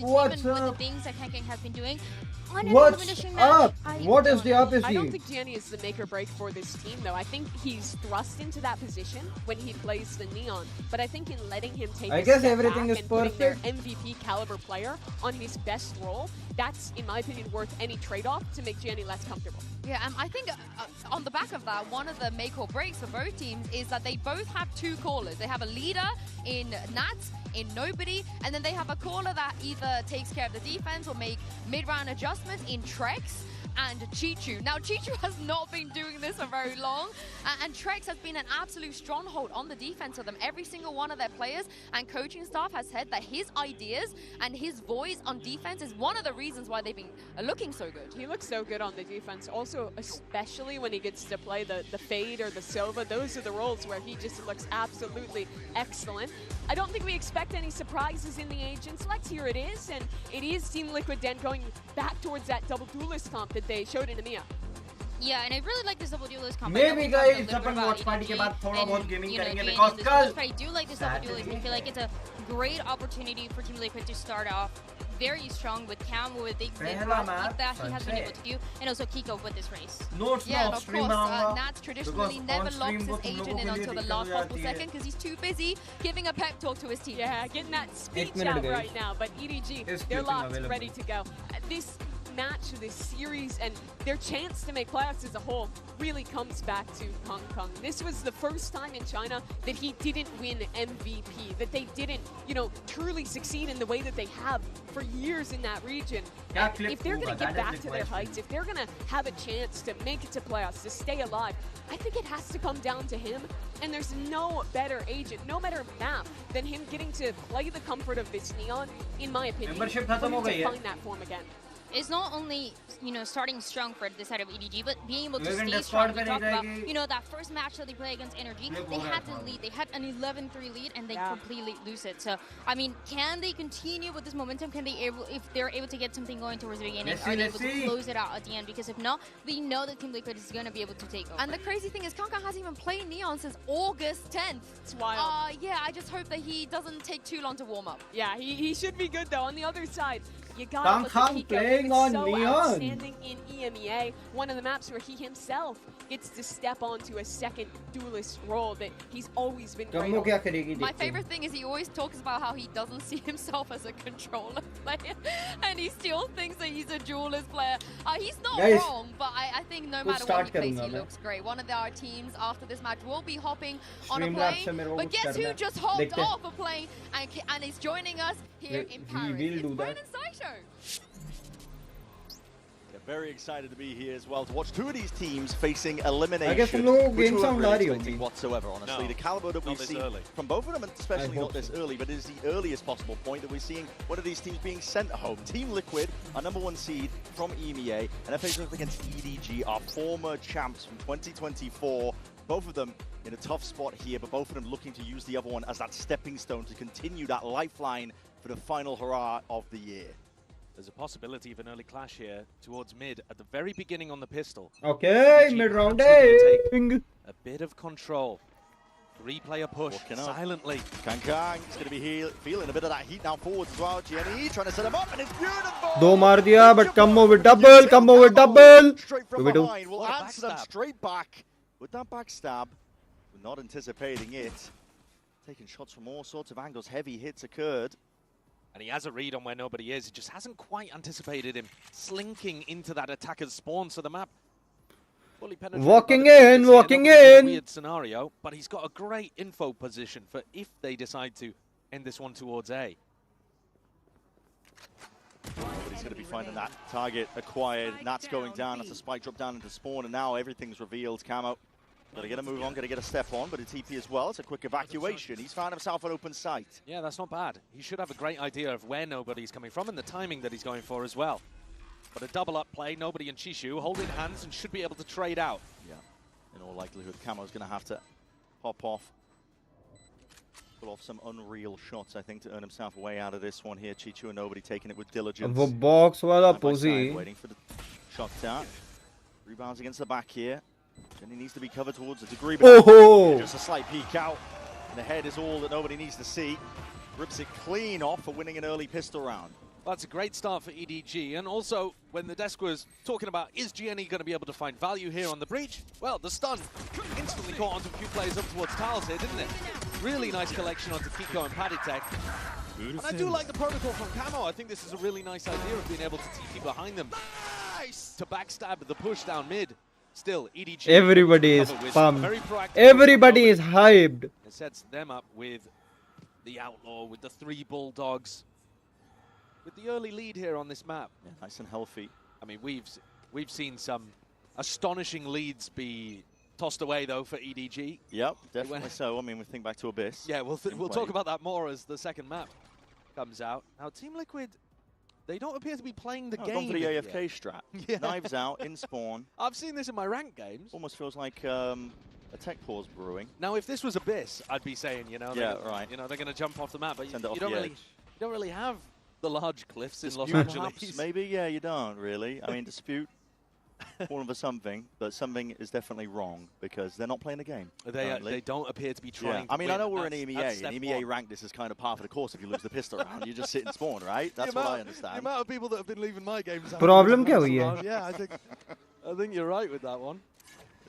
the What's team and up? with the things that Kang has been doing. On an What's elimination up? match, What is the up is I don't he? think Gianni is the make or break for this team, though. I think he's thrust into that position when he plays the Neon. But I think in letting him take I a guess step everything back is and putting their perfect. MVP caliber player on his best role, that's, in my opinion, worth any trade-off to make Gianni less comfortable. Yeah, I think on the back of that, one of the make or breaks for both teams is that they both have two callers. They have a leader in Nats, in Nobody, and then they have a caller that either takes care of the defense or make mid-round adjustments in Trex and Chichu. Now, Chichu has not been doing this for very long, and Trex has been an absolute stronghold on the defense of them. Every single one of their players and coaching staff has said that his ideas and his voice on defense is one of the reasons why they've been looking so good. He looks so good on the defense. Also, especially when he gets to play the Fade or the Sova. Those are the roles where he just looks absolutely excellent. I don't think we expect any surprises in the Agent Select. Here it is, and it is Team Liquid Den going back towards that double duelist comp that they showed in EMEA. Yeah, and I really like this double duelist comp. Maybe guys, upon watch party के बाद थोड़ा बहुत gaming करेंगे because कल I do like this double duelist. I feel like it's a great opportunity for Team Liquid to start off very strong with Cam, with the that he has been able to do, and also Kiko with this race. Yeah, and of course, Nats traditionally never locks his agent in until the last possible second because he's too busy giving a pep talk to his team. Yeah, getting that speech out right now, but EDG, they're locked, ready to go. This match, this series, and their chance to make playoffs as a whole really comes back to Kong Kong. This was the first time in China that he didn't win MVP, that they didn't, you know, truly succeed in the way that they have for years in that region. And if they're going to get back to their heights, if they're going to have a chance to make it to playoffs, to stay alive, I think it has to come down to him. And there's no better agent, no better map than him getting to play the comfort of this Neon, in my opinion, for him to find that form again. It's not only, you know, starting strong for the side of EDG, but being able to stay strong. We talked about, you know, that first match that they play against Energy, they had to lead. They had an 11-3 lead, and they completely lose it. So, I mean, can they continue with this momentum? Can they if they're able to get something going towards the beginning, are they able to close it out at the end? Because if not, we know that Team Liquid is going to be able to take over. And the crazy thing is, Kanka hasn't even played Neon since August 10th. It's wild. Yeah, I just hope that he doesn't take too long to warm up. Yeah, he should be good, though. On the other side, you got Kang playing on Neon. Outstanding in EMEA, one of the maps where he himself gets to step onto a second duelist role that he's always been great on. My favorite thing is he always talks about how he doesn't see himself as a controller player, and he still thinks that he's a duelist player. He's not wrong, but I think no matter what he plays, he looks great. One of our teams after this match will be hopping on a plane, but guess who just hopped off a plane and is joining us here in Paris? It's Brandon Saito. Very excited to be here as well to watch two of these teams facing elimination. I guess हम लोगों को game sound आ रही होगी whatsoever, honestly. The caliber that we've seen from both of them, and especially not this early, but it is the earliest possible point that we're seeing one of these teams being sent home. Team Liquid, our #1 seed from EMEA, and they're facing up against EDG, our former champs from 2024. Both of them in a tough spot here, but both of them looking to use the other one as that stepping stone to continue that lifeline for the final hurrah of the year. There's a possibility of an early clash here towards mid at the very beginning on the pistol. Okay, mid-round A. A bit of control. Replay a push silently. Kang is going to be feeling a bit of that heat now forwards as well. Gianni trying to set him up, and it's beautiful. Do maar diya, but combo with double. Straight from behind. We'll answer them straight back with that backstab. We're not anticipating it. Taking shots from all sorts of angles. Heavy hits occurred. And he has a read on where nobody is. He just hasn't quite anticipated him slinking into that attacker's spawn. So the map fully penetrated. Walking in. Weird scenario, but he's got a great info position for if they decide to end this one towards A. He's going to be finding that target acquired. Nat's going down. That's a spike drop down into spawn, and now everything's revealed. Camo. Got to get a move on, got to get a step on, but a TP as well. It's a quick evacuation. He's found himself an open sight. Yeah, that's not bad. He should have a great idea of where nobody's coming from and the timing that he's going for as well. But a double-up play, nobody and Chishu holding hands and should be able to trade out. Yeah, in all likelihood, Camo's going to have to hop off. Pull off some unreal shots, I think, to earn himself a way out of this one here. Chichu and nobody taking it with diligence. वो box वाला posi. Waiting for the shot down. Rebounds against the back here. And he needs to be covered towards a degree, but just a slight peek out. And the head is all that nobody needs to see. Rips it clean off for winning an early pistol round. Well, that's a great start for EDG. And also, when the desk was talking about, is GNE going to be able to find value here on the breach? Well, the stun instantly caught onto a few players up towards tiles here, didn't it? Really nice collection onto Kiko and Paddytech. And I do like the protocol from Camo. I think this is a really nice idea of being able to TP behind them. Nice! To backstab the push down mid. Still, EDG. Everybody is pumped. Everybody is hyped. It sets them up with the Outlaw, with the 3 Bulldogs. With the early lead here on this map. Yeah, nice and healthy. I mean, we've seen some astonishing leads be tossed away, though, for EDG. Yep, definitely so. I mean, we think back to Abyss. Yeah, we'll talk about that more as the second map comes out. Now, Team Liquid, they don't appear to be playing the game. Gone for the AFK strat. Yeah. Knives out, in spawn. I've seen this in my ranked games. Almost feels like a tech pause brewing. Now, if this was Abyss, I'd be saying, you know, right. You know, they're going to jump off the map, but you you don't really have the large cliffs in Los Angeles. Angeles. Maybe, yeah, you don't really. I mean, Dispute, falling for something, but something is definitely wrong because they're not playing the game. They don't appear to be trying. I mean, I know we're in EMEA, and EMEA rank this is kind of par for the course. If you lose the pistol round, you just sit and spawn, right? That's what I understand. The amount of people that have been leaving my games. Problem kya hui hai? Yeah, I think you're right with that one.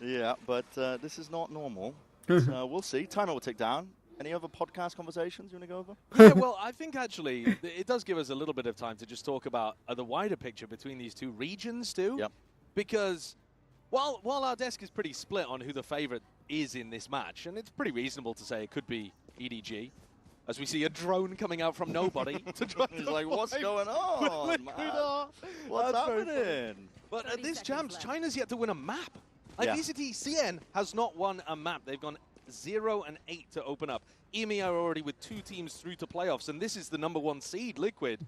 Yeah, but this is not normal. So we'll see. Timer will tick down. Any other podcast conversations you want to go over? Yeah, well, I think actually it does give us a little bit of time to just talk about the wider picture between these two regions too. Yep. Because while our desk is pretty split on who the favorite is in this match, and it's pretty reasonable to say it could be EDG, as we see a drone coming out from nobody to try to He's like, what's going on, man? What's happening? But at this Champs, China's yet to win a map. Like VCT CN has not won a map. They've gone 0-8 to open up. EMEA are already with 2 teams through to playoffs, and this is the #1 seed, Liquid,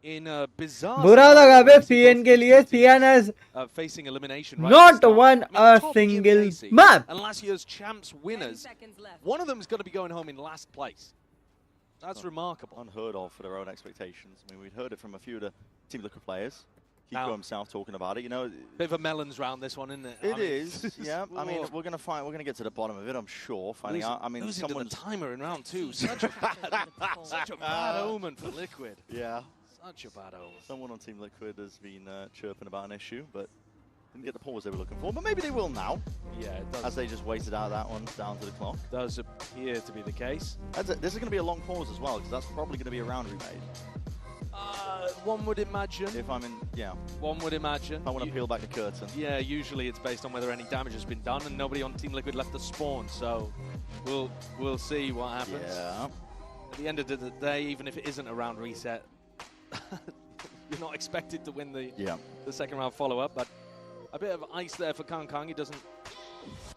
in a bizarre. बुरा लगा बे CN के लिए. CN has facing elimination. Not won a single map. And last year's Champs winners, one of them is going to be going home in last place. That's remarkable. Unheard of for their own expectations. I mean, we'd heard it from a few of the Team Liquid players. Kiko himself talking about it, you know. Bit of a melons round this one, isn't it? It is, yeah. I mean, we're gonna get to the bottom of it, I'm sure. Finding out. I mean, someone's the timer in round 2. Such a bad omen for Liquid. Yeah. Such a bad omen. Someone on Team Liquid has been chirping about an issue, but didn't get the pause they were looking for. But maybe they will now. Yeah, it does. As they just waited out that one down to the clock. Does appear to be the case. This is going to be a long pause as well, because that's probably going to be a round remade. One would imagine. If I'm in, One would imagine. I want to peel back the curtain. Yeah, usually it's based on whether any damage has been done, and nobody on Team Liquid left the spawn. So we'll see what happens. Yeah. At the end of the day, even if it isn't a round reset, you're not expected to win the second round follow-up. But a bit of ice there for Kang Kang. He doesn't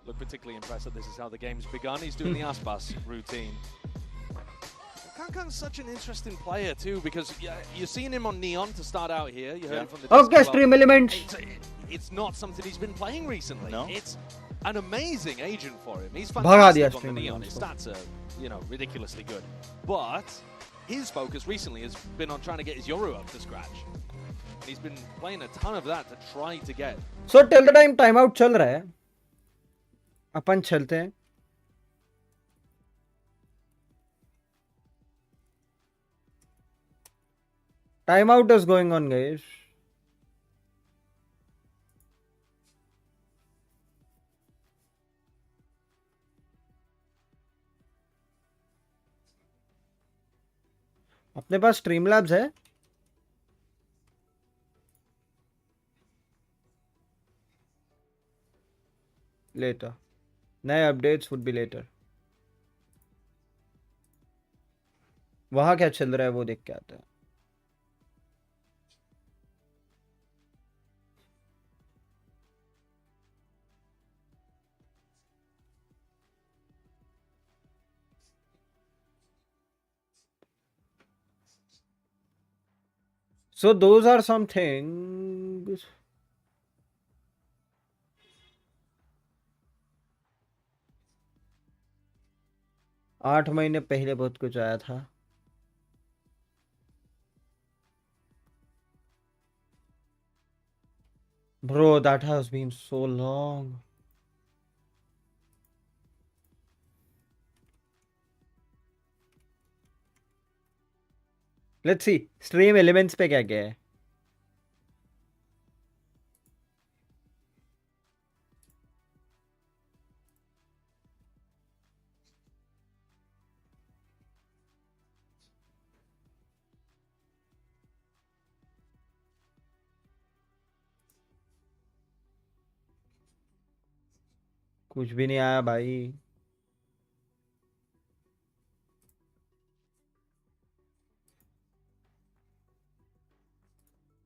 look particularly impressive. This is how the game's begun. He's doing the Aspas routine. Kang Kang's such an interesting player too, because you're seeing him on Neon to start out here. You heard it from the Okay, stream elements. It's not something he's been playing recently. No. It's an amazing agent for him. He's fantastic on the Neon. His stats are, ridiculously good. But his focus recently has been on trying to get his Yoru up to scratch. And he's been playing a ton of that to try to get. So till the time timeout चल रहा है, अपन चलते हैं. Timeout is going on, guys. अपने पास Streamlabs है? Later. नए updates would be later. वहाँ क्या चल रहा है वो देख के आता है. So those are some things. आठ महीने पहले बहुत कुछ आया था. Bro, that has been so long. Let's see stream elements पे क्या क्या है. कुछ भी नहीं आया भाई.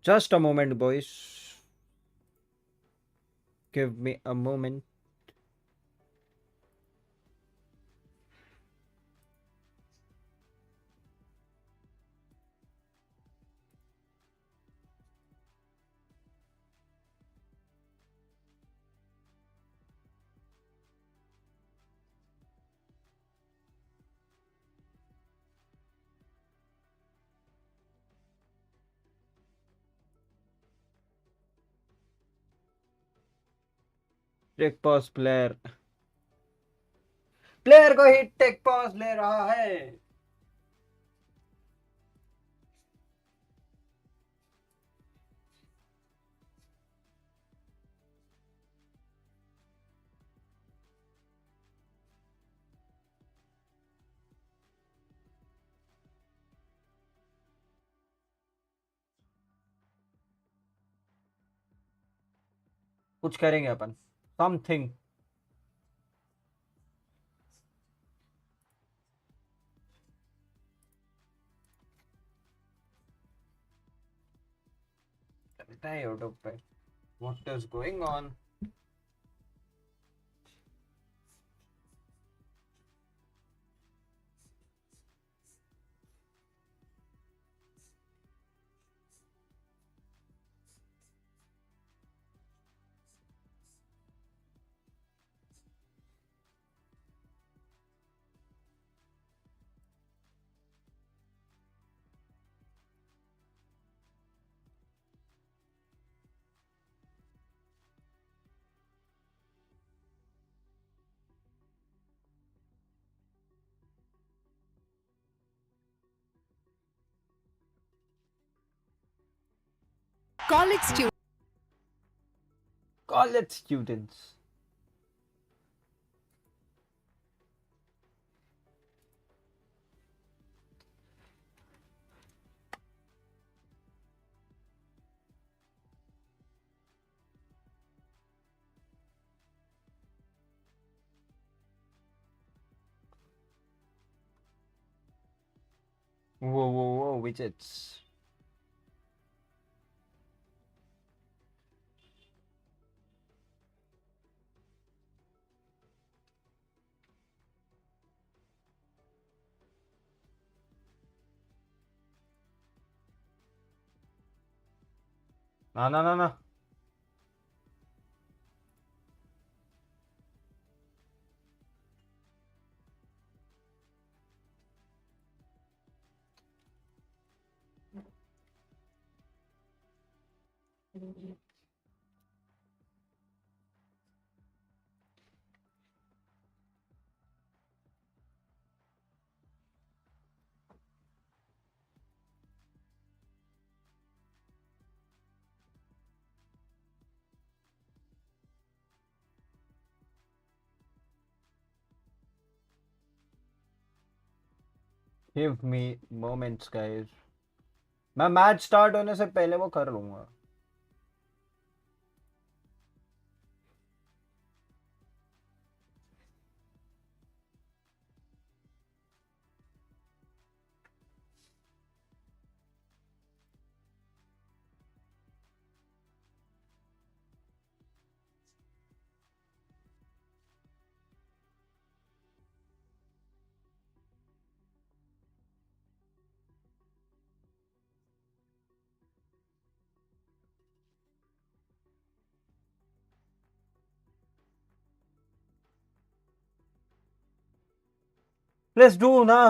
Just a moment, boys. Give me a moment. Take pause player को ही टेक पॉज ले रहा है. कुछ करेंगे अपन. समथिंग. चलता है यूट्यूब पे. What is going on? College students. Whoa, widgets. No. Give me moments, guys. मैं मैच स्टार्ट होने से पहले वो कर लूंगा. Let's do ना.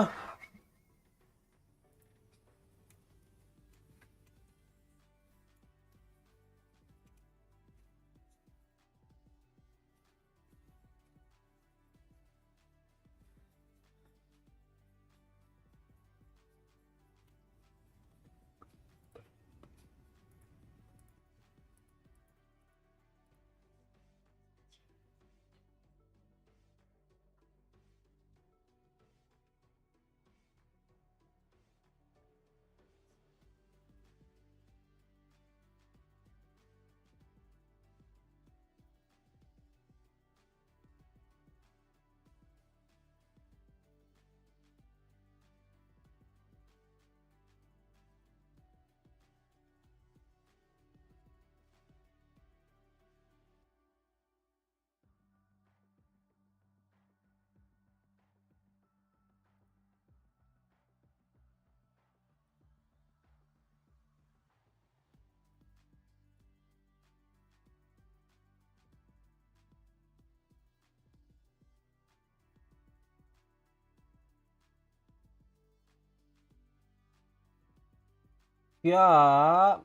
क्या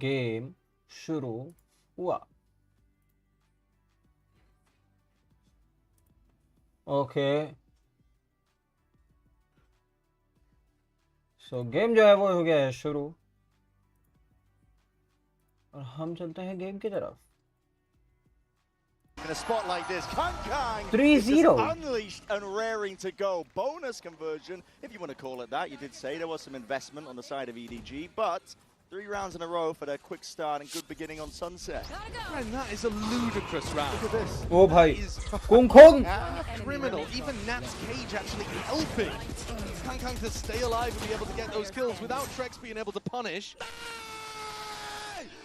गेम शुरू हुआ? ओके सो गेम जो है वो हो गया है शुरू और हम चलते हैं गेम की तरफ. In a spot like this, Kang 3-0. Unleashed and raring to go. Bonus conversion, if you want to call it that. You did say there was some investment on the side of EDG, but 3 rounds in a row for their quick start and good beginning on Sunset. And that is a ludicrous round. Look at this. Oh bhai, That is Kung Kong. criminal. Even Nat's cage actually helping Kang to stay alive and be able to get those kills without Trex being able to punish.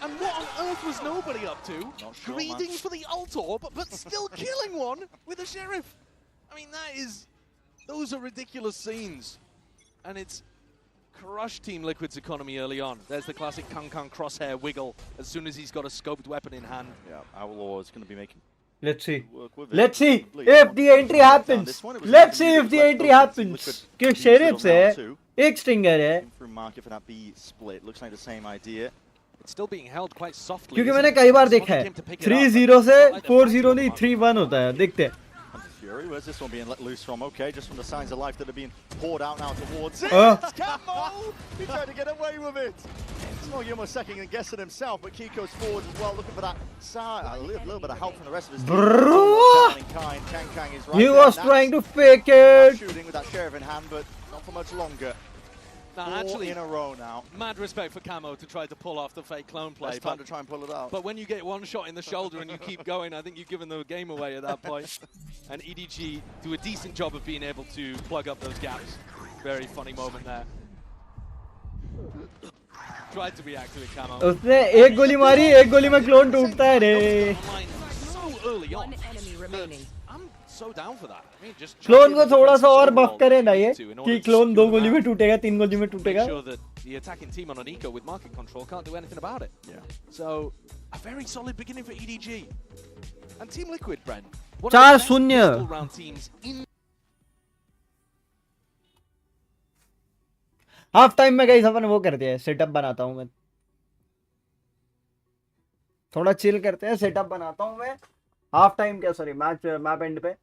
And what on earth was nobody up to? Not sure, Greeding man. for the ult orb, but still killing one with a sheriff. I mean, those are ridiculous scenes. And it's crushed Team Liquid's economy early on. There's the classic Kang crosshair wiggle as soon as he's got a scoped weapon in hand. Yeah, Outlaw is going to be making Let's see. work with it. Let's see Probably. if the entry happens. Let's see if the entry happens. कि sheriff से एक stinger है. Through market for that B split. Looks like the same idea. It's still being held quite softly. क्योंकि मैंने कई बार देखा है 3-0 से 4-0 नहीं 3-1 होता है. देखते हैं. Fury, where's this one being let loose from? Okay, just from the signs of life that are being poured out now towards it. Camo! He tried to get away with it. Smoggy almost second guessing himself, but Kiko's forward as well, looking for that side. A little bit of help from the rest of his team. Kang is right He there. was trying to fake it. Shooting with that sheriff in hand, but not for much longer. Now, 4 actually, in a row now. mad respect for Camo to try to pull off the fake clone play. Best time to try and pull it out. But when you get one shot in the shoulder and you keep going, I think you've given the game away at that point. And EDG do a decent job of being able to plug up those gaps. Very funny moment there. Tried to react to it, Camo. उसने एक गोली मारी, एक गोली में clone टूटता है रे. So early on. I'm so down for that. I mean, just clone को थोड़ा सा और बफ करे ना ये कि क्लोन 2 गोली में टूटेगा 3 गोली में टूटेगा. Make sure that the attacking team on an eco with market control can't do anything about it. Yeah. So a very solid beginning for EDG and Team Liquid, Brent. 4-0 round teams in half time में guys अपन वो करते हैं setup बनाता हूं मैं. थोड़ा chill करते हैं सेटअप बनाता हूं मैं हाफ टाइम क्या सॉरी मैच मैप एंड पे.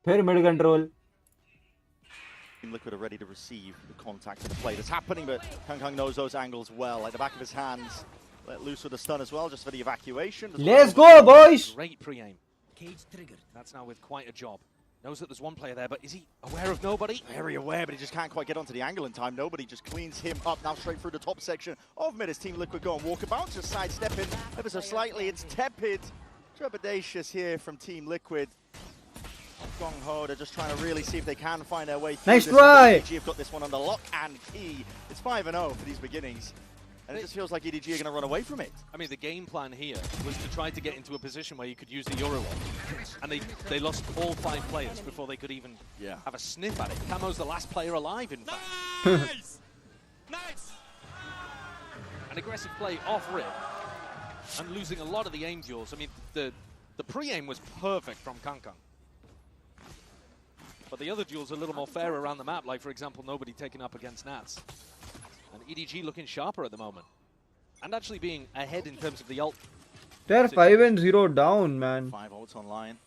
फिर mid control. Team Liquid are ready to receive the contact and the play that's happening, but Kang knows those angles well, like the back of his hands. Let loose with a stun as well, just for the evacuation. Let's go, boys! Great pre-aim. Cage triggered. That's now with quite a job. Knows that there's one player there, but is he aware of nobody? Very aware, but he just can't quite get onto the angle in time. Nobody just cleans him up now straight through the top section of mid as Team Liquid go and walkabout, just sidestepping ever so slightly. It's tepid, trepidatious here from Team Liquid. Gung-ho, they're just trying to really see if they can find their way through. Nice this. try! EDG have got this one under lock and key. It's 5-0 for these beginnings. And it just feels like EDG are going to run away from it. I mean, the game plan here was to try to get into a position where you could use the Euro wall. And they lost all 5 players before they could even have a sniff at it. Camo's the last player alive, in fact. Nice! Nice! An aggressive play off rip and losing a lot of the aim duels. I mean, the pre-aim was perfect from Kang. But the other duels are a little more fair around the map, like, for example, nobody taken up against Nats. And EDG looking sharper at the moment. And actually being ahead in terms of the ult. They're 5-0 down, man. 5 ults online.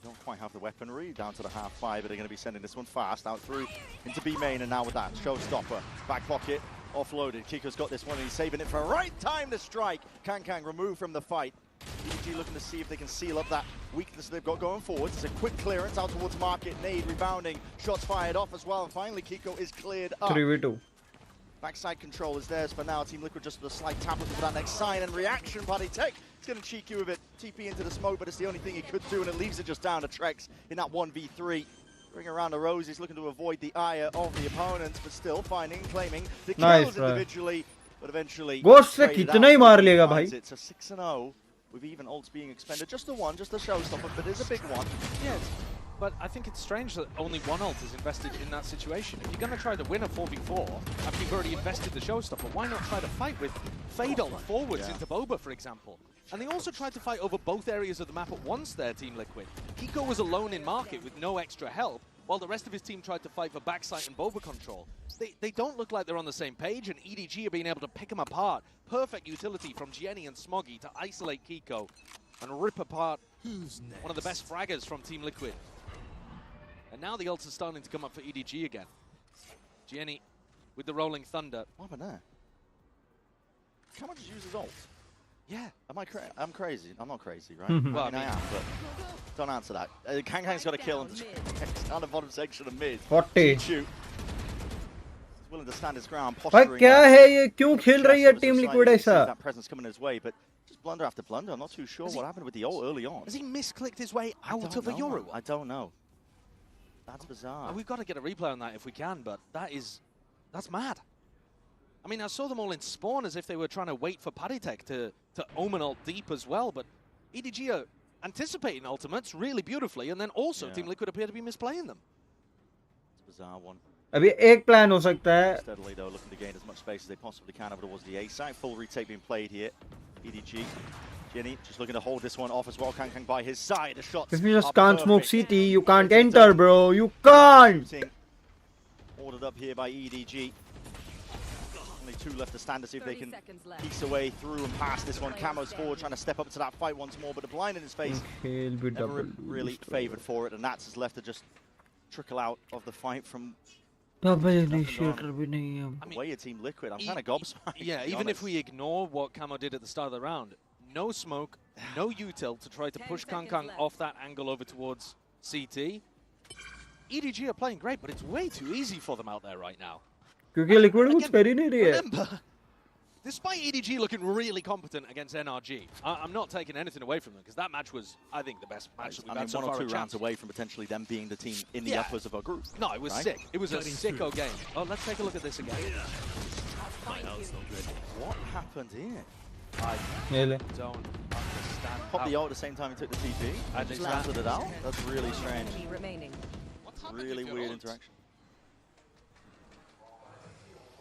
Don't quite have the weaponry. Down to the half 5, but they're going to be sending this one fast out through into B main. And now with that showstopper, back pocket. offloaded. Kiko's got this one and he's saving it for a right time to strike. Kang removed from the fight. EDG looking to see if they can seal up that weakness they've got going forwards. It's a quick clearance out towards market. Nade rebounding. Shots fired off as well. And finally, Kiko is cleared up. 3v2. Backside control is theirs for now. Team Liquid just with a slight tap looking for that next sign and reaction. Party Tech is going to cheek you with it. TP into the smoke, but it's the only thing he could do, and it leaves it just down to Trex in that 1v3. Bring around the roses, looking to avoid the ire of the opponents, but still finding, claiming the kills individually, but eventually. Ghost se kitna hi maar lega bhai. It's a 6-0 with even ults being expended. Just the one, just a showstopper, but it's a big one. Yes. But I think it's strange that only one ult is invested in that situation. If you're going to try to win a 4v4, after you've already invested the showstopper, why not try to fight with fade ult forwards into Boba, for example? And they also tried to fight over both areas of the map at once there, Team Liquid. Kiko was alone in market with no extra help, while the rest of his team tried to fight for backside and Boba control. They don't look like they're on the same page, and EDG are being able to pick them apart. Perfect utility from Jenny and Smoggy to isolate Kiko and rip apart one of the best fraggers from Team Liquid. And now the ults are starting to come up for EDG again. Jenny with the Rolling Thunder. What happened there? How much use his ult? Yeah. I'm crazy. I'm not crazy, right? Well, I mean, I am, but don't answer that. Kang's got a kill on the bottom section of mid. 40. Shoot. He's willing to stand his ground, भाई posturing. क्या है ये क्यों खेल रही है team liquid ऐसा? That presence coming his way, but just blunder after blunder. I'm not too sure what happened with the ult early on. Has he misclicked his way out of a Yoru? I don't know. That's bizarre. We've got to get a replay on that if we can, but that's mad. I mean, I saw them all in spawn as if they were trying to wait for Party Tech to omen ult deep as well, but EDG are anticipating ultimates really beautifully, and then also Team Liquid appear to be misplaying them. It's a bizarre one. अभी एक plan हो सकता है. Steadily though, looking to gain as much space as they possibly can over towards the A side. Full retake being played here. EDG. Jenny just looking to hold this one off as well. Kang by his side. The shots. If you just can't smoke CT, you can't enter, bro. You can't. Ordered up here by EDG. Only two left to stand to see if they can piece away through and past this one. Camo's forward, trying to step up to that fight once more, but the blind in his face never really favoured for it, and Nats is left to just trickle out of the fight from double initiator bhi nahi hai. I mean, way of Team Liquid. I'm kind of gobsmacked. Yeah, even if we ignore what Camo did at the start of the round, no smoke, no util to try to push Kang off that angle over towards CT. EDG are playing great, but it's way too easy for them out there right now. क्योंकि liquid कुछ कर ही नहीं रही है. Remember, despite EDG looking really competent against NRG, I'm not taking anything away from them, because that match was, I think, the best match that we've had so far. 1 or 2 rounds away from potentially them being the team in the uppers of our group. No, it was sick. It was a sicko game. Oh, let's take a look at this again. What happened here? I don't understand. Popped the ult at the same time he took the TP. I just landed it out. That's really strange. Really weird interaction.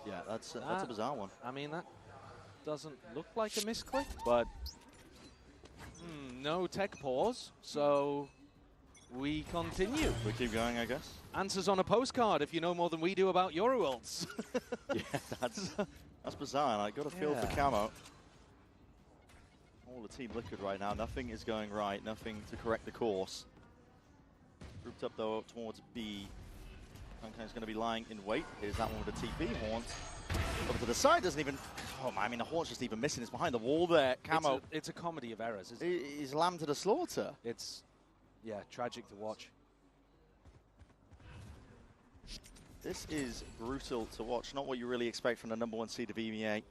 Yeah, that's a bizarre one. I mean, that doesn't look like a misclick, but no tech pause, so we continue. We keep going, I guess. Answers on a postcard if you know more than we do about Yoru ults. Yeah, that's bizarre, and I got a feel for Camo. All the Team Liquid right now, nothing is going right, nothing to correct the course. Grouped up though towards B. Kang's going to be lying in wait. Here's that one with the TP. Haunt over to the side, doesn't even... Oh, I mean, the Haunt's just even missing. It's behind the wall there. Camo. It's a comedy of errors, isn't it? He's lamb to the slaughter. It's, yeah, tragic to watch. This is brutal to watch. Not what you really expect from the #1 seed of EMEA.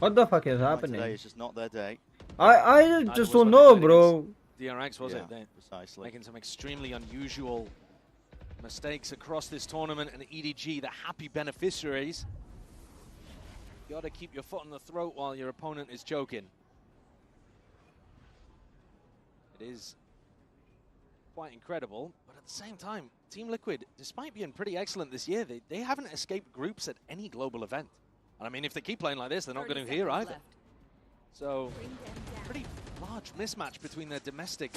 What the fuck is happening? Today is just not their day. I just don't know, bro. DRX, was it? Precisely. Making some extremely unusual mistakes across this tournament, and EDG, the happy beneficiaries. You got to keep your foot on the throat while your opponent is choking. It is quite incredible, but at the same time, Team Liquid, despite being pretty excellent this year, they haven't escaped groups at any global event. And I mean, if they keep playing like this, they're not going to here either. So, pretty large mismatch between their domestic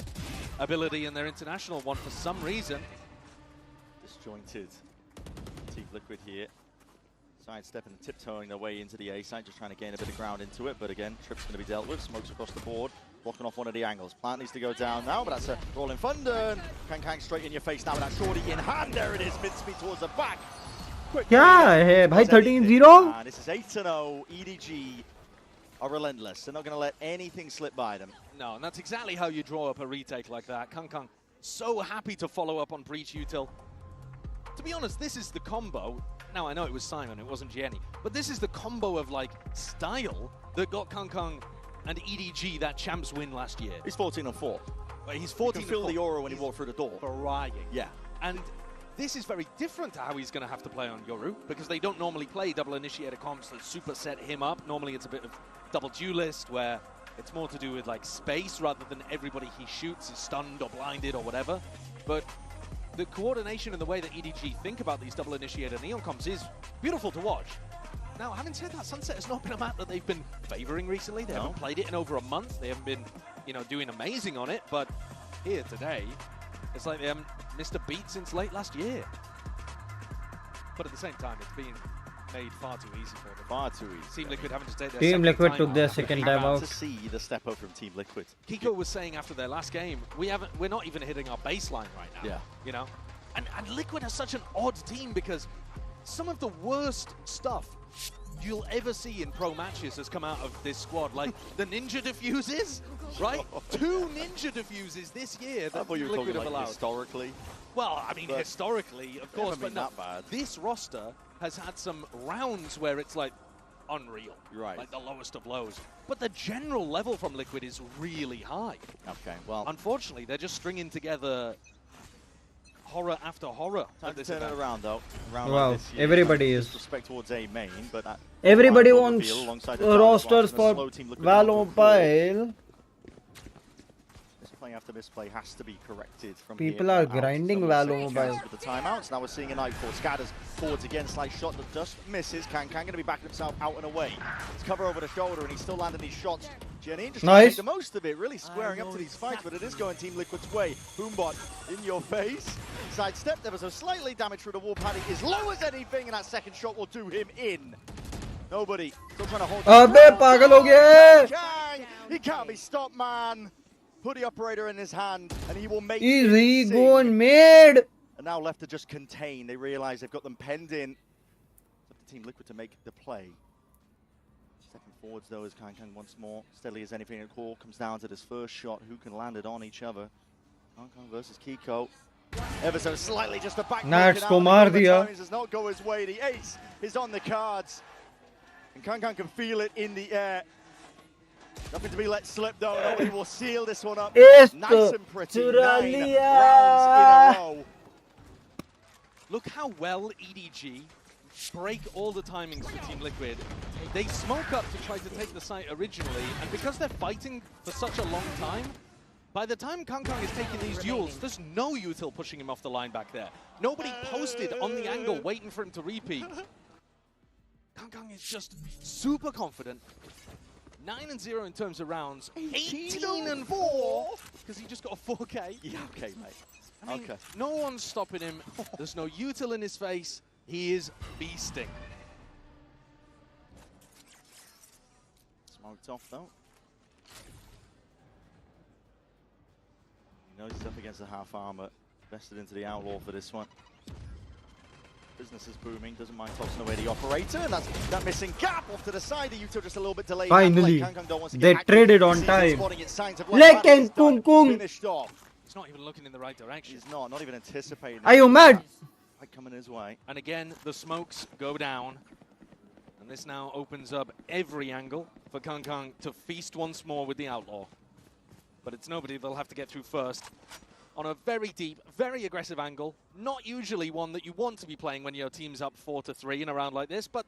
ability and their international one for some reason. Disjointed Team Liquid here. Sidestepping and tiptoeing their way into the A side, just trying to gain a bit of ground into it. But again, Trip's going to be dealt with. Smokes across the board, blocking off one of the angles. Plant needs to go down now, but that's a rolling thunder. Kang straight in your face now with that shorty in hand. There it is, mid-speed towards the back. क्या है भाई 13-0? This is 8-0. EDG are relentless. They're not going to let anything slip by them. No, and that's exactly how you draw up a retake like that. Kung so happy to follow up on Breach Util. To be honest, this is the combo. Now, I know it was Simon, it wasn't Jenny, but this is the combo of, like, style that got Kung and EDG that champs win last year. He's 14-4. He's 14-4. You can feel the aura when he walked through the door. Frying. Yeah. And this is very different to how he's going to have to play on Yoru, because they don't normally play double initiator comps that super set him up. Normally it's a bit of double duelist where it's more to do with like space rather than everybody he shoots is stunned or blinded or whatever. But the coordination and the way that EDG think about these double initiator neon comps is beautiful to watch. Now, having said that, Sunset has not been a map that they've been favoring recently. They haven't played it in over a month. They haven't been, you know, doing amazing on it. But here today, it's like they haven't missed a beat since late last year. But at the same time, it's been made far too easy for them. Far too easy. Team Liquid having to take their Team Liquid took their second time out. To see the step up from Team Liquid. Kiko was saying after their last game, we're not even hitting our baseline right now. Yeah. You know? And Liquid has such an odd team because some of the worst stuff you'll ever see in pro matches has come out of this squad. Like the ninja diffuses, right? 2 ninja diffuses this year that Liquid have allowed. Historically. Well, I mean, historically, of course, but not bad. This roster has had some rounds where it's like unreal, right? Like the lowest of lows. But the general level from Liquid is really high. Okay, well, unfortunately, they're just stringing together horror after horror. Time to turn it around, though. Wow, everybody is. Respect towards A main, but everybody wants rosters for Valo Mobile. Misplay after misplay has to be corrected from people are grinding Valo Mobile. With the timeouts, now we're seeing a Nightfall. Scatters forwards again, slight shot that just misses. Kang going to be backing himself out and away. It's cover over the shoulder, and he's still landing these shots. Jenny just trying to make the most of it, really squaring up to these fights, but it is going Team Liquid's way. Boombot in your face. Sidestepped ever so slightly, damage through the wall. Paddy is low as anything, and that second shot will do him in. Nobody still trying to hold. Abbe pagal ho gaya hai. He can't be stopped, man. Put the operator in his hand, and he will make easy going mid. And now left to just contain. They realize they've got them penned in. It's up to Team Liquid to make the play. Stepping forwards though is Kang once more. Steadily as anything, a call comes down to this first shot. Who can land it on each other? Kang versus Kiko. Ever so slightly, just a back. Nats ko maar diya. Does not go his way. The ace is on the cards, and Kang can feel it in the air. Nothing to be let slip though. Nobody will seal this one up. Nice and pretty. 9 rounds in a row. Look how well EDG break all the timings for Team Liquid. They smoke up to try to take the site originally, and because they're fighting for such a long time, by the time Kang is taking these duels, there's no util pushing him off the line back there. Nobody posted on the angle waiting for him to repeat. Kang is just super confident. 9-0 in terms of rounds. 18-4 because he just got a 4K. Yeah, okay, mate. I mean, no one's stopping him. There's no util in his face. He is beasting. Smoked off though. He knows he's up against the half armor. Vested into the outlaw for this one. Business is booming, doesn't mind tossing away the operator, and that's that missing gap off to the side. The util just a little bit delayed. Finally, they traded on time. Lekin Kung finished off. He's not even looking in the right direction. He's not even anticipating. Are you mad? Coming his way. And again, the smokes go down. And this now opens up every angle for Kang to feast once more with the outlaw. But it's nobody they'll have to get through first. On a very deep, very aggressive angle. Not usually one that you want to be playing when your team's up 4-3 in a round like this, but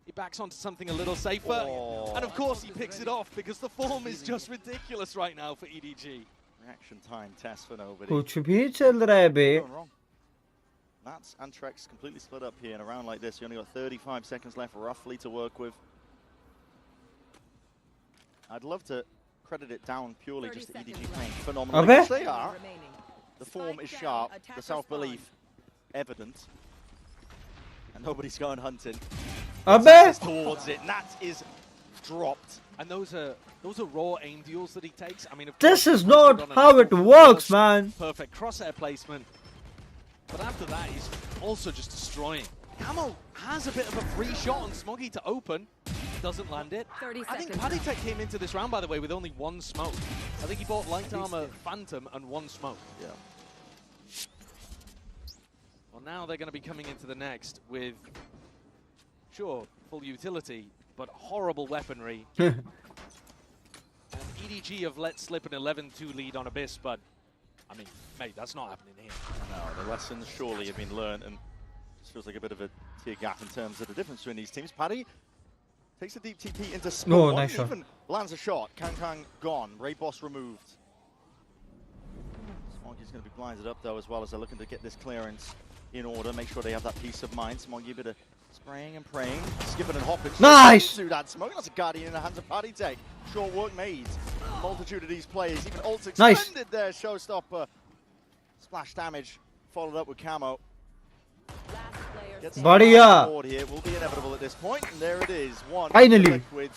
he backs onto something a little safer. Oh. And of course he picks it off because the form is just ridiculous right now for EDG. Reaction time test for nobody. Kuch bhi chal raha hai be. Nats and Trex completely split up here in a round like this. You only got 35 seconds left roughly to work with. I'd love to credit it down purely just to EDG playing phenomenal. Because they are. The form is sharp, the self-belief evident, and nobody's going hunting. Nats is towards it. Nats is dropped, and those are raw aim duels that he takes. I mean, this is not how it works, man. Perfect crosshair placement, but after that, he's also just destroying. Camo has a bit of a free shot on Smoggy to open. Doesn't land it. 30 I think seconds. Paddy came into this round, by the way, with only one smoke. I think he bought light armor Phantom and one smoke. Yeah. Well, now they're going to be coming into the next with, sure, full utility, but horrible weaponry. And EDG have let slip an 11-2 lead on Abyss, but, I mean, mate, that's not happening here. No, the lessons surely have been learned, and this feels like a bit of a tier gap in terms of the difference between these teams. Paddy takes a deep TP into spawn. Oh, nice shot. Even lands a shot. Kang gone. Raid boss removed. Smoggy's going to be blinded up, though, as well, as they're looking to get this clearance in order. Make sure they have that peace of mind. Smoggy a bit of spraying and praying. Skipping and hopping. Nice! To that smoke. That's a Guardian in the hands of Paddy Tech. Short work made. Multitude of these players. Even ults extended there. Showstopper. Splash damage. Followed up with Camo. Badhiya. Board here will be inevitable at this point, and there it is. One Finally. Liquid,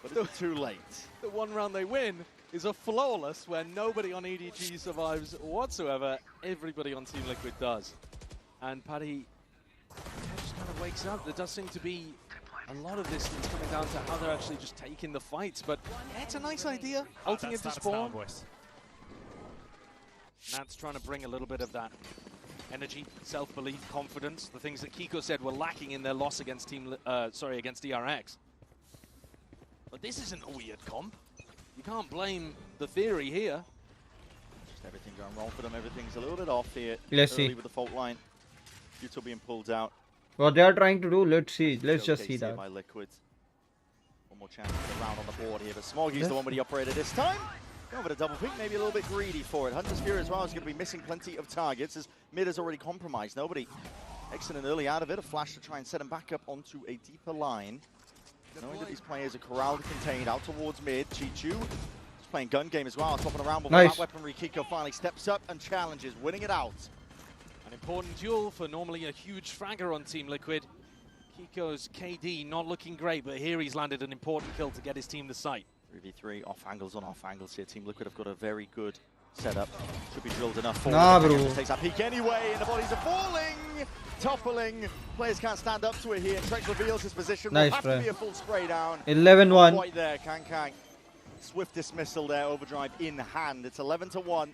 but it's too late. The one round they win is a flawless where nobody on EDG survives whatsoever. Everybody on Team Liquid does. And Paddy just kind of wakes up. There does seem to be a lot of this that's coming down to how they're actually just taking the fights, but yeah, it's a nice idea. Ulting into spawn. Nat's trying to bring a little bit of that energy, self-belief, confidence, the things that Kiko said were lacking in their loss against against DRX. But this isn't a weird comp. You can't blame the theory here. Just everything going wrong for them. Everything's a little bit off here. Let's early see. With the fault line. Util being pulled out. What they are trying to do, let's see. Let's just see Showcased here that. by Liquid. One more chance to get around on the board here, but Smoggy's the one with the operator this time. Going for a double pick, maybe a little bit greedy for it. Hunter's Fury as well is going to be missing plenty of targets as mid is already compromised. Nobody excellent early out of it. A flash to try and set him back up onto a deeper line. Knowing that these players are corralled and contained out towards mid. Chichu is playing gun game as well, topping around with that weaponry. Kiko finally steps up and challenges, winning it out. An important duel for normally a huge fragger on Team Liquid. Kiko's KD not looking great, but here he's landed an important kill to get his team the site. 3v3 off angles on off angles here. Team Liquid have got a very good setup. Should be drilled enough for bro. Takes that peek anyway, and the bodies are falling, toppling. Players can't stand up to it here. Trex reveals his position. Nice, Will have to be a full spray down. 11-1. Right there, Kang. Swift dismissal there, overdrive in hand. It's 11-1.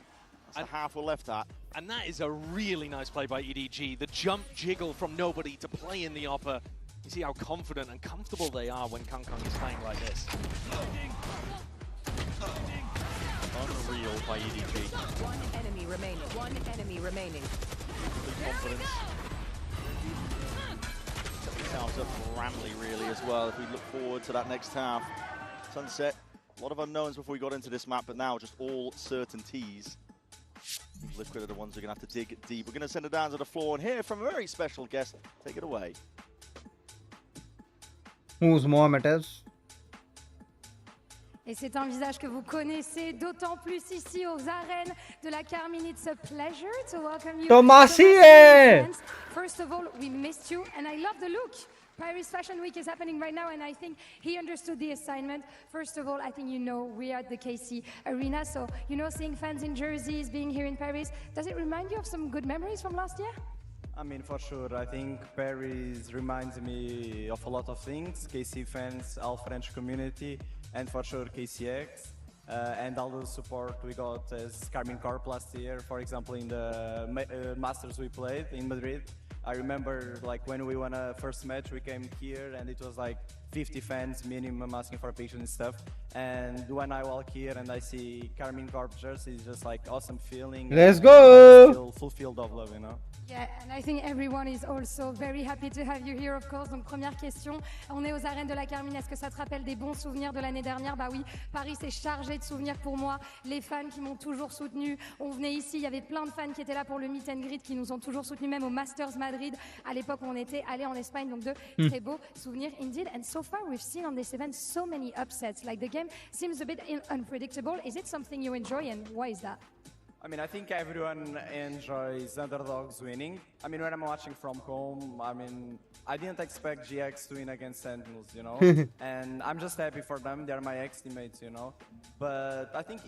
That's the half we're left at. And that is a really nice play by EDG. The jump jiggle from nobody to play in the upper. You see how confident and comfortable they are when Kang is playing like this. Unreal by EDG. One enemy remaining. Confidence. Set themselves up grandly, really, as well. If we look forward to that next half. Sunset, a lot of unknowns before we got into this map, but now just all certainties. Liquid are the ones who are going to have to dig deep. We're going to send it down to the floor and hear from a very special guest. Take it away. Whose mom it is? Et c'est un visage que vous connaissez d'autant plus ici aux arènes de la Carmine. It's a pleasure to welcome you. Tomasi! First of all, we missed you and I love the look. Paris Fashion Week is happening right now and I think he understood the assignment. First of all, I think you know we are at the KC Arena, so you know seeing fans in jerseys, being here in Paris, does it remind you of some good memories from last year? I mean, for sure. I think Paris reminds me of a lot of things. KC fans, all French community, and for sure KCX. And all the support we got as Carmine Corp last year, for example, in the Masters we played in Madrid. I remember like when we won a first match, we came here and it was like 50 fans minimum asking for pictures and stuff. And when I walk here and I see Carmine Corp jersey, it's just like awesome feeling. Let's go! Feel fulfilled of love, you know. Yeah, and I think everyone is also very happy to have you here, of course. Donc, première question, on est aux arènes de la Carmine. Est-ce que ça te rappelle des bons souvenirs de l'année dernière? Bah oui, Paris s'est chargé de souvenirs pour moi. Les fans qui m'ont toujours soutenu. On venait ici, il y avait plein de fans qui étaient là pour le meet and greet, qui nous ont toujours soutenus, même au Masters Madrid, à l'époque où on était allé en Espagne. Donc, de très beaux souvenirs, indeed. And so far, we've seen on this event so many upsets. Like, the game seems a bit unpredictable. Is it something you enjoy, and why is that? I mean, I think everyone enjoys underdogs winning. I mean, when I'm watching from home, I mean, I didn't expect GX to win against Sentinels, you know? And I'm just happy for them. They're my ex-teammates, you know? But I think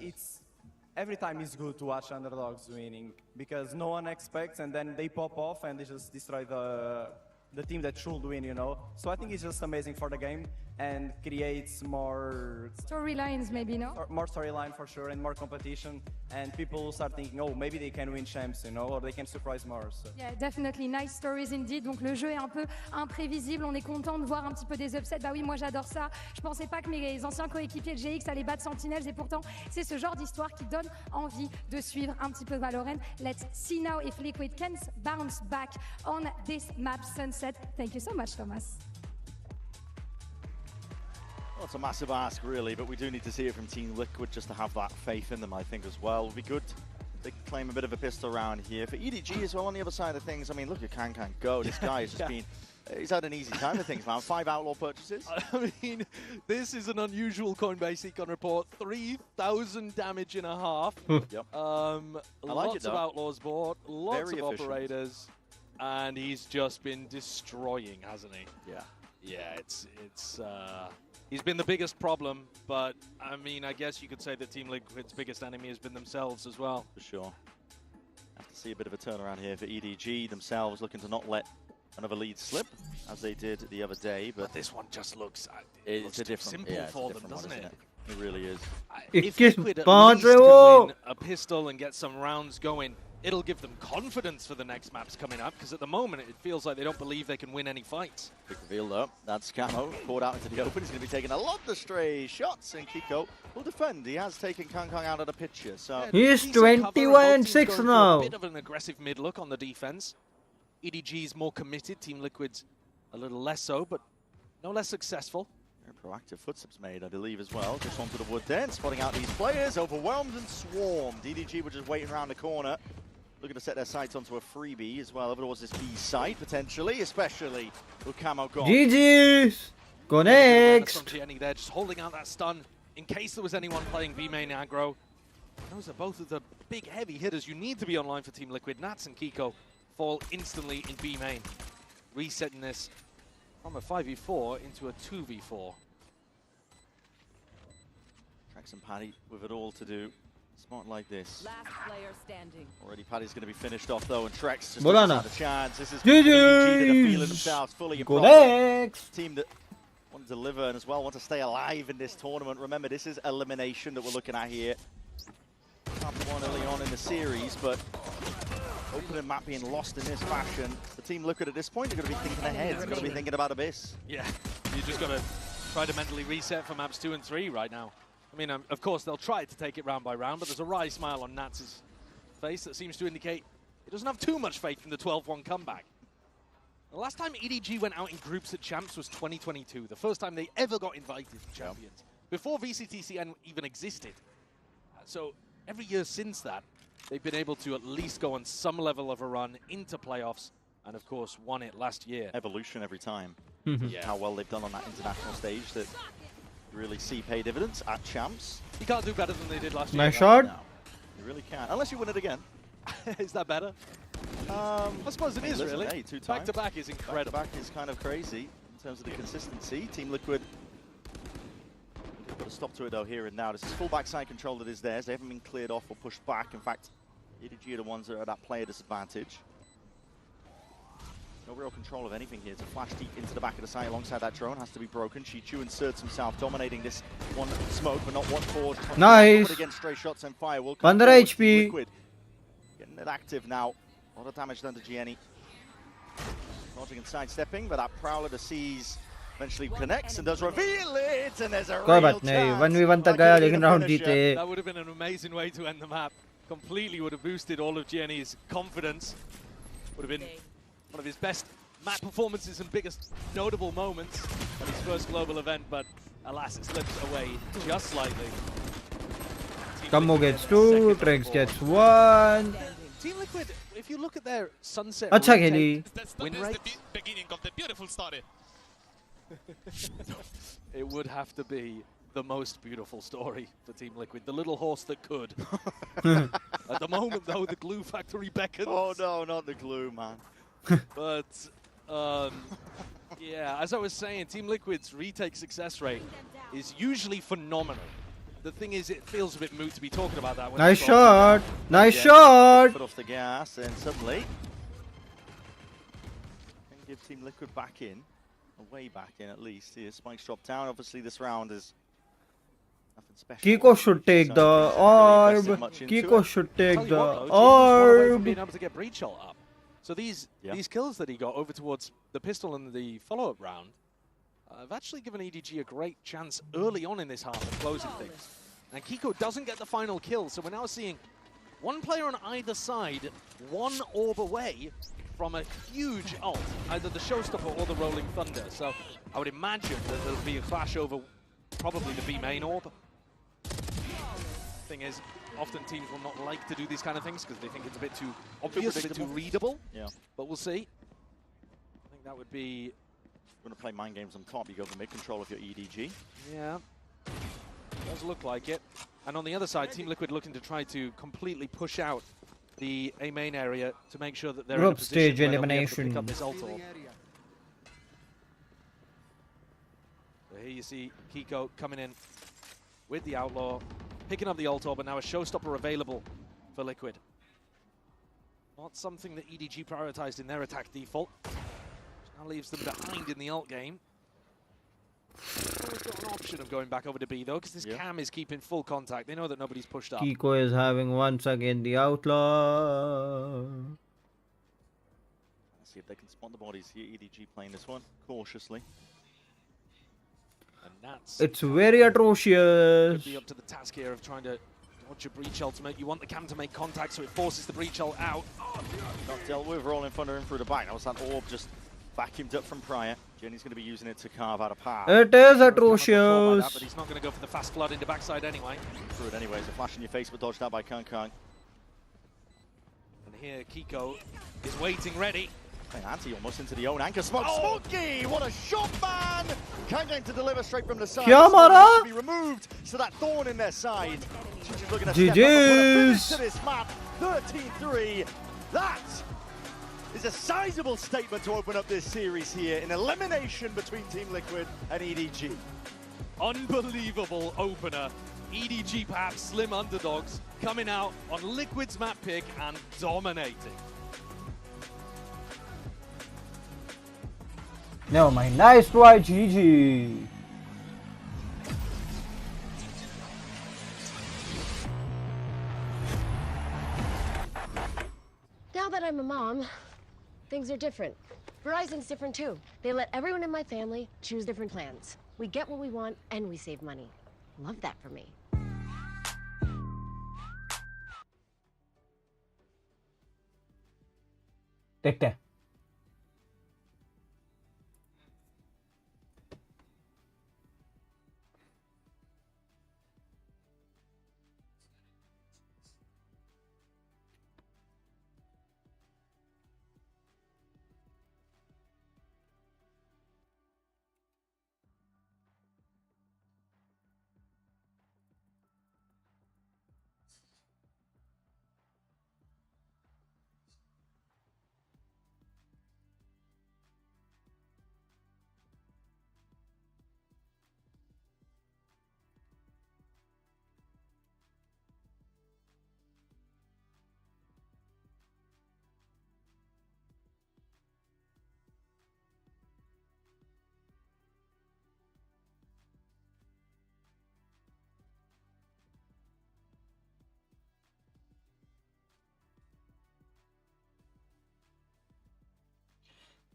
every time it's good to watch underdogs winning because no one expects and then they pop off and they just destroy the the team that should win, you know. So I think it's just amazing for the game and creates more storylines, maybe, no? More storyline for sure, and more competition, and people start thinking, oh, maybe they can win champs, you know, or they can surprise more. So. Yeah, definitely nice stories indeed. Donc le jeu est un peu imprévisible. On est content de voir un petit peu des upsets. Bah oui, moi j'adore ça. Je pensais pas que mes anciens coéquipiers de GX allaient battre Sentinels, et pourtant c'est ce genre d'histoire qui donne envie de suivre un petit peu Valorant. Let's see now if Liquid can bounce back on this map Sunset. Thank you so much, Thomas. Well, it's a massive ask, really, but we do need to see it from Team Liquid just to have that faith in them, I think, as well. It would be good. They can claim a bit of a pistol round here. For EDG as well, on the other side of things, I mean, look at Can go. This guy has just been... He's had an easy time with things, man. 5 outlaw purchases. I mean, this is an unusual Coinbase Econ report. 3,000 damage in a half. Yep. Lots of outlaws bought, lots Very of efficient. operators, and he's just been destroying, hasn't he? Yeah. Yeah, he's been the biggest problem, but I mean, I guess you could say that Team Liquid's biggest enemy has been themselves as well. For sure. Have to see a bit of a turnaround here for EDG themselves, looking to not let another lead slip, as they did the other day. But this one just looks, it's a different, simple it's for a them, different doesn't one, it? It really is. If Liquid at least could win a pistol and get some rounds going, it'll give them confidence for the next maps coming up, because at the moment it feels like they don't believe they can win any fights. Big reveal though. That's Camo poured out into the open. He's going to be taking a lot of stray shots, and Kiko will defend. He has taken Kang out of the picture. So he's 21-6 now. A bit of an aggressive mid look on the defense. EDG's more committed. Team Liquid's a little less so, but no less successful. Very proactive footsteps made, I believe, as well. Just onto the wood then, spotting out these players. Overwhelmed and swarmed. EDG were just waiting around the corner, looking to set their sights onto a freebie as well. Over towards this B site, potentially, especially with Camo gone. GG's! Go next! From Jenny there, just holding out that stun in case there was anyone playing B main aggro. Those are both of the big heavy hitters you need to be online for Team Liquid. Nats and Kiko fall instantly in B main, resetting this from a 5v4 into a 2v4. Trax and Paddy with it all to do. Smart like this. Last player standing. Already Paddy's going to be finished off though, and Trex just Bolana. doesn't have a chance. This is EDG that are feeling themselves fully in Go progress. next! Team that want to deliver and as well want to stay alive in this tournament. Remember, this is elimination that we're looking at here. Can't be won early on in the series, but opening map being lost in this fashion, the Team Liquid at this point, they're going to be thinking ahead. They're going to be thinking about Abyss. Yeah, you just got to try to mentally reset for maps 2 and 3 right now. I mean, of course, they'll try to take it round by round, but there's a wry smile on Nats' face that seems to indicate he doesn't have too much faith in the 12-1 comeback. The last time EDG went out in groups at Champs was 2022, the first time they ever got invited to Champions, before VCT even existed. So every year since that, they've been able to at least go on some level of a run into playoffs, and of course won it last year. Evolution every time. Yeah. How well they've done on that international stage that you really see pay dividends at Champs. You can't do better than they did last year. Nice shot. No, you really can't. Unless you win it again. Is that better? I suppose it is, really. Hey, 2 times. Back-to-back is incredible. Back-to-back is kind of crazy in terms of the consistency. Team Liquid put a stop to it though here and now. This is full backside control that is theirs. They haven't been cleared off or pushed back. In fact, EDG are the ones that are at that player disadvantage. No real control of anything here. It's a flash deep into the back of the site alongside that drone. Has to be broken. Shichu inserts himself, dominating this one smoke, but not one forge. Nice. But again, stray shots and fire will come Under forward. HP. Team Liquid getting it active now. A lot of damage done to Gianni. Dodging and sidestepping, but that Prowler to Seas eventually connects and does reveal it, and there's a कोई real बात नहीं, chance. 1v1 तक That गया could be लेकिन the round finisher. जीते. That would have been an amazing way to end the map. Completely would have boosted all of Gianni's confidence. Would have been one of his best map performances and biggest notable moments on his first global event, but alas, it slips away just slightly. Kammo gets 2, Trex gets 1. Team Liquid, if you look at their Sunset अच्छा retake खेली. That's win the rate, beginning of the beautiful story. it would have to be the most beautiful story for Team Liquid. The little horse that could. At the moment, though, the glue factory beckons. Oh no, not the glue, man. But, yeah, as I was saying, Team Liquid's retake success rate is usually phenomenal. The thing is, it feels a bit moot to be talking about that. When Nice it's all shot. down. Nice Yeah, shot. Foot off the gas, and suddenly give Team Liquid back in, way back in at least. Here, Spike's dropped down. Obviously, this round is nothing special. Kiko should take the orb. Kiko should take the orb. Being able to get breach ult up. So these kills that he got over towards the pistol and the follow-up round have actually given EDG a great chance early on in this half of closing things. And Kiko doesn't get the final kill, so we're now seeing one player on either side, one orb away from a huge ult, either the Showstopper or the Rolling Thunder. So I would imagine that there'll be a clash over probably the B main orb. Thing is, often teams will not like to do these kind of things because they think it's a bit too obvious, a bit too readable. Yeah. But we'll see. I think that would be... Going to play mind games on top, you go for mid control of your EDG. Yeah, does look like it. And on the other side, Team Liquid looking to try to completely push out the A main area to make sure that they're in a position stage where they'll be able to elimination. pick up this ult orb. So here you see Kiko coming in with the Outlaw, picking up the ult orb, and now a Showstopper available for Liquid. Not something that EDG prioritized in their attack default. Which now leaves them behind in the ult game. Always got an option of going back over to B though, because this cam is keeping full contact. They know that nobody's pushed up. Kiko is having once again the outlaw. Let's see if they can spot the bodies here. EDG playing this one cautiously. And that's It's very atrocious. could be up to the task here of trying to dodge a breach ult to make. You want the cam to make contact, so it forces the breach ult out. Not dealt with, rolling thunder in through the back. That was that orb just vacuumed up from prior. Jenny's going to be using it to carve out a path. It is atrocious. But he's not going to go for the fast flood into backside anyway. Through it anyways. A flash in your face, but dodged out by Kung Kung. And here Kiko is waiting ready. Anti almost into the own anchor smoke. Smokey! What a shot, man! Kung Kung to deliver straight from the side. Kya mara? Be removed, so that thorn in their side. She's looking to GG's. step up and put a finish to this map. 13-3. That is a sizable statement to open up this series here in elimination between Team Liquid and EDG. Unbelievable opener. EDG perhaps slim underdogs coming out on Liquid's map pick and dominating. Never mind. Nice try, GG. Now that I'm a mom, things are different. Verizon's different too. They let everyone in my family choose different plans. We get what we want and we save money. Love that for me. देखते हैं.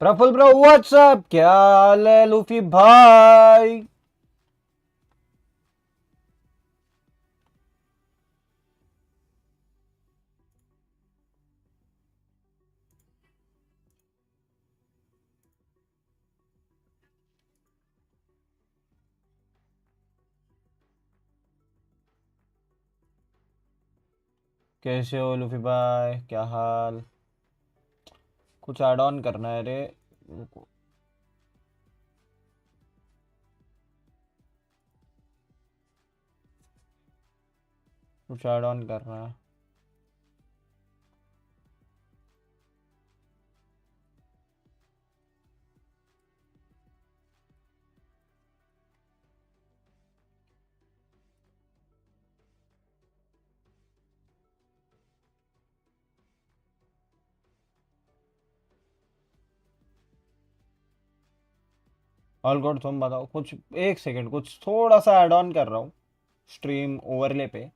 Praful bro what's up क्या हाल है Luffy भाई कैसे हो Luffy भाई क्या हाल कुछ ऐड ऑन करना है रे कुछ ऐड ऑन करना है ऑल गुड, तुम बताओ कुछ। एक सेकंड, कुछ थोड़ा सा ऐड ऑन कर रहा हूँ स्ट्रीम ओवरले पे।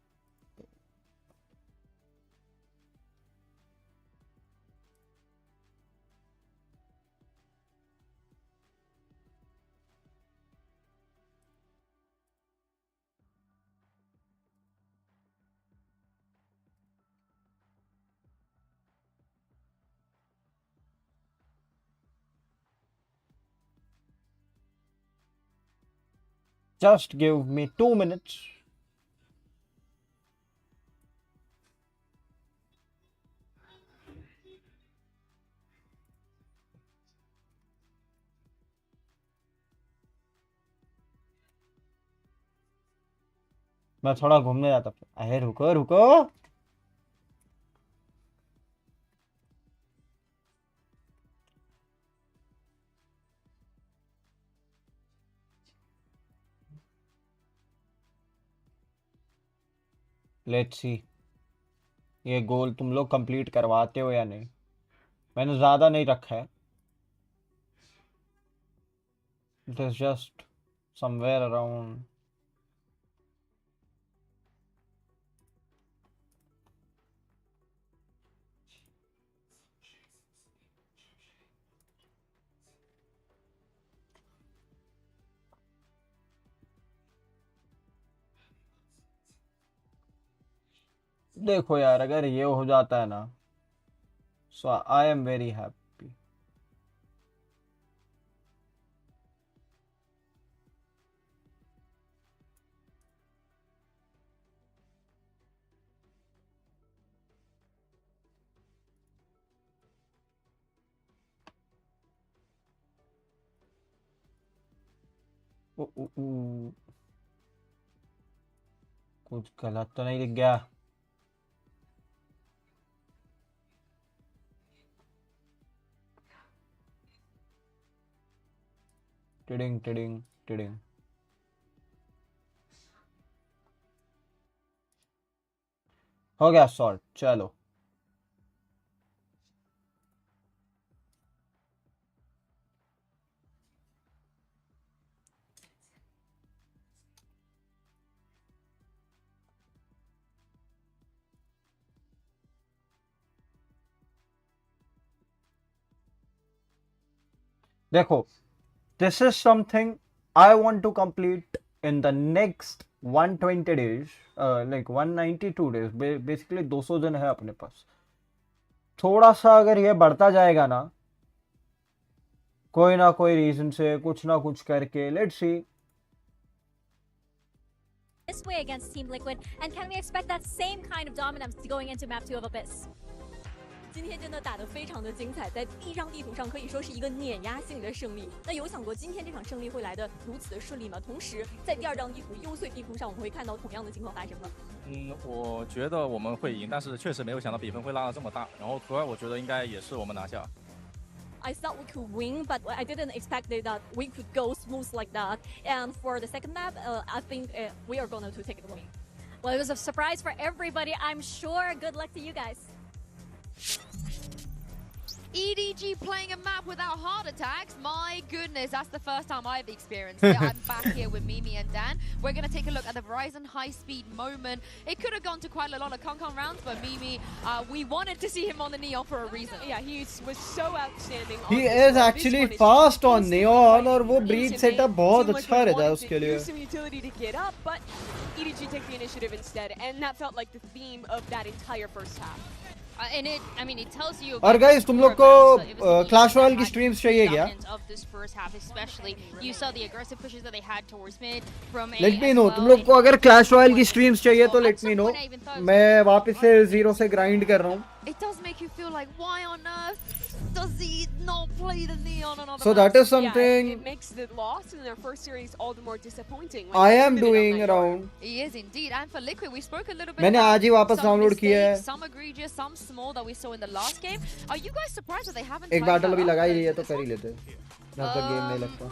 Just give me 2 minutes. मैं थोड़ा घूमने जाता हूँ। अरे रुको रुको। लेट्स सी ये गोल तुम लोग कंप्लीट करवाते हो या नहीं। मैंने ज़्यादा नहीं रखा है। It is just somewhere around. देखो यार, अगर ये हो जाता है ना, सो आई एम वेरी हैप्पी। कुछ गलत तो नहीं लिख गया? Tiding tiding tiding. हो गया सॉर्ट, चलो। देखो, this is something I want to complete in the next 120 days, like 192 days. Basically 200 दिन है अपने पास। थोड़ा सा अगर ये बढ़ता जाएगा ना, कोई ना कोई रीजन से, कुछ ना कुछ करके, let's see. This way against Team Liquid, and can we expect that same kind of dominance going into Map 2 of Abyss? 今天真的打得非常的精彩，在第一张地图上可以说是一个碾压性的胜利。那有想过今天这场胜利会来的如此的顺利吗？同时，在第二张地图优穗地图上，我们会看到同样的情况发生吗？我觉得我们会赢，但是确实没有想到比分会拉得这么大。然后图2，我觉得应该也是我们拿下。I thought we could win, but I didn't expect that we could go smooth like that. And for the second map, I think we are going to take the win. Well, it was a surprise for everybody, I'm sure. Good luck to you guys. EDG playing a map without heart attacks. My goodness, that's the first time I've experienced it. I'm back here with Mimi and Dan. We're going to take a look at the Verizon high-speed moment. It could have gone to quite a lot of Kong rounds, but Mimi, we wanted to see him on the Neon for a reason. Yeah, he was so outstanding. He is actually fast on Neon, और वो breed setup बहुत अच्छा रहता है उसके लिए. Use some utility to get up, but EDG take the initiative instead, and that felt like the theme of that entire first half. And it, I mean, it tells you. और guys, तुम लोग को Clash Royale की streams चाहिए क्या? Of this first half, especially, you saw the aggressive pushes that they had towards mid from A. Let me know. तुम लोग को अगर Clash Royale की streams चाहिए तो let me know. मैं वापस से 0 से grind कर रहा हूँ. It does make you feel like, why on earth does he not play the Neon on other So that is something. Yeah, it makes the loss in their first series all the more disappointing. I am doing around. He is indeed, and for Liquid, we spoke a little bit. मैंने आज ही वापस download किया है. Some egregious, some small that we saw in the last game. Are you guys surprised that they haven't? एक battle अभी लगा ही लिया तो कर ही लेते. जब तक game नहीं लगता.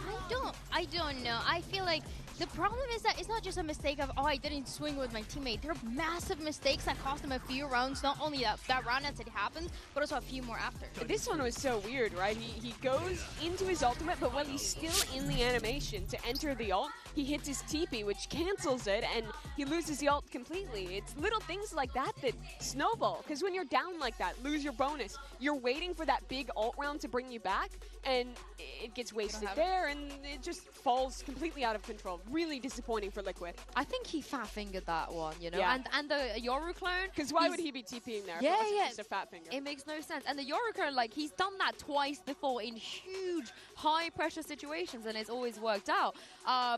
I don't know. I feel like The problem is that it's not just a mistake of, oh, I didn't swing with my teammate. There are massive mistakes that cost him a few rounds. Not only that round as it happens, but also a few more after. This one was so weird, right? He goes into his ultimate, but while he's still in the animation to enter the ult, he hits his TP, which cancels it, and he loses the ult completely. It's little things like that that snowball, because when you're down like that, lose your bonus, you're waiting for that big ult round to bring you back, and it gets wasted there, and it just falls completely out of control. Really disappointing for Liquid. I think he fat-fingered that one, you know? Yeah. And the Yoru clone... Because why would he be TPing there if it wasn't just a fat finger? It makes no sense. And the Yoru clone, like, he's done that twice before in huge, high-pressure situations, and it's always worked out.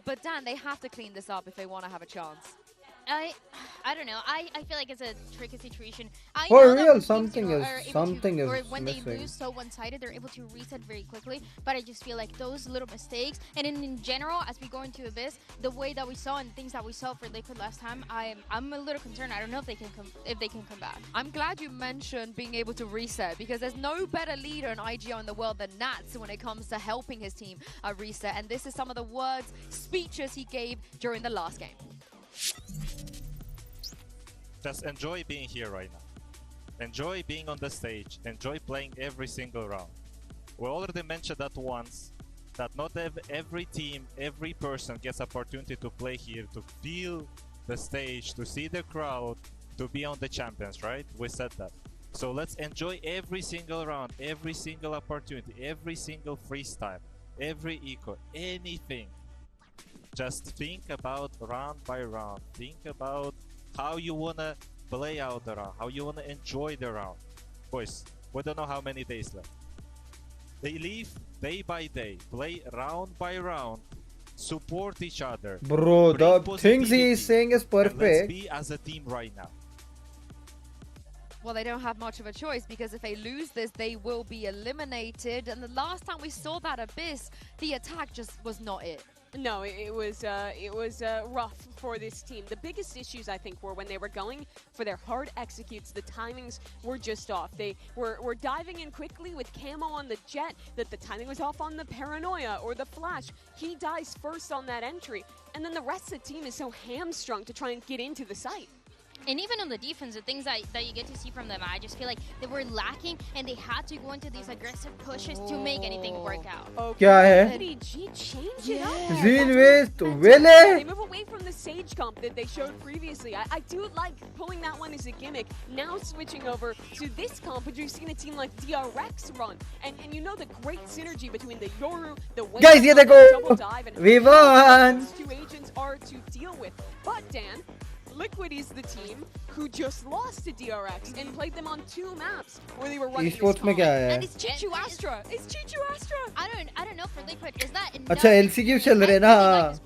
But Dan, they have to clean this up if they want to have a chance. I don't know. I feel like it's a tricky situation. For real, something is when missing. they lose so one-sided, they're able to reset very quickly. But I just feel like those little mistakes, and in general, as we go into Abyss, the way that we saw and things that we saw for Liquid last time, I'm a little concerned. I don't know if they can come back. I'm glad you mentioned being able to reset, because there's no better leader in IGL in the world than Nats when it comes to helping his team reset. And this is some of the words, speeches he gave during the last game. Just enjoy being here right now. Enjoy being on the stage. Enjoy playing every single round. We already mentioned that once, that not every team, every person gets opportunity to play here, to feel the stage, to see the crowd, to be on the champions, right? We said that. So let's enjoy every single round, every single opportunity, every single freestyle, every eco, anything. Just think about round by round. Think about how you want to play out the round, how you want to enjoy the round. Boys, we don't know how many days left. They live day by day, play round by round, support each other. Bro, the things he is saying is perfect. Let's be as a team right now. Well, they don't have much of a choice, because if they lose this, they will be eliminated. And the last time we saw that Abyss, the attack just was not it. No, it was rough for this team. The biggest issues, I think, were when they were going for their hard executes. The timings were just off. They were diving in quickly with Camo on the Jet, that the timing was off on the Paranoia or the Flash. He dies first on that entry, and then the rest of the team is so hamstrung to try and get into the site. And even on the defense, the things that you get to see from them, I just feel like they were lacking, and they had to go into these aggressive pushes to make anything work out. Okay. क्या है? EDG changed it up. Zin waste Wele. They move away from the Sage comp that they showed previously. I do like pulling that one as a gimmick. Now switching over to this comp, which we've seen a team like DRX run. And you know the great synergy between the Yoru, the Guys, ये double देखो, dive, and we how won. those two agents are to deal with. But Dan, Liquid is the team who just lost to DRX and played them on 2 maps where they were running Esports में क्या है? And it's Chichu Astra. It's Chichu Astra. I don't know for Liquid, is that enough? अच्छा LCQ चल रहे ना.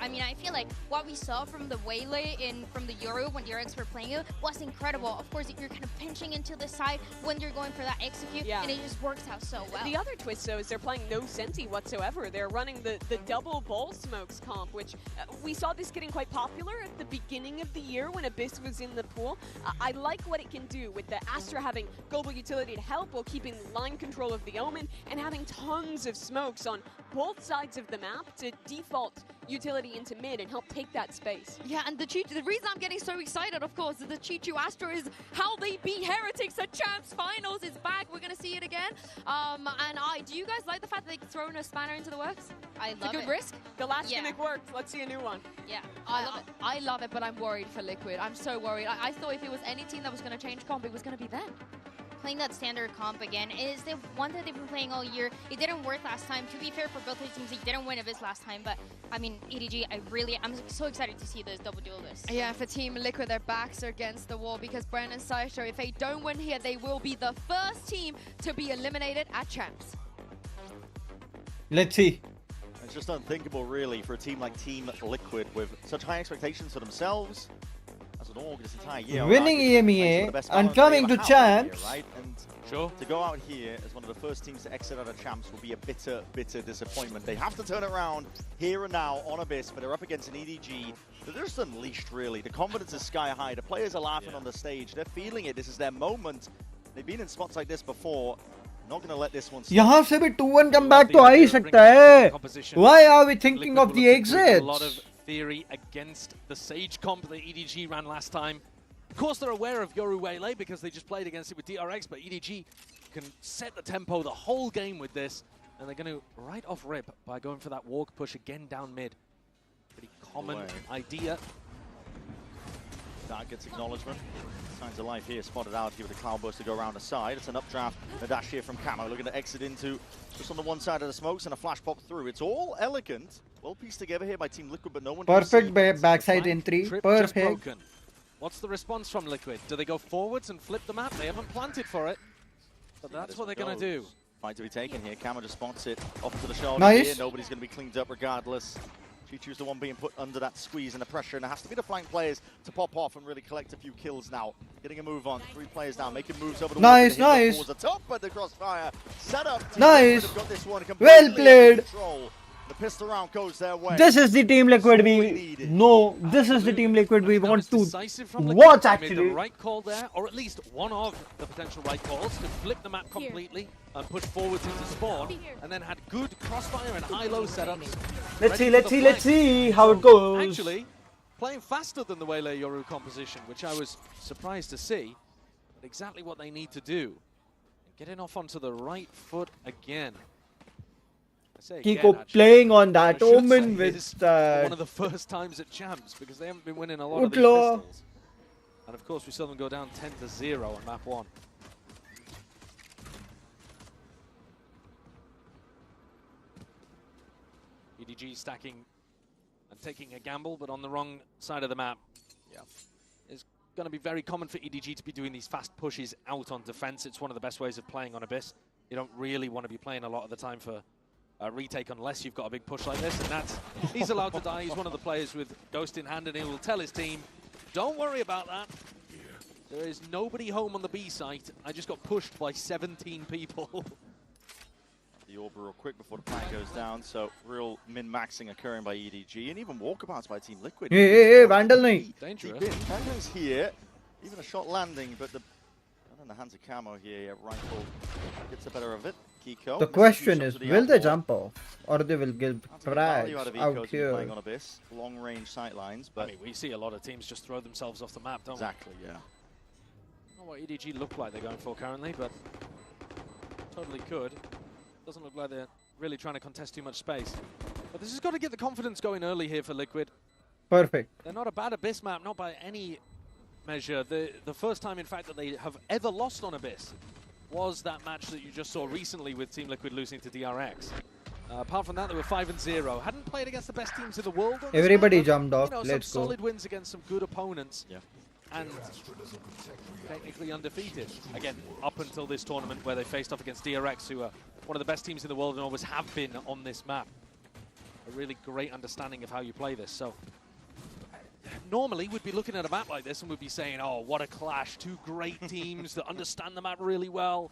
I mean, I feel like what we saw from the Waylay from the Euro when DRX were playing it was incredible. Of course, you're kind of pinching into the side when you're going for that execute, and it just works out so well. The other twist, though, is they're playing no Senti whatsoever. They're running the double bowl smokes comp, which we saw this getting quite popular at the beginning of the year when Abyss was in the pool. I like what it can do with the Astra having global utility to help while keeping line control of the Omen and having tons of smokes on both sides of the map to default utility into mid and help take that space. Yeah, and the reason I'm getting so excited, of course, is the Chichu Astra is how they beat Heretics at Champs Finals. Is back. We're gonna see it again. Do you guys like the fact that they've thrown a spanner into the works? I love it. It's a good risk. The last gimmick worked. Let's see a new one. Yeah, I love it. I love it, but I'm worried for Liquid. I'm so worried. I thought if it was any team that was gonna change comp, it was gonna be them. Playing that standard comp again is the one that they've been playing all year. It didn't work last time. To be fair, for both their teams, they didn't win Abyss last time. But I mean, EDG, I'm so excited to see this double duel list. Yeah, for Team Liquid, their backs are against the wall because Bren and Saito, if they don't win here, they will be the first team to be eliminated at Champs. Let's see. It's just unthinkable, really, for a team like Team Liquid with such high expectations for themselves. This entire year, winning EMEA and coming to Champs. Here, right? And sure, to go out here as one of the first teams to exit out of Champs will be a bitter, bitter disappointment. They have to turn around here and now on Abyss, but they're up against an EDG. They're just unleashed, really. The confidence is sky high. The players are laughing on the stage. They're feeling it. This is their moment. They've been in spots like this before. Not going to let this one stop. यहाँ से भी 2-1 comeback तो आ ही सकता है. Why are we thinking of the exits? A lot of theory against the Sage comp that EDG ran last time. Of course, they're aware of Yoru Waylay because they just played against it with DRX, but EDG can set the tempo the whole game with this, and they're going to right off rip by going for that walk push again down mid. Pretty common idea. That gets acknowledgement. Signs of life here, spotted out here with the Cloudburst to go around the side. It's an updraft, a dash here from Camo, looking to exit into just on the one side of the smokes and a flash pop through. It's all elegant, well pieced together here by Team Liquid, but no one. Perfect backside entry, perfect. What's the response from Liquid? Do they go forwards and flip the map? They haven't planted for it, but that's what they're going to do. Fight to be taken here. Camo just spots it off to the shoulder. Nice. Here. Nobody's going to be cleaned up regardless. G2's the one being put under that squeeze and the pressure, and it has to be the flank players to pop off and really collect a few kills now. Getting a move on, 3 players down, making moves over the wall. Nice. The top, but the crossfire set up. Nice. Got this one Well played. The pistol round goes their way. This is the Team Liquid this is the Team Liquid we want to watch actually. Made the right call there, or at least one of the potential right calls to flip the map completely and push forwards into spawn, and then had good crossfire and high-low setups. Let's see how it goes. Actually, playing faster than the Waylay Yoru composition, which I was surprised to see, but exactly what they need to do. Getting off onto the right foot again. Kiko playing on that Omen with one of the first times at champs because they haven't been winning a lot of these pistols. And of course we saw them go down 10-0 on map 1. EDG stacking and taking a gamble, but on the wrong side of the map. Yeah, it's going to be very common for EDG to be doing these fast pushes out on defense. It's one of the best ways of playing on Abyss. You don't really want to be playing a lot of the time for retake unless you've got a big push like this, and that's he's allowed to die. He's one of the players with Ghost in hand, and he will tell his team, don't worry about that. There is nobody home on the B site. I just got pushed by 17 people. The orb real quick before the plan goes down, so real min-maxing occurring by EDG, and even walkabouts by Team Liquid. Hey, Vandal nahi. Dangerous. Vandal's here, even a shot landing, but in the hands of Camo here, rifle gets the better of it. Kiko, the question is, will they jump off, or they will give frags out here? Playing on Abyss, long-range sight lines, but I mean, we see a lot of teams just throw themselves off the map, don't exactly, we? Yeah. Not what EDG look like they're going for currently, but totally could. Doesn't look like they're really trying to contest too much space. But this has got to get the confidence going early here for Liquid. Perfect. They're not a bad Abyss map, not by any measure. The first time, in fact, that they have ever lost on Abyss was that match that you just saw recently with Team Liquid losing to DRX. Apart from that, they were 5-0. Hadn't played against the best teams in the world. Everybody jumped off. Let's go. Solid wins against some good opponents. Yeah. And technically undefeated. Again, up until this tournament where they faced off against DRX, who are one of the best teams in the world and always have been on this map. A really great understanding of how you play this. So normally we'd be looking at a map like this and we'd be saying, oh, what a clash. 2 great teams that understand the map really well.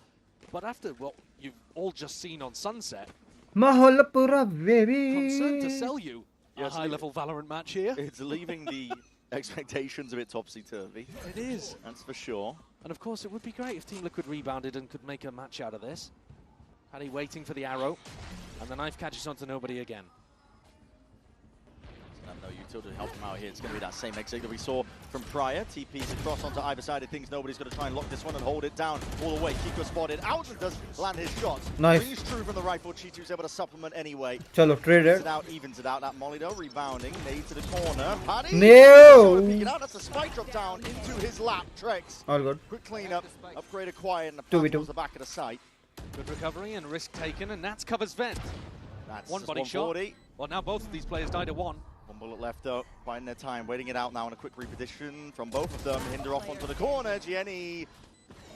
But after what you've all just seen on Sunset, Maholapura, baby. Concerned to sell you a high-level Valorant match here. It's leaving the expectations a bit topsy-turvy. It is. That's for sure. And of course, it would be great if Team Liquid rebounded and could make a match out of this. Paddy waiting for the arrow, and the knife catches onto nobody again. No utility to help him out here. It's going to be that same exit that we saw from prior. TP's across onto either side of things. Nobody's going to try and lock this one and hold it down all the way. Kiko spotted out and does land his shots. Nice. Rings true from the rifle. G2's able to supplement anyway. Chalo, trade it. Evens it out. That Molly though, rebounding. Nade to the corner. Paddy. No. That's a spike drop down into his lap. Trex. All good. Quick cleanup. Upgraded quiet and the plan towards the back of the site. Good recovery and risk taken, and Nats covers Vent. That's one body shot. Well, now both of these players died at 1. One bullet left up, biding their time, waiting it out now in a quick repetition from both of them. Hinder off onto the corner. Gianni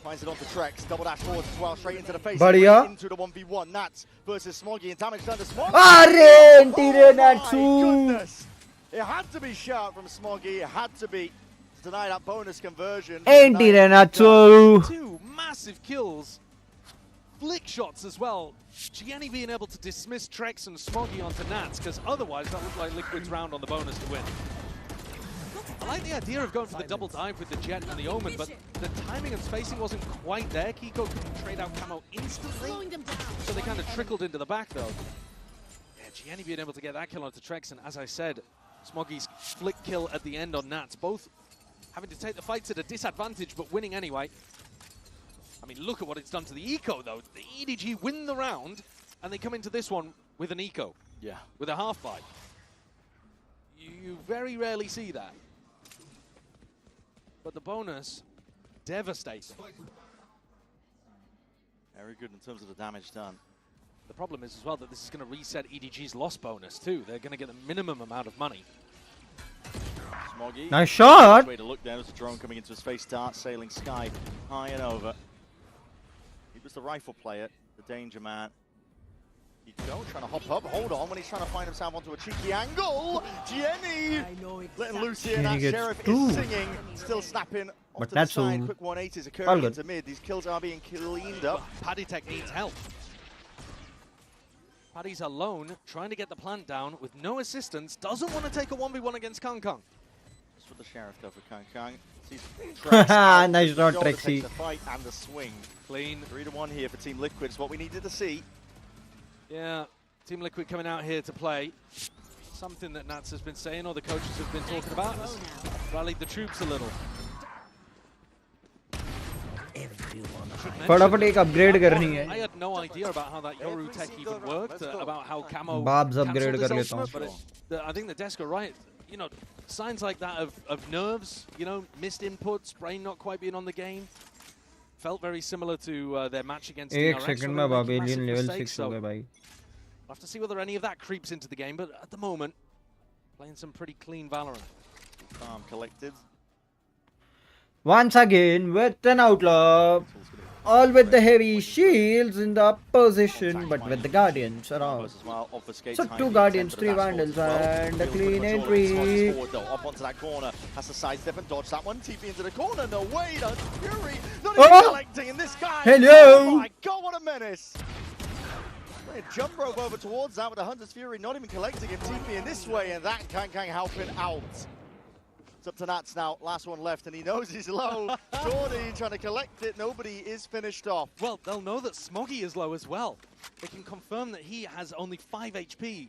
finds it onto Trex. Double dash forwards as well, straight into the face. Into the 1v1. Nats versus Smoggy, and damage done to Smoggy. Oh my goodness. It had to be shot from Smoggy. It had to be to deny that bonus conversion. 2 massive kills. Flick shots as well. Gianni being able to dismiss Trex and Smoggy onto Nats, because otherwise that looked like Liquid's round on the bonus to win. I like the idea of going for the double dive with the Jet and the Omen, but the timing and spacing wasn't quite there. Kiko couldn't trade out camo instantly, so they kind of trickled into the back though. Yeah, Gianni being able to get that kill onto Trex, and as I said, Smoggy's flick kill at the end on Nats, both having to take the fights at a disadvantage, but winning anyway. I mean, look at what it's done to the eco though. The EDG win the round, and they come into this one with an eco. Yeah. With a half buy. You very rarely see that. But the bonus, devastating. Very good in terms of the damage done. The problem is as well that this is going to reset EDG's loss bonus too. They're going to get the minimum amount of money. Smoggy. Nice shot. Way to look there. There's a drone coming into his face. Dart sailing sky high and over. He was the rifle player, the danger man. Kiko trying to hop up, hold on when he's trying to find himself onto a cheeky angle. Jenny letting loose here. That Sheriff is singing, still snapping off to the side. Quick 180 is occurring into mid. These kills are being cleaned up. Paddy Tech needs help. Paddy's alone, trying to get the plant down with no assistance. Doesn't want to take a 1v1 against Kang Kang. Just for the Sheriff though for Kang Kang. Nice shot, Trexy. The fight and the swing. Clean. 3-1 here for Team Liquid. It's what we needed to see. Yeah, Team Liquid coming out here to play. Something that Nats has been saying, or the coaches have been talking about, has rallied the troops a little. फटाफट एक upgrade करनी है. I had no idea about how that Yoru tech even worked, about how camo Babs upgrade कर लेता हूँ. But I think the desk are right. You know, signs like that of nerves, you know, missed inputs, brain not quite being on the game. Felt very similar to their match against एक DRX. Second में बाबेलियन level 6 हो गए भाई. We'll have to see whether any of that creeps into the game, but at the moment, playing some pretty clean Valorant. Calm, collected. Once again with an outlaw, all with the heavy shields in the position, but with the guardians around. So 2 guardians, 3 vandals, and a clean entry. Up onto that corner, has to sidestep and dodge that one. TP into the corner, no way, that's Fury. Not even collecting, and this guy. Hello. Oh my God, what a menace! Jump rope over towards that with the Hunter's Fury, not even collecting him. TP in this way, and that Kang Kang helping out. It's up to Nats now, last one left, and he knows he's low. Jordy trying to collect it, nobody is finished off. Well, they'll know that Smoggy is low as well. They can confirm that he has only 5 HP.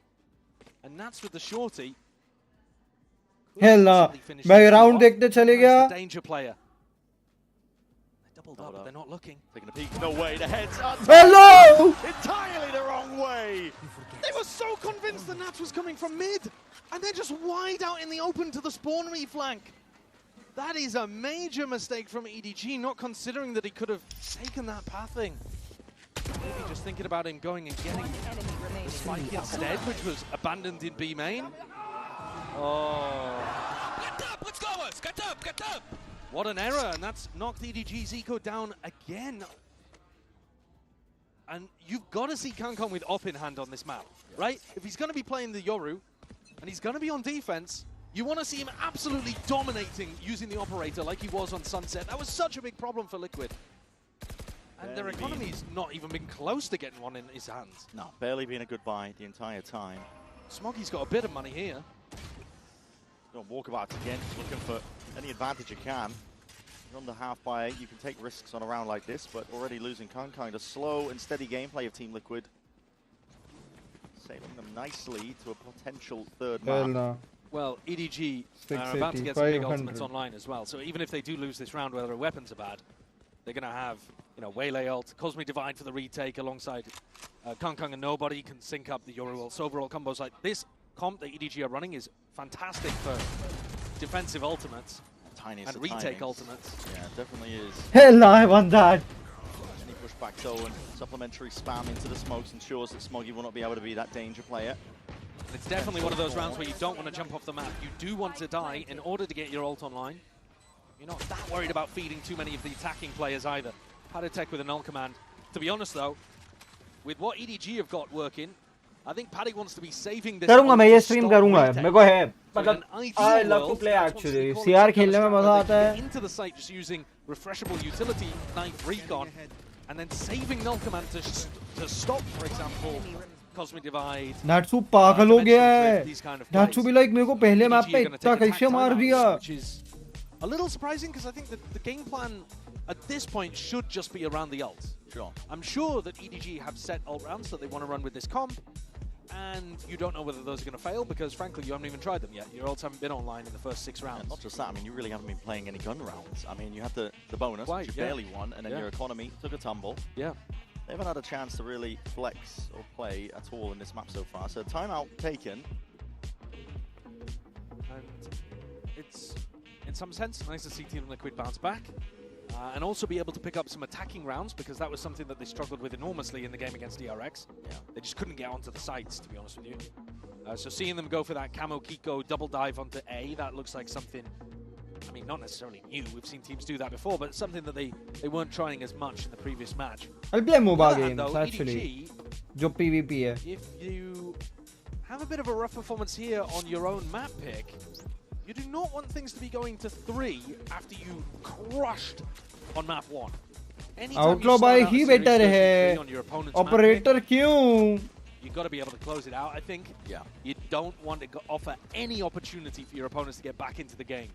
And Nats with the shorty. Hell no, मैं round देखते चले गया. Danger player. They doubled up, but they're not looking. Taking a peek, no way, the heads are Hello! entirely the wrong way. They were so convinced the Nats was coming from mid. And they're just wide out in the open to the spawn reflank. That is a major mistake from EDG, not considering that he could have taken that pathing. Maybe just thinking about him going and getting the spike instead, which was abandoned in B main. Oh. Get up, let's go, us. Get up, get up. What an error, and that's knocked EDG's eco down again. And you've got to see Kang Kang with op in hand on this map, right? If he's going to be playing the Yoru, and he's going to be on defense, you want to see him absolutely dominating using the operator like he was on Sunset. That was such a big problem for Liquid. And their economy's not even been close to getting one in his hands. No, barely been a good buy the entire time. Smoggy's got a bit of money here. Don't walk about again, looking for any advantage you can. You're on the half buy, you can take risks on a round like this, but already losing Kang Kang. The slow and steady gameplay of Team Liquid. Sailing them nicely to a potential third map. No. Well, EDG are about to get some big ultimates online as well. So even if they do lose this round where their weapons are bad, they're going to have, you know, Waylay ult, Cosmic Divide for the retake alongside Kang Kang and Nobody can sync up the Yoru ult. So overall combos like this comp that EDG are running is fantastic for defensive ultimates and retake ultimates. Yeah, it definitely is. Hell no, I want that. Pushback though, and supplementary spam into the smokes ensures that Smoggy will not be able to be that danger player. It's definitely one of those rounds where you don't want to jump off the map. You do want to die in order to get your ult online. You're not that worried about feeding too many of the attacking players either. Paddy Tech with a null command. To be honest though, with what EDG have got working, I think Paddy wants to be saving this. करूँगा मैं ये stream करूँगा मेरे को है मतलब I love to play actually CR खेलने में मजा आता है. Into the site just using refreshable utility knife recon and then saving null command to stop, for example, Cosmic Divide. Natsu पागल हो गया है. These kind of Natsu भी like मेरे को पहले मैप पे इतना कैसे मार दिया. Which is a little surprising because I think that the game plan at this point should just be around the ults. Sure. I'm sure that EDG have set ult rounds that they want to run with this comp, and you don't know whether those are going to fail because, frankly, you haven't even tried them yet. Your ults haven't been online in the first 6 rounds. Yeah, not just that, I mean, you really haven't been playing any gun rounds. I mean, you had the bonus, which you barely won, and then your economy took a tumble. Yeah. They haven't had a chance to really flex or play at all in this map so far. So timeout taken. And it's, in some sense, nice to see Team Liquid bounce back. And also be able to pick up some attacking rounds, because that was something that they struggled with enormously in the game against DRX. Yeah. They just couldn't get onto the sites, to be honest with you. So seeing them go for that Camo Kiko double dive onto A, that looks like something, I mean, not necessarily new. We've seen teams do that before, but something that they weren't trying as much in the previous match. I'll play mobile games, though, actually. EDG, जो PvP है. if you have a bit of a rough performance here on your own map pick, you do not want things to be going to 3 after you crushed on map 1. Outlaw भाई ही better है. Operator क्यों? You've got to be able to close it out, I think. Yeah. You don't want to offer any opportunity for your opponents to get back into the game.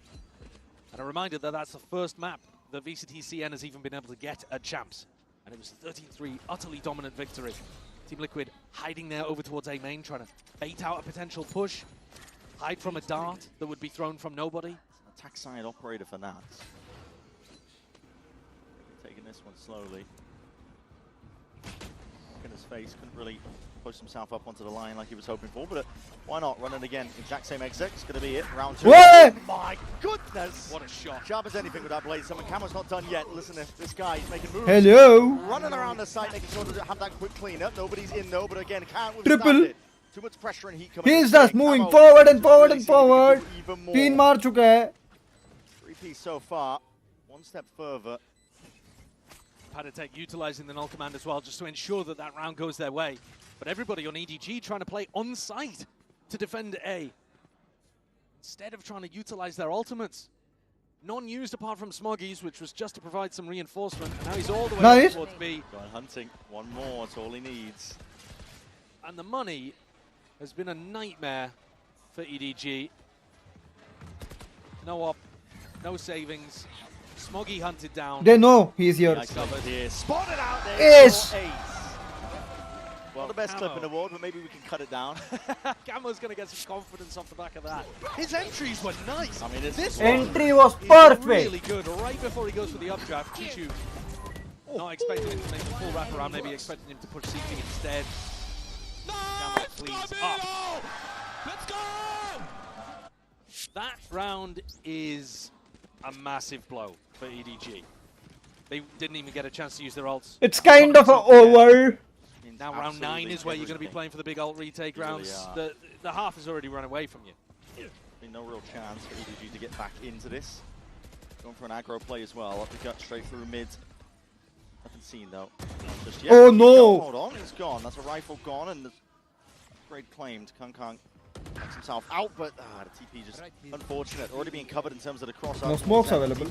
And a reminder that that's the first map that VCT CN has even been able to get at Champs. And it was a 13-3 utterly dominant victory. Team Liquid hiding there over towards A main, trying to bait out a potential push. Hide from a dart that would be thrown from nobody. Attack side operator for Nats. Taking this one slowly. Look in his face, couldn't really push himself up onto the line like he was hoping for, but why not? Run it again. Exact same exit. It's going to be it. Round 2. What? Oh my goodness! What a shot. Sharp as anything with that blade. Someone Camo's not done yet. Listen to this guy. He's making moves. Hello. Running around the site, making sure to have that quick cleanup. Nobody's in though, but again, can't Triple. withstand it. Too much pressure and heat coming. He's just moving forward and forward and forward. 3 मार चुका है. 3-piece so far. One step further. Padatek utilizing the null command as well, just to ensure that that round goes their way. But everybody on EDG trying to play on site to defend A, instead of trying to utilize their ultimates. Non-used apart from Smoggy's, which was just to provide some reinforcement. And now he's all the way up towards B. Going hunting. One more, that's all he needs. And the money has been a nightmare for EDG. No op, no savings. Smoggy hunted down. They know he's here. Spotted out there. Yes. Well, the best clip in the world, but maybe we can cut it down. Camo's going to get some confidence off the back of that. His entries were nice. I mean, this entry was perfect. Really good. Right before he goes for the updraft, Chichu. Not expecting him to make the full wraparound, maybe expecting him to push CT instead. Camo cleans up. Let's go! That round is a massive blow for EDG. They didn't even get a chance to use their ults. It's kind of over. Now round 9 is where you're going to be playing for the big ult retake rounds. The half has already run away from you. No real chance for EDG to get back into this. Going for an aggro play as well. Up the gut straight through mid. Nothing seen though. Just yet. Oh no! Hold on, it's gone. That's a rifle gone, and the upgrade claimed. Kung knocks himself out, but the TP just unfortunate. Already being covered in terms of the crossover. No smokes available.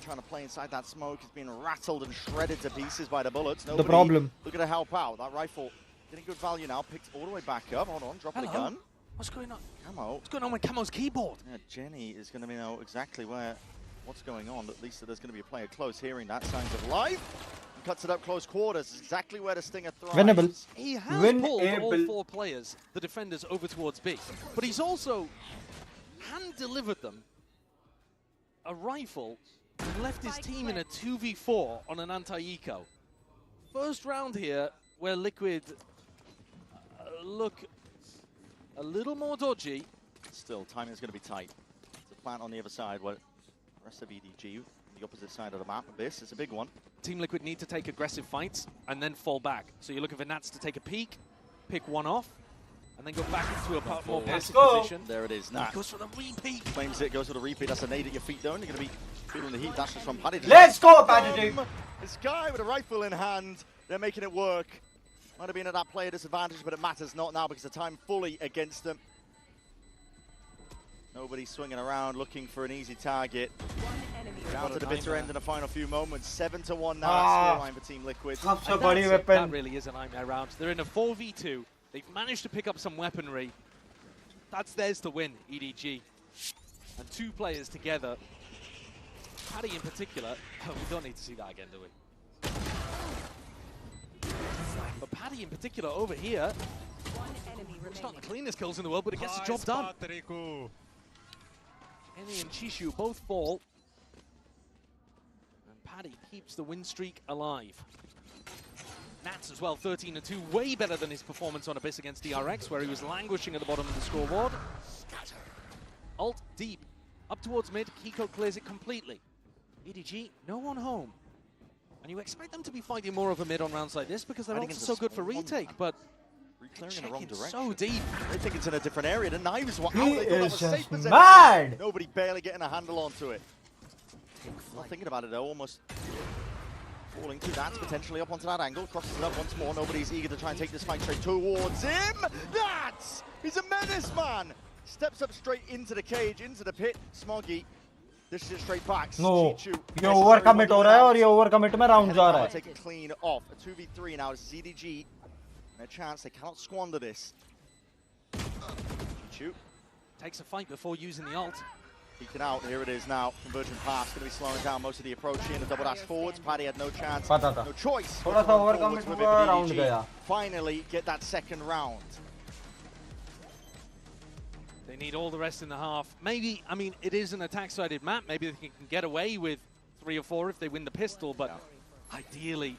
Trying to play inside that smoke. He's being rattled and shredded to pieces by the bullets. The problem. Looking to help out. That rifle getting good value now. Picked all the way back up. Hold on, dropping the gun. What's going on? Camo. What's going on with Camo's keyboard? Yeah, Jenny is going to know exactly what's going on. At least there's going to be a player close hearing that signs of life. He cuts it up close quarters. Exactly where the Stinger thrives. Winnable. He has pulled all 4 players, the defenders, over towards B. But he's also hand-delivered them a rifle and left his team in a 2v4 on an anti-eco. First round here where Liquid look a little more dodgy. Still, timing is going to be tight. It's a plant on the other side where the rest of EDG, the opposite side of the map. Abyss is a big one. Team Liquid need to take aggressive fights and then fall back. So you're looking for Nats to take a peek, pick one off, and then go back into a more passive position. There it is, Nats. Goes for the repeat. Claims it, goes for the repeat. That's a nade at your feet, though. And you're going to be feeling the heat. That's just from Paddy. Let's go, Paddy. This guy with a rifle in hand. They're making it work. Might have been at that player disadvantage, but it matters not now because the time fully against them. Nobody swinging around looking for an easy target. Down to the bitter end in the final few moments. 7-1 now. Scoreline for Team Liquid. That really is a nightmare round. They're in a 4v2. They've managed to pick up some weaponry. That's theirs to win, EDG. And 2 players together. Paddy in particular. Oh, we don't need to see that again, do we? But Paddy in particular over here. It's not the cleanest kills in the world, but it gets the job done. Kenny and Chishu both fall. And Paddy keeps the win streak alive. Nats as well, 13-2, way better than his performance on Abyss against DRX, where he was languishing at the bottom of the scoreboard. Ult deep, up towards mid, Kiko clears it completely. EDG, no one home. And you expect them to be fighting more over mid on rounds like this because they're also so good for retake, but clearing in the wrong direction. So deep. They think it's in a different area. The knives were out. He They thought that is was just safe possession. mad. Nobody barely getting a handle onto it. Not thinking about it though, almost falling through that, potentially up onto that angle. Crosses it up once more. Nobody's eager to try and take this fight straight towards him. That's! He's a menace, man! Steps up straight into the cage, into the pit. Smoggy dishes it straight back. No, ये overcommit हो रहा है और ये overcommit में round जा रहा है. Take it clean off. A 2v3 now. This is EDG. And a chance, they cannot squander this. Shoot. Takes a fight before using the ult. Peeking out, here it is now. Convergent pass, going to be slowing down most of the approach here in the double dash forwards. Paddy had no chance, no choice. थोड़ा सा overcommit हुआ, round गया. Finally get that second round. They need all the rest in the half. Maybe, I mean, it is an attack-sided map. Maybe they can get away with 3 or 4 if they win the pistol, but ideally,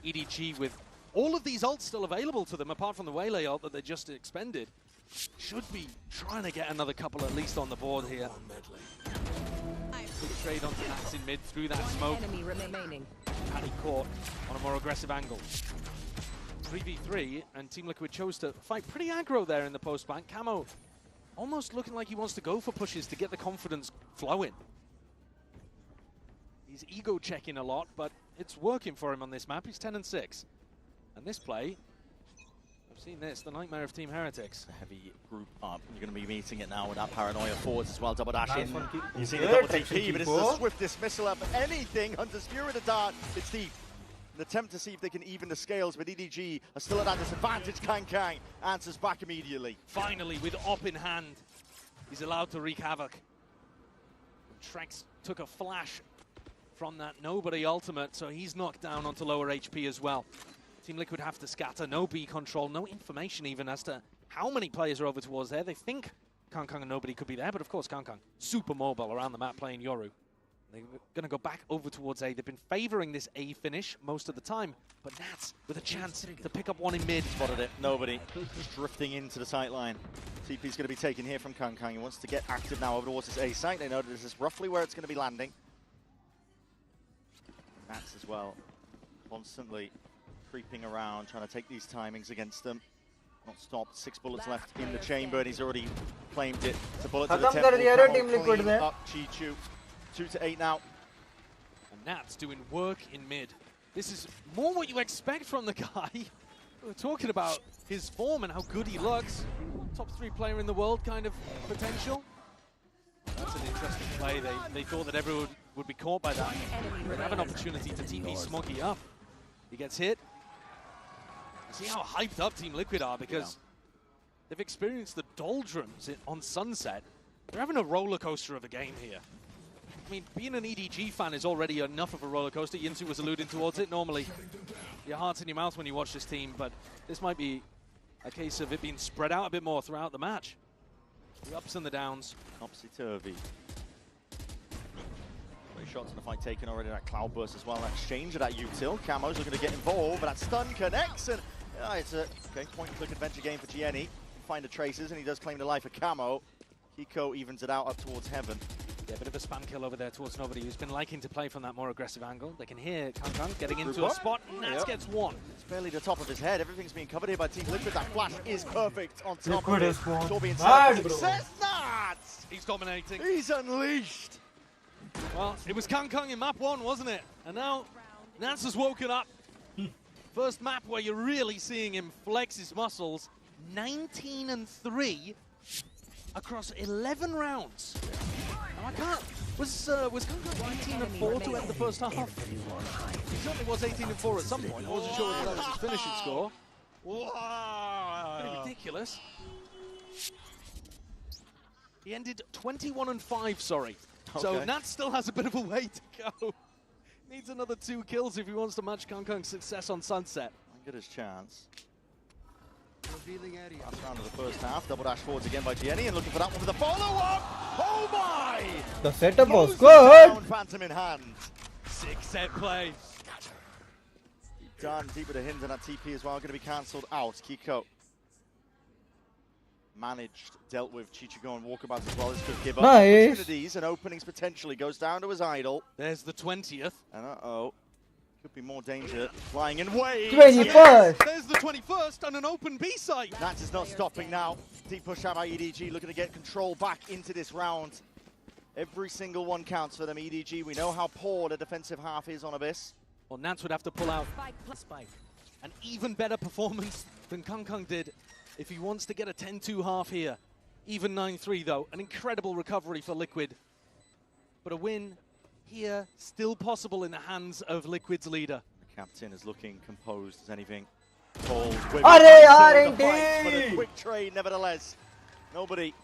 EDG with all of these ults still available to them, apart from the Waylay ult that they just expended, should be trying to get another couple at least on the board here. Good trade onto Nats in mid through that smoke. Paddy caught on a more aggressive angle. 3v3, and Team Liquid chose to fight pretty aggro there in the post-bank. Camo almost looking like he wants to go for pushes to get the confidence flowing. He's ego-checking a lot, but it's working for him on this map. He's 10-6. And this play, I've seen this, the nightmare of Team Heretics. A heavy group up. You're going to be meeting it now with that paranoia forwards as well. Double dash in. You see the double TP, but it's a swift dismissal of anything. Hunter's Fury to dart. It's deep. An attempt to see if they can even the scales, but EDG are still at that disadvantage. Kang answers back immediately. Finally, with op in hand, he's allowed to wreak havoc. Trex took a flash from that nobody ultimate, so he's knocked down onto lower HP as well. Team Liquid have to scatter, no B control, no information even as to how many players are over towards there. They think Kang and nobody could be there, but of course Kang super mobile around the map playing Yoru. They're going to go back over towards A. They've been favoring this A finish most of the time, but Nats with a chance to pick up one in mid. Spotted it, nobody. Just drifting into the sight line. TP's going to be taken here from Kang. He wants to get active now over towards this A site. They know that this is roughly where it's going to be landing. Nats as well, constantly creeping around, trying to take these timings against them. Not stopped. 6 bullets left in the chamber, and he's already claimed it. It's a bullet to the temple. Team Liquid there. Up Chi-Chu. 2-8 now. And Nats doing work in mid. This is more what you expect from the guy. We're talking about his form and how good he looks. Top 3 player in the world kind of potential. That's an interesting play. They thought that everyone would be caught by that. They have an opportunity to TP Smoggy up. He gets hit. See how hyped up Team Liquid are because they've experienced the doldrums on Sunset. They're having a roller coaster of a game here. I mean, being an EDG fan is already enough of a roller coaster. Yinsu was alluding towards it. Normally, your heart's in your mouth when you watch this team, but this might be a case of it being spread out a bit more throughout the match. The ups and the downs. Topsy-turvy. Shots in the fight taken already. That cloudburst as well. That exchange of that util. Camo's looking to get involved, but that stun connects, and it's a point-and-click adventure game for Gianni. Find the traces, and he does claim the life of Camo. Kiko evens it out up towards heaven. Yeah, a bit of a spam kill over there towards nobody who's been liking to play from that more aggressive angle. They can hear Kang getting into a spot, and Nats gets one. It's barely the top of his head. Everything's being covered here by Team Liquid. That flash is perfect on top Liquid of it. is Success, Nats! He's dominating. He's unleashed. Well, it was Kang in map 1, wasn't it? And now Nats has woken up. First map where you're really seeing him flex his muscles. 19-3. across 11 rounds. Now I can't. Was Kong 18-4 to end the first half? He certainly was 18-4 at some point. I wasn't sure whether that was his finishing score. Pretty ridiculous. He ended 21-5, sorry. Okay. So Nat still has a bit of a way to go. Needs another 2 kills if he wants to match Kong's success on Sunset. I'll get his chance. Last round of the first half, double dash forwards again by Jenny, and looking for that one with a follow-up. Oh my! The setup was good. Phantom in hand. 6-set play. Done deeper to Hind, and that TP as well going to be cancelled out. Kiko managed, dealt with Chichigo and Walkabout as well. This could give up opportunities and openings potentially. Goes down to his idol. There's the 20th. And could be more danger. Flying in waves. 21st. Yes, there's the 21st and an open B site. Nats is not stopping now. Deep push out by EDG, looking to get control back into this round. Every single one counts for them, EDG. We know how poor the defensive half is on Abyss. Well, Nats would have to pull out an even better performance than Kong did if he wants to get a 10-2 half here. Even 9-3 though, an incredible recovery for Liquid. But a win here, still possible in the hands of Liquid's leader. The captain is looking composed as anything. Cold. But a quick trade nevertheless. Nobody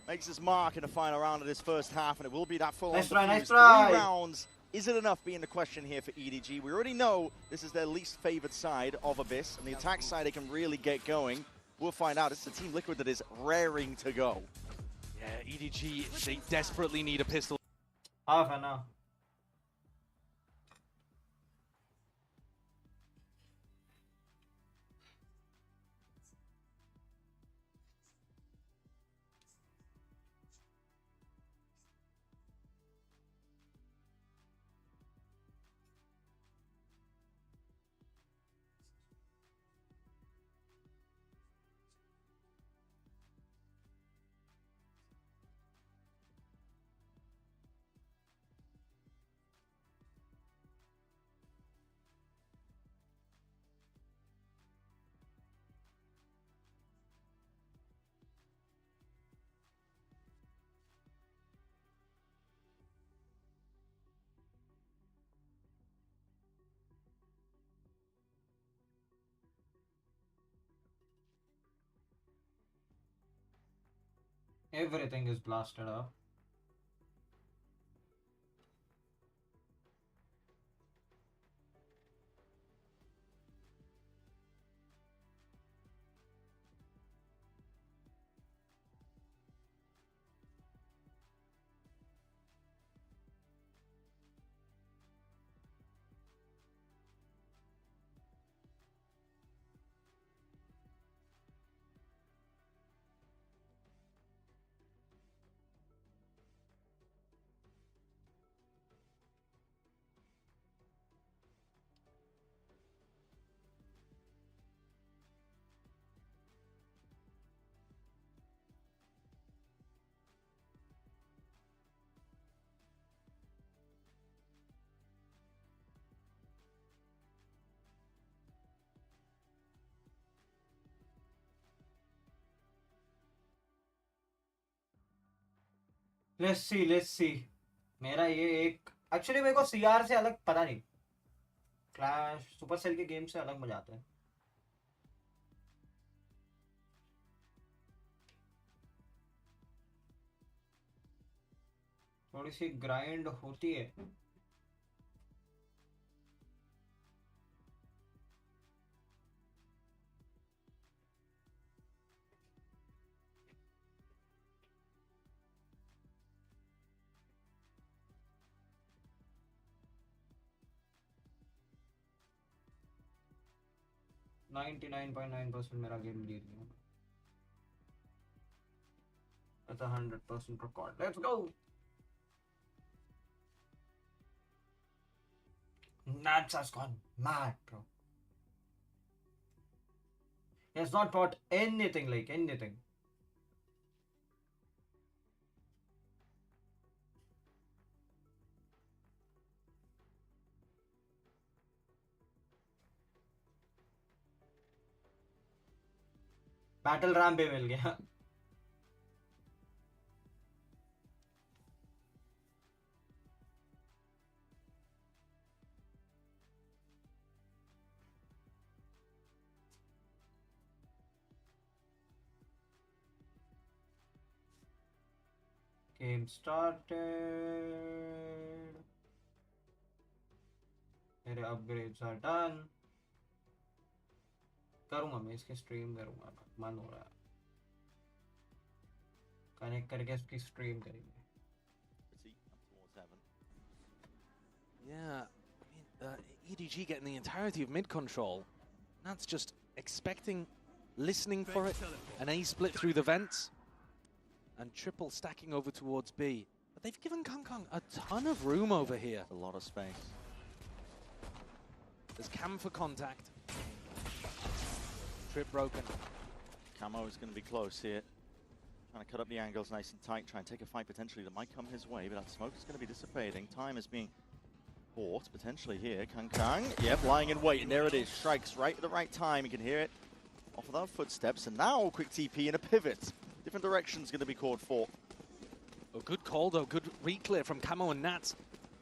makes his mark in the final round of this first half, and it will be that full-on nice try. 3 rounds. Is it enough being the question here for EDG? We already know this is their least favored side of Abyss, and the attack side they can really get going. We'll find out. It's the Team Liquid that is raring to go. Yeah, EDG, they desperately need a pistol. Half an hour. Everything is blasted up. Let's see. मेरा ये एक actually मेरे को CR से अलग पता नहीं, clash Supercell के गेम से अलग मजा आता है. थोड़ी सी ग्राइंड होती है. नाइन्टी 99.9% मेरा गेम जीत गया. That's 100% record. Let's go. Nats has gone mad, bro. He has not taught anything like anything. Battle RAM पे मिल गया. Game started. मेरे upgrades are done. करूँगा मैं इसकी stream करूँगा मन हो रहा है कनेक्ट करके इसकी stream करेंगे. Yeah, I mean, EDG getting the entirety of mid control. That's just expecting, listening for it. An A split through the vents. And triple stacking over towards B. But they've given Kangkang a ton of room over here. A lot of space. There's Cam for contact. Trip broken. Camo is going to be close here. Trying to cut up the angles nice and tight. Try and take a fight potentially that might come his way. But that smoke is going to be dissipating. Time is being bought potentially here. Kangkang, yep, lying in wait. And there it is. Strikes right at the right time. You can hear it off without footsteps. And now quick TP and a pivot. Different directions going to be called for. Oh, good call though. Good re-clear from Camo and Nats.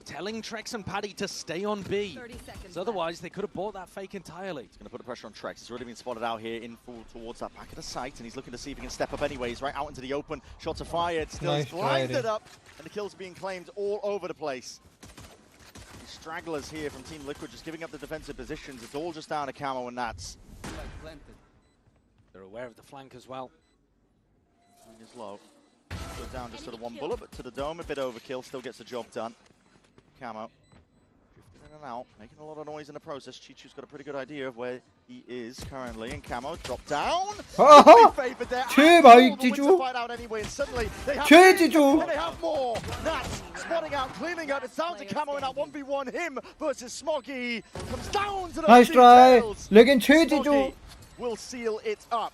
Telling Trex and Paddy to stay on B. 30 seconds Otherwise, they could have bought that fake entirely. He's going to put the pressure on Trex. He's already been spotted out here in full towards that back of the site, and he's looking to see if he can step up anyways. Right out into the open. Shots are fired. Still Nice blinded up, and the kills being claimed all over the place. These stragglers here from Team Liquid just giving up the defensive positions. It's all just down to Camo and Nats. They're aware of the flank as well. Is low. Goes down just to the one bullet, but to the dome, a bit overkill. Still gets the job done. Camo drifting in and out, making a lot of noise in the process. Chichu's got a pretty good idea of where he is currently, and Camo dropped down. Favored there. To fight out anyway, and suddenly they have and they have more. Nats spotting out, cleaning up. It's down to Camo in that 1v1. Him versus Smoggy comes down to the nice try. Lekin Smoggy will seal it up.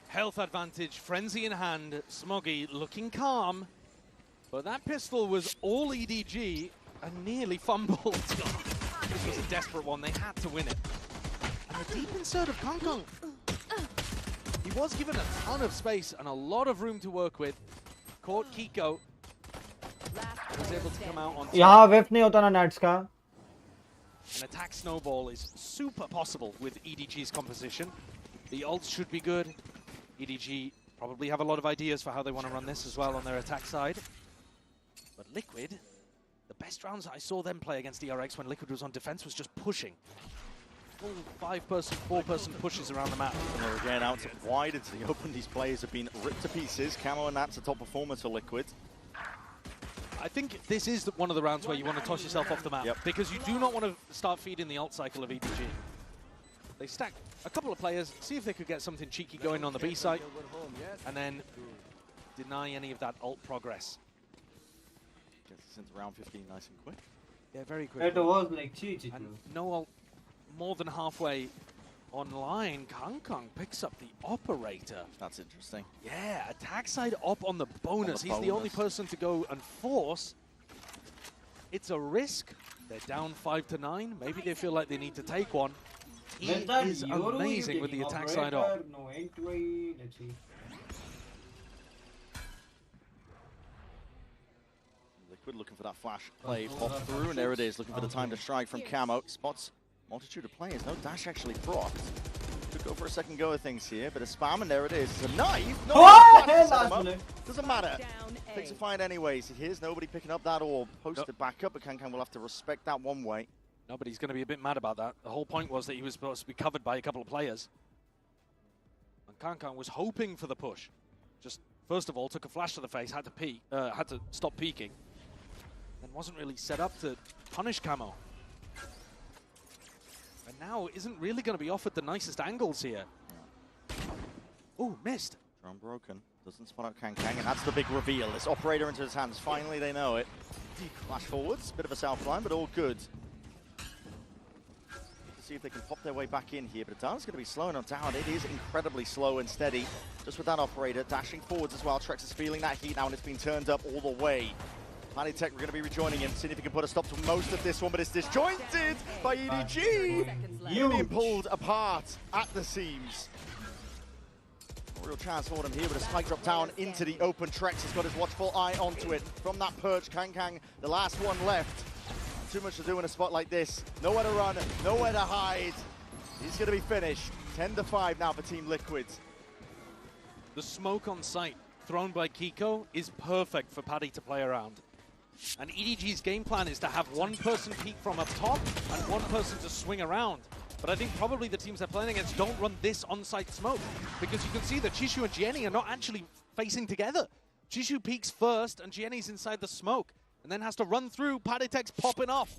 Health advantage, frenzy in hand. Smoggy looking calm. But that pistol was all EDG and nearly fumbled. This was a desperate one. They had to win it. And the deep insert of Kangkang. He was given a ton of space and a lot of room to work with. Caught Kiko. Was able to come out on top. यहाँ whiff नहीं होता ना Nats का. An attack snowball is super possible with EDG's composition. The ults should be good. EDG probably have a lot of ideas for how they want to run this as well on their attack side. But Liquid, the best rounds I saw them play against ERX when Liquid was on defense was just pushing. Full 5-person, 4-person pushes around the map. And they're again out wide into the open. These players have been ripped to pieces. Camo and Nats are top performers for Liquid. I think this is one of the rounds where you want to toss yourself off the map. Because you do not want to start feeding the ult cycle of EDG. They stack a couple of players, see if they could get something cheeky going on the B site, and then deny any of that ult progress. Gets us into round 15 nice and quick. Yeah, very quick. It was like cheeky. And no ult more than halfway online. Kangkang picks up the operator. That's interesting. Yeah, attack side op on the bonus. He's the only person to go and force. It's a risk. They're down 5-9. Maybe they feel like they need to take one. He is amazing with the attack side off. No, 8-8. Let's see. Liquid looking for that flash play pop through, and there it is, looking for the time to strike from Camo. Spots multitude of players. No dash actually propped. Could go for a second go of things here, but a spam, and there it is. It's a knife. No, doesn't matter. Takes a find anyways. Here's nobody picking up that orb. Posted back up, but Kangkang will have to respect that one way. No, but he's going to be a bit mad about that. The whole point was that he was supposed to be covered by a couple of players. And Kangkang was hoping for the push. Just, first of all, took a flash to the face, had to stop peeking. And wasn't really set up to punish Camo. And now isn't really going to be offered the nicest angles here. Oh, missed. Drone broken. Doesn't spot out Kangkang, and that's the big reveal. This operator into his hands. Finally, they know it. Flash forwards. Bit of a south line, but all good. See if they can pop their way back in here, but Adan's going to be slowing them down. It is incredibly slow and steady. Just with that operator dashing forwards as well. Trex is feeling that heat now, and it's been turned up all the way. Paddy Tech, we're going to be rejoining him, seeing if he can put a stop to most of this one, but it's disjointed by EDG. Being pulled apart at the seams. A real chance for them here, but a spike drop down into the open. Trex has got his watchful eye onto it. From that perch, Kangkang, the last one left. Too much to do in a spot like this. Nowhere to run, nowhere to hide. He's going to be finished. 10-5 now for Team Liquid. The smoke on site thrown by Kiko is perfect for Paddy to play around. And EDG's game plan is to have one person peek from up top and one person to swing around. But I think probably the teams they're playing against don't run this on-site smoke, because you can see that Chishu and Gianni are not actually facing together. Chishu peeks first and Gianni's inside the smoke and then has to run through. Paddytek's popping off.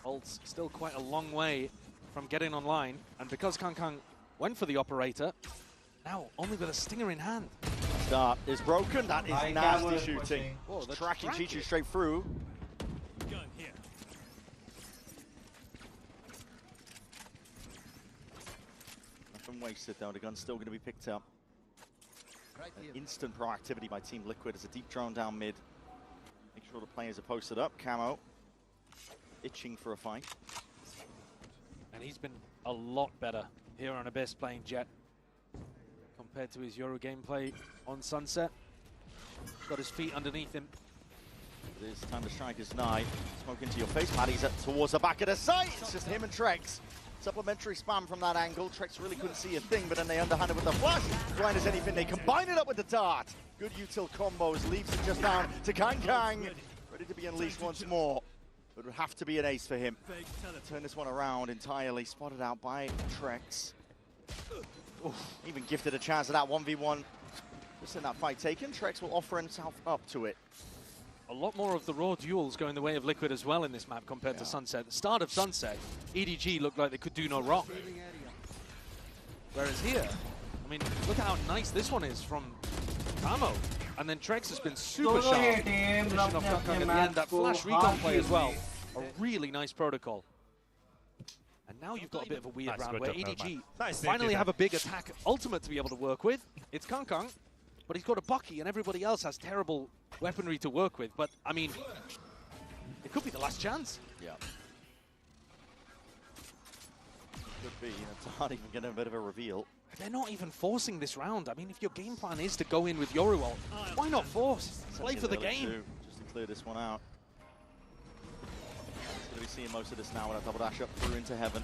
Ult's still quite a long way from getting online, and because Kangkang went for the operator, now only with a stinger in hand. Start is broken. That is nasty shooting. Oh, tracking Chichu straight through. Nothing wasted though. The gun's still going to be picked up. Instant proactivity by Team Liquid as a deep drone down mid. Make sure the players are posted up. Camo itching for a fight. And he's been a lot better here on Abyss playing Jet compared to his Euro gameplay on Sunset. Got his feet underneath him. It is time to strike is nigh. Smoke into your face. Paddy's towards the back of the site. It's just him and Trex. Supplementary spam from that angle. Trex really couldn't see a thing, but then they underhanded with the flash. Blind as anything. They combine it up with the dart. Good util combos. Leaves it just down to Kangkang. Ready to be unleashed once more. But it would have to be an ace for him. Turn this one around entirely. Spotted out by Trex. Oof, even gifted a chance at that 1v1. Just in that fight taken, Trex will offer himself up to it. A lot more of the raw duels going the way of Liquid as well in this map compared to Sunset. The start of Sunset, EDG looked like they could do no wrong. Whereas here, I mean, look at how nice this one is from Camo. And then Trex has been super sharp. Finishing off Kangkang at the end. That flash recon play as well. A really nice protocol. And now you've got a bit of a weird round where EDG finally have a big attack ultimate to be able to work with. It's Kangkang, but he's got a Bucky, and everybody else has terrible weaponry to work with. But, I mean, it could be the last chance. Yeah. Could be. It's not even getting a bit of a reveal. They're not even forcing this round. I mean, if your game plan is to go in with Yoru ult, why not force? Play for the game. Just to clear this one out. Going to be seeing most of this now with a double dash up through into heaven.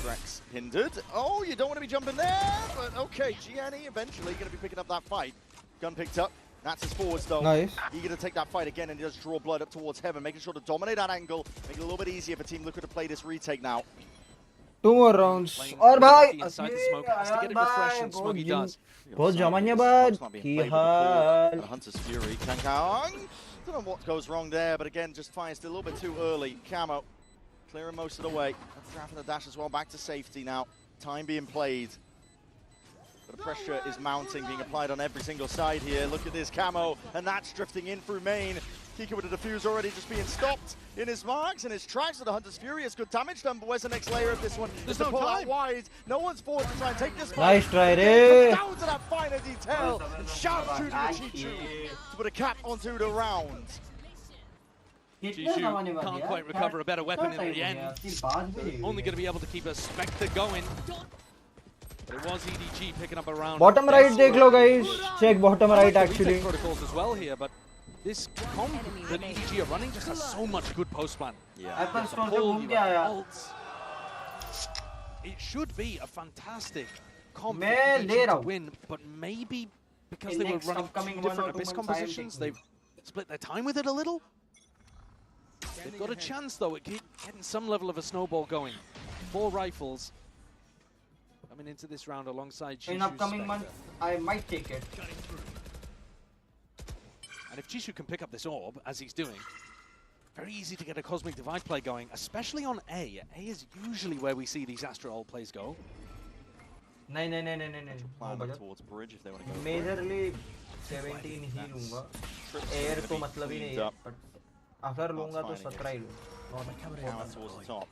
Trex hindered. Oh, you don't want to be jumping there, but okay. Gianni eventually going to be picking up that fight. Gun picked up. That's his forwards though. Nice. Eager to take that fight again, and he does draw blood up towards heaven, making sure to dominate that angle, make it a little bit easier for Team Liquid to play this retake now. 2 more rounds. और भाई बहुत जमाने बाद की हाल. Hunter's Fury, Kangkang. Don't know what goes wrong there, but again, just fires a little bit too early. Camo clearing most of the way. Drafting the dash as well, back to safety now. Time being played. But the pressure is mounting, being applied on every single side here. Look at this Camo, and that's drifting in through main. Kiko with the defuse already just being stopped in his marks and his tracks with the Hunter's Fury. It's good damage done, but where's the next layer of this one? There's no time. Wide. No one's forward to try and take this Nice try, down to that finer detail and shout to Chichu to put a cap onto the round. Chichu can't quite recover a better weapon in the end. Only going to be able to keep a Spectre going. But it was EDG picking up a round. Bottom right, take lo guys. Check bottom right actually. Protocols as well here, but this comp that EDG are running just has so much good post plan. Yeah. It should be a fantastic comp for EDG to win, but maybe because they were running two different Abyss compositions, they've split their time with it a little. They've got a chance though at getting some level of a snowball going. 4 rifles coming into this round alongside Jishu's in upcoming month, I might take it. And if Jishu can pick up this orb, as he's doing, very easy to get a Cosmic Divide play going, especially on A. A is usually where we see these Astro ult plays go. No. Plan towards bridge if they want to go. Majorly 17 ही लूँगा. Air तो मतलब ही नहीं है. But अगर लूँगा तो 17 ही लूँगा. Towards the top.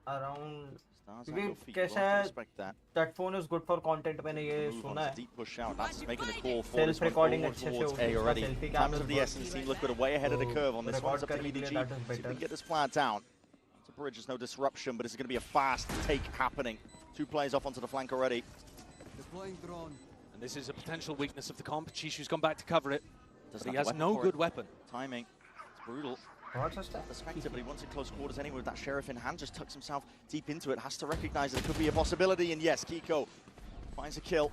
Around. कैसा है? That phone is good for content मैंने ये सुना है. Deep push out. That's making the call for self recording अच्छे से towards A already. Time of the essence. Team Liquid are way ahead of the curve on this one. It's up to EDG. See if we can get this plan down. It's a bridge. There's no disruption, but it's going to be a fast take happening. 2 players off onto the flank already. And this is a potential weakness of the comp. Chishu's gone back to cover it. But he has no good weapon. Timing. It's brutal. Perspective, but he wants it close quarters anyway with that Sheriff in hand, just tucks himself deep into it, has to recognize that it could be a possibility, and yes, Kiko finds a kill.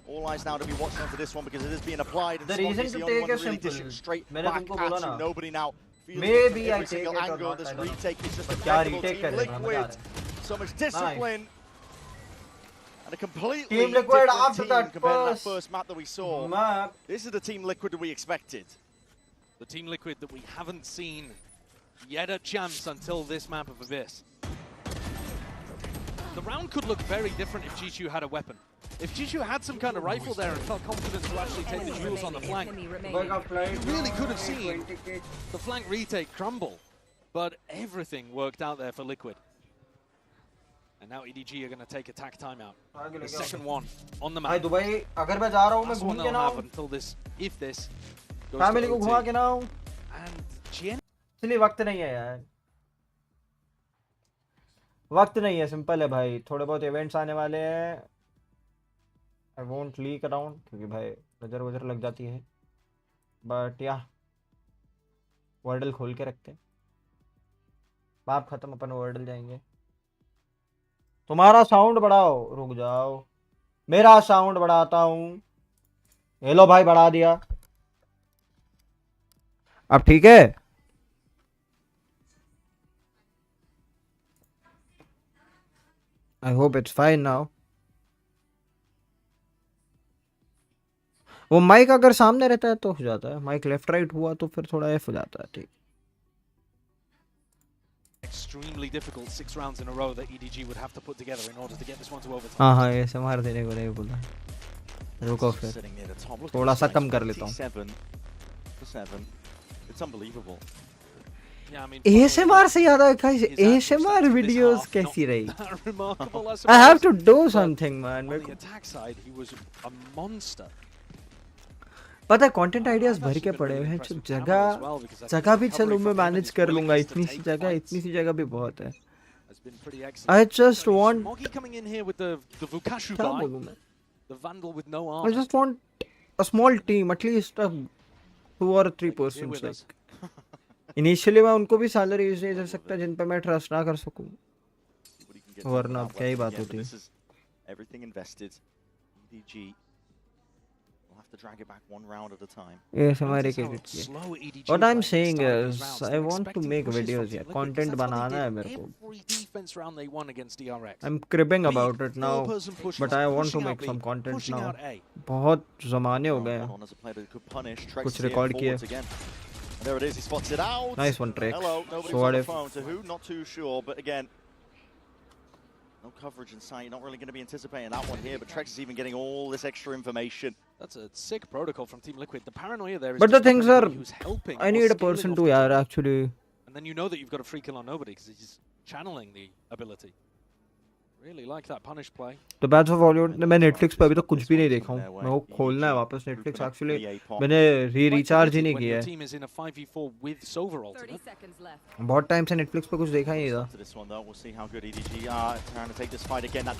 All eyes now to be watching onto this one because it is being applied, and Smog is the only one to really dish it straight back at you. Nobody now feels Maybe every single angle. This retake is just impeccable. Team Liquid, so much discipline. And a completely Team Liquid different after team that compared to that first map that we saw. This is the Team Liquid that we expected. The Team Liquid that we haven't seen yet a chance until this map of Abyss. The round could look very different if Jisoo had a weapon. If Jisoo had some kind of rifle there and felt confident to actually take the duels on the flank, you really could have seen the flank retake crumble. But everything worked out there for Liquid. And now EDG are going to take attack timeout. The second one on the map. Dubai, अगर मैं जा रहा हूँ मैं Last one घूम के they'll ना have आऊँ until this, if this goes family to को घुमा OT. के ना आऊँ And Gen इसलिए वक्त नहीं है यार वक्त नहीं है सिंपल है भाई थोड़े बहुत इवेंट्स आने वाले हैं I won't leak around क्योंकि भाई नज़र वजर लग जाती है बट या वर्डल खोल के रखते हैं बाप खत्म अपन वर्डल जाएंगे तुम्हारा साउंड बढ़ाओ रुक जाओ मेरा साउंड बढ़ाता हूँ हेलो भाई बढ़ा दिया अब ठीक है I hope it's fine now वो माइक अगर सामने रहता है तो हो जाता है माइक लेफ्ट राइट हुआ तो फिर थोड़ा एफ हो जाता है ठीक extremely difficult 6 rounds in a row that EDG would have to put together in order to get this one to overtime. हाँ हाँ ऐसे मार देने को नहीं बोला रुको फिर थोड़ा सा कम कर लेता हूँ It's unbelievable. Yeah, I mean, ASMR से याद आया गाइस ASMR videos कैसी रही I have to do something man on the attack side he was a monster. पता है कंटेंट आइडियाज भर के पड़े हुए हैं जो जगह भी चलो मैं मैनेज कर लूंगा इतनी सी जगह भी बहुत है I just want क्या बोलूं मैं I just want a small team at least 2 or 3 persons like initially मैं उनको भी सैलरी यूज नहीं दे सकता जिन पे मैं ट्रस्ट ना कर सकूं वरना अब क्या ही बात होती Everything invested. EDG will have to drag it back one round at a time. Yes, हमारे क्रेडिट किए. What I'm saying is, I want to make videos यार. Content बनाना है मेरे को. I'm cribbing about it now, but I want to make some content now. बहुत ज़माने हो गए हैं. कुछ रिकॉर्ड किए. There it is, he spots it out. Nice one, Trex. Hello, nobody's on the phone. To who? Not too sure, but again, no coverage in sight. You're not really going to be anticipating that one here, but Trex is even getting all this extra information. That's a sick protocol from Team Liquid. The paranoia there is but the things are, I need a person to actually. And then you know that you've got a free kill on nobody because he's channeling the ability. Really like that punish play. The Bats of Hollywood मैं Netflix पे अभी तक कुछ भी नहीं देखा हूँ मैं वो खोलना है वापस Netflix actually मैंने रिचार्ज ही नहीं किया है बहुत टाइम से Netflix पे कुछ देखा ही नहीं था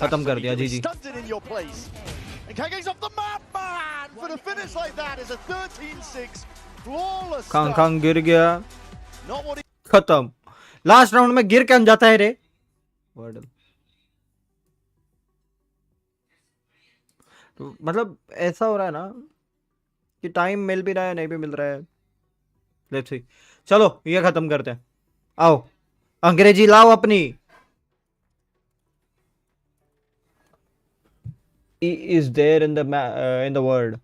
खत्म कर दिया जी जी खांग गिर गया खत्म लास्ट राउंड में गिर के जाता है रे वर्ड तो मतलब ऐसा हो रहा है ना कि टाइम मिल भी रहा है नहीं भी मिल रहा है लेट्स सी चलो ये खत्म करते हैं आओ अंग्रेजी लाओ अपनी E is there in the word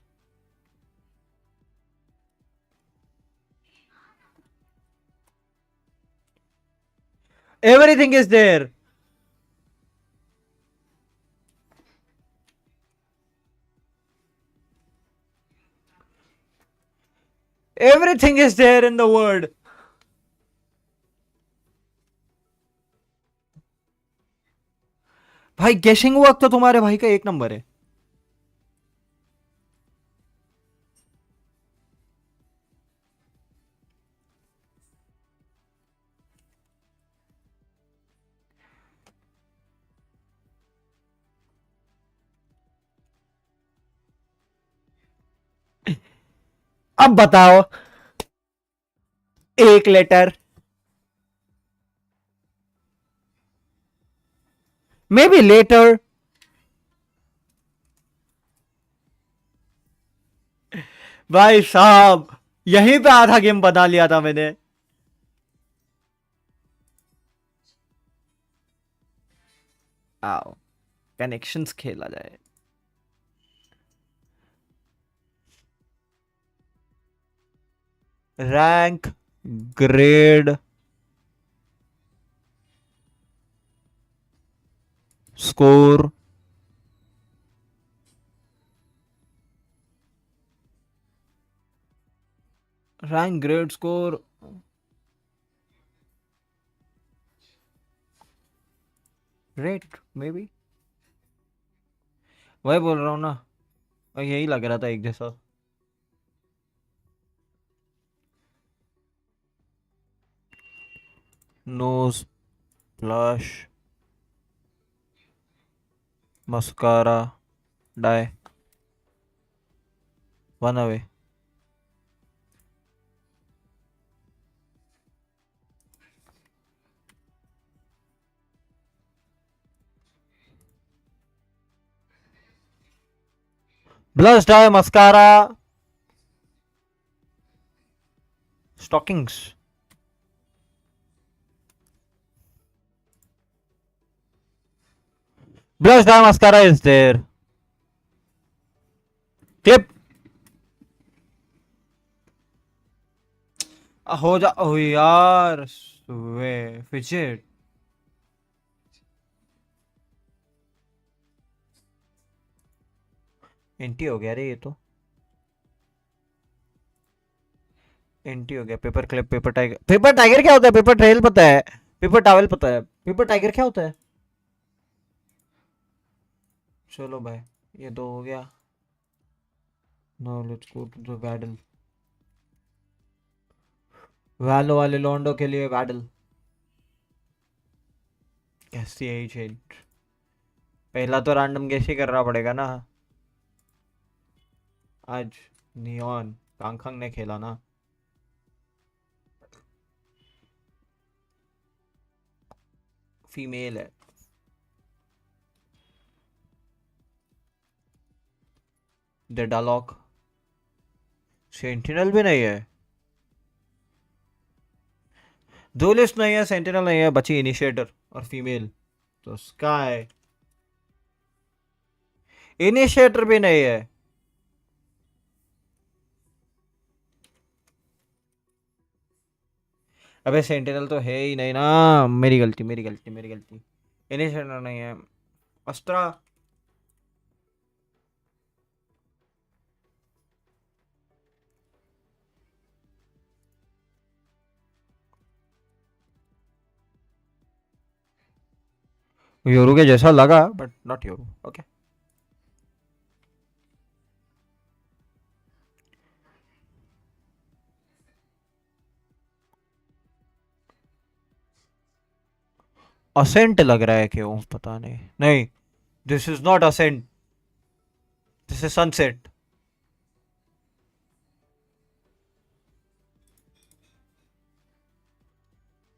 everything is there Everything is there in the word. भाई गेसिंग वर्क तो तुम्हारे भाई का 1 नंबर है अब बताओ 1 लेटर Maybe later. भाई साहब यहीं पे आधा गेम बना लिया था मैंने. आओ कनेक्शंस खेला जाए. Rank grade score rank grade score rate may be वही बोल रहा हूँ ना. यही लग रहा था एक जैसा. Nose blush mascara dye 1 away. Blush dye mascara stockings. Blush dye mascara is there. Clip. हो जा. ओ यार वे फिजेट. एंटी हो गया रे ये तो. एंटी हो गया. Paper clip paper tiger. Paper tiger क्या होता है? पेपर ट्रेल पता है. पेपर टॉवल पता है. पेपर टाइगर क्या होता है? चलो भाई ये दो हो गया. Now let's go to the battle. वैलो वाले लॉन्डो के लिए बैटल. कैसी है चेंज? पहला तो रैंडम गेस ही करना पड़ेगा ना. आज नियॉन कांगखंग ने खेला ना. फीमेल है. डेडालॉक. सेंटिनल भी नहीं है. दो लिस्ट नहीं है. सेंटिनल नहीं है. बची इनिशिएटर और फीमेल. तो स्काई. इनिशिएटर भी नहीं है. अबे सेंटिनल तो है ही नहीं ना. मेरी गलती मेरी गलती मेरी गलती. इनिशिएटर नहीं है. अस्त्रा. योरू के जैसा लगा but not Yoru. Okay Ascent लग रहा है क्यों पता नहीं. नहीं this is not Ascent. This is Sunset.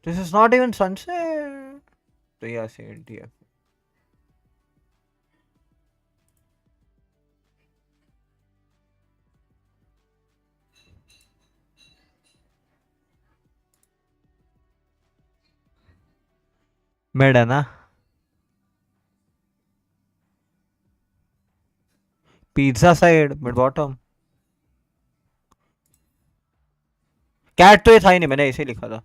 This is not even Sunset. तो ये असेंट ही है. मिड है ना. Pizza side mid bottom. Cat तो ये था ही नहीं. मैंने इसे लिखा था.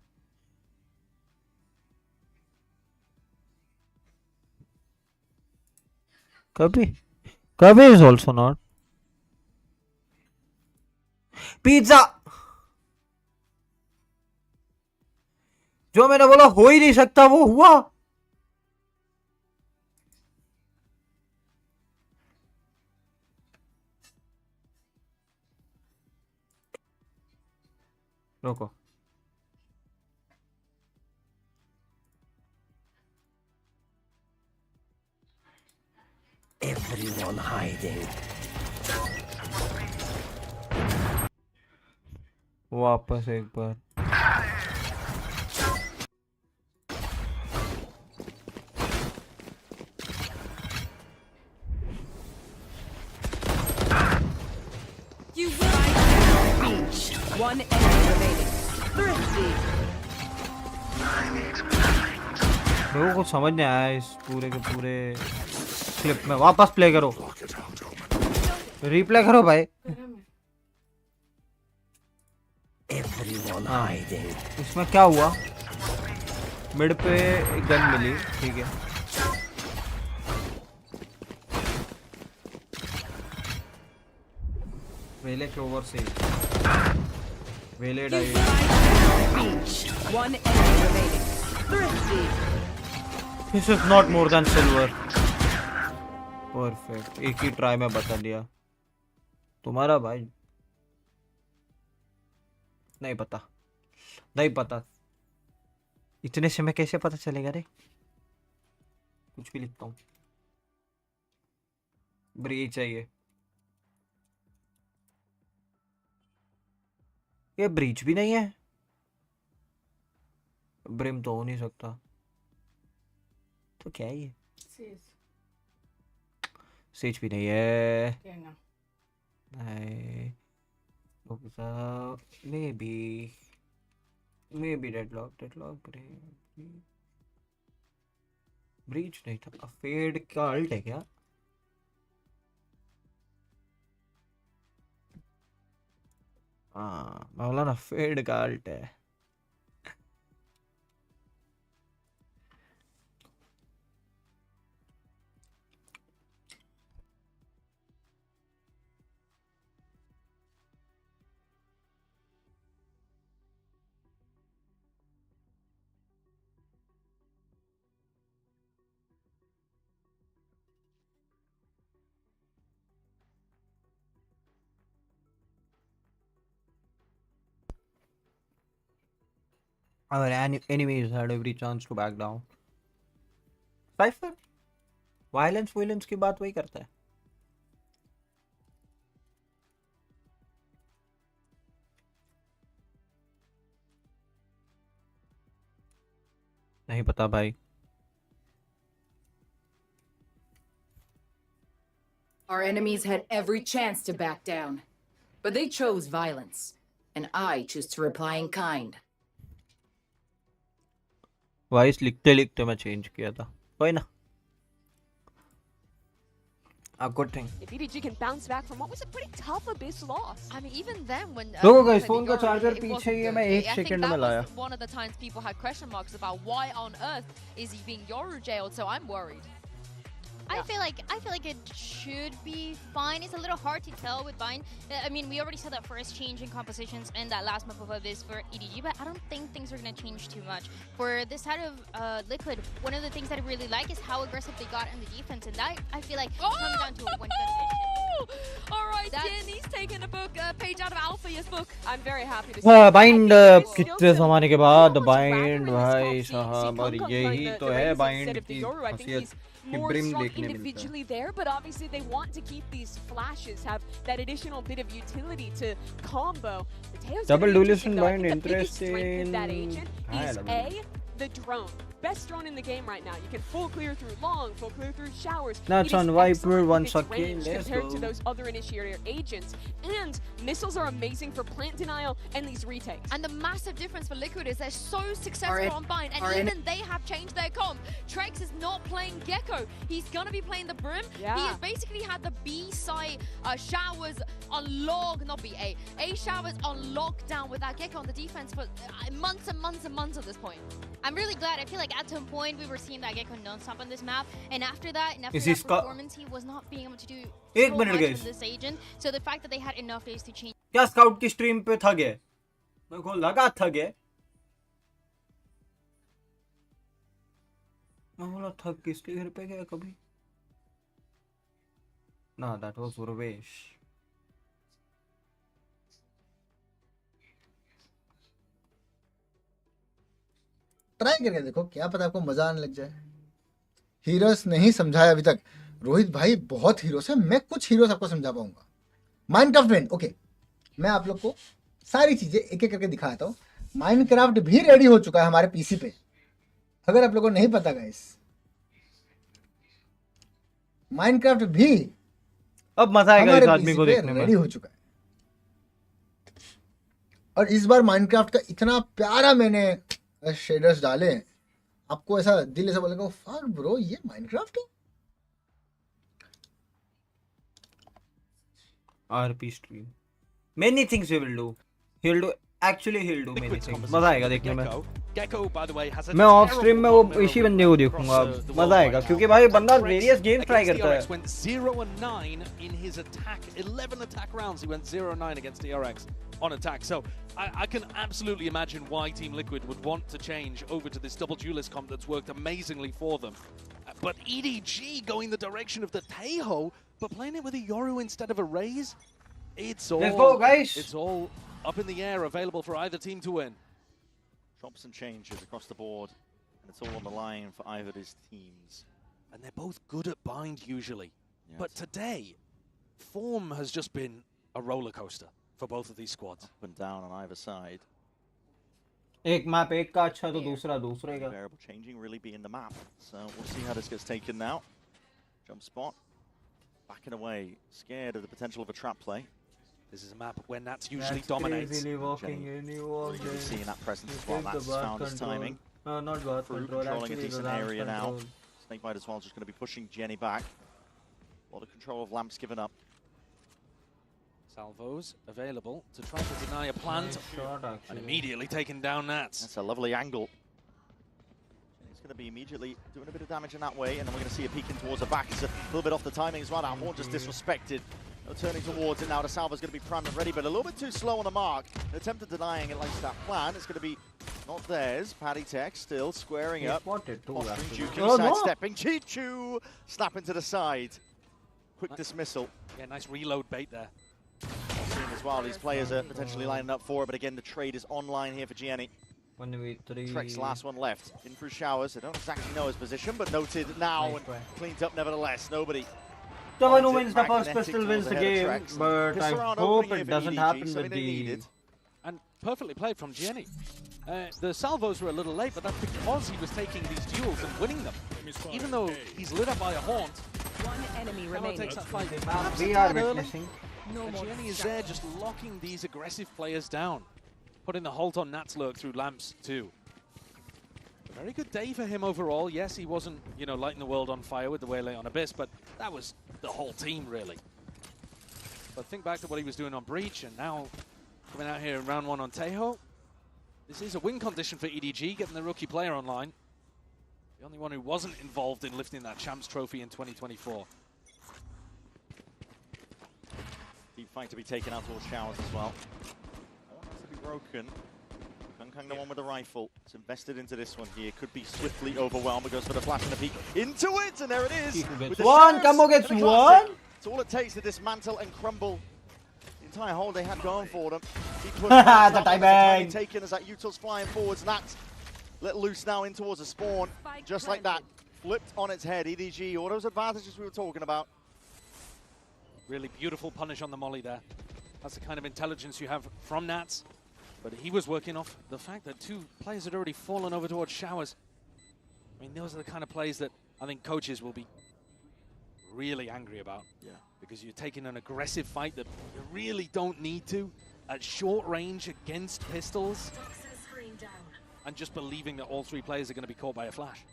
कभी कभी इज ऑल्सो नॉट. पिज्जा. जो मैंने बोला हो ही नहीं सकता वो हुआ. रोको. Everyone hiding. वापस एक बार. One enemy remaining. Thrifty. लोगों को समझ नहीं आया इस पूरे के पूरे क्लिप में. वापस प्ले करो, रिप्ले करो भाई. इसमें क्या हुआ? मिड पे गन मिली, ठीक है. वेले के ओवर से वेले die. One enemy remaining. Thrifty. This is not more than silver. Perfect. एक ही ट्राई में बता दिया. तुम्हारा भाई नहीं पता, नहीं पता. इतने से में कैसे पता चलेगा रे? कुछ भी लिखता हूँ. ब्रीच चाहिए. ये ब्रीच भी नहीं है. ब्रिम तो हो नहीं सकता. तो क्या है ये? सेज भी नहीं है. नहीं. maybe deadlock ब्रीच नहीं था. फेड का अल्ट है क्या? हाँ मौलाना फेड का अल्ट है. Our enemies had every chance to back down. Cypher violence की बात वही करता है. नहीं पता भाई. Our enemies had every chance to back down, but they chose violence, and I choose to reply in kind. Voice लिखते लिखते मैं चेंज किया था. कोई ना. A good thing. If EDG can bounce back from what was a pretty tough Abyss loss. I mean, even then when लोगों का इस फोन का चार्जर पीछे ही है. मैं 1 सेकंड में लाया. One of the times people had question marks about why on earth is he being Yoru jailed, so I'm worried. I feel like it should be fine. It's a little hard to tell with Vine. I mean, we already saw that first change in compositions in that last map of Abyss for EDG, but I don't think things are going to change too much. For this side of Liquid, one of the things that I really like is how aggressive they got in the defense, and that I feel like comes down to a one-gun situation. All right, Jenny's taking a page out of Alpha's book. I'm very happy to see. Bind कितने जमाने के बाद bind भाई साहब. और यही तो है बाइंड की खासियत. More strong individually there, but obviously they want to keep these flashes, have that additional bit of utility to combo. Double duelist bind interesting. That agent is the drone. Best drone in the game right now. You can full clear through long, full clear through showers. That's on Viper once again. Compared to those other initiator agents. And missiles are amazing for plant denial and these retakes. And the massive difference for Liquid is they're so successful on Bind, and even they have changed their comp. Trex is not playing Gecko. He's gonna be playing the Brim. Yeah. He has basically had the B side showers on log, not B, A showers on lockdown with that Gecko on the defense for months and months and months at this point. I'm really glad. I feel like at some point we were seeing that Gecko non-stop on this map, and after that performance, he was not being able to do so much with this agent. So the fact that they had enough days to change. क्या scout की stream पे थग है? मेरे को लगा थग है. मैं बोला थग किसके घर पे गया कभी? ना, that was Urvesh. ट्राई करके देखो, क्या पता आपको मजा आने लग जाए. हीरोस नहीं समझाया अभी तक. रोहित भाई बहुत हीरोस है. मैं कुछ हीरोस आपको समझा पाऊंगा. माइनक्राफ्ट में ओके, मैं आप लोग को सारी चीजें एक एक करके दिखाता हूँ. माइनक्राफ्ट भी रेडी हो चुका है हमारे पीसी पे, अगर आप लोगों को नहीं पता गाइस. माइनक्राफ्ट भी अब मजा आएगा इस आदमी को देखने में. रेडी हो चुका है. और इस बार माइनक्राफ्ट का इतना प्यारा मैंने शेडर्स डाले, आपको ऐसा दिल ऐसा बोलेगा फक ब्रो ये माइनक्राफ्ट है। RP stream. Many things he will do. He'll do many things. मजा आएगा देखने में। मैं ऑफ स्ट्रीम में वो इसी बंदे को देखूंगा, मजा आएगा क्योंकि भाई बंदा वेरियस गेम ट्राई करता है। went 0-9 in his attack, 11 attack rounds. He went 0-9 against ERX on attack. So I can absolutely imagine why Team Liquid would want to change over to this double duelist comp that's worked amazingly for them. But EDG going the direction of the Taeho, but playing it with a Yoru instead of a Raze, it's all, let's go, guys. It's all up in the air, available for either team to win. Chops and changes across the board, and it's all on the line for either of his teams. And they're both good at bind usually. Yes. But today, form has just been a roller coaster for both of these squads. Up and down on either side. एक map एक का अच्छा तो दूसरा दूसरे का. Variable changing really be in the map. So we'll see how this gets taken now. Jump spot. Backing away, scared of the potential of a trap play. This is a map where Nats usually dominates. Seeing that presence as well. That's found his timing. No, not God control. Controlling a decent area now. Snakebite as well, just going to be pushing Jenny back. A lot of control of Lamps given up. Salvos available to try to deny a plant. And immediately taking down Nats. That's a lovely angle. It's going to be immediately doing a bit of damage in that way, and then we're going to see a peek in towards the back. It's a little bit off the timing as well. That Horn just disrespected. No turning towards it now. The Salvo's going to be primed and ready, but a little bit too slow on the mark. An attempt at denying it like that plan. It's going to be not theirs. Paddy Tech still squaring up. Sidestepping. Chichu snapping to the side. Quick dismissal. Yeah, nice reload bait there. As well, these players are potentially lining up for it, but again, the trade is online here for Gianni. 1v3. Trek's last one left. In through showers. I don't exactly know his position, but noted now and cleaned up nevertheless. Nobody. Someone who wins the first pistol wins the game, but I hope it doesn't happen with the... And perfectly played from Gianni. The salvos were a little late, but that's because he was taking these duels and winning them. Even though he's lit up by a haunt, one enemy remaining. Takes that fight. We are witnessing. And Gianni is there just locking these aggressive players down. Putting the halt on Nat's lurk through Lamps too. A very good day for him overall. Yes, he wasn't, you know, lighting the world on fire with the Waylay on Abyss, but that was the whole team really. But think back to what he was doing on Breach, and now coming out here in round one on Taeho. This is a win condition for EDG, getting the rookie player online. The only one who wasn't involved in lifting that Champs Trophy in 2024. Deep fight to be taken out towards showers as well. One has to be broken. Kang the one with the rifle. It's invested into this one here. Could be swiftly overwhelmed, but goes for the flash and the peek into it, and there it is. One, Kambo gets one. It's all it takes to dismantle and crumble the entire hole they had going for them. The timing taken as that Util's flying forwards. Nats let loose now in towards a spawn, just like that. Flipped on its head. EDG, all those advantages we were talking about. Really beautiful punish on the molly there. That's the kind of intelligence you have from Nats. But he was working off the fact that two players had already fallen over towards showers. I mean, those are the kind of plays that I think coaches will be really angry about. Yeah. Because you're taking an aggressive fight that you really don't need to at short range against pistols. And just believing that all three players are going to be caught by a flash.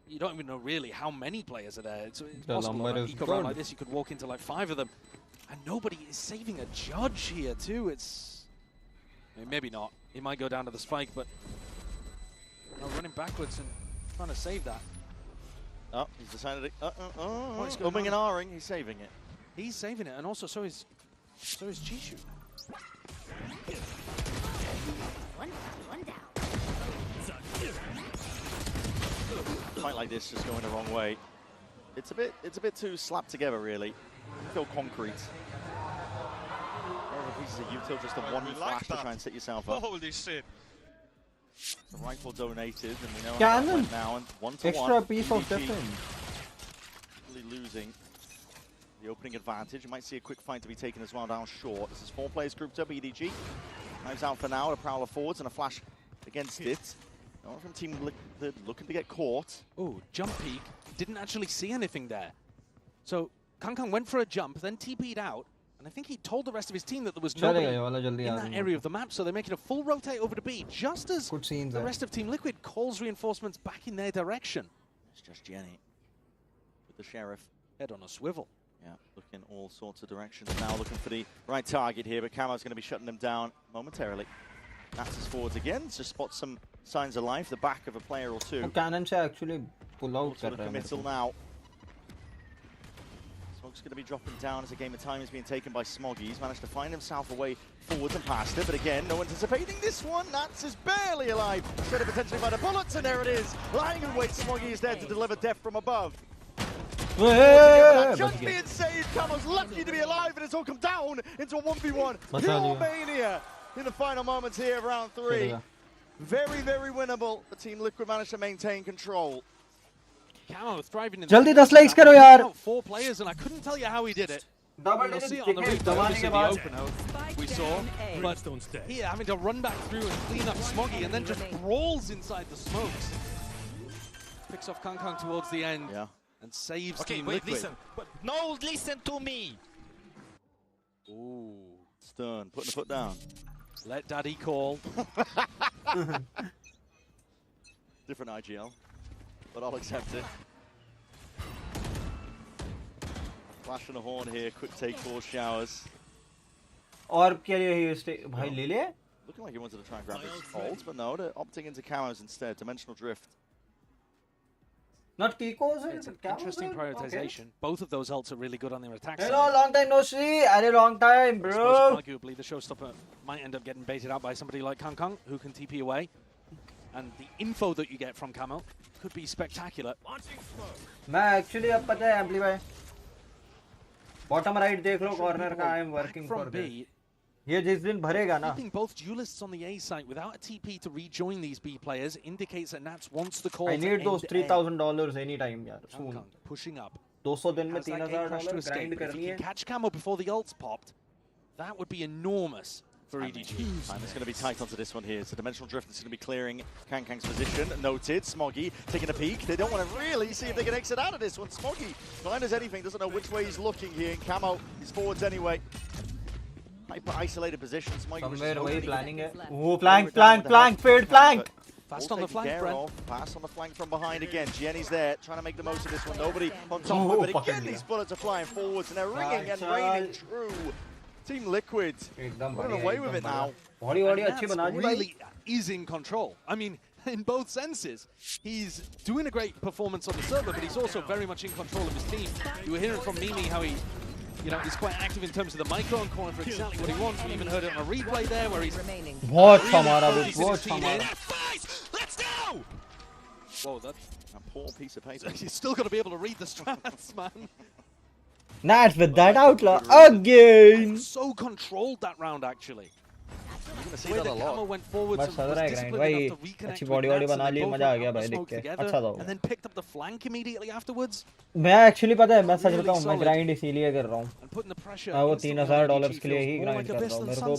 You don't even know really how many players are there. It's possible in an eco round like this, you could walk into like 5 of them. And nobody is saving a judge here too. It's... I mean, maybe not. He might go down to the spike, but running backwards and trying to save that. Oh, he's decided to... he's umming and ahhing. He's saving it. He's saving it, and also so is Chishu. One down. A fight like this just going the wrong way. It's a bit too slapped together, really. You feel concrete. Pieces of util, just a one flash to try and set yourself up. Holy shit! The rifle donated, and we know Cannon. Now, and 1-to-1. Extra piece of defense. Really losing the opening advantage. You might see a quick fight to be taken as well down short. This is 4 players grouped up. EDG knives out for now. A prowler forwards and a flash against it. No one from Team Liquid looking to get caught. Oh, jump peek. Didn't actually see anything there. So Kang went for a jump, then TP'd out. And I think he told the rest of his team that there was nobody in that area of the map, so they're making a full rotate over to B, just as the rest of Team Liquid calls reinforcements back in their direction. It's just Jenny with the Sheriff. Head on a swivel. Yeah, looking all sorts of directions now, looking for the right target here, but Camo's going to be shutting them down momentarily. Nats is forwards again, just spot some signs of life, the back of a player or two. Cannon se actually pull out sort of committal now. Smog's going to be dropping down as a game of time is being taken by Smoggy. He's managed to find himself a way forwards and past it, but again, no anticipating this one. Nats is barely alive. Instead of potentially by the bullets, and there it is. Lying in wait, Smoggy is there to deliver death from above. Just being saved, Camo's lucky to be alive, and it's all come down into a 1v1. Pure mania in the final moments here of round 3. Very, very winnable. The Team Liquid managed to maintain control. Camo thriving in Jल्दी 10 likes करो यार. 4 players, and I couldn't tell you how he did it. Double see it on the replay, obviously the opener we saw, but here having to run back through and clean up Smoggy, and then just rolls inside the smokes. Picks off Kang Kang towards the end. Yeah. And saves Team wait, Liquid. listen. But no, listen to me. Ooh, Stern putting the foot down. Let Daddy call. Different IGL, but I'll accept it. Flash and a horn here, quick take 4 showers. और क्या ये stay भाई ले ले? Looking like he wanted to try and grab his ult, but no, they're opting into Camos instead. Dimensional drift. Not Kiko's. It's an interesting prioritization. Okay. Both of those ults are really good on their attack. Hello, long time no see. A long time, bro. Arguably, the showstopper might end up getting baited out by somebody like Kang Kang, who can TP away. And the info that you get from Camo could be spectacular. मैं actually अब पता है amplify. Bottom right देख लो corner का I am working for this. ये जिस दिन भरेगा ना. Keeping both duelists on the A site without a TP to rejoin these B players indicates that Nats wants the call. I need those $3,000 anytime यार. Soon. Pushing up. 200 दिन में $3,000 grind करनी है. Catch Camo before the ults popped. That would be enormous for EDG. And it's going to be tight onto this one here. It's a dimensional drift that's going to be clearing Kang Kang's position. Noted. Smoggy taking a peek. They don't want to really see if they can exit out of this one. Smoggy, blind as anything, doesn't know which way he's looking here. Camo is forwards anyway. Hyper isolated position. Somewhere away planning it. Oh, flank, fade flank. Fast on the flank, Brent. Pass on the flank from behind again. Jenny's there, trying to make the most of this one. Nobody on top of it. But again, these bullets are flying forwards, and they're ringing and raining true. Team Liquid running away with it now. Really is in control. I mean, in both senses. He's doing a great performance on the server, but he's also very much in control of his team. You were hearing from Mimi how he, he's quite active in terms of the micro and calling for exactly what he wants. We even heard it on a replay there where he's Let's go! Whoa, that's a poor piece of paper. He's still got to be able to read the strats, man. Nats with that outlaw again. So controlled that round, actually. You're gonna see that a lot. Went forward, बस चल रहा है grind भाई. अच्छी body बना ली, मजा आ गया भाई देख के. अच्छा था. And then picked up the flank immediately afterwards. मैं actually पता है मैं सच बताऊं मैं grind इसीलिए कर रहा हूँ. मैं वो $3,000 के लिए ही grind कर रहा हूँ. मेरे को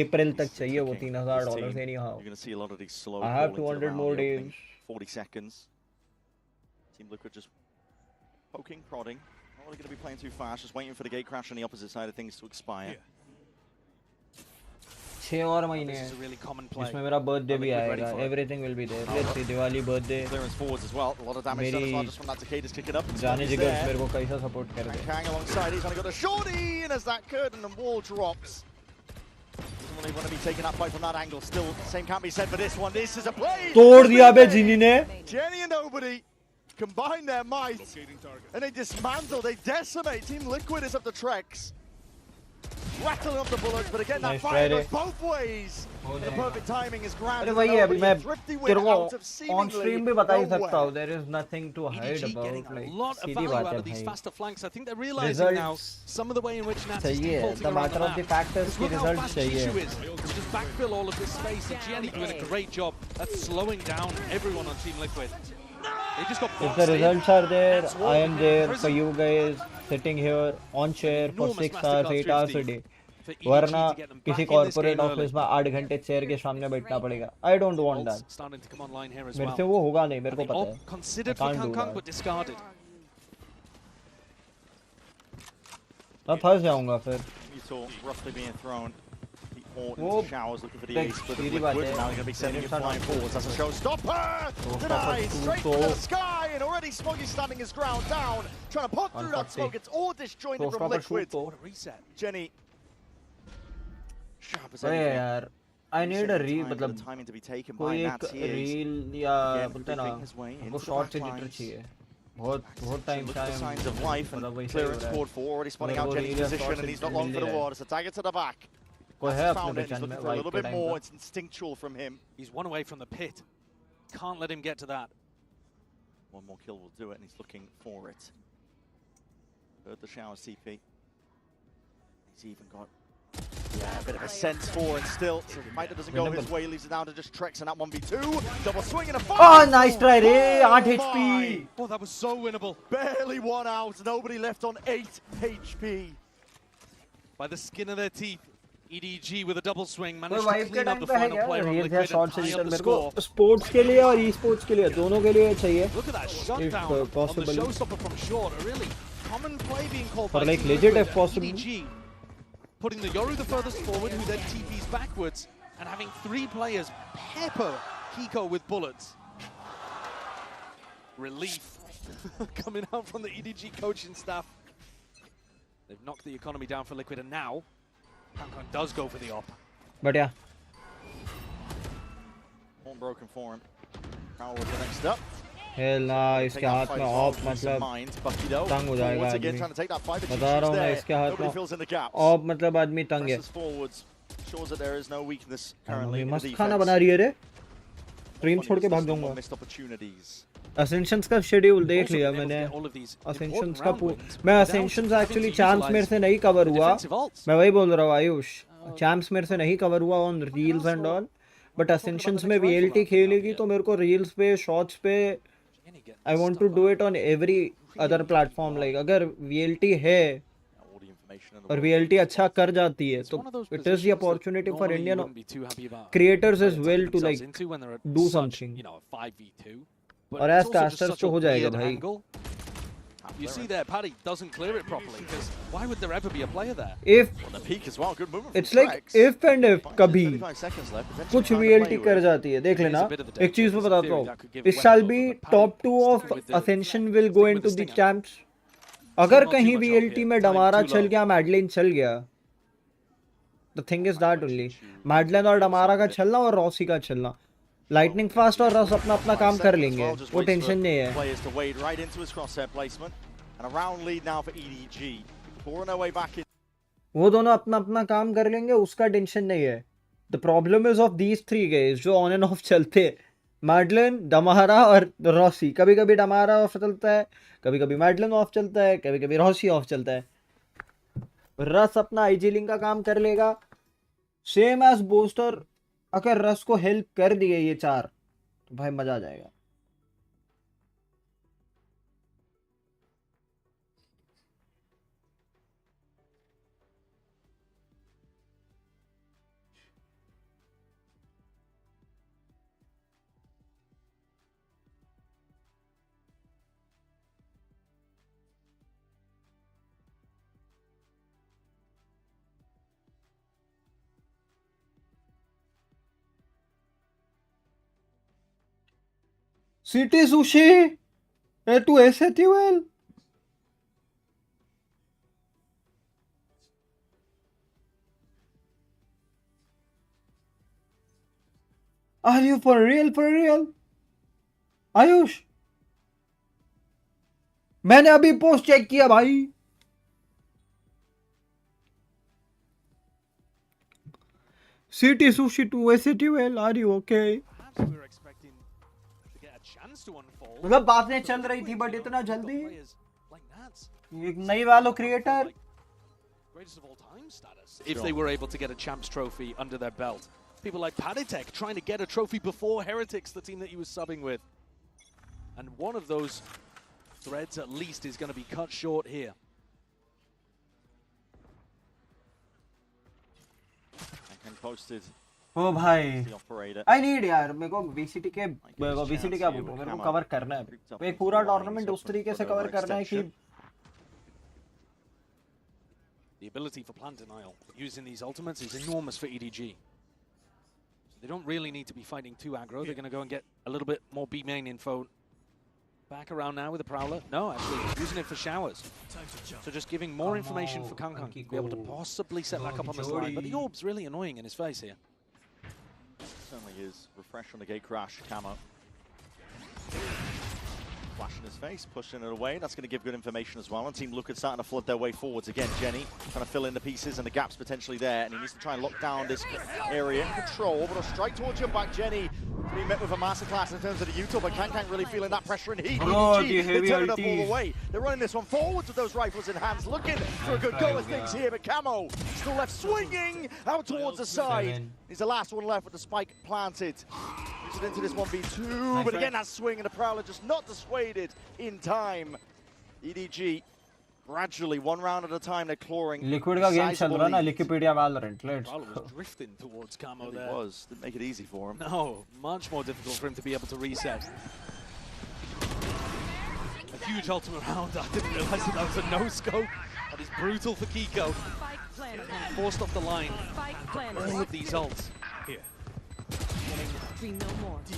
अप्रैल तक चाहिए वो $3,000 anyhow. You're gonna see a lot of these slow. I have 200 more days. 40 seconds. Team Liquid just poking, prodding. Not really going to be playing too fast, just waiting for the gate crash on the opposite side of things to expire. 6 और महीने हैं इसमें मेरा birthday भी आएगा. Everything will be there. Let's see Diwali birthday. Clearance forwards as well. A lot of damage done as well just from that Takeda's kicking up. जाने जिगर मेरे को कैसा support कर दे. Kang alongside, he's only got a shorty, and as that curtain and wall drops, doesn't really want to be taken up by from that angle. Still, same can't be said for this one. This is a play. तोड़ दिया बे जिनी ने. Jenny and Nobody combine their might, and they dismantle, they decimate. Team Liquid is up the Trex. Rattling off the bullets, but again that fire goes both ways. The perfect timing is grand. अरे वही है अभी मैं तेरे को on stream भी बता ही सकता हूँ. There is nothing to hide about. Like सीधी बात है भाई. I think they're realizing now some of the way in which Nats is defaulting the matter of the factors की results चाहिए. Just backfill all of this space, and Jenny doing a great job at slowing down everyone on Team Liquid. If the results are there, I am there for you guys, sitting here on chair for 6 hours, 8 hours a day. वरना किसी corporate office में 8 घंटे chair के सामने बैठना पड़ेगा. I don't want that. मेरे से वो होगा नहीं, मेरे को पता है. मैं फंस जाऊंगा फिर. Transmutal roughly being thrown. Showers looking for the ace for the Liquid. Now they're going to be sending him flying forwards. That's a showstopper! Denied! Straight to the sky! And already Smoggy standing his ground down. Trying to pop through that smoke. It's all disjointed from Liquid. What a reset. Jenny. Sharp as anything. I need a reel, मतलब timing to be taken by कोई एक Nats reel या बोलते हैं ना हमको short editor चाहिए बहुत time चाहिए signs of life and clearance scored for already spotting out Jenny's position and he's not long for the water, so tag it to the back. कोई है अपने He's पहचान में looking for a little bit more. It's instinctual from him. He's one away from the pit. Can't let him get to that. One more kill will do it, and he's looking for it. Heard the shower CP. He's even got a bit of a sense for it still. So Fighter doesn't go his way, leaves it down to just Trex and that 1v2. Double swing and a fight. Oh, nice try, Ray. 8 HP. Oh, that was so winnable. Barely 1 out. Nobody left on 8 HP. By the skin of their teeth. EDG with a double swing managed to clean up the final player on Liquid and tie up the score. Sports के लिए और e-sports के लिए दोनों के लिए चाहिए. Look at that shutdown on the showstopper from short. A really common play being called by like legit if possible. EDG. Putting the Yoru the furthest forward, who then TPs backwards, and having 3 players pepper Kiko with bullets. Relief coming out from the EDG coaching staff. They've knocked the economy down for Liquid, and now Kankon does go for the op. But yeah. Horn broken for him. Powell was the next up. Hell nah, इसके हाथ में op मतलब तंग हो जाएगा आदमी. बता रहा हूँ मैं इसके हाथ में ऑप मतलब आदमी तंग है. मस्त खाना बना रही है रे. स्ट्रीम छोड़ के भाग जाऊंगा. Ascensions का शेड्यूल देख लिया मैंने. Ascensions का मैं Ascensions एक्चुअली चैम्प्स मेरे से नहीं कवर हुआ. मैं वही बोल रहा हूँ आयुष. चैम्प्स मेरे से नहीं कवर हुआ on reels and all. But Ascensions में VLT खेलेगी तो मेरे को रील्स पे शॉर्ट्स पे I want to do it on every other platform. Like अगर VLT है और VLT अच्छा कर जाती है तो it is the opportunity for Indian creators as well to like do something. और as casters तो हो जाएगा भाई. You see there, Paddy doesn't clear it properly because why would there ever be a player there? If the peak as well, good movement. It's like if and if कभी कुछ VLT कर जाती है, देख लेना. एक चीज मैं बताता हूँ. इस साल भी top 2 of Ascension will go into the champs. अगर कहीं VLT में डमारा चल गया, मैडलिन चल गया. The thing is that only. Madeline और डमारा का चलना और रॉसी का चलना. Lightning fast और रस अपना अपना काम कर लेंगे. वो टेंशन नहीं है. वो दोनों अपना अपना काम कर लेंगे, उसका टेंशन नहीं है. The problem is of these 3 guys जो on and off चलते हैं. मैडलिन, डमारा और रॉसी. कभी कभी डमारा ऑफ चलता है, कभी कभी मैडलिन ऑफ चलता है, कभी कभी रॉसी ऑफ चलता है. रस अपना आईजी लिंक का काम कर लेगा. Same as booster. अगर रस को हेल्प कर दिए ये 4 तो भाई मजा आ जाएगा. City Sushi to SETUL. Are you for real? For real? Ayush मैंने अभी पोस्ट चेक किया भाई. City Sushi to SETUL. Are you okay? मतलब बातें चल रही थी बट इतना जल्दी. एक नई वालो creator. If they were able to get a champs trophy under their belt. People like Paditek trying to get a trophy before Heretics, the team that he was subbing with. And one of those threads at least is going to be cut short here. And posted. ओ भाई I need यार मेरे को VCT क्या बोलूं, मेरे को cover करना है. एक पूरा टूर्नामेंट उस तरीके से कवर करना है कि the ability for plant denial using these ultimates is enormous for EDG. So they don't really need to be fighting too aggro. They're going to go and get a little bit more B main info. Back around now with the Prowler. No, actually using it for showers. So just giving more information for Kangkang to be able to possibly set back up on this line. But the orb's really annoying in his face here. Certainly is. Refresh on the gate crash. Camo. Flash in his face, pushing it away. That's going to give good information as well. And Team Liquid starting to flood their way forwards again. Jenny trying to fill in the pieces and the gaps potentially there. And he needs to try and lock down this area in control. But a strike towards your back, Jenny. He met with a masterclass in terms of the util, but Kangkang really feeling that pressure and heat. EDG, they turn it up all the way. They're running this one forwards with those rifles in hands, looking for a good go of things here. But Camo still left swinging out towards the side. He's the last one left with the spike planted. Moves it into this 1v2, but again that swing and the Prowler just not dissuaded in time. EDG gradually, one round at a time, they're clawing. Liquid का game चल रहा ना, Wikipedia Valorant. Let's Prowler was drifting towards Camo there. It was. Didn't make it easy for him. No, much more difficult for him to be able to reset. A huge ultimate round. I didn't realize that was a no-scope. That is brutal for Kiko. Forced off the line. All of these ults here.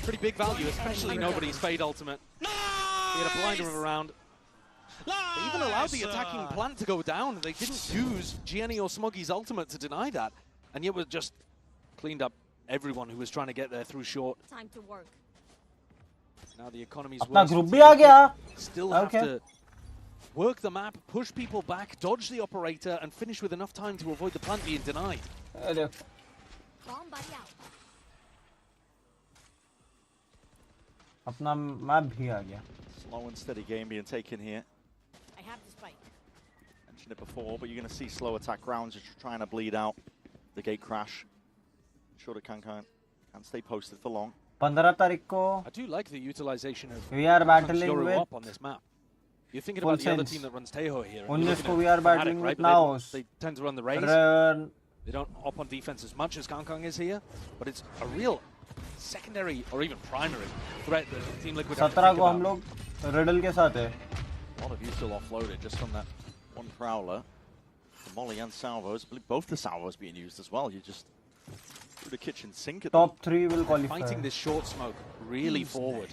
Pretty big value, especially nobody's Fade ultimate. He had a blinder around. They even allowed the attacking plant to go down. They didn't use Gianni or Smoggy's ultimate to deny that. And yet we just cleaned up everyone who was trying to get there through short. Time to work. Now the economy's अपना group भी आ गया. Still have to work the map, push people back, dodge the operator, and finish with enough time to avoid the plant being denied. Bomb buddy out. अपना map भी आ गया. Slow and steady game being taken here. I have the spike. Mentioned it before, but you're going to see slow attack rounds just trying to bleed out the gate crash. Sure that Kangkang can't stay posted for long. 15 तारीख को I do like the utilization of we are battling with up on this map. You're thinking about the other team that runs Tejo here. 19 को we are battling with Naos. They tend to run the race. They don't op on defense as much as Kangkang is here, but it's a real secondary or even primary threat that Team Liquid have to 17 think को हम about. लोग Riddle के साथ है. A lot of you still offloaded just from that one Prowler. The Molly and salvos. I believe both the salvos being used as well. You just threw the kitchen sink at Top 3 will qualify. Fighting this short smoke really forward.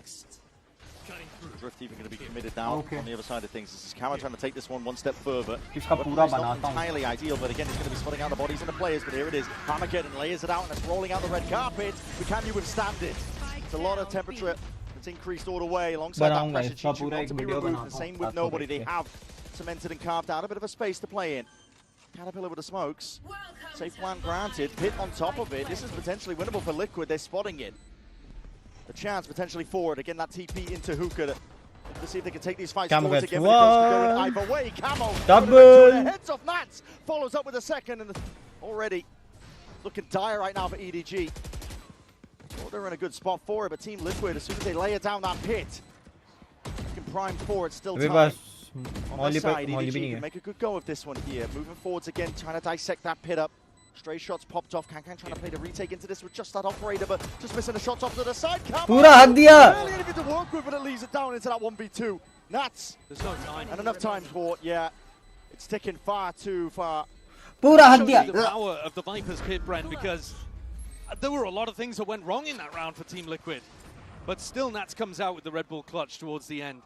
Drift even going to be committed down on the other side of things. This is Camo trying to take this one step further. इसका But पूरा it's not बनाता हूँ. entirely ideal, but again, it's going to be spotting out the bodies and the players. But here it is. Hammerkid and layers it out, and it's rolling out the red carpet. But can you withstand it? It's a lot of temperature. It's increased all the way alongside that pressure. Chichu not to be removed. The same with nobody. They have cemented and carved out a bit of a space to play in. Caterpillar with the smokes. Safe plan granted. Pit on top of it. This is potentially winnable for Liquid. They're spotting it. The chance potentially forward. Again, that TP into Hookah. Let's see if they can take these fights forward again. But it goes to go in either way. Camo. Double. Heads off Nats. Follows up with a second. And already looking dire right now for EDG. Well, they're in a good spot for it, but Team Liquid, as soon as they lay it down that pit, looking prime for it, still time. On this side, EDG can make a good go of this one here. Moving forwards again, trying to dissect that pit up. Stray shots popped off. Kangkang trying to play the retake into this with just that operator, but just missing the shots off to the side. पूरा हक दिया. Barely anything to work with, but it leaves it down into that 1v2. Nats. There's no time. And enough time for, yeah, it's ticking far too far. पूरा हक दिया. The power of the Vipers pit, Brent, because there were a lot of things that went wrong in that round for Team Liquid. But still, Nats comes out with the Red Bull clutch towards the end.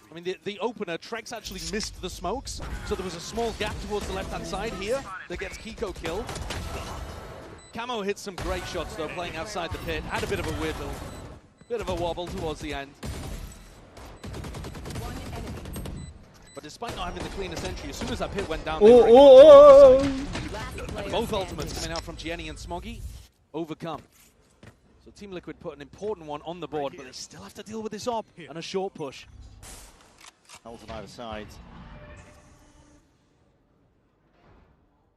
I mean, the opener, Trex actually missed the smokes, so there was a small gap towards the left-hand side here that gets Kiko killed. Camo hit some great shots, though, playing outside the pit. Had a bit of a wiggle, bit of a wobble towards the end. But despite not having the cleanest entry, as soon as that pit went down, and both ultimates coming out from Gianni and Smoggy, overcome. So Team Liquid put an important one on the board, but they still have to deal with this op and a short push. Held on either side.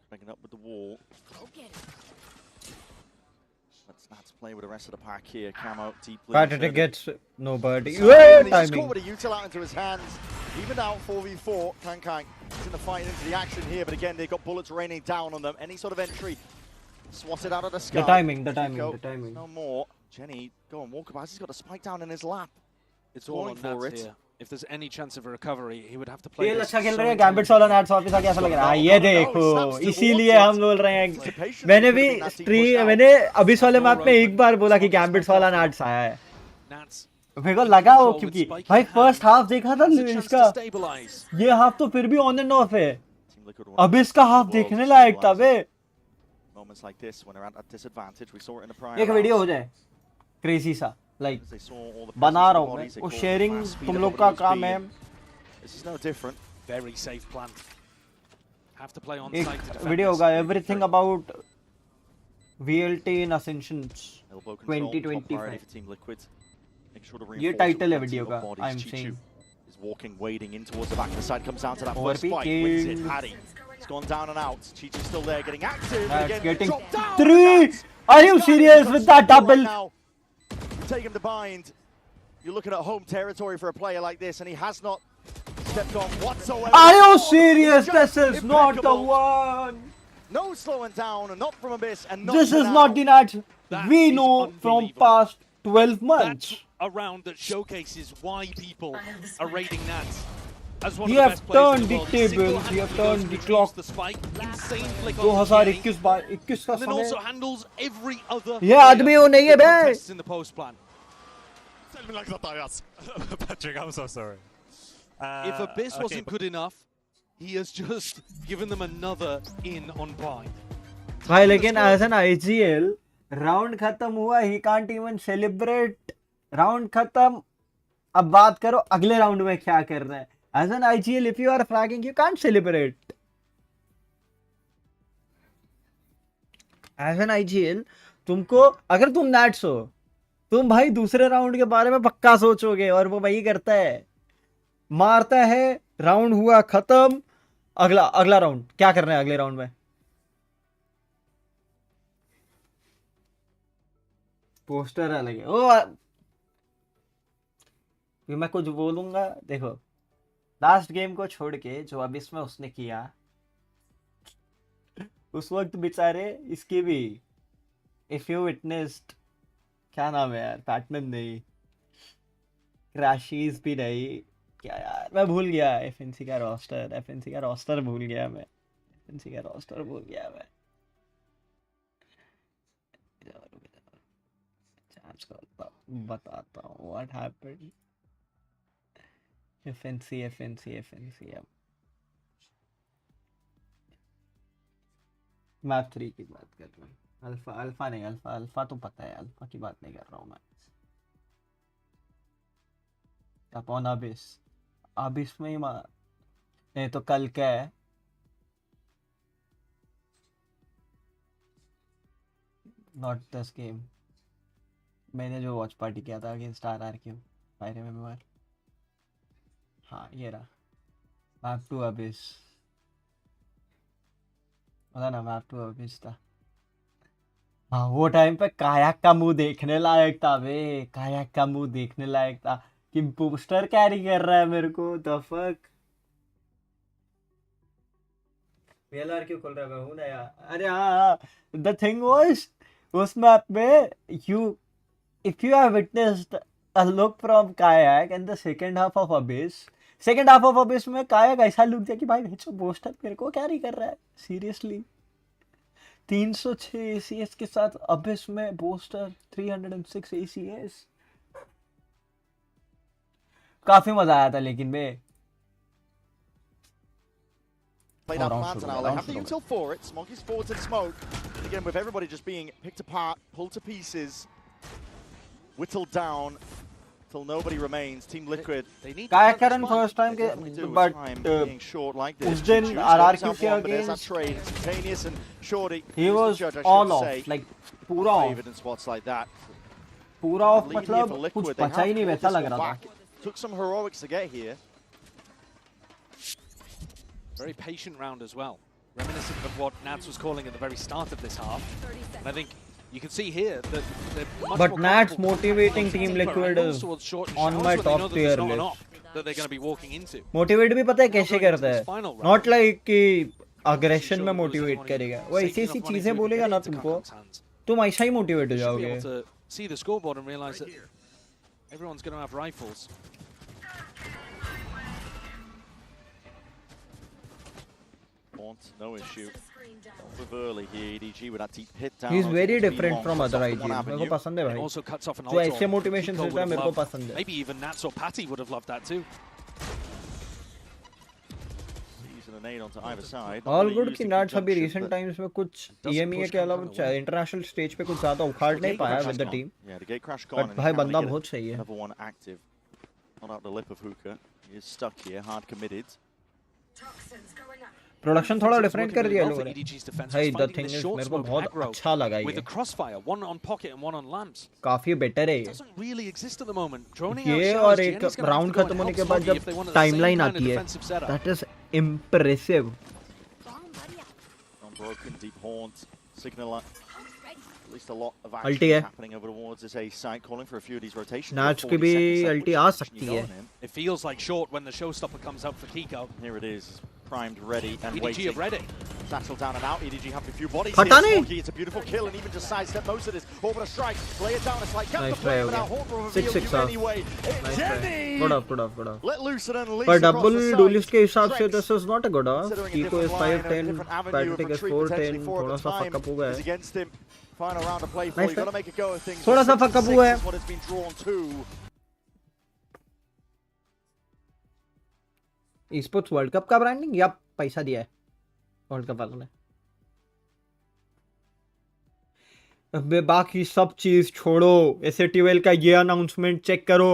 Bringing up with the wall. Let's Nats play with the rest of the pack here. Camo deeply. Predator gets nobody. He just Timing. caught with a util out into his hands. Even out 4v4, Kangkang is in the fight into the action here, but again, they've got bullets raining down on them. Any sort of entry swatted out of the sky. The timing. No more. Jenny, go on, Walkabout. He's got a spike down in his lap. It's all on Nats here. if there's any chance of a recovery, he would have to play. ये अच्छा खेल रहे हैं गैम्बिट्स वाला nits वापस आ कैसा लग रहा है ये देखो इसीलिए हम बोल रहे हैं मैंने अबिस वाले मैप में एक बार बोला कि गैम्बिट्स वाला नैट्स आया है मेरे को लगा वो क्योंकि भाई फर्स्ट हाफ देखा था इसका ये हाफ तो फिर भी ऑन एंड ऑफ है अबिस का हाफ देखने लायक था बे एक वीडियो हो जाए क्रेजी सा लाइक बना रहा हूँ मैं वो शेयरिंग तुम लोग का काम है एक वीडियो होगा everything about VLT in Ascensions 2025 ये टाइटल है वीडियो का I am saying walking wading in towards the back of the side comes down to that first fight wins it Paddy it's gone down and out Chichi's still there getting active that's getting 3 are you serious with that double you take him to bind you're looking at home territory for a player like this and he has not stepped on whatsoever are you serious this is not the one no slowing down and not from Abyss and not this is not the Nats we know from past 12 months around that showcases why people are rating Nats as one you of the have best players turned in the the world. tables you have turned the clock the spike insane flick on 2021 बार 21 का and then also handles every other ये आदमी वो नहीं है बे in the post plan Patrick I'm so sorry if Abyss wasn't good enough he has just given them another in on buy भाई लेकिन as an IGL round खत्म हुआ he can't even celebrate round खत्म अब बात करो अगले round में क्या कर रहे हैं as an IGL if you are fragging you can't celebrate as an IGL तुमको अगर तुम नैट्स हो तुम भाई दूसरे राउंड के बारे में पक्का सोचोगे और वो वही करता है मारता है राउंड हुआ खत्म अगला राउंड क्या कर रहे हैं अगले राउंड में पोस्टर अलग है ओ मैं कुछ बोलूंगा देखो लास्ट गेम को छोड़ के जो अब इसमें उसने किया उस वक्त बेचारे इसके भी इफ यू विटनेस्ड क्या नाम है यार पैटर्न नहीं क्रैशीज भी नहीं क्या यार मैं भूल गया एफएनसी का रोस्टर भूल गया मैं बताता हूँ व्हाट हैपेंड FNC अब मैप 3 की बात कर रहा हूँ अल्फा तो पता है अल्फा की बात नहीं कर रहा हूँ मैं अपॉन अबिस में ही नहीं तो कल क्या है नॉट दिस गेम मैंने जो वॉच पार्टी किया था अगेंस्ट RRQ आई रिमेंबर हाँ ये रहा मैप 2 अबिस पता ना मैप 2 अबिस था हाँ वो टाइम पे कायाक का मुंह देखने लायक था कि पोस्टर कैरी कर रहा है मेरे को द फक VLR क्यों खोल रहा है हूँ ना यार अरे हाँ द थिंग वाज उस मैप में if you have witnessed a look from Kayak and the second half of Abyss में Kayak ऐसा लुक दिया कि भाई भेजो पोस्टर मेरे को कैरी कर रहा है सीरियसली 306 ACS के साथ Abyss में पोस्टर 306 ACS काफी मजा आया था लेकिन मैं played out plans now. They have the util for it. Smoky's forward to the smoke. Again, with everybody just being picked apart, pulled to pieces, whittled down till nobody remains. Team Liquid. They need Kayakarn first time, but being short like this. Then RRQ के against trade instantaneous and Shorty. He was all off, like पूरा off. In spots like that. पूरा off मतलब कुछ बचा ही नहीं वैसा लग रहा था. Took some heroics to get here. Very patient round as well, reminiscent of what Nats was calling at the very start of this half. And I think you can see here that they're but Nats motivating Team Liquid is on my top tier list. That they're going to be walking into. Motivate भी पता है कैसे करता है? Not like कि aggression में motivate करेगा. वो ऐसी चीजें बोलेगा ना तुमको, तुम ऐसा ही motivate हो जाओगे. See the scoreboard and realize that everyone's going to have rifles. No issue. With early here, EDG with that deep hit down. He's very different from other IGs. मेरे को पसंद है भाई. Also cuts off an जो ऐसे motivation देता है मेरे को पसंद है. Maybe even Nats or Patty would have loved that too. Using a nade onto either side. All good कि Nats अभी recent times में कुछ EMEA के अलावा international stage पे कुछ ज़्यादा उखाड़ नहीं पाया with the team. Yeah, the gate crash gone. But भाई बंदा बहुत सही है. Another one active. Not out the lip of hookah. He is stuck here, hard committed. Production थोड़ा डिफरेंट कर दिया लोगों ने. भाई द थिंग इज मेरे को बहुत अच्छा लगा ये. काफी बेटर है ये. ये और एक राउंड खत्म होने के बाद जब टाइमलाइन आती है दैट इज इंप्रेसिव. अल्टी है. नाच की भी अल्टी आ सकती है. It feels like short when the showstopper comes out for Kiko. Here it is, primed, ready, and EDG waiting. have read it. Satchel down and out. EDG have a few bodies. Hata nahi. It's a beautiful kill, and even just sidestep most of this. Over a strike, lay it down. It's like nice try हो गया. 6-6 anyway. Nice try. Good off. Let loose and unleash. पर double duelist के हिसाब से this is not a good off. Kiko is 5-10, Patrick is 4-10. थोड़ा सा fuck up हुआ है. Final round of play for you. Got to make a go of things. थोड़ा सा fuck up हुआ है. What it's been drawn to. esports world cup का branding या पैसा दिया है वर्ल्ड कप वालों ने. अब बाकी सब चीज छोड़ो. SATL का ये अनाउंसमेंट चेक करो.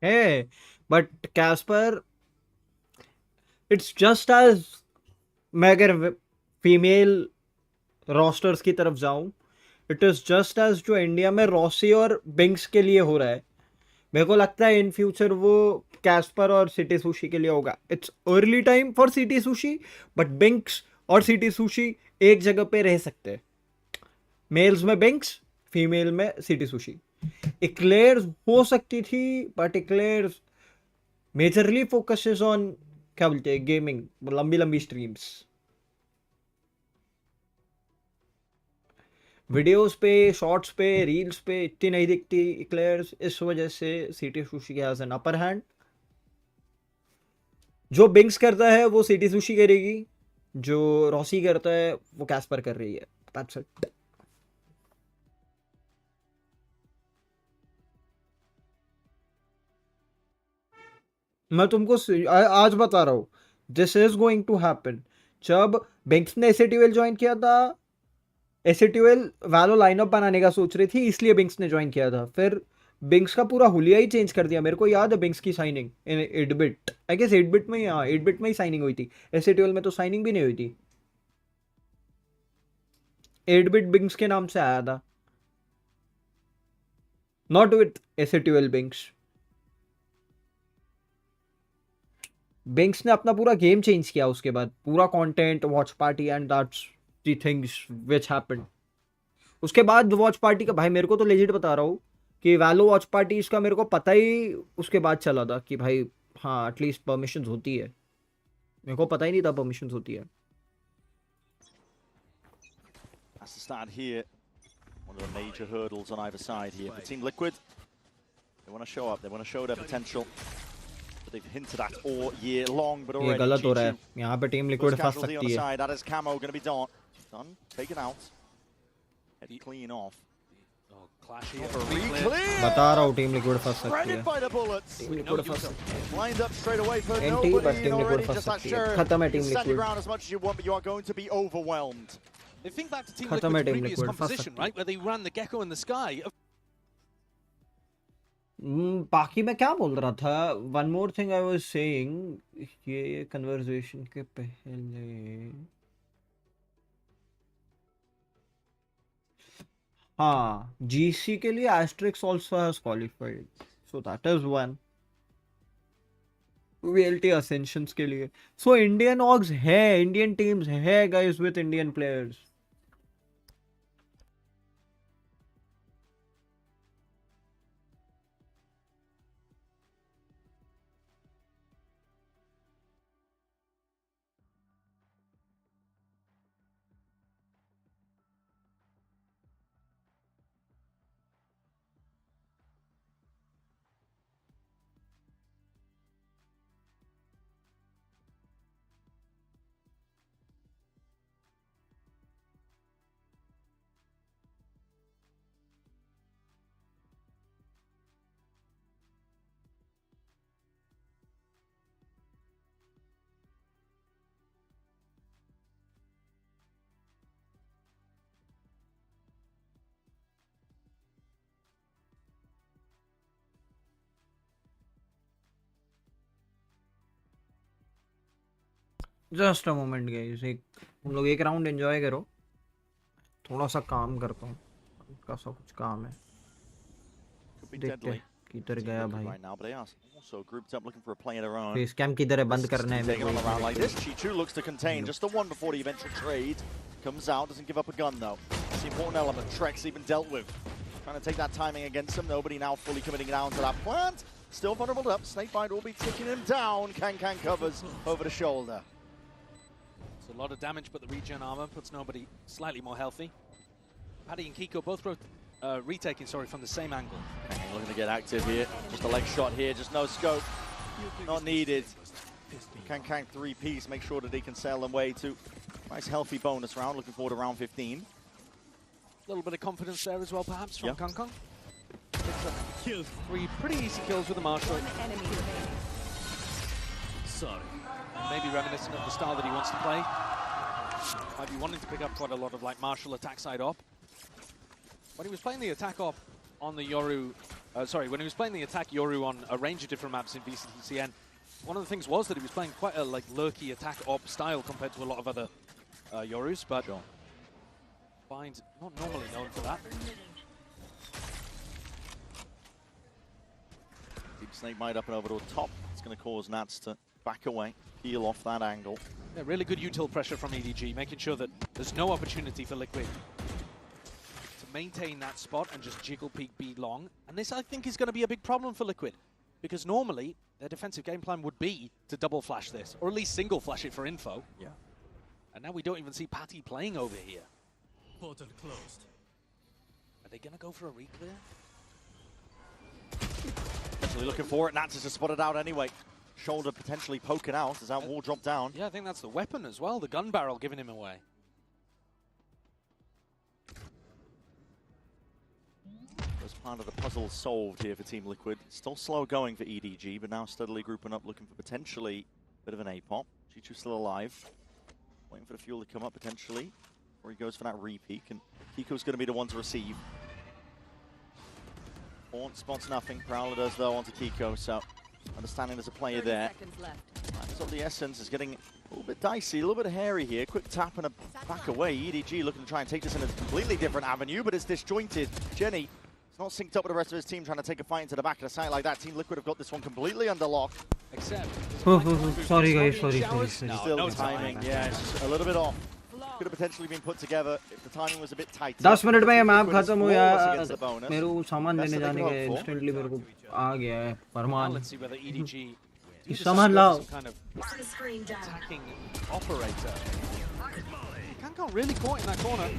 Hey, but Casper, it's just as मैं अगर फीमेल रोस्टर्स की तरफ जाऊं, इट इज जस्ट एज जो इंडिया में रॉसी और बिंक्स के लिए हो रहा है. मेरे को लगता है इन फ्यूचर वो कैस्पर और सिटी सुशी के लिए होगा. It's early time for city sushi, but Binks और सिटी सुशी एक जगह पे रह सकते हैं. मेल्स में बिंक्स, फीमेल में सिटी सुशी. इक्लेयर्स हो सकती थी, but eclairs majorly focuses on क्या बोलते हैं गेमिंग, लंबी लंबी स्ट्रीम्स. वीडियोस पे, शॉर्ट्स पे, रील्स पे इतनी नहीं दिखती इक्लेयर्स. इस वजह से सिटी सुशी के हैज एन अपर हैंड. जो बिंक्स करता है वो सिटी सुशी करेगी, जो रॉसी करता है वो कैस्पर कर रही है. That's it. मैं तुमको आज बता रहा हूँ, this is going to happen. जब बिंक्स ने SATL ज्वाइन किया था, SATL वैलो लाइनअप बनाने का सोच रही थी, इसलिए बिंक्स ने ज्वाइन किया था. फिर बिंक्स का पूरा हुलिया ही चेंज कर दिया. मेरे को याद है बिंक्स की signing in 8-bit, I guess 8-bit में, हाँ 8-bit में ही साइनिंग हुई थी. SATL में तो साइनिंग भी नहीं हुई थी. 8-bit बिंक्स के नाम से आया था, not with SATL Binks. Binks ने अपना पूरा गेम चेंज किया उसके बाद. पूरा content, watch party and that's the things which happened. उसके बाद वॉच पार्टी का भाई मेरे को तो लेजिट बता रहा हूँ कि वैलो वॉच पार्टी इसका मेरे को पता ही उसके बाद चला था कि भाई हाँ एटलीस्ट परमिशंस होती है. मेरे को पता ही नहीं था परमिशंस होती है. That's the start here. One of the major hurdles on either side here. For Team Liquid, they want to show up, they want to show their potential. They've hinted at all year long, but already ये गलत हो रहा है. यहाँ पे team liquid फंस सकती है. That is Camo going to be done, taken out, head clean off. Oh clash here. बता रहा हूँ टीम लिक्विड फंस सकती है. टीम लिक्विड फंस सकती है. Lined up straight away for NT, nobody but team already. liquid Just that फंस सकती है. sure. खत्म है team Stand your liquid. ground as much as you want, but you are going to be overwhelmed. They think back to Team खत्म है Liquid's team previous liquid, फंस composition, सकती right, where they ran the gecko in the sky. बाकी मैं क्या बोल रहा था? One more thing I was saying. ये conversation के पहले. हाँ, GC के लिए Asterix also has qualified, so that is one. VLT Ascensions के लिए. So Indian orgs है, Indian teams है guys with Indian players. Just a moment guys, हम लोग एक राउंड एंजॉय करो. थोड़ा सा काम करता हूँ, का सा कुछ काम है. देखते हैं किधर गया भाई. फेस कैम किधर है? बंद करना है मेरे को. Chi2 looks to contain just the one before the eventual trade comes out. Doesn't give up a gun though. It's the important element. Trek's even dealt with. Trying to take that timing against him. Nobody now fully committing down to that plant. Still vulnerable up. Snakebite will be taking him down. Can covers over the shoulder. It's a lot of damage, but the regen armor puts nobody slightly more healthy. Paddy and Kiko both retaking, from the same angle. Looking to get active here. Just a leg shot here, just no scope. Not needed. Kang 3-piece, make sure that they can sail them way to nice healthy bonus round. Looking forward to round 15. A little bit of confidence there as well, perhaps, from Kang Kang. Picks up 3 pretty easy kills with the Marshal. Sorry. Maybe reminiscent of the style that he wants to play. Might be wanting to pick up quite a lot of like Marshall attack side op. When he was playing the attack op on the Yoru, when he was playing the attack Yoru on a range of different maps in VCT CN, one of the things was that he was playing quite a like lurky attack op style compared to a lot of other Yorus, but Bind's not normally known for that. Deep Snakebite up and over to the top. It's going to cause Nats to back away. Peel off that angle. Yeah, really good util pressure from EDG, making sure that there's no opportunity for Liquid to maintain that spot and just jiggle peek B long. And this, I think, is going to be a big problem for Liquid, because normally their defensive game plan would be to double flash this, or at least single flash it for info. Yeah. And now we don't even see Patty playing over here. Portal closed. Are they going to go for a reclear? Actually looking for it. Nats is just spotted out anyway. Shoulder potentially poking out as that wall dropped down. Yeah, I think that's the weapon as well. The gun barrel giving him away. First part of the puzzle solved here for Team Liquid. Still slow going for EDG, but now steadily grouping up, looking for potentially a bit of an A-pop. Chi2 still alive. Waiting for the fuel to come up potentially. Or he goes for that re-peek, and Kiko's going to be the one to receive. Haunt spots nothing. Prowler does though onto Kiko, so understanding there's a player there. So the Essence is getting a little bit dicey, a little bit hairy here. Quick tap and a back away. EDG looking to try and take this in a completely different avenue, but it's disjointed. Jenny is not synced up with the rest of his team, trying to take a fight into the back of the site like that. Team Liquid have got this one completely under lock. Except... sorry guys, sorry. Still timing, yeah, it's just a little bit off. Could have potentially been put together if the timing was a bit tight. 10 minute में ये map खत्म हो गया. मेरे को सामान लेने जाने के इंस्टेंटली मेरे को आ गया है फरमान. Let's see whether EDG सामान लाओ. kind of attacking operator. Can't really caught in that corner.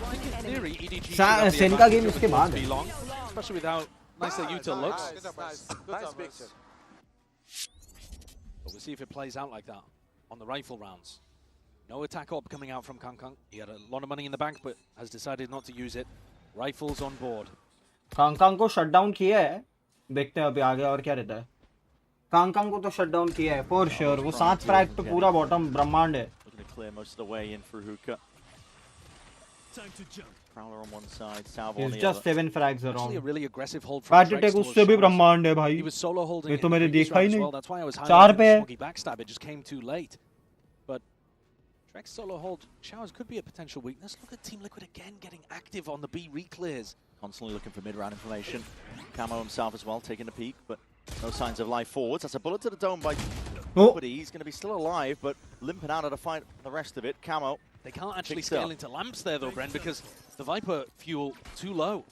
Like in theory, EDG SEN का गेम इसके बाद है. Especially with how nice their util looks. Nice picture. But we'll see if it plays out like that on the rifle rounds. No attack orb coming out from Kang. He had a lot of money in the bank, but has decided not to use it. Rifles on board. Kang को shut down किया है, देखते हैं अभी आगे और क्या रहता है. Kang को तो शट डाउन किया है for sure. वो 7 फ्रैग पे पूरा बॉटम ब्रह्मांड है. Looking to clear most of the way in through hookah. Time to jump. Prowler on one side, Salvo on the It's just other. 7 frags around. Actually a really aggressive hold from Patty Tech उससे भी ब्रह्मांड है भाई. He was solo holding. ये तो मैंने देखा ही नहीं. That's why I was 4 पे है. Smoggy backstab. It just came too late. But Trek's solo hold showers could be a potential weakness. Look at Team Liquid again getting active on the B reclears. Constantly looking for mid-round information. Camo himself as well, taking a peek, but no signs of life forwards. That's a bullet to the dome by Nobody. He's going to be still alive, but limping out of the fight the rest of it. Camo. They can't actually scale into lamps there though, Bren, because the Viper fuel too low.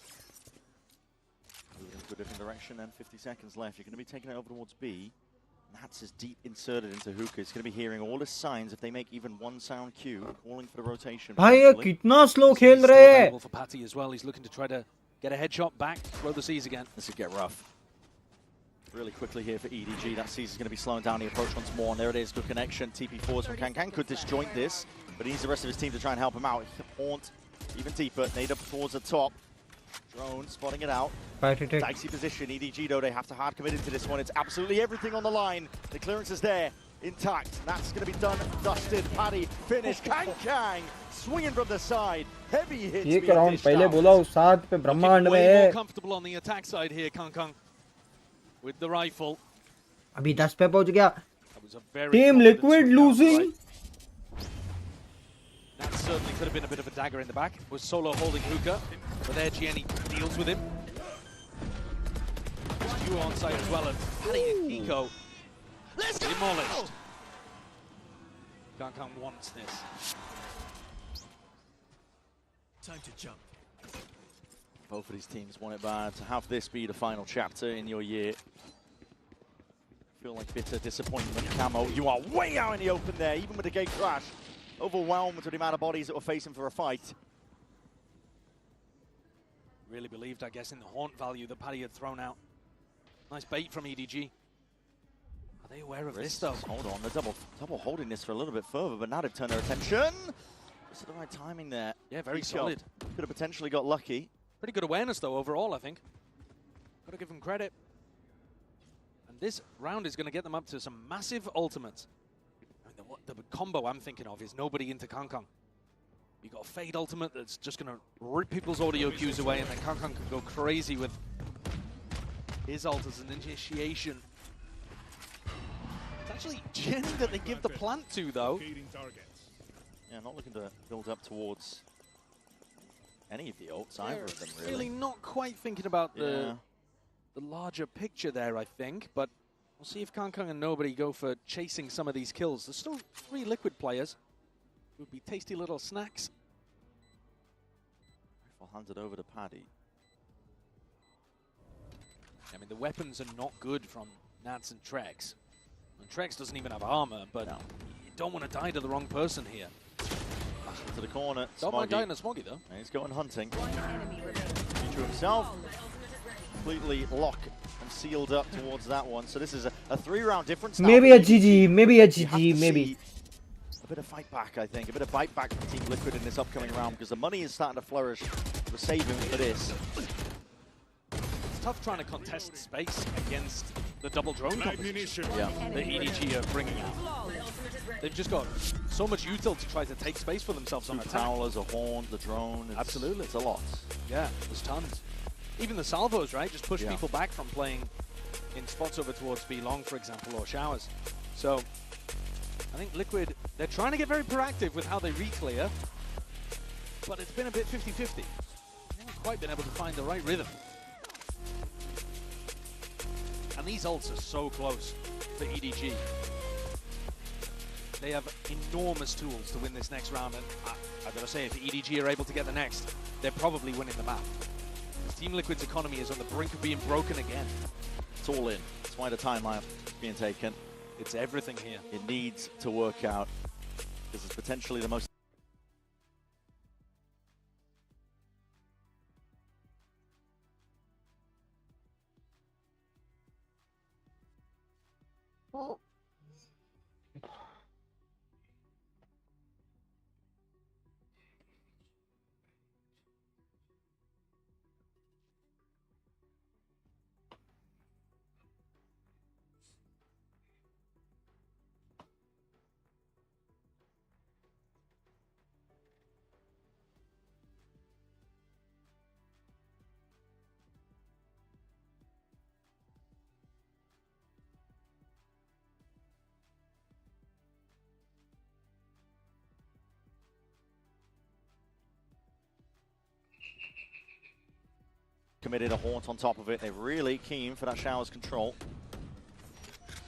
Moving into a different direction, and 50 seconds left. You're going to be taking it over towards B. Nats is deep inserted into hookah. He's going to be hearing all the signs if they make even one sound cue, calling for the rotation. भाई ये कितना slow खेल रहे हैं. For Patty as well. He's looking to try to get a headshot back, throw the C's again. This would get rough. Really quickly here for EDG. That C's is going to be slowing down the approach once more. And there it is, good connection. TP forwards from Kang could disjoint this, but he needs the rest of his team to try and help him out. Haunt even deeper. Nade up towards the top. Drone spotting it out. Dicey position. EDG though, they have to hard commit into this one. It's absolutely everything on the line. The clearance is there, intact. That's going to be done, dusted. Paddy finished. Kang swinging from the side. Heavy hits. ये round पहले बोला उस 7 पे ब्रह्मांड में है. More comfortable on the attack side here, Kang. With the rifle. अभी 10 पे पहुंच गया. Team Liquid losing. That certainly could have been a bit of a dagger in the back. Was solo holding hookah, but there Gianni deals with him. You on site as well, and Paddy and Kiko demolished. Kang wants this. Time to jump. Both of these teams want it bad. To have this be the final chapter in your year. Feel like bitter disappointment. Camo, you are way out in the open there, even with the gate crash. Overwhelmed with the amount of bodies that were facing for a fight. Really believed, I guess, in the haunt value that Paddy had thrown out. Nice bait from EDG. Are they aware of this though? Hold on, they're double holding this for a little bit further, but now they've turned their attention. Just the right timing there. Yeah, very solid. Could have potentially got lucky. Pretty good awareness though overall, I think. Got to give him credit. And this round is going to get them up to some massive ultimates. I mean, the combo I'm thinking of is nobody into Kang. You got a Fade ultimate that's just going to rip people's audio cues away, and then Kang can go crazy with his ult as an initiation. It's actually Jin that they give the plant to though. Yeah, not looking to build up towards any of the ults, either of them really. Really not quite thinking about the larger picture there, I think, but we'll see if Kang and nobody go for chasing some of these kills. There's still 3 Liquid players. It would be tasty little snacks. I'll hand it over to Paddy. I mean, the weapons are not good from Nats and Trex. And Trex doesn't even have armor, but you don't want to die to the wrong person here. To the corner. Don't mind dying to Smoggy though. And he's going hunting. To himself. Completely locked and sealed up towards that one. So this is a 3-round difference. Maybe a GG, maybe a GG, maybe. A bit of fight back, I think. A bit of bite back from Team Liquid in this upcoming round because the money is starting to flourish. We're saving for this. It's tough trying to contest space against the double drone competition that EDG are bringing out. They've just got so much util to try to take space for themselves on attack. Towers, a horn, the drone. Absolutely. It's a lot. Yeah, there's tons. Even the salvos, right? Just push people back from playing in spots over towards B long, for example, or showers. So I think Liquid, they're trying to get very proactive with how they re-clear, but it's been a bit 50-50. They haven't quite been able to find the right rhythm. And these ults are so close for EDG. They have enormous tools to win this next round, and I've got to say, if EDG are able to get the next, they're probably winning the map. Team Liquid's economy is on the brink of being broken again. It's all in. That's why the timeline is being taken. It's everything here. It needs to work out because it's potentially the most. committed a haunt on top of it. They're really keen for that shower's control.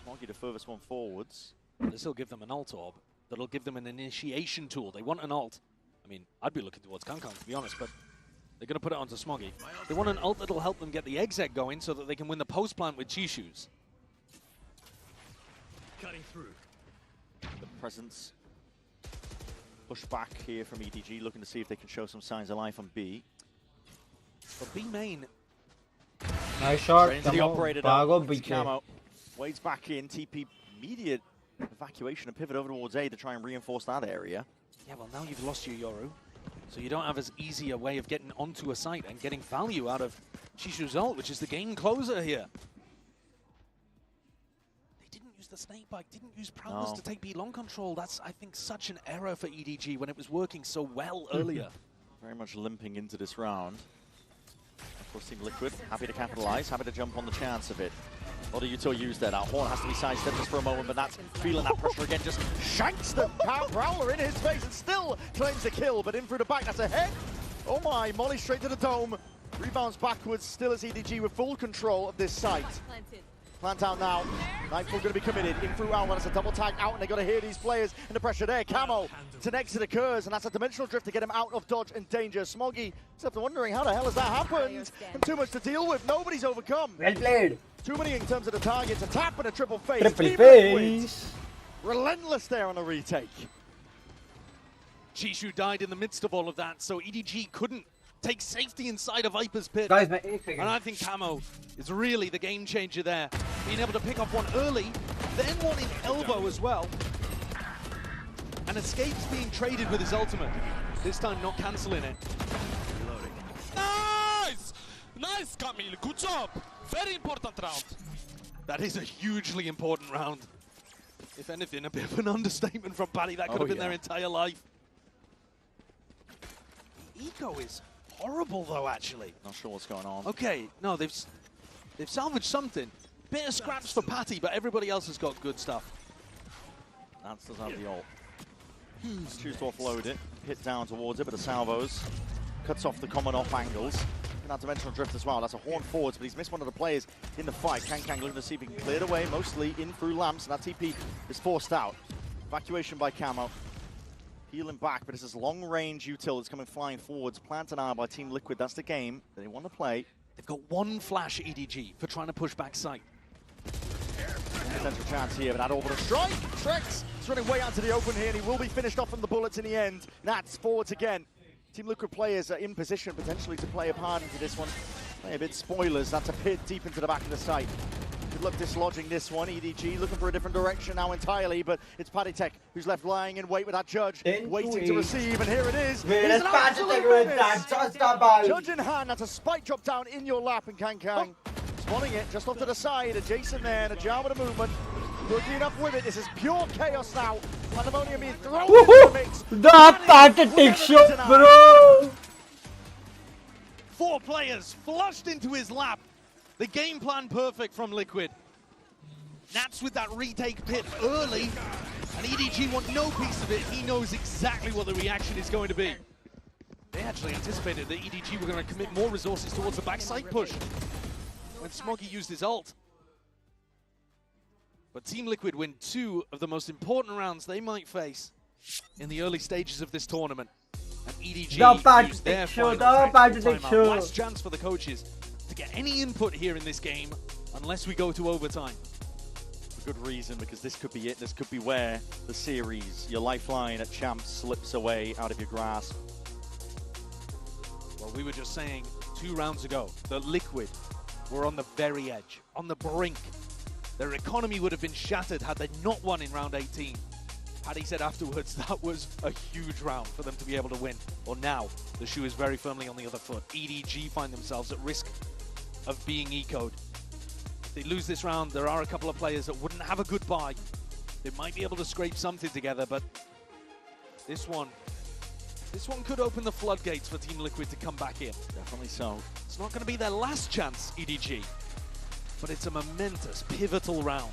Smoggy the furthest one forwards. This will give them an ult orb. That'll give them an initiation tool. They want an ult. I mean, I'd be looking towards Kankan, to be honest, but they're going to put it onto Smoggy. They want an ult that'll help them get the exec going so that they can win the post plant with Chishu's. Cutting through. The presence push back here from EDG, looking to see if they can show some signs of life on B. But B main. Nice shot. Into the operator now. Camo wades back in. TP immediate evacuation and pivot over towards A to try and reinforce that area. Yeah, well, now you've lost your Yoru, so you don't have as easy a way of getting onto a site and getting value out of Chishu's ult, which is the game closer here. They didn't use the snake bike, didn't use Prowlers to take B long control. That's, I think, such an error for EDG when it was working so well earlier. Very much limping into this round. Of course, Team Liquid happy to capitalize, happy to jump on the chance of it. A lot of util used there. That horn has to be sidestepped just for a moment, but that's feeling that pressure again. Just shanks the Prowler in his face and still claims the kill, but in through the back. That's a head. Oh my, Molly straight to the dome. Rebounds backwards, still as EDG with full control of this site. Plant out now. Nightfall going to be committed. In through out, it's a double tag out, and they got to hear these players in the pressure there. Camo to next it occurs, and that's a dimensional drift to get him out of dodge and danger. Smoggy is left wondering how the hell has that happened? And too much to deal with. Nobody's overcome. Well played. Too many in terms of the targets. A tap and a triple face. Triple face. Relentless there on the retake. Chishu died in the midst of all of that, so EDG couldn't take safety inside of Viper's pit. Guys, and I think Camo is really the game changer there. Being able to pick up one early, then one in elbow as well. And Escape's being traded with his ultimate. This time not cancelling it. Nice! Nice, Camille. Good job. Very important round. That is a hugely important round. If anything, a bit of an understatement from Paddy. That could have been their entire life. Eco is horrible, though, actually. Not sure what's going on. Okay, no, they've salvaged something. Bit of scraps for Patty, but everybody else has got good stuff. Nance does have the ult. Choose to offload it. Hit down towards it, but the salvos cuts off the common off angles. And that dimensional drift as well. That's a horn forwards, but he's missed one of the players in the fight. Kang looking to see if he can clear it away, mostly in through lamps, and that TP is forced out. Evacuation by Camo. Healing back, but it's this long-range util that's coming flying forwards. Plant an eye by Team Liquid. That's the game that they want to play. They've got one flash EDG for trying to push back site. Potential chance here, but that orbital strike. Trex is running way out to the open here, and he will be finished off from the bullets in the end. Nats forwards again. Team Liquid players are in position potentially to play a part into this one. Play a bit spoilers. That's a pit deep into the back of the site. Good luck dislodging this one. EDG looking for a different direction now entirely, but it's Paddy Tech who's left lying in wait with that Judge, waiting to receive, and here it is. Here's an absolute menace. Judge in hand, that's a spike drop down in your lap, and Kang spawning it just off to the side. Adjacent there, and a jar with a movement. Quickly enough with it. This is pure chaos now. Pandemonium being thrown into the mix. The pathetic shot, bro. 4 players flushed into his lap. The game plan perfect from Liquid. Nats with that retake pit early, and EDG want no piece of it. He knows exactly what the reaction is going to be. They actually anticipated that EDG were going to commit more resources towards the backside push when Smoggy used his ult. But Team Liquid win 2 of the most important rounds they might face in the early stages of this tournament. And EDG used their final timeout. Last chance for the coaches to get any input here in this game unless we go to overtime. For good reason, because this could be it. This could be where the series, your lifeline at Champs, slips away out of your grasp. Well, we were just saying 2 rounds ago that Liquid were on the very edge, on the brink. Their economy would have been shattered had they not won in round 18. Paddy said afterwards that was a huge round for them to be able to win. Well, now the shoe is very firmly on the other foot. EDG find themselves at risk of being ecoed. If they lose this round, there are a couple of players that wouldn't have a good buy. They might be able to scrape something together, but this one could open the floodgates for Team Liquid to come back in. Definitely so. It's not going to be their last chance, EDG, but it's a momentous, pivotal round.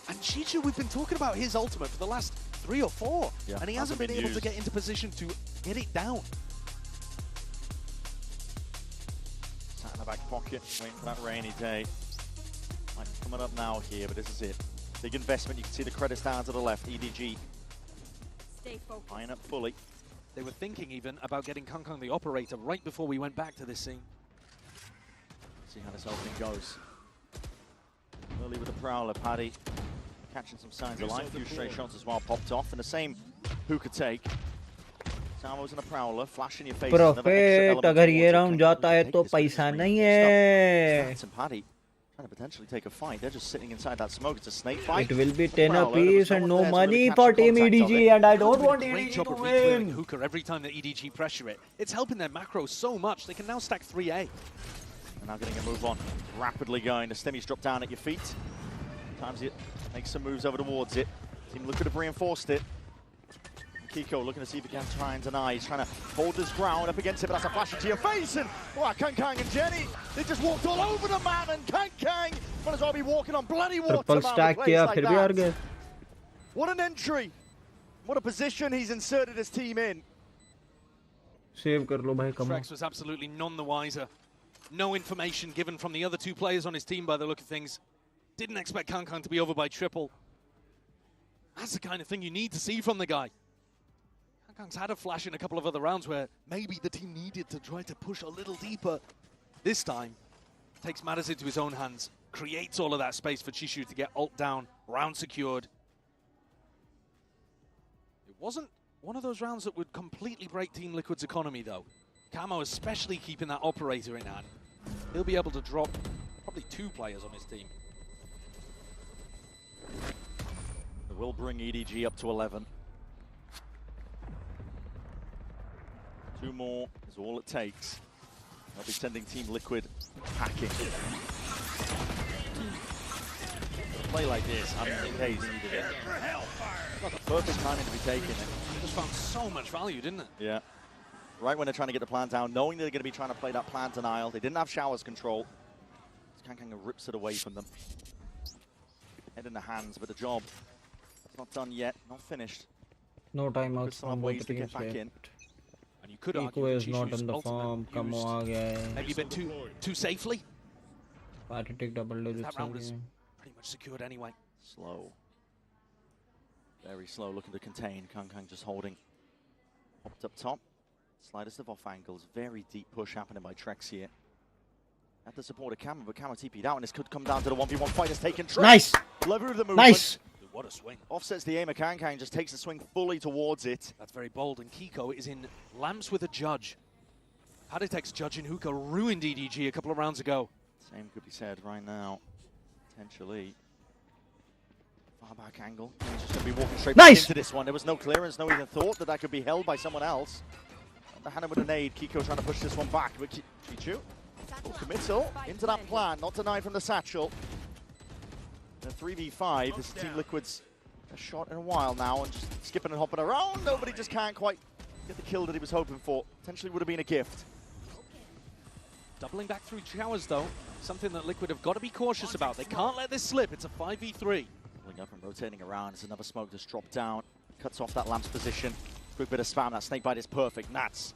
And Chishu, we've been talking about his ultimate for the last 3 or 4, and he hasn't been able to get into position to get it down. Sat in the back pocket, waiting for that rainy day. Might be coming up now here, but this is it. Big investment. You can see the credits down to the left. EDG. Stay focused. Line up fully. They were thinking even about getting Kong the operator right before we went back to this scene. See how this opening goes. Early with the Prowler, Paddy. Catching some signs of life. A few straight shots as well popped off. And the same hookah take. Salvo's in a Prowler. Flash in your face. Prophet, अगर ये round जाता है तो पैसा नहीं है. And Paddy trying to potentially take a fight. They're just sitting inside that smoke. It's a snake fight. It will be 10 apiece and no money for Team EDG, and I don't want EDG to win. Hookah every time that EDG pressure it. It's helping their macro so much. They can now stack 3A. And now getting a move on. Rapidly going. The Stemmies drop down at your feet. Times it. Makes some moves over towards it. Team Liquid have reinforced it. Kiko looking to see if he can try and deny. He's trying to hold his ground up against it, but that's a flash into your face. And wow, Kang and Jenny, they just walked all over the man. And Kang might as well be walking on bloody water. Triple stack किया, फिर भी हार गए. What an entry! What a position he's inserted his team in. Save कर लो भाई, come on. Trex was absolutely none the wiser. No information given from the other two players on his team by the look of things. Didn't expect Kang to be over by triple. That's the kind of thing you need to see from the guy. Kang's had a flash in a couple of other rounds where maybe the team needed to try to push a little deeper. This time, takes matters into his own hands, creates all of that space for Chishu to get ult down, round secured. It wasn't one of those rounds that would completely break Team Liquid's economy though. Camo especially keeping that operator in hand. He'll be able to drop probably 2 players on his team. It will bring EDG up to 11. 2 more is all it takes. They'll be sending Team Liquid packing. A play like this, I mean, Hayes needed it. It's not the perfect timing to be taking it. Just found so much value, didn't it? Yeah. Right when they're trying to get the plant down, knowing they're going to be trying to play that plant denial. They didn't have showers control. Kang rips it away from them. Head in the hands, but the job is not done yet, not finished. No timeouts from both teams left. And you could argue is not in the form. Come on, maybe a bit too safely. Party take double digits. That round was pretty much secured anyway. Slow. Very slow, looking to contain. Kang just holding. Popped up top. Slightest of off angles. Very deep push happening by Trex here. Had to support a Camo, but Camo TP'd out, and this could come down to the 1v1 fight. Has taken Trex. Nice. Lever of the movement. Nice. What a swing. Offsets the aim of Kang, just takes the swing fully towards it. That's very bold, and Kiko is in lamps with a judge. Paditek's judge in hookah ruined EDG a couple of rounds ago. Same could be said right now, potentially. Far back angle. He's just going to be walking straight back into this one. There was no clearance, no even thought that could be held by someone else. Underhanded with a nade, Kiko trying to push this one back, but Chichu, full committal into that plan, not denied from the satchel. And a 3v5, this is Team Liquid's a shot in a while now, and just skipping and hopping around. Nobody just can't quite get the kill that he was hoping for. Potentially would have been a gift. Doubling back through showers though, something that Liquid have got to be cautious about. They can't let this slip, it's a 5v3. Pulling up and rotating around, there's another smoke just dropped down. Cuts off that Lamp's position. Quick bit of spam, that snake bite is perfect. Nats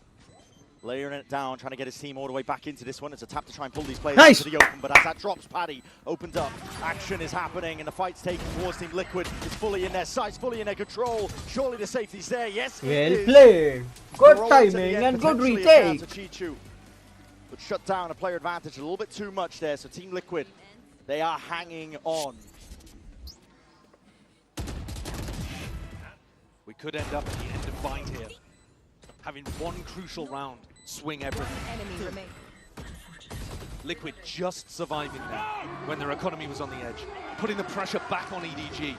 layering it down, trying to get his team all the way back into this one. It's a tap to try and pull these players into the open, but as that drops, Paddy opened up. Action is happening, and the fight's taken towards Team Liquid. It's fully in their sights, fully in their control. Surely the safety's there, yes. Well played. Good timing and good retake. But shut down a player advantage a little bit too much there, so Team Liquid, they are hanging on. We could end up at the end of Bind here, having one crucial round swing everything. Liquid just surviving now when their economy was on the edge, putting the pressure back on EDG,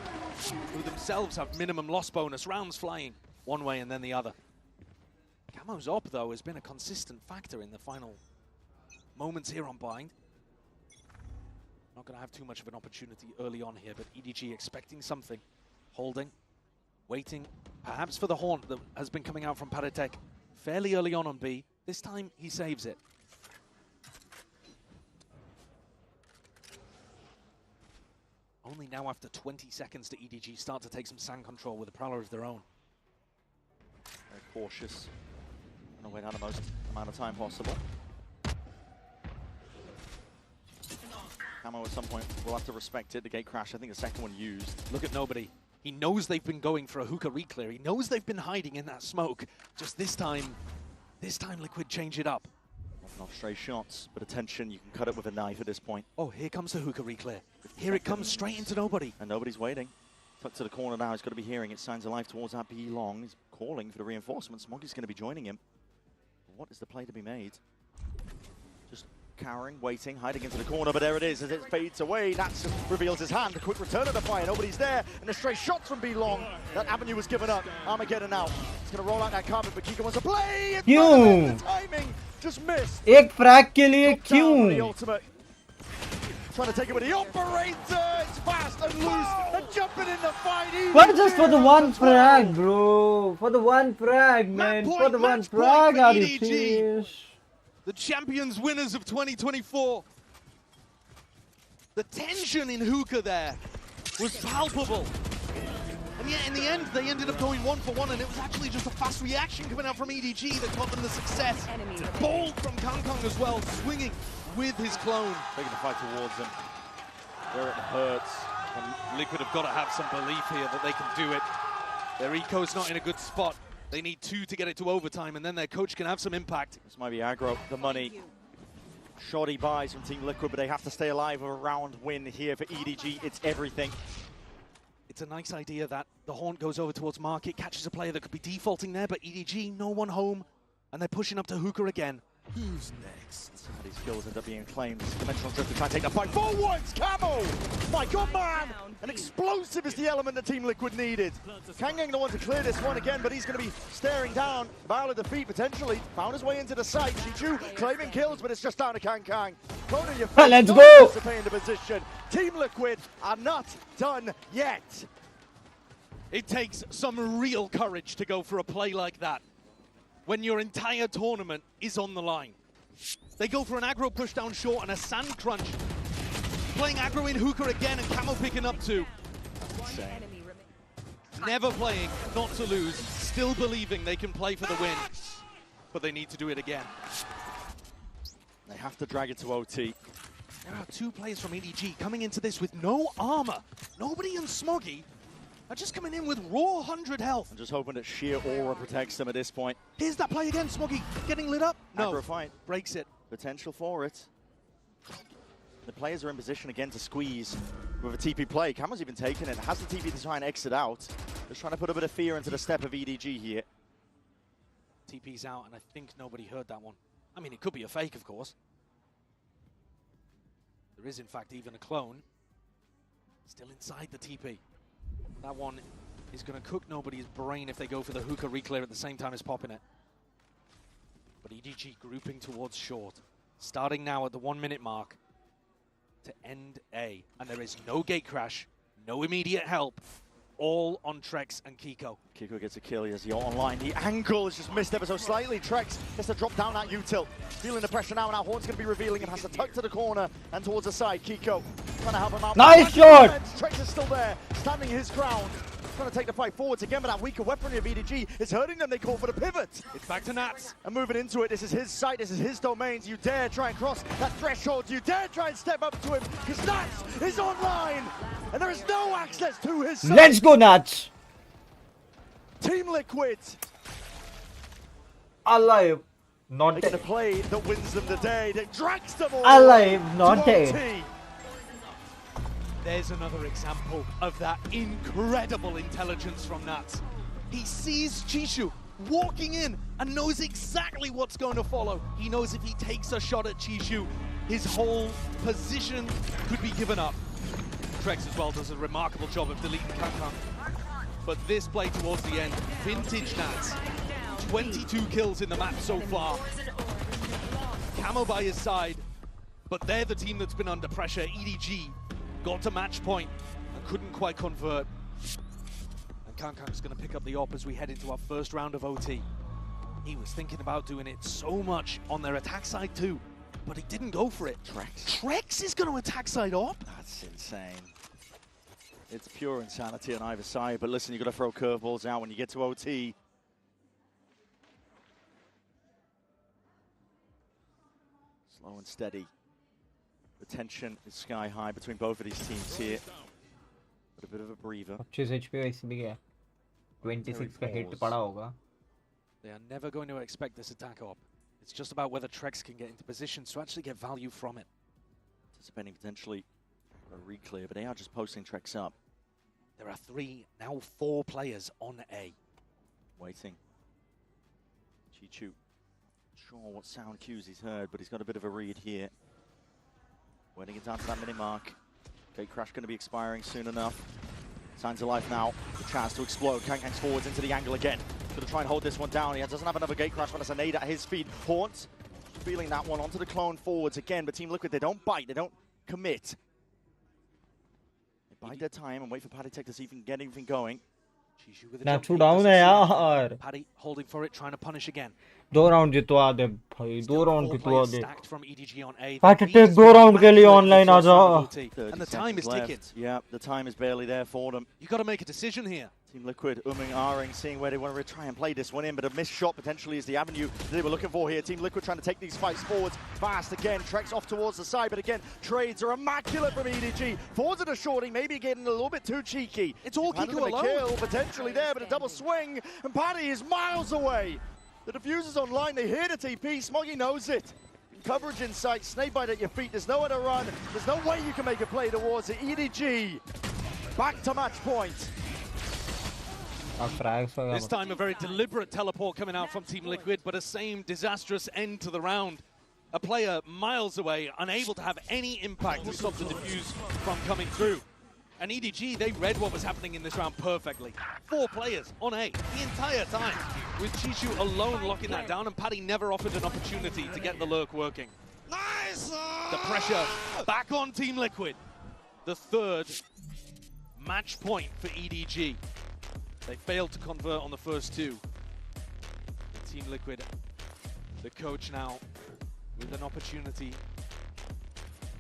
who themselves have minimum loss bonus, rounds flying one way and then the other. Camo's op, though, has been a consistent factor in the final moments here on Bind. Not going to have too much of an opportunity early on here, but EDG expecting something, holding, waiting, perhaps for the haunt that has been coming out from Paditek fairly early on B. This time, he saves it. Only now after 20 seconds to EDG start to take some sand control with a Prowler of their own. Very cautious. Trying to wait out the most amount of time possible. Camo at some point will have to respect it. The gate crash, I think the second one used. Look at nobody. He knows they've been going for a hookah reclear. He knows they've been hiding in that smoke. Just this time Liquid change it up. Not stray shots, but attention, you can cut it with a knife at this point. Oh, here comes the hookah reclear. Here it comes straight into nobody. And nobody's waiting. Tucked to the corner now, he's got to be hearing it. Signs of life towards that B long. He's calling for the reinforcement. Smoggy's going to be joining him. What is the play to be made? Just cowering, waiting, hiding into the corner, but there it is as it fades away. Nats reveals his hand. A quick return of the fire. Nobody's there. And a stray shot from B long. That avenue was given up. Armageddon out. He's going to roll out that carpet, but Kiko wants to play. क्यों? The timing just missed. एक frag के लिए क्यों? Trying to take it with the operator. It's fast and loose and jumping in the fight. But just for the one frag, bro. For the one frag, man. For the one frag, are you serious? The champions winners of 2024. The tension in hookah there was palpable. And yet in the end, they ended up going 1-for-1, and it was actually just a fast reaction coming out from EDG that got them the success. Bold from Kong as well, swinging with his clone. Taking the fight towards him. Where it hurts. And Liquid have got to have some belief here that they can do it. Their eco's not in a good spot. They need 2 to get it to overtime, and then their coach can have some impact. This might be aggro. The money. Shoddy buys from Team Liquid, but they have to stay alive with a round win here for EDG. It's everything. It's a nice idea that the Haunt goes over towards Market, catches a player that could be defaulting there, but EDG, no one home, and they're pushing up to hookah again. Who's next? These skills end up being claimed. Dimensional drift to try and take the fight forwards. Camo! My God, man! An explosive is the element that Team Liquid needed. Kangeng the one to clear this one again, but he's going to be staring down. Barrel of defeat potentially. Found his way into the site. Chichu claiming kills, but it's just down to Kang. Kona, you let's go! In the position. Team Liquid are not done yet. It takes some real courage to go for a play like that when your entire tournament is on the line. They go for an aggro push down short and a sand crunch. Playing aggro in hookah again and Camo picking up 2. Never playing, not to lose, still believing they can play for the win. But they need to do it again. They have to drag it to OT. There are 2 players from EDG coming into this with no armor. Nobody and Smoggy are just coming in with raw 100 health. I'm just hoping that sheer aura protects them at this point. Here's that play again, Smoggy getting lit up. No, Aggro fight. Breaks it. Potential for it. The players are in position again to squeeze with a TP play. Camo's even taken it. Has the TP to try and exit out. Just trying to put a bit of fear into the step of EDG here. TP's out, and I think nobody heard that one. I mean, it could be a fake, of course. There is, in fact, even a clone. Still inside the TP. That one is going to cook nobody's brain if they go for the hookah reclear at the same time as popping it. But EDG grouping towards short. Starting now at the 1-minute mark to end A. And there is no gate crash, no immediate help. All on Trex and Kiko. Kiko gets a kill as he online. The angle is just missed ever so slightly. Trex has to drop down that util. Feeling the pressure now. Now Horn's going to be revealing and has to tuck to the corner and towards the side. Kiko trying to help him out. Nice shot! Trex is still there, standing his ground. Trying to take the fight forwards again, but that weaker weaponry of EDG is hurting them. They call for the pivot. It's back to Nats. And moving into it, this is his site, this is his domains. You dare try and cross that threshold. You dare try and step up to him, because Nats is online. And there is no access to his site. Let's go, Nats. Team Liquid. Alive, not Making dead. a play that wins them the day, that drags them all Alive, not dead. There's another example of that incredible intelligence from Nats. He sees Chishu walking in and knows exactly what's going to follow. He knows if he takes a shot at Chishu, his whole position could be given up. Trex as well does a remarkable job of deleting Kang. But this play towards the end, vintage Nats. 22 kills in the map so far. Camo by his side, but they're the team that's been under pressure. EDG got to match point and couldn't quite convert. And Kang's going to pick up the op as we head into our first round of OT. He was thinking about doing it so much on their attack side too, but he didn't go for it. Trex is going to attack side op? That's insane. It's pure insanity on either side, but listen, you've got to throw curveballs out when you get to OT. Slow and steady. The tension is sky high between both of these teams here. But a bit of a breather. 25 HP वैसे भी गया 26 का hit पड़ा होगा. They are never going to expect this attack up. It's just about whether Trex can get into positions to actually get value from it. Anticipating potentially a re-clear, but they are just posting Trex up. There are 3, now 4 players on A. Waiting. Chichu. Sure what sound cues he's heard, but he's got a bit of a read here. Waiting it down to that mini mark. Gate crash going to be expiring soon enough. Signs of life now. The chance to explode. Kangkang's forwards into the angle again. Going to try and hold this one down. He doesn't have another gate crash, but it's a nade at his feet. Haunt feeling that one onto the clone forwards again, but Team Liquid, they don't bite, they don't commit. They bide their time and wait for Paddy Tech to see if he can get anything going. Natsu down है यार. Paddy holding for it, trying to punish again. 2 round जितवा दे भाई, 2 round जितवा दे. Paddy Tech 2 round के लिए online आ जा. And the time is ticking. Yeah, the time is barely there for them. You got to make a decision here. Team Liquid ahhing, seeing where they want to try and play this one in, but a missed shot potentially is the avenue they were looking for here. Team Liquid trying to take these fights forwards fast again. Trex off towards the side, but again, trades are immaculate from EDG. Forwards at a shorting, maybe getting a little bit too cheeky. It's all Kiko alone. Kill potentially there, but a double swing, and Paddy is miles away. The diffuser's online, they hear the TP, Smoggy knows it. Coverage in sight, snakebite at your feet, there's nowhere to run, there's no way you can make a play towards it. EDG, back to match point. This time a very deliberate teleport coming out from Team Liquid, but a same disastrous end to the round. A player miles away, unable to have any impact to stop the defuse from coming through. And EDG, they read what was happening in this round perfectly. 4 players on A the entire time, with Chichu alone locking that down, and Paddy never offered an opportunity to get the lurk working. Nice! The pressure back on Team Liquid. The 3rd match point for EDG. They failed to convert on the first 2. Team Liquid, the coach now, with an opportunity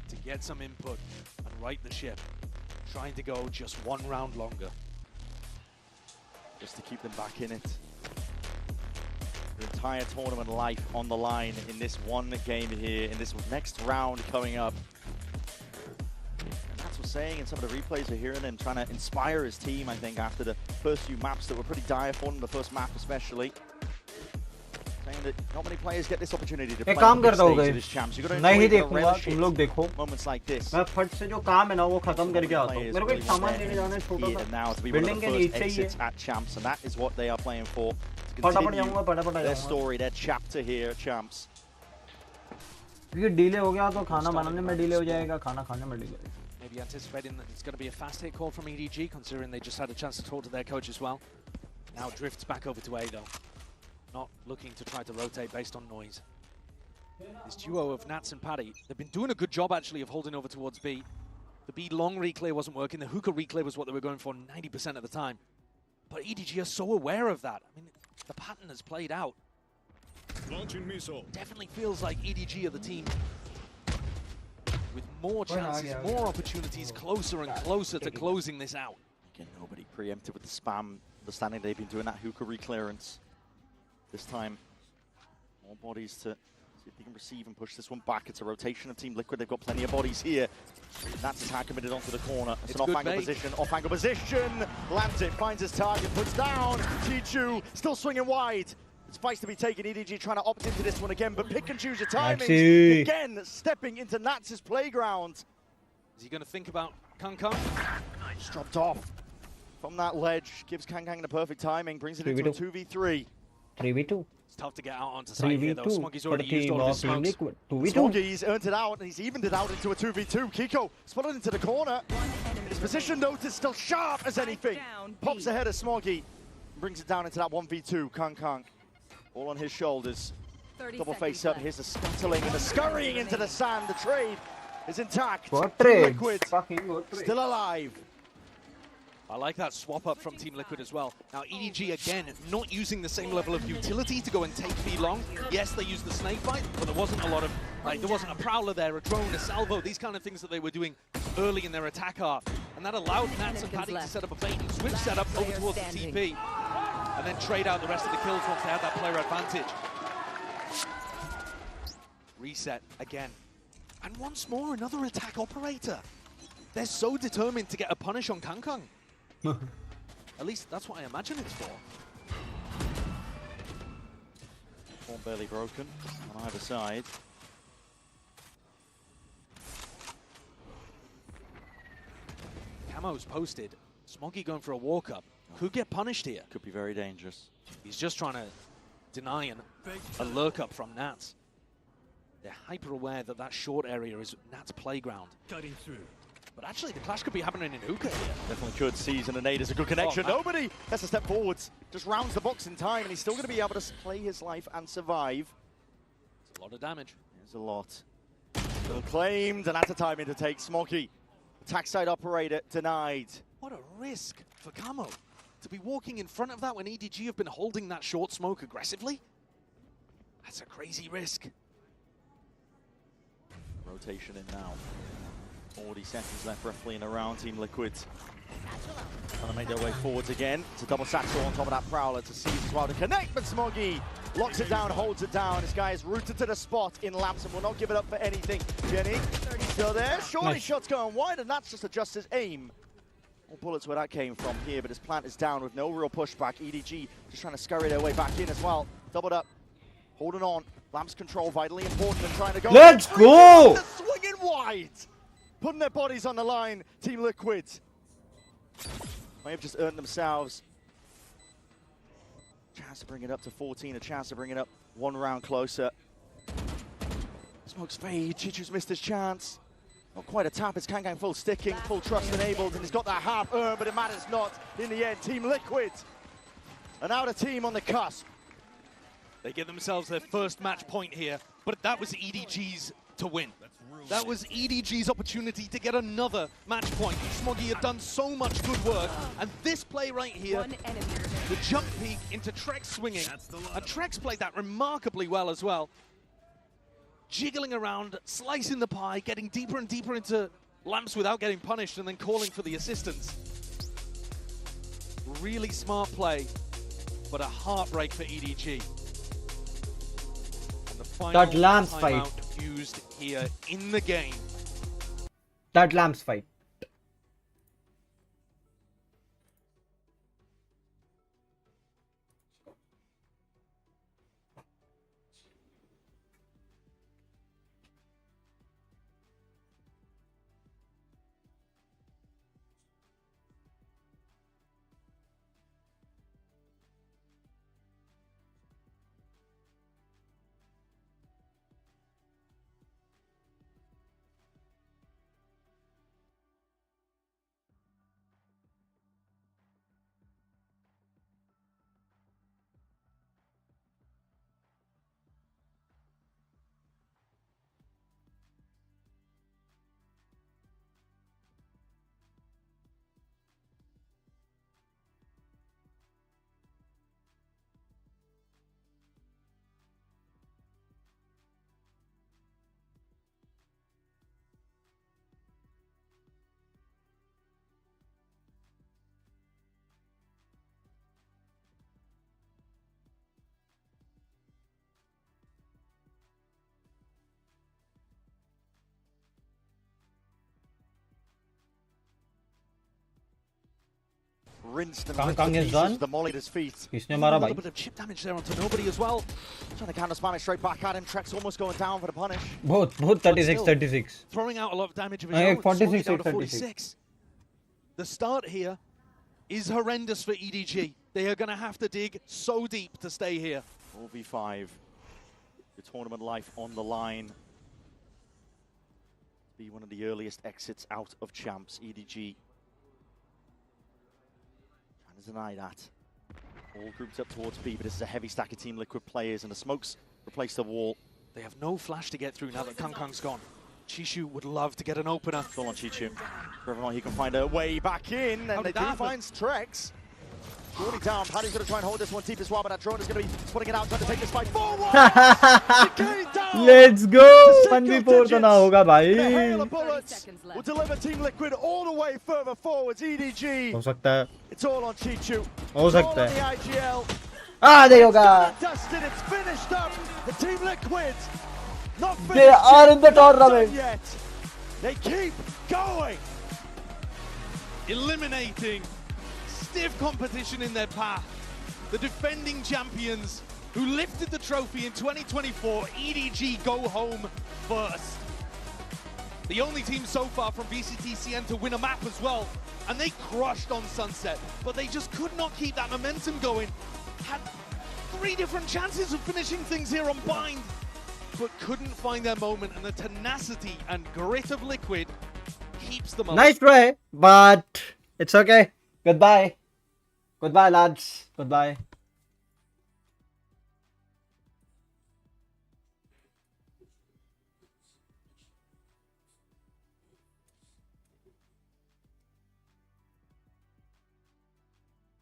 to get some input and right the ship. Trying to go just 1 round longer. Just to keep them back in it. Their entire tournament life on the line in this one game here, in this next round coming up. And that's what saying, and some of the replays are hearing him trying to inspire his team, I think, after the first few maps that were pretty dire for them, the first map especially. Saying that not many players get this opportunity to play on the big stage of this champs. You've got to enjoy the relish it. Moments like this. मैं फट से जो काम है ना वो खत्म करके आता हूँ. मेरे को एक सामान लेने जाना है छोटा सा. Now to be one of the first exits at champs, and that is what they are playing for. To continue their story, their chapter here at champs. क्योंकि डिले हो गया तो खाना बनाने में डिले हो जाएगा, खाना खाने में delay. Maybe anticipating that it's going to be a fast hit call from EDG, considering they just had a chance to talk to their coach as well. Now drifts back over to A though. Not looking to try to rotate based on noise. This duo of Nats and Paddy, they've been doing a good job actually of holding over towards B. The B long reclear wasn't working, the hookah reclear was what they were going for 90% of the time. But EDG are so aware of that. I mean, the pattern has played out. Launching missile. Definitely feels like EDG are the team with more chances, more opportunities, closer and closer to closing this out. Again, nobody preempted with the spam, understanding they've been doing that hookah reclearance. This time, more bodies to see if they can receive and push this one back. It's a rotation of Team Liquid. They've got plenty of bodies here. That's attack committed onto the corner. It's an off-angle position. Off-angle position. Lands it, finds his target, puts down. Chichu still swinging wide. It's fights to be taken. EDG trying to opt into this one again, but pick and choose your timings. Again, stepping into Nats's playground. Is he going to think about Kangkang? Just dropped off from that ledge. Gives Kangkang the perfect timing. Brings it into a 2v3. 3v2. It's tough to get out onto site here though. Smoggy's already used all of his smokes. Smoggy's earned it out and he's evened it out into a 2v2. Kiko spotted into the corner. His position notice still sharp as anything. Pops ahead of Smoggy. Brings it down into that 1v2. Kangkang all on his shoulders. Double face up. Here's the scuttling and the scurrying into the sand. The trade is intact. Liquid still alive. I like that swap up from Team Liquid as well. Now EDG again, not using the same level of utility to go and take B long. Yes, they used the snakebite, but there wasn't a lot of, like, there wasn't a prowler there, a drone, a salvo, these kind of things that they were doing early in their attack half. And that allowed Nats and Paddy to set up a bait and switch setup over towards the TP. And then trade out the rest of the kills once they had that player advantage. Reset again. And once more, another attack operator. They're so determined to get a punish on Kangkang. At least that's what I imagine it's for. Form barely broken on either side. Camo's posted. Smoggy going for a walk-up. Could get punished here. Could be very dangerous. He's just trying to deny a lurk-up from Nats. They're hyper-aware that that short area is Nat's playground. Cutting through. But actually, the clash could be happening in hookah here. Definitely could. Season and nade is a good connection. Oh, Nobody has to step forwards. Just rounds the box in time, and he's still going to be able to play his life and survive. It's a lot of damage. There's a lot. Still claimed, and that's a timing to take Smoggy. Attack side operator denied. What a risk for Camo to be walking in front of that when EDG have been holding that short smoke aggressively. That's a crazy risk. Rotation in now. 40 seconds left roughly in a round. Team Liquid trying to make their way forwards again. It's a double satchel on top of that Prowler to seize as well to connect, but Smoggy locks it down, holds it down. This guy is rooted to the spot in Lamps and will not give it up for anything. Jenny still there. Surely shot's going wide, and that's just adjusts his aim. All bullets where that came from here, but his plant is down with no real pushback. EDG just trying to scurry their way back in as well. Doubled up, holding on. Lamps control vitally important and trying to go. Let's go! Swinging wide. Putting their bodies on the line, Team Liquid. May have just earned themselves a chance to bring it up to 14, a chance to bring it up one round closer. Smokes fade, Chichu's missed his chance. Not quite a tap, it's Kangkang full sticking, full trust enabled, and he's got that half earned, but it matters not in the end. Team Liquid, an outer team on the cusp. They get themselves their first match point here, but that was EDG's to win. That was EDG's opportunity to get another match point. Smoggy had done so much good work, and this play right here, the jump peek into Trex swinging, and Trex played that remarkably well as well. Jiggling around, slicing the pie, getting deeper and deeper into Lamps without getting punished, and then calling for the assistance. Really smart play, but a heartbreak for EDG. And the final that Lamps fight used here in the game. That Lamps fight. Rinsed and Kangkang is done. the molly at his feet. He's a little bit of chip damage there onto Nobody as well. Trying to counter spam it straight back at him. Trex almost going down for the punish. Both 36, 36. Throwing out a lot of damage of his own. 46, down to 36. 46. The start here is horrendous for EDG. They are going to have to dig so deep to stay here. 4v5. The tournament life on the line. Be one of the earliest exits out of champs. EDG trying to deny that. All grouped up towards B, but this is a heavy stack of Team Liquid players, and the smokes replace the wall. They have no flash to get through now that Kangkang's gone. Chishu would love to get an opener. Still on Chishu. Everyone, he can find a way back in, and they do find Trex. Surely down. Paddy's going to try and hold this one deep as well, but that drone is going to be putting it out, trying to take this fight forward. Let's go! 1v4 तो ना होगा भाई. Bullets will deliver Team Liquid all the way further forwards. EDG. हो सकता है. It's all on Chichu. हो सकता है. The IGL. नहीं होगा. Dusted. It's finished up. The Team Liquid Not They are in the tournament yet. They keep going. Eliminating stiff competition in their path. The defending champions who lifted the trophy in 2024, EDG go home first. The only team so far from VCT CN to win a map as well, and they crushed on Sunset, but they just could not keep that momentum going. Had 3 different chances of finishing things here on Bind, but couldn't find their moment, and the tenacity and grit of Liquid keeps them alive. Nice try, but it's okay. Goodbye. Goodbye, lads. Goodbye.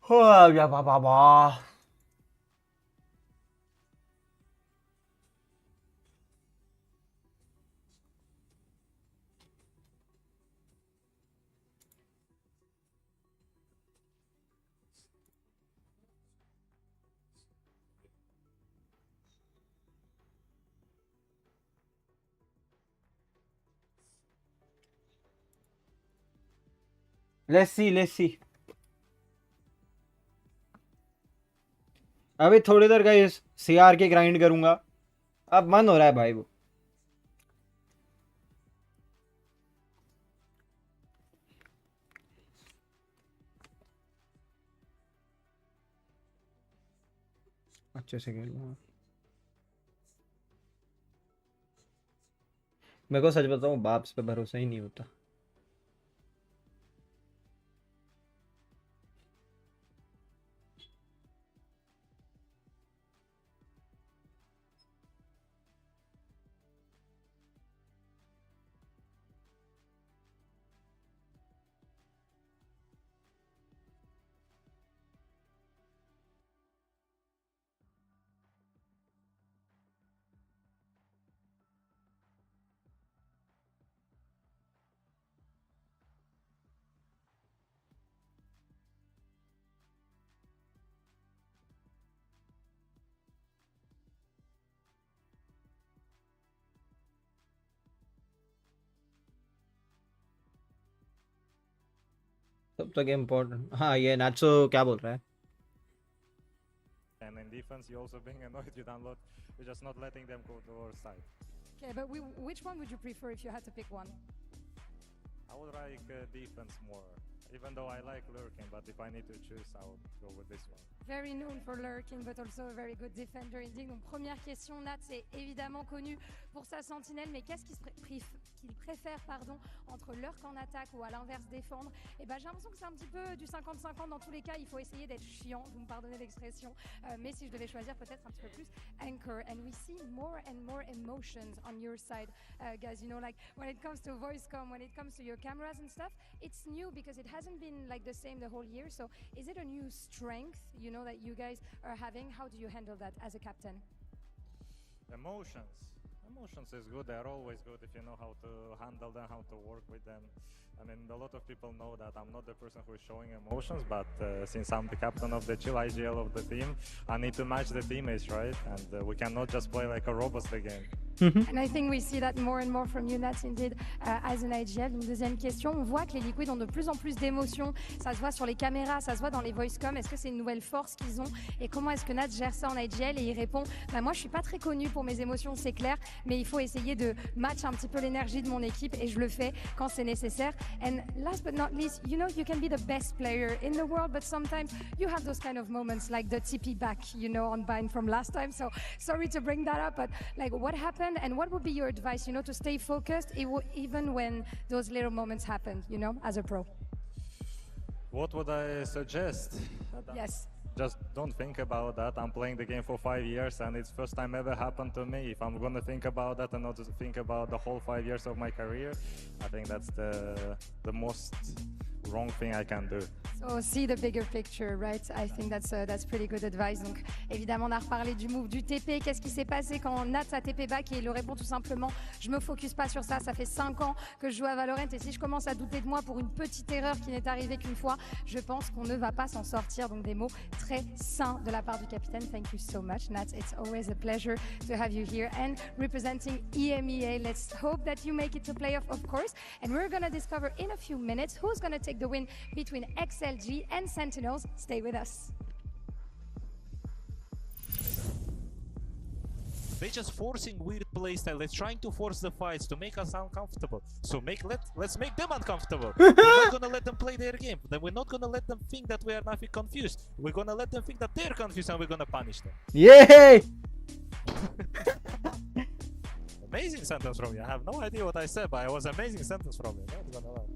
Oh, yeah, ba. Let's see. अभी थोड़ी देर guys CR के grind करूंगा. अब मन हो रहा है भाई वो. अच्छे से खेल लूंगा. मेरे को सच बताऊं बाप्स पे भरोसा ही नहीं होता. तब तक इम्पोर्टेंट. हाँ ये नाचो क्या बोल रहा है. And in defense, you're also being annoyed. You're just not letting them go to our side. Okay, but which one would you prefer if you had to pick one? I would like defense more. Even though I like lurking, but if I need to choose, I would go with this one. Very known for lurking, but also a very good defender indeed. Donc première question, Nat, c'est évidemment connu pour sa sentinelle, mais qu'est-ce qu'il préfère entre lurk en attaque ou à l'inverse défendre? Et ben j'ai l'impression que c'est un petit peu du 50-50 dans tous les cas. Il faut essayer d'être chiant, vous me pardonnez l'expression, mais si je devais choisir peut-être un petit peu plus anchor. And we see more and more emotions on your side, guys. You know, like when it comes to voice comm, when it comes to your cameras and stuff, it's new because it hasn't been like the same the whole year. So is it a new strength, you know, that you guys are having? How do you handle that as a captain? Emotions is good. They're always good if you know how to handle them, how to work with them. I mean, a lot of people know that I'm not the person who is showing emotions, but since I'm the captain of the chill IGL of the team, I need to match the teammates, right? And we cannot just play like a robot the game. And I think we see that more and more from you, Nats, indeed, as an IGL. Donc, deuxième question, on voit que les Liquids ont de plus en plus d'émotions. Ça se voit sur les caméras, ça se voit dans les voice comm. Est-ce que c'est une nouvelle force qu'ils ont? Et comment est-ce que Nats gère ça en IGL? Et il répond, bah, moi, je suis pas très connu pour mes émotions, c'est clair, mais il faut essayer de match un petit peu l'énergie de mon équipe et je le fais quand c'est nécessaire. And last but not least, you know, you can be the best player in the world, but sometimes you have those kind of moments like the TP back, you know, on Bind from last time. So sorry to bring that up, but like what happened? And what would be your advice, you know, to stay focused even when those little moments happen, you know, as a pro? What would I suggest? Yes. Just don't think about that. I'm playing the game for 5 years and it's first time ever happened to me. If I'm gonna think about that and not think about the whole 5 years of my career, I think that's the most wrong thing I can do. So see the bigger picture, right? I think that's pretty good advice. Donc évidemment on a reparlé du move du TP. Qu'est-ce qui s'est passé quand Nats a TP back? Et il répond tout simplement, je me focus pas sur ça. Ça fait 5 ans que je joue à Valorant et si je commence à douter de moi pour une petite erreur qui n'est arrivée qu'une fois, je pense qu'on ne va pas s'en sortir. Donc des mots très sains de la part du capitaine. Thank you so much, Nats. It's always a pleasure to have you here and representing EMEA. Let's hope that you make it to playoff, of course. And we're gonna discover in a few minutes who's gonna take the win between XLG and Sentinels. Stay with us. They're just forcing weird playstyle. They're trying to force the fights to make us uncomfortable. So let's make them uncomfortable. We're not gonna let them play their game. Then we're not gonna let them think that we are nothing confused. We're gonna let them think that they're confused and we're gonna punish them. Yay! Amazing sentence from you. I have no idea what I said, but it was an amazing sentence from you. Not gonna lie.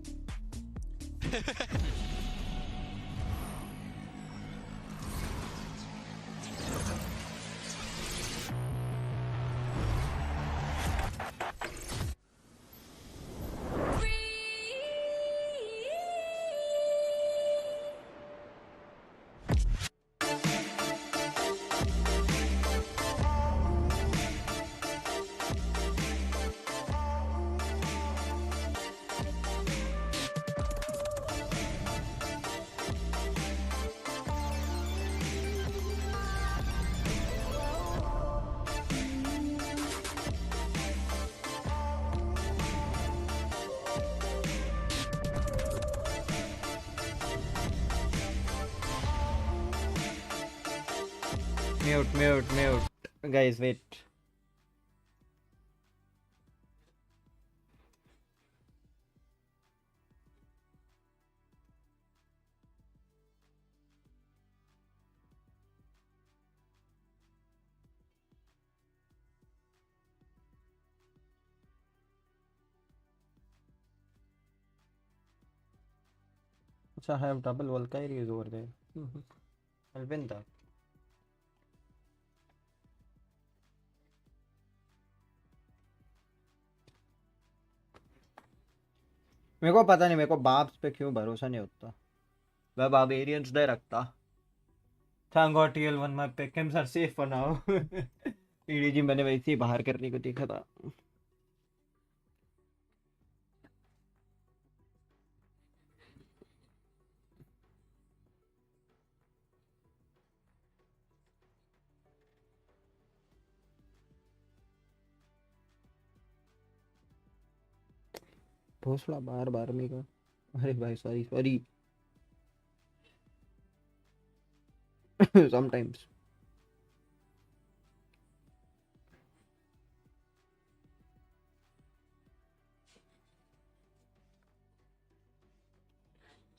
Mute. Guys, wait. I have double Valkyries over there. I'll win that. मेरे को पता नहीं, मेरे को बाप्स पे क्यों भरोसा नहीं होता. मैं बार्बेरियंस दे रखता. Thank God TL1 my pick'ems are safe for now. EDG मैंने वैसे ही बाहर करने को देखा था. भोसड़ा बार में का. अरे भाई सॉरी. Sometimes.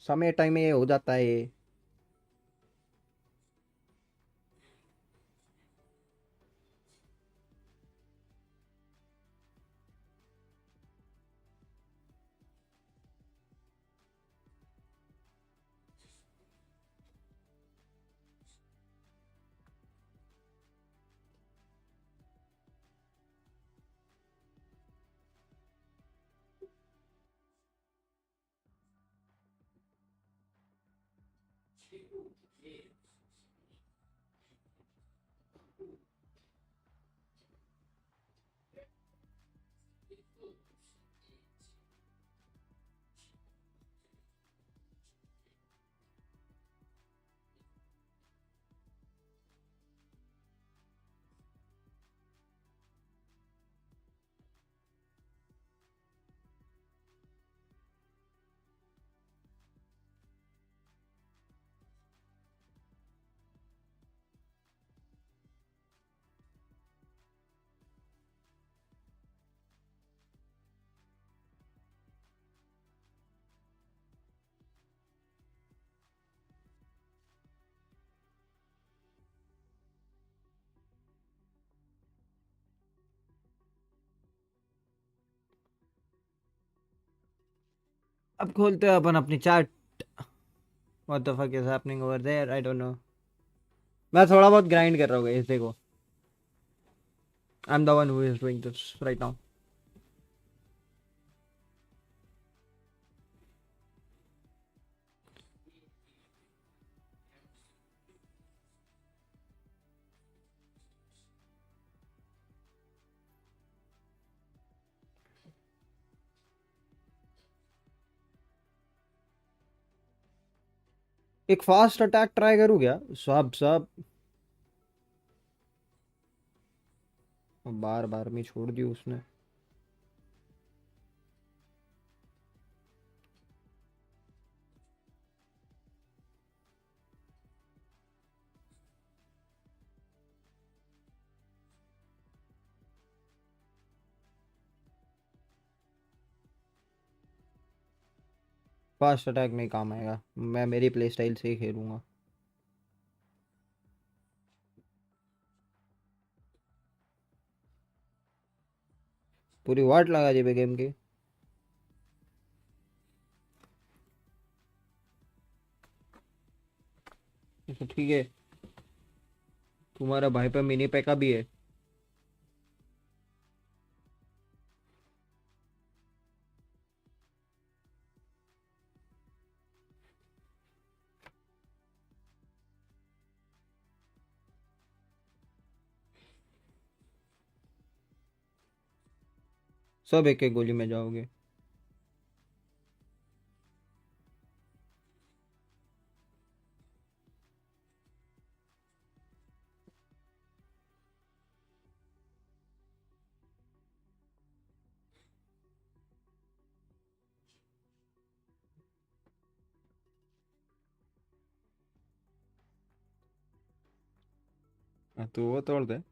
समय टाइम में ये हो जाता है. अब खोलते हैं अपन अपनी chart. What the fuck is happening over there? I don't know. मैं थोड़ा बहुत ग्राइंड कर रहा हूँ इस देखो. I'm the one who is doing this right now. एक फास्ट अटैक ट्राई करूँ क्या? सब सब बार बार में छोड़ दी उसने। फास्ट अटैक नहीं काम आएगा, मैं मेरी प्ले स्टाइल से ही खेलूंगा। पूरी वाट लगा दी गेम की। अच्छा ठीक है, तुम्हारा भाई पे मिनी पैका भी है। सब एक एक गोली में जाओगे। तो वो तोड़ दे।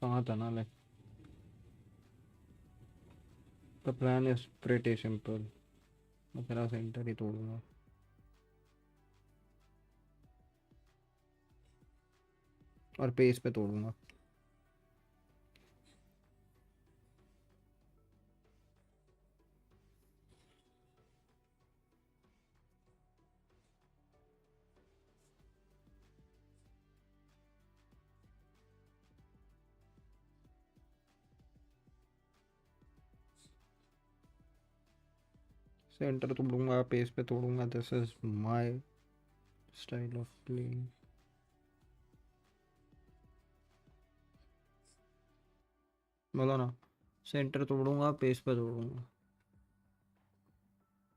साथ है ना ले। The plan is pretty simple. मैं तेरा सेंटर ही तोड़ूंगा। और पेस पे तोड़ूंगा। सेंटर तोड़ूंगा, पेस पे तोड़ूंगा। This is my style of playing. बोलो ना, सेंटर तोड़ूंगा, पेस पे तोड़ूंगा।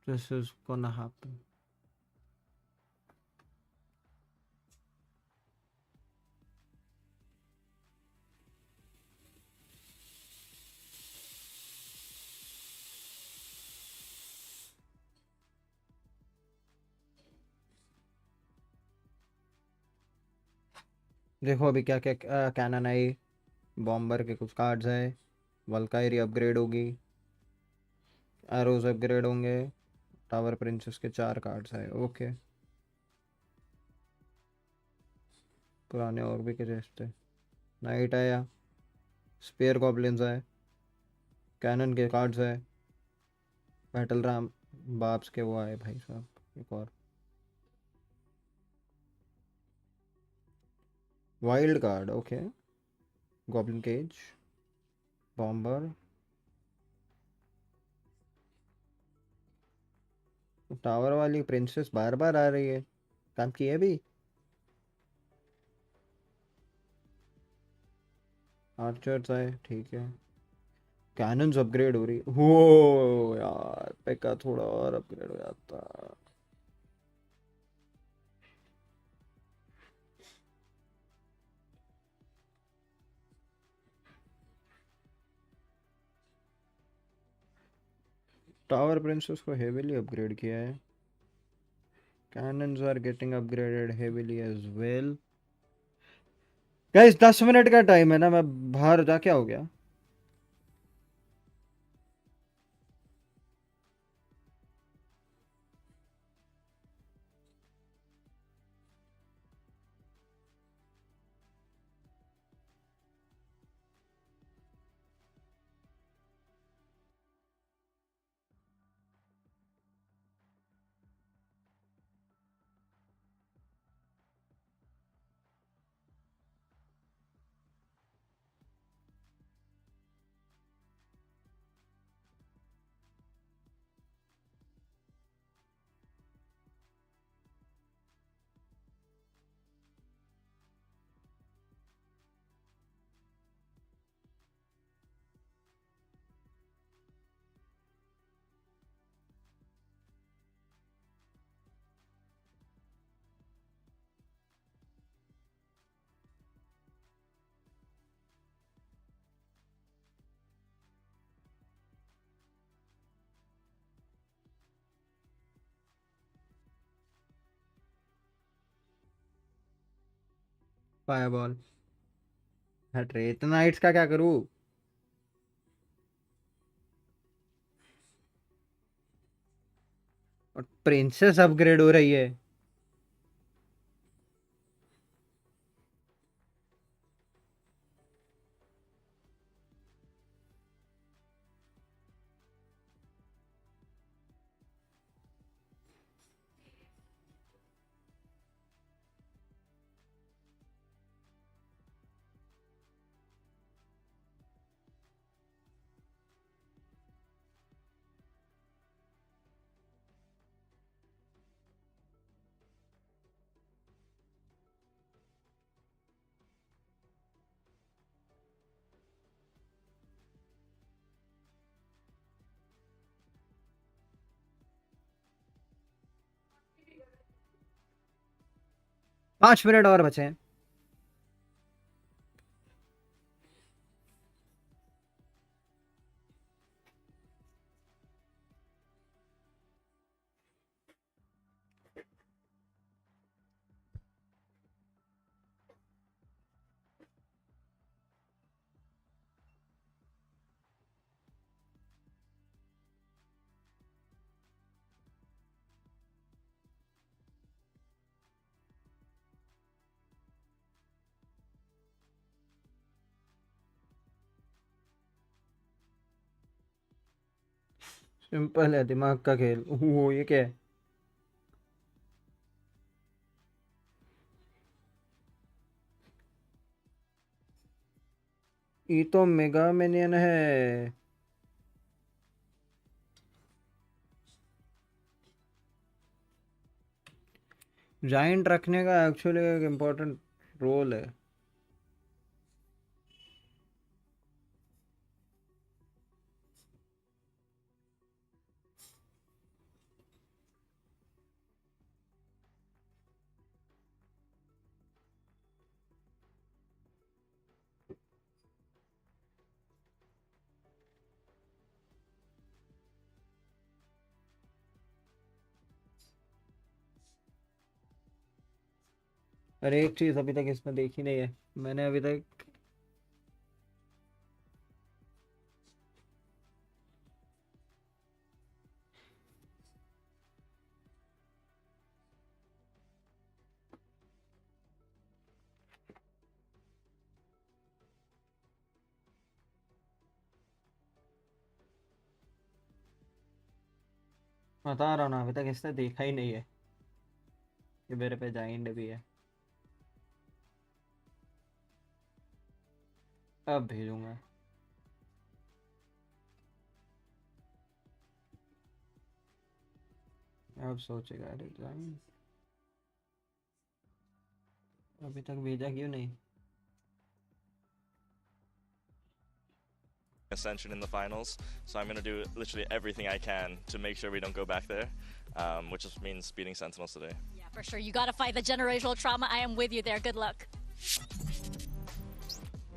This is gonna happen. देखो अभी क्या क्या कैनन आई, बॉम्बर के कुछ कार्ड्स है, वल्कायरी अपग्रेड होगी, एरोज अपग्रेड होंगे, टावर प्रिंसेस के 4 कार्ड्स है। ओके, पुराने और भी के थे। नाइट आया, स्पेयर गॉब्लिन्स है, कैनन के कार्ड्स है, बैटल राम बाप्स के वो आए भाई साहब। एक और wild card. Okay, goblin cage, bomber, tower वाली प्रिंसेस बार बार आ रही है। काम किए भी। आर्चर्स आए, ठीक है। कैनन्स अपग्रेड हो रही हो यार, पेका थोड़ा और अपग्रेड हो जाता। टावर प्रिंसेस को हेवीली अपग्रेड किया है। cannons are getting upgraded heavily as well. Guys 10 minute का टाइम है ना, मैं बाहर जा, क्या हो गया? फायरबॉल हट रे, इतना नाइट्स का क्या करूँ? और प्रिंसेस अपग्रेड हो रही है। पांच मिनट और बचे हैं। सिंपल है, दिमाग का खेल। वो ये क्या है? ये तो मेगा मिनियन है। जाइंट रखने का एक्चुअली एक इम्पोर्टेंट रोल है। अरे एक चीज अभी तक इसमें देखी नहीं है मैंने अभी तक। बता रहा हूँ ना, अभी तक इसने देखा ही नहीं है कि मेरे पे जाइंट भी है। अब भेजूंगा। अब सोचेगा अरे जाइंट अभी तक भेजा क्यों नहीं। Ascension in the finals, so I'm going to do literally everything I can to make sure we don't go back there, which just means beating Sentinels today. Yeah, for sure. You got to fight the generational trauma. I am with you there. Good luck.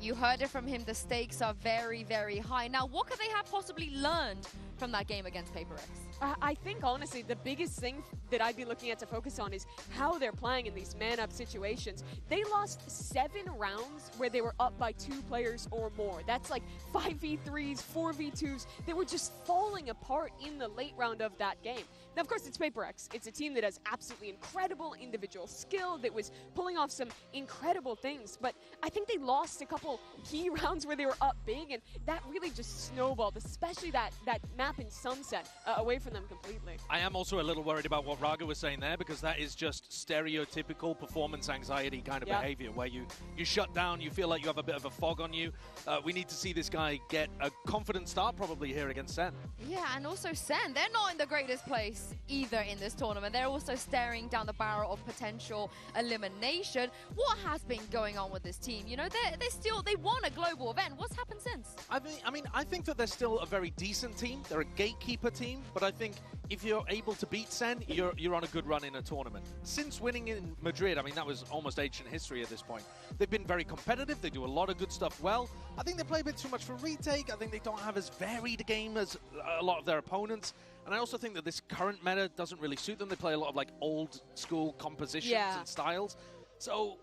You heard it from him. The stakes are very, very high. Now, what could they have possibly learned from that game against Paper X? I think, honestly, the biggest thing that I'd be looking at to focus on is how they're playing in these man-up situations. They lost 7 rounds where they were up by 2 players or more. That's like 5v3s, 4v2s. They were just falling apart in the late round of that game. Now, of course, it's Paper X. It's a team that has absolutely incredible individual skill, that was pulling off some incredible things. But I think they lost a couple key rounds where they were up big, and that really just snowballed, especially that map in Sunset, away from them completely. I am also a little worried about what Raga was saying there, because that is just stereotypical performance anxiety kind of behavior, where you shut down, you feel like you have a bit of a fog on you. We need to see this guy get a confident start probably here against SEN. Yeah, and also SEN, they're not in the greatest place either in this tournament. They're also staring down the barrel of potential elimination. What has been going on with this team? You know, they won a global event. What's happened since? I think that they're still a very decent team. They're a gatekeeper team, but I think if you're able to beat SEN, you're on a good run in a tournament. Since winning in Madrid, I mean, that was almost ancient history at this point. They've been very competitive. They do a lot of good stuff well. I think they play a bit too much for retake. I think they don't have as varied a game as a lot of their opponents. And I also think that this current meta doesn't really suit them. They play a lot of like old school compositions and styles. So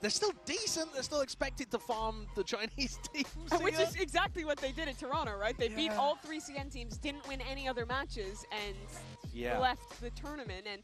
they're still decent. They're still expected to farm the Chinese teams. Which is exactly what they did in Toronto, right? They beat all 3 CN teams, didn't win any other matches, and left the tournament. And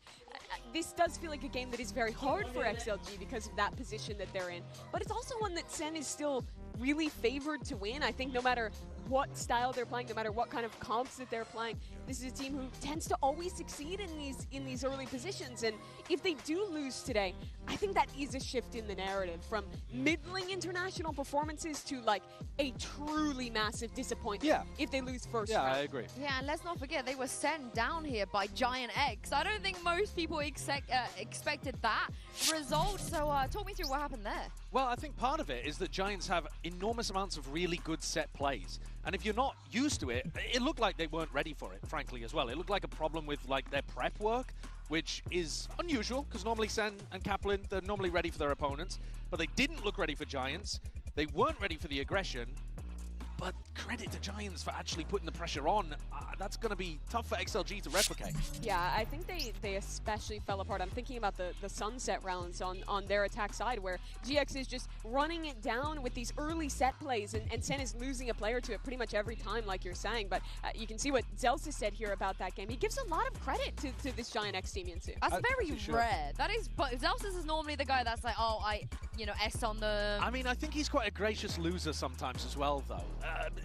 this does feel like a game that is very hard for XLG because of that position that they're in. But it's also one that SEN is still really favored to win. I think no matter what style they're playing, no matter what kind of comps that they're playing, this is a team who tends to always succeed in these early positions. And if they do lose today, I think that is a shift in the narrative from middling international performances to like a truly massive disappointment if they lose first round. I agree. Yeah, and let's not forget they were sent down here by Giant X. I don't think most people expected that result. So talk me through what happened there. Well, I think part of it is that Giants have enormous amounts of really good set plays. And if you're not used to it, it looked like they weren't ready for it, frankly, as well. It looked like a problem with like their prep work, which is unusual, because normally SEN and Kaplan, they're normally ready for their opponents. But they didn't look ready for Giants. They weren't ready for the aggression. But credit to Giants for actually putting the pressure on. That's going to be tough for XLG to replicate. Yeah, I think they especially fell apart. I'm thinking about the sunset rounds on their attack side, where GX is just running it down with these early set plays, and SEN is losing a player to it pretty much every time, like you're saying. But you can see what Zelsis said here about that game. He gives a lot of credit to this Giant X team, Yinsu. That's very rare. That is, but Zelsis is normally the guy that's like, oh, S on them. I mean, I think he's quite a gracious loser sometimes as well, though.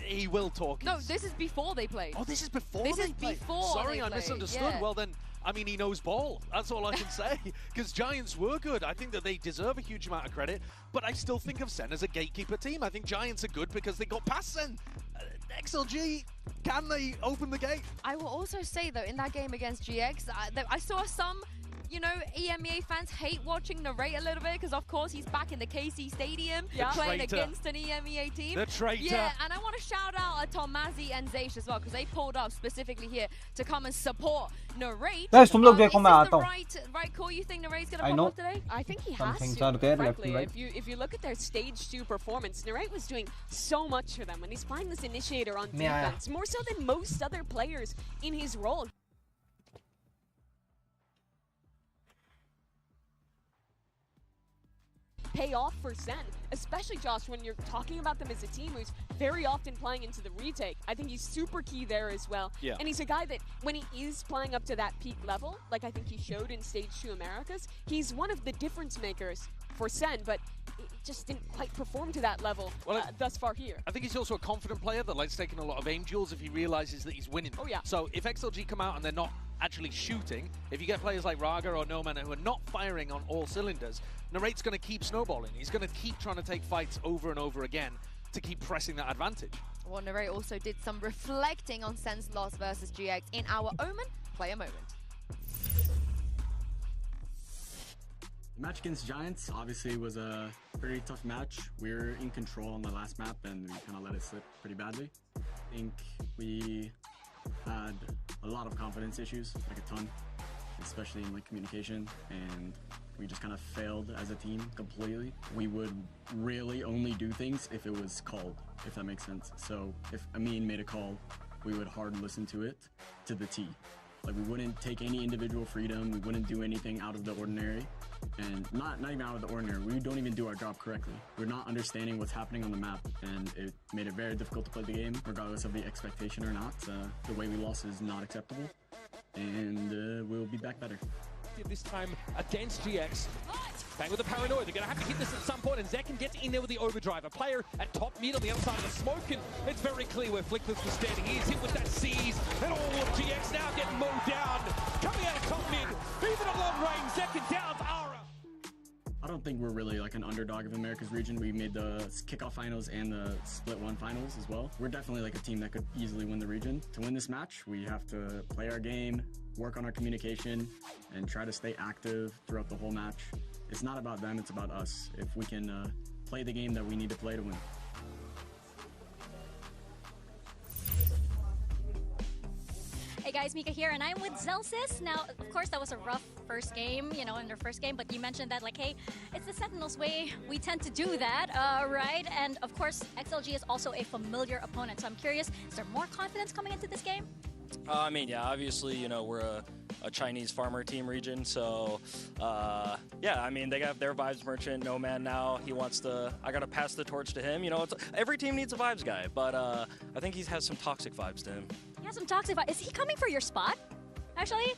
He will talk. No, this is before they played. Oh, this is before This they is played. before Sorry, they I played. misunderstood. Yeah. Well, then, I mean, he knows ball. That's all I can say. Because Giants were good. I think that they deserve a huge amount of credit. But I still think of SEN as a gatekeeper team. I think Giants are good because they got past SEN. XLG, can they open the gate? I will also say, though, in that game against GX, I saw some EMEA fans hate watching Narrate a little bit because, of course, he's back in the KC Stadium playing against an EMEA team. The traitor. Yeah, and I want to shout out Tomazzi and Zaish as well because they pulled up specifically here to come and support Narrate. Guys, तुम लोग Is देखो मैं this आता the हूँ. right call you think Narrate's going to pop up today? I think he Some has things to, are there, left frankly. and right. If you look at their stage 2 performance, Narrate was doing so much for them when he's playing this initiator on Yeah. defense, more so than most other players in his role. Pay off for SEN, especially Josh when you're talking about them as a team who's very often playing into the retake. I think he's super key there as well. Yeah. And he's a guy that when he is playing up to that peak level, like I think he showed in Stage 2 Americas, he's one of the difference makers for SEN, but it just didn't quite perform to that level thus far here. I think he's also a confident player that likes taking a lot of aim duels if he realizes that he's winning. Oh, yeah. So if XLG come out and they're not actually shooting, if you get players like Raga or Noman who are not firing on all cylinders, Narrate's going to keep snowballing. He's going to keep trying to take fights over and over again to keep pressing that advantage. Well, Narrate also did some reflecting on SEN's loss versus GX in our Omen Player Moment. The match against Giants obviously was a pretty tough match. We were in control on the last map and we kind of let it slip pretty badly. I think we had a lot of confidence issues, like a ton, especially in like communication, and we just kind of failed as a team completely. We would really only do things if it was called, if that makes sense. So if Amin made a call, we would hard listen to it to the T. Like we wouldn't take any individual freedom, we wouldn't do anything out of the ordinary. And not even out of the ordinary, we don't even do our job correctly. We're not understanding what's happening on the map, and it made it very difficult to play the game, regardless of the expectation or not. The way we lost is not acceptable, and we'll be back better. This time against GX. Bang with the paranoia, they're going to have to hit this at some point, and Zekin gets in there with the overdrive. A player at top mid on the other side of the smoke, and it's very clear where Flickless was standing. He is hit with that seize, and all of GX now getting mowed down. Coming out of top mid, even at long range, Zekin down to Ara. I don't think we're really like an underdog of America's region. We made the kickoff finals and the split 1 finals as well. We're definitely like a team that could easily win the region. To win this match, we have to play our game, work on our communication, and try to stay active throughout the whole match. It's not about them, it's about us. If we can play the game that we need to play to win. Hey guys, Mika here, and I'm with Zelsis. Now, of course, that was a rough first game, in their first game, but you mentioned that, like, hey, it's the Sentinels way. We tend to do that, right? And, of course, XLG is also a familiar opponent, so I'm curious, is there more confidence coming into this game? I mean, yeah, obviously, we're a Chinese farmer team region. So yeah, I mean, they have their Vibes merchant, Nomad now. He wants to, I got to pass the torch to him. You know, every team needs a Vibes guy, but I think he has some toxic vibes to him. He has some toxic vibes. Is he coming for your spot, actually?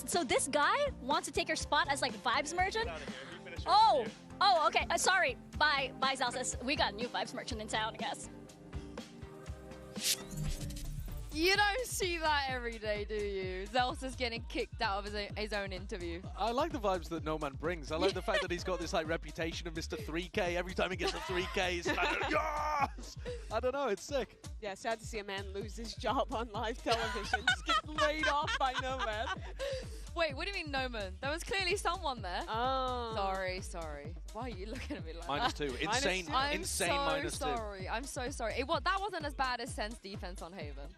So this guy wants to take your spot as like Vibes merchant? Oh, okay. Sorry. Bye, Zalsis. We got a new Vibes merchant in town, I guess. You don't see that every day, do you? Zelsa's getting kicked out of his own interview. I like the vibes that No Man brings. I like the fact that he's got this like reputation of Mr. 3K. Every time he gets a 3K, he's like, yes! I don't know, it's sick. Yeah, sad to see a man lose his job on live television. Just get laid off by Nomad. Wait, what do you mean Noman? There was clearly someone there. Oh. Sorry. Why are you looking at me like -2. that? Insane, insane I'm -2. sorry. I'm so sorry. That wasn't as bad as Sen's defense on Haven.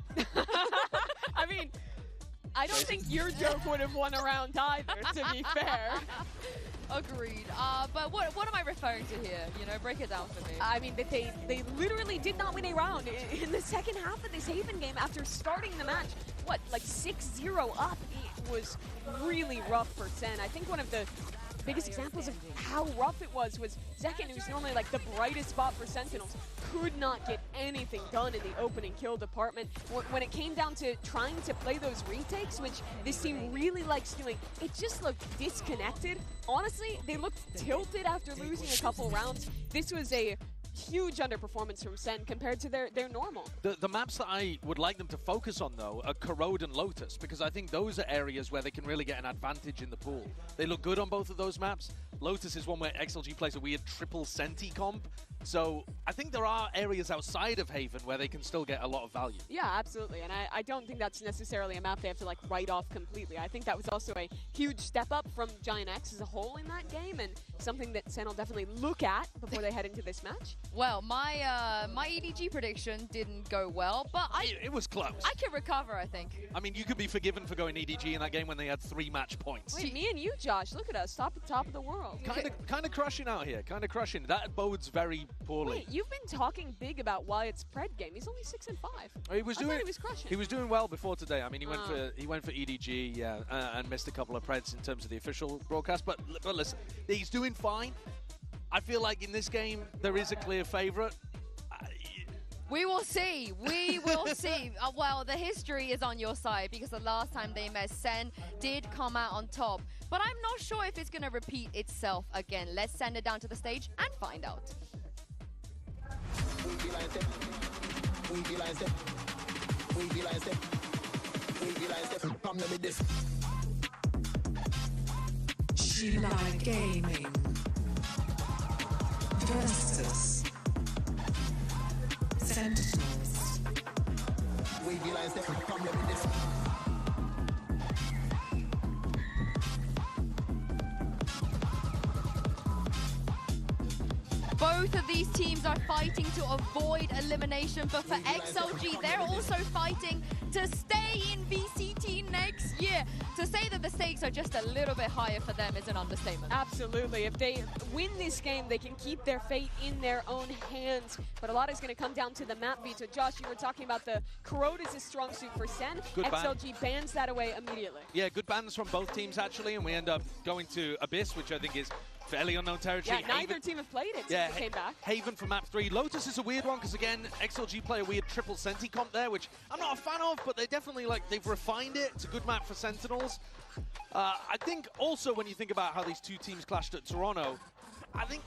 I mean, I don't think your joke would have won a round either, to be fair. Agreed. But what am I referring to here? You know, break it down for me. I mean, they literally did not win a round in the second half of this Haven game after starting the match. What, like 6-0 up? It was really rough for Sen. I think one of the biggest examples of how rough it was Zekin, who's normally like the brightest spot for Sentinels, could not get anything done in the opening kill department. When it came down to trying to play those retakes, which this team really likes doing, it just looked disconnected. Honestly, they looked tilted after losing a couple rounds. This was a huge underperformance from Sen compared to their normal. The maps that I would like them to focus on, though, are Corrode and Lotus, because I think those are areas where they can really get an advantage in the pool. They look good on both of those maps. Lotus is one where XLG plays a weird triple Senti comp, so I think there are areas outside of Haven where they can still get a lot of value. Yeah, absolutely, and I don't think that's necessarily a map they have to like write off completely. I think that was also a huge step up from Giant X as a whole in that game, and something that Sen will definitely look at before they head into this match. Well, my EDG prediction didn't go well, but it was close. I can recover, I think. I mean, you could be forgiven for going EDG in that game when they had 3 match points. Wait, me and you, Josh, look at us, top of the world. Kind of crushing out here, kind of crushing. That bodes very poorly. Wait, you've been talking big about Wyatt's Pred game. He's only 6-5. He was doing. He was crushing. He was doing well before today. I mean, he went for EDG, yeah, and missed a couple of Preds in terms of the official broadcast. But listen, he's doing fine. I feel like in this game there is a clear favorite. We will see. We will see. Well, the history is on your side because the last time they met, Sen did come out on top. But I'm not sure if it's going to repeat itself again. Let's send it down to the stage and find out. She-Line Gaming versus Sentinels. We be like come with this. Both of these teams are fighting to avoid elimination, but for XLG, they're also fighting to stay in VCT next year. To say that the stakes are just a little bit higher for them is an understatement. Absolutely. If they win this game, they can keep their fate in their own hands. But a lot is going to come down to the map beat. So, Josh, you were talking about the Corrode is a strong suit for Sen. Good XLG bans that away immediately. Yeah, good bans from both teams, actually, and we end up going to Abyss, which I think is fairly unknown territory. Yeah, neither team have played it since it came back. Haven for map 3. Lotus is a weird one because, again, XLG play a weird triple Senti comp there, which I'm not a fan of, but they definitely, they've refined it. It's a good map for Sentinels. I think also when you think about how these two teams clashed at Toronto, I think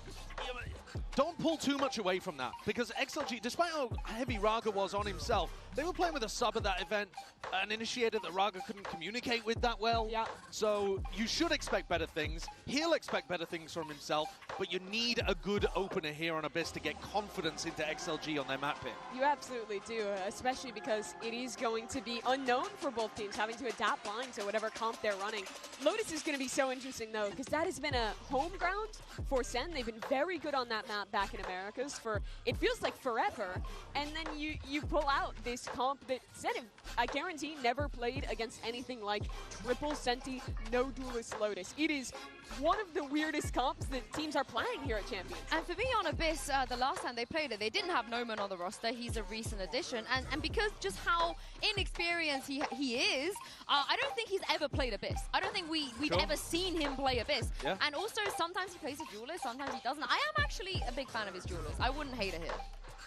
don't pull too much away from that, because XLG, despite how heavy Raga was on himself, they were playing with a sub at that event, an initiator that Raga couldn't communicate with that well. Yeah. So you should expect better things. He'll expect better things from himself, but you need a good opener here on Abyss to get confidence into XLG on their map pick. You absolutely do, especially because it is going to be unknown for both teams, having to adapt lines to whatever comp they're running. Lotus is going to be so interesting, though, because that has been a home ground for Sen. They've been very good on that map back in Americas for, it feels like forever, and then you pull out this comp that Sen, I guarantee, never played against anything like triple Senti, no duelist Lotus. It is one of the weirdest comps that teams are playing here at Champions. And for me on Abyss, the last time they played it, they didn't have Noman on the roster. He's a recent addition. And because just how inexperienced he is, I don't think he's ever played Abyss. I don't think we've ever seen him play Abyss. Yeah. And also, sometimes he plays a duelist, sometimes he doesn't. I am actually a big fan of his duelist. I wouldn't hate it here.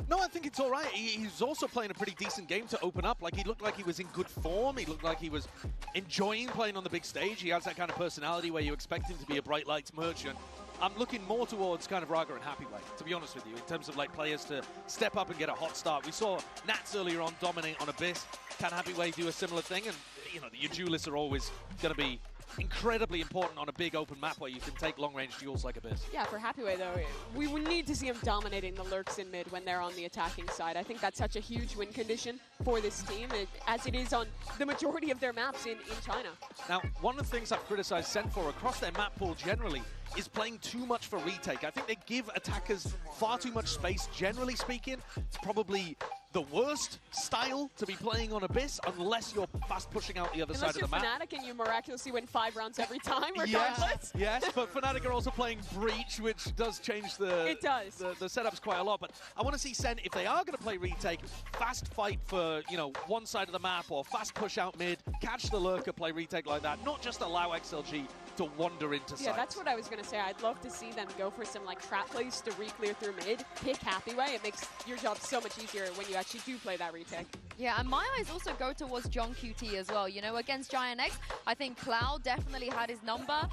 No, I think it's all right. He's also playing a pretty decent game to open up. Like, he looked like he was in good form. He looked like he was enjoying playing on the big stage. He has that kind of personality where you expect him to be a bright lights merchant. I'm looking more towards kind of Raga and Happyway, to be honest with you, in terms of like players to step up and get a hot start. We saw Nats earlier on dominate on Abyss. Can Happyway do a similar thing? And, you know, your duelists are always going to be incredibly important on a big open map where you can take long-range duels like Abyss. Yeah, for Happyway, though, we would need to see him dominating the lurks in mid when they're on the attacking side. I think that's such a huge win condition for this team, as it is on the majority of their maps in China. Now, one of the things I've criticized SEN for across their map pool generally is playing too much for retake. I think they give attackers far too much space, generally speaking. It's probably the worst style to be playing on Abyss unless you're fast pushing out the other side of the map. Unless you're Fnatic and you miraculously win 5 rounds every time, regardless. Yes, but Fnatic are also playing Breach, which does change the setups quite a lot. But I want to see SEN, if they are going to play retake, fast fight for, you know, one side of the map or fast push out mid, catch the lurker, play retake like that, not just allow XLG to wander into sight. Yeah, that's what I was going to say. I'd love to see them go for some like trap plays to re-clear through mid, pick Happyway. It makes your job so much easier when you actually do play that retake. Yeah, and my eyes also go towards John QT as well. You know, against Giant X, I think Cloud definitely had his number,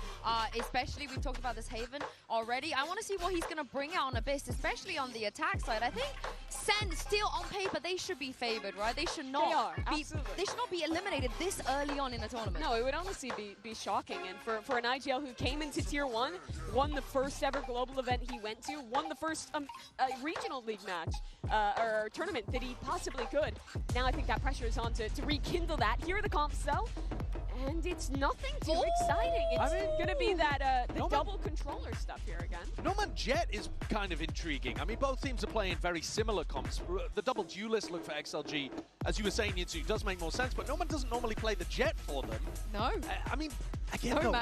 especially we talked about this Haven already. I want to see what he's going to bring out on Abyss, especially on the attack side. I think SEN still on paper, they should be favored, right? They should not they should not be eliminated this early on in the tournament. No, it would honestly be shocking. And for an IGL who came into Tier 1, won the first ever global event he went to, won the first regional league match or tournament that he possibly could. Now I think that pressure is on to rekindle that. Here are the comps though. And it's nothing too exciting. It's going to be that the double controller stuff here again. Noman Jet is kind of intriguing. I mean, both teams are playing very similar comps. The double duelist look for XLG, as you were saying, Yinzu, does make more sense, but Noman doesn't normally play the Jet for them. No. I mean, again,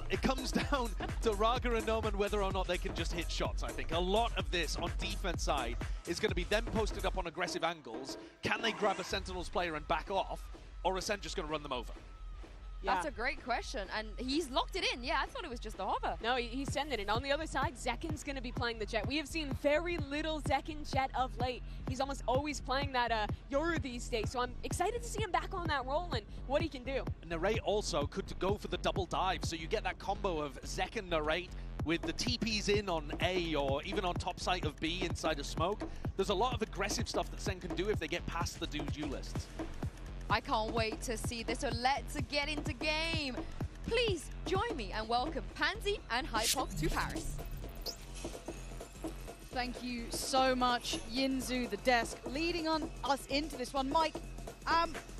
it comes down to Raga and Noman whether or not they can just hit shots, I think. A lot of this on defense side is going to be them posted up on aggressive angles. Can they grab a Sentinels player and back off, or is SEN just going to run them over? Yeah. That's a great question, and he's locked it in. Yeah, I thought it was just the hover. No, he's sending it. On the other side, Zekken's going to be playing the Jet. We have seen very little Zekken Jet of late. He's almost always playing that Yoru these days, so I'm excited to see him back on that role and what he can do. Narrate also could go for the double dive, so you get that combo of Zekken Narrate with the TPs in on A or even on top site of B inside of smoke. There's a lot of aggressive stuff that SEN can do if they get past the duelists. I can't wait to see this, so let's get into game. Please join me and welcome Pansy and Hypox to Paris. Thank you so much, Yinzu, the desk, leading on us into this one. Mike,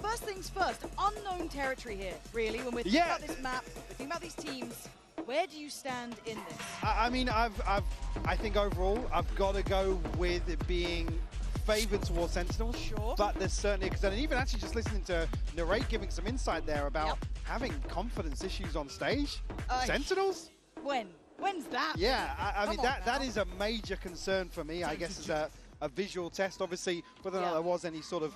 first things first, unknown territory here, really, when we're thinking about this map, we're thinking about these teams. Where do you stand in this? I mean, I think overall, I've got to go with it being favoured towards Sentinels, but there's certainly a concern. And even actually just listening to Narrate giving some insight there about having confidence issues on stage. Sentinels? When's that? Yeah, I mean, that is a major concern for me, I guess, as a visual test. Obviously, whether or not there was any sort of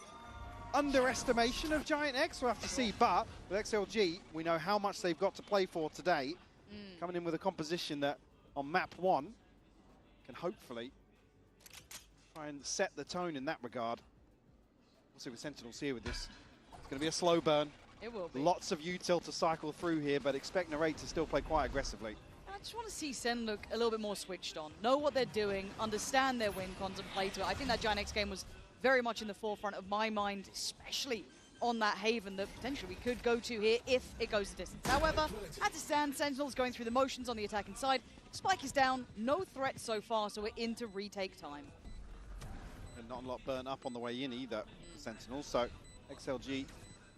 underestimation of Giant X, we'll have to see. But with XLG, we know how much they've got to play for today. Coming in with a composition that on map 1 can hopefully try and set the tone in that regard. We'll see with Sentinels here with this. It's going to be a slow burn. It will be. Lots of util to cycle through here, but expect Narrate to still play quite aggressively. I just want to see SEN look a little bit more switched on. Know what they're doing, understand their win cons and play to it. I think that Giant X game was very much in the forefront of my mind, especially on that Haven that potentially we could go to here if it goes the distance. However, as it stands, Sentinels going through the motions on the attacking side. Spike is down, no threat so far, so we're into retake time. And not a lot burnt up on the way in either, Sentinels, so XLG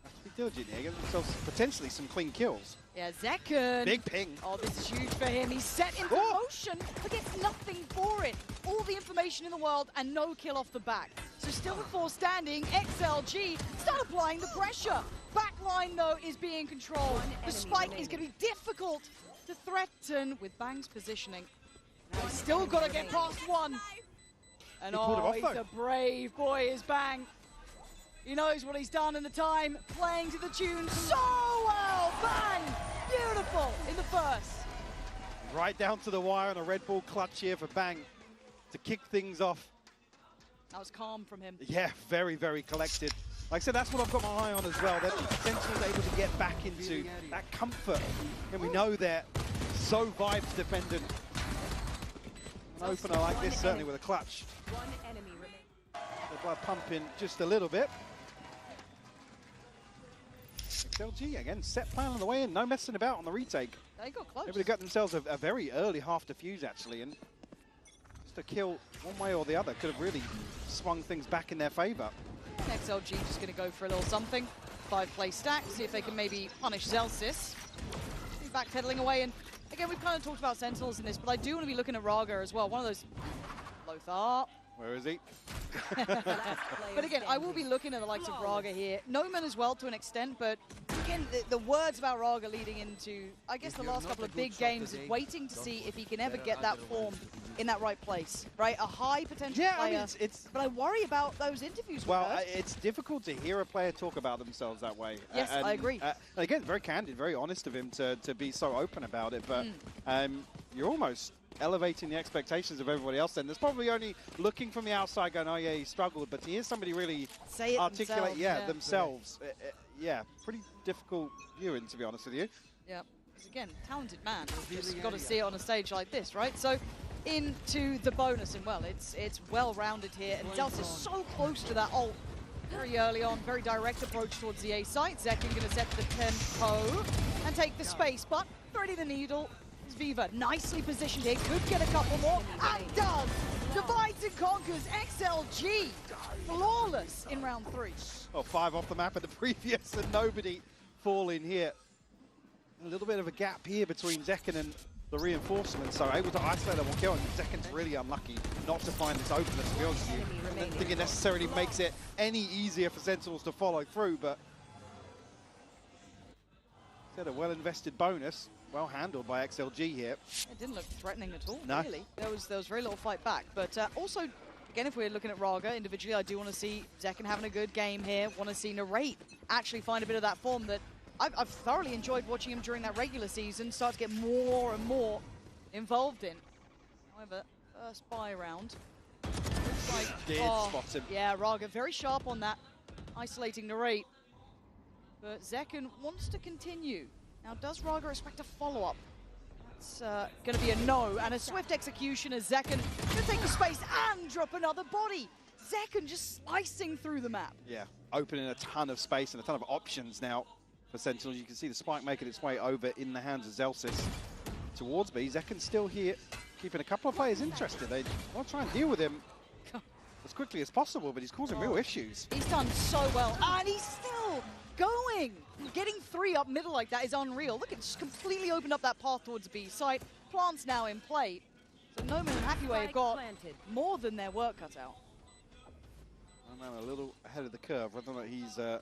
have to be diligent here, get themselves potentially some clean kills. Yeah, Zekken. Big ping. Oh, this is huge for him. He's set into motion, but gets nothing for it. All the information in the world and no kill off the back. So still the 4 standing. XLG start applying the pressure. Backline, though, is being controlled. The spike is going to be difficult to threaten with Bang's positioning. Now he's still got to get past one. And he's a brave boy, is Bang. He knows what he's done in the time, playing to the tune so well. Bang! Beautiful in the first. Right down to the wire on a Red Bull clutch here for Bang to kick things off. That was calm from him. Yeah, very, very collected. Like I said, that's what I've got my eye on as well. That Sentinel's able to get back into that comfort. And we know they're so vibes dependent. An opener like this, certainly with a clutch. One enemy remains. The blood pumping just a little bit. XLG, again, set plan on the way in. No messing about on the retake. They got close. Able to get themselves a very early half defuse, actually. And just a kill one way or the other could have really swung things back in their favor. And XLG just going to go for a little something. 5-play stack, see if they can maybe punish Zelsis. He's backpedaling away, and again, we've kind of talked about Sentinels in this, but I do want to be looking at Raga as well. One of those... Lothar. Where is he? But again, I will be looking at the likes of Raga here. Noman as well to an extent, but again, the words about Raga leading into, I guess, the last couple of big games is waiting to see if he can ever get that form in that right place, right? A high potential player, I mean, but I worry about those interviews. Well, it's difficult to hear a player talk about themselves that way. Yes, I agree. Again, very candid, very honest of him to be so open about it, but you're almost elevating the expectations of everybody else then. There's probably only looking from the outside going, oh yeah, he struggled, but to hear somebody really articulate themselves. Yeah, pretty difficult viewing, to be honest with you. Yeah, because again, talented man. You've just got to see it on a stage like this, right? So into the bonus, and well, it's well-rounded here, and Zelsis is so close to that ult very early on, very direct approach towards the A site. Zekin going to set the tempo and take the space, but threading the needle. Viva nicely positioned here, could get a couple more, and does! Divides and conquers XLG, flawless in round 3. Well, 5 off the map at the previous, and nobody falling here. A little bit of a gap here between Zekin and the reinforcements, so able to isolate that one kill, and Zekin's really unlucky not to find this opener, to be honest with you. I don't think it necessarily makes it any easier for Sentinels to follow through, but it's a well-invested bonus. Well handled by XLG here. It didn't look threatening at all, no. Really. There was very little fight back. But also, again, if we're looking at Raga individually, I do want to see Zekin having a good game here. Want to see Narrate actually find a bit of that form that I've thoroughly enjoyed watching him during that regular season, start to get more and more involved in. However, first buy round. Looks like, spot him. Yeah, Raga very sharp on that, isolating Narrate. But Zekin wants to continue. Now, does Raga expect a follow-up? It's going to be a no, and a swift execution as Zekin going to take the space and drop another body. Zekin just slicing through the map. Yeah, opening a ton of space and a ton of options now for Sentinels. You can see the spike making its way over in the hands of Zelsis towards B. Zekin's still here, keeping a couple of players interested. They want to try and deal with him as quickly as possible, but he's causing real issues. He's done so well, and he's still going. Getting 3 up middle like that is unreal. Look, it's just completely opened up that path towards B site. Plant's now in play. So Noman and Hackiway have got more than their work cut out. I'm a little ahead of the curve. Whether or not he's going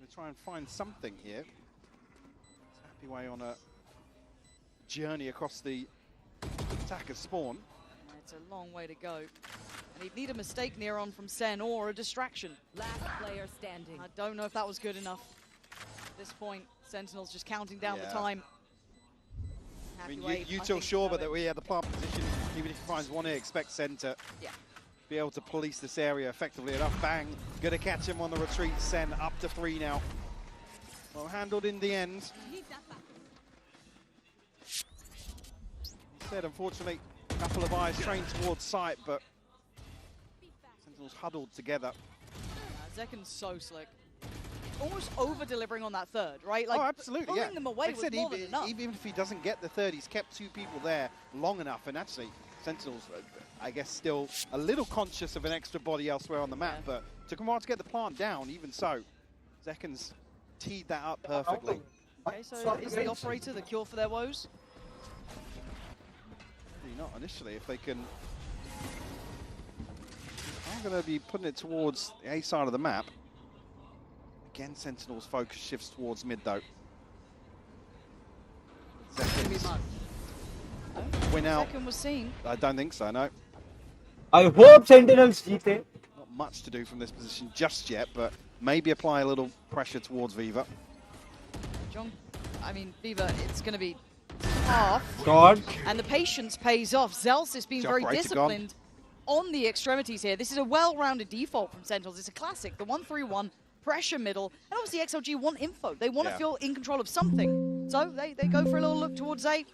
to try and find something here. Hackiway on a journey across the attacker spawn. It's a long way to go. And he'd need a mistake near on from SEN or a distraction. Last player standing. I don't know if that was good enough. At this point, Sentinel's just counting down the time. I mean, you tell sure, but that we have the plant position. Even if he finds one here, expect SEN to be able to police this area effectively enough. Bang, going to catch him on the retreat. SEN up to 3 now. Well handled in the end. He said, unfortunately, a couple of eyes trained towards site, but Sentinels huddled together. Zekin's so slick. Almost over-delivering on that third, right? Like, absolutely, pulling them away was more than enough. Even if he doesn't get the third, he's kept 2 people there long enough, and actually, Sentinels, I guess, still a little conscious of an extra body elsewhere on the map, but took him a while to get the plant down, even so. Zekin's teed that up perfectly. Okay, so is the operator the cure for their woes? Not initially, if they can. I'm going to be putting it towards the A side of the map. Again, Sentinel's focus shifts towards mid, though. Seconds win out. Second was seen. I don't think so, no. I hope Sentinels jeete. Not much to do from this position just yet, but maybe apply a little pressure towards Viva. Viva, it's going to be tough. God. And the patience pays off. Zelsys being very disciplined on the extremities here. This is a well-rounded default from Sentinels. It's a classic. The 1-3-1, pressure middle. And obviously XLG want info. They want to feel in control of something. So they go for a little look towards A.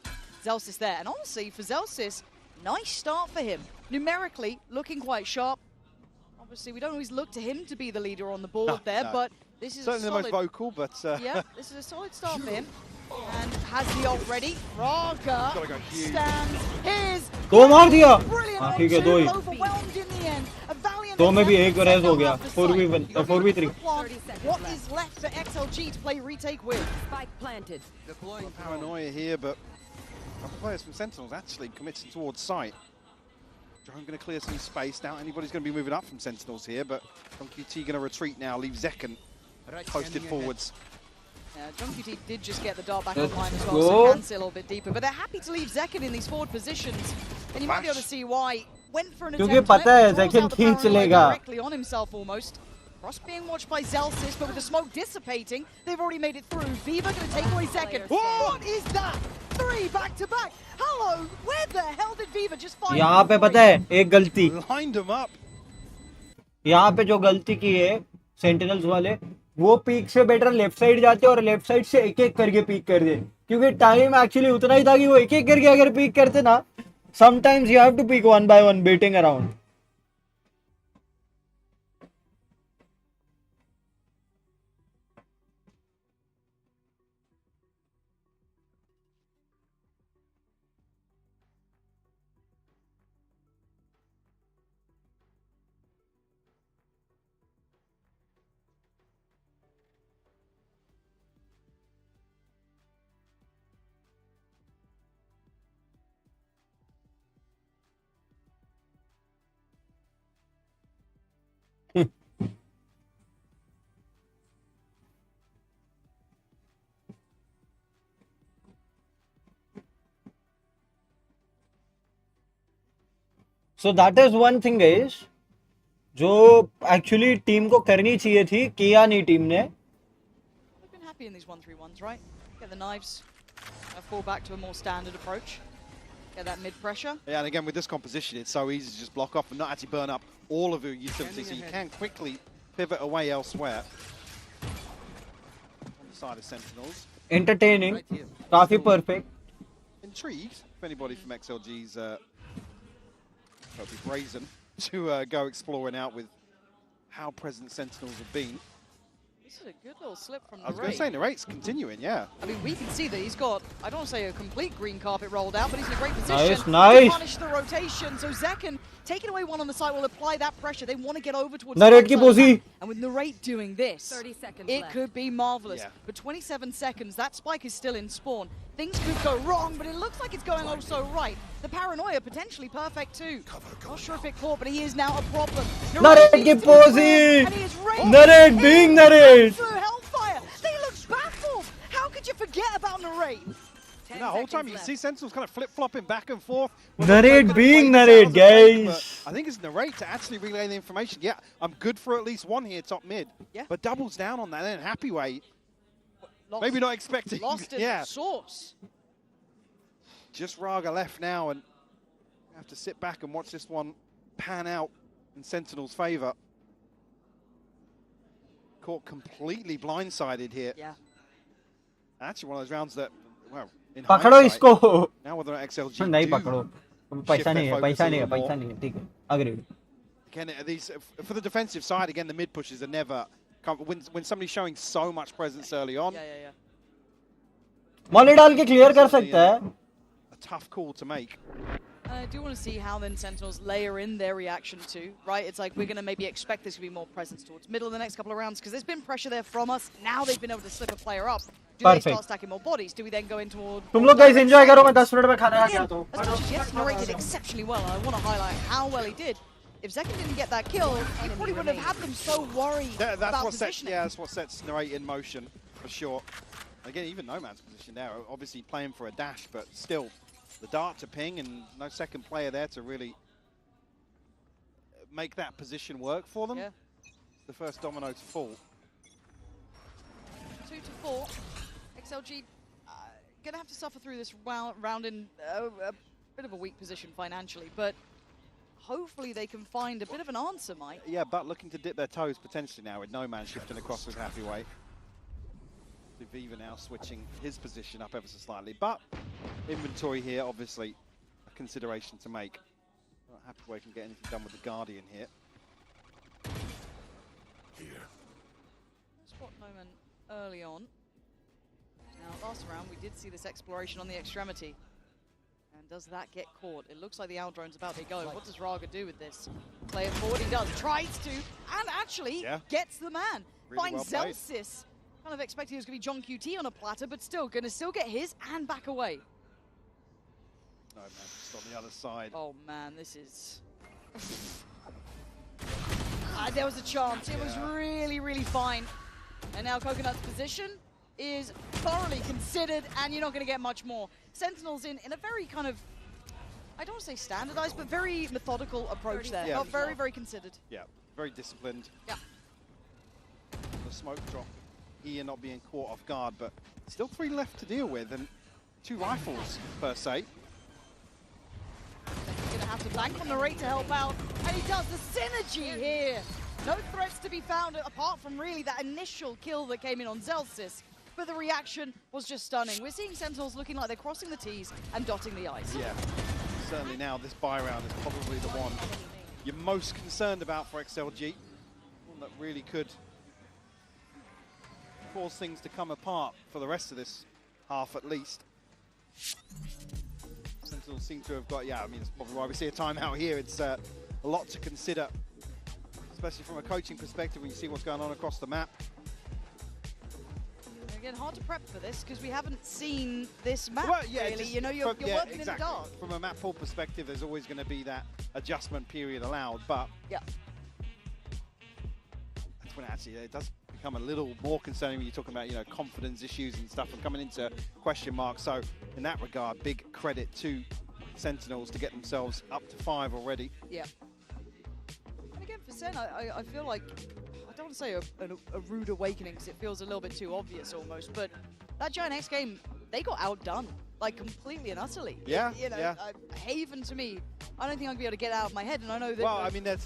Zelsys there. And honestly, for Zelsys, nice start for him. Numerically, looking quite sharp. Obviously, we don't always look to him to be the leader on the board but this is certainly a solid, the most vocal, but yeah, this is a solid start for him. And has the ult ready. Raga stands his दो मार दिया. brilliant ठीक है, दो ही. overwhelmed in the end. A valiant दो में भी एक effort रेस हो गया. second half of the side. 4v3. What is left for XLG to play retake with? Spike planted. Deploying paranoia here, but a couple of players from Sentinels actually committing towards site. I'm going to clear some space. Doubt anybody's going to be moving up from Sentinels here, but JohnQT going to retreat now, leave Zekken posted forwards. Yeah, JohnQT did just get the dart back online as well, so can sit a little bit deeper. But they're happy to leave Zekken in these forward positions, and you might be able to see why. Went for an attempt directly on himself almost. Cross being watched by Zelsys, but with the smoke dissipating, they've already made it through. Viva going to take away Zekken. What is that? 3 back-to-back. Hello, where the hell did Viva just find? यहाँ पे पता है एक गलती. Lined him up. यहाँ पे जो गलती की है सेंटिनल्स वाले, वो पीक से बेटर लेफ्ट साइड जाते और लेफ्ट साइड से एक-एक करके पीक कर दे, क्योंकि टाइम एक्चुअली उतना ही था कि वो एक-एक करके अगर पीक करते ना, sometimes you have to pick one by one beating around. So that is one thing guys, जो actually टीम को करनी चाहिए थी, किया नहीं टीम ने. They've been happy in these 1-3-1s, right? Get the knives, fall back to a more standard approach. Get that mid pressure. Yeah, and again with this composition, it's so easy to just block off and not actually burn up all of your utilities, so you can quickly pivot away elsewhere. On the side of Sentinels. Entertaining, काफी perfect. Intrigued if anybody from XLG's be brazen to go exploring out with how present Sentinels have been. This is a good little slip from Narate. I was going to say, Narate's continuing, yeah. I mean, we can see that he's got, I don't want to say a complete green carpet rolled out, but he's in a great position nice. to punish the rotation. So Zekken, taking away one on the side, will apply that pressure. They want to get over towards Narate ki posi. And with Narate doing this, 30 seconds it left. could be marvelous. Yeah. But 27 seconds, that spike is still in spawn. Things could go wrong, but it looks like it's going oh so right. The paranoia potentially perfect too. Not sure if it caught, but he is now a problem. Narate ki posi. Narate being Narate. Absolute hellfire. He looks baffled. How could you forget about Narate? The whole time you see Sentinels kind of flip-flopping back and forth. Narate being Narate, guys. I think it's Narate to actually relay the information. Yeah, I'm good for at least one here, top mid. Yeah. But doubles down on that in a happy way. Maybe not expecting. Lost in the source. Just Raga left now, and we have to sit back and watch this one pan out in Sentinel's favor. Caught completely blindsided here. Yeah. Actually, one of those rounds that, well, in पकड़ो इसको. now whether or not XLG नहीं do पकड़ो. पैसा नहीं है, पैसा नहीं है, पैसा नहीं है. ठीक है. Agreed. Again, these for the defensive side, again, the mid pushes are never when somebody's showing so much presence early on. Yeah. Molly डाल के क्लियर कर सकता है. A tough call to make. I do want to see how then Sentinels layer in their reaction too, right? It's like we're going to maybe expect this to be more presence towards middle in the next couple of rounds because there's been pressure there from us. Now they've been able to slip a player up. Do they start stacking more bodies? Do we then go into more... तुम लोग guys enjoy करो, मैं 10 minute में खाना खा के आता हूँ. As much as yes, Narate did exceptionally well, I want to highlight how well he did. If Zekken didn't get that kill, he probably wouldn't have had them so worried about positioning. That's what sets Narate in motion, for sure. Again, even Nomad's position there, obviously playing for a dash, but still the dart to ping and no second player there to really make that position work for them. Yeah. It's the first domino to fall. 2 to 4. XLG gonna have to suffer through this round in a bit of a weak position financially, but hopefully they can find a bit of an answer, Mike. Yeah, but looking to dip their toes potentially now with Nomad shifting across with Happy Way. Viva now switching his position up ever so slightly, but inventory here, obviously, a consideration to make. Happy Way can get anything done with the Guardian here. Spot Noman early on. Now, last round, we did see this exploration on the extremity. And does that get caught? It looks like the Aldrone's about to go. What does Raga do with this? Play it forward, he does. Tries to, and actually gets the man. Really Finds well Zelsis. Kind of expecting it was going to be John QT on a platter, but still, going to get his and back away. No, man, just on the other side. Oh, man, this is... there was a chance. It was really, really fine. And now Coconut's position is thoroughly considered, and you're not going to get much more. Sentinels in a very kind of, I don't want to say standardized, but very methodical approach there. Yeah, Not very, very considered. Yeah, very disciplined. Yeah. The smoke drop here not being caught off guard, but still 3 left to deal with, and 2 rifles per se. He's going to have to bank on the rate to help out, and he does the synergy here. No threats to be found apart from really that initial kill that came in on Zelsis, but the reaction was just stunning. We're seeing Sentinels looking like they're crossing the T's and dotting the I's. Yeah, certainly now this buy round is probably the one you're most concerned about for XLG. One that really could cause things to come apart for the rest of this half at least. Sentinels seem to have got, I mean, it's probably why we see a timeout here. It's a lot to consider, especially from a coaching perspective when you see what's going on across the map. Again, hard to prep for this because we haven't seen this map, well, yeah, really. You know, you're working exactly. in the dark. From a map pool perspective, there's always going to be that adjustment period allowed, but that's when actually it does become a little more concerning when you're talking about, confidence issues and stuff and coming into question marks. So in that regard, big credit to Sentinels to get themselves up to 5 already. Yeah. And again, for Sen, I feel like, I don't want to say a rude awakening because it feels a little bit too obvious almost, but that Giant X game, they got outdone, like completely and utterly. Yeah, Haven to me, I don't think I'm going to be able to get out of my head, and I know that... Well, I mean, that's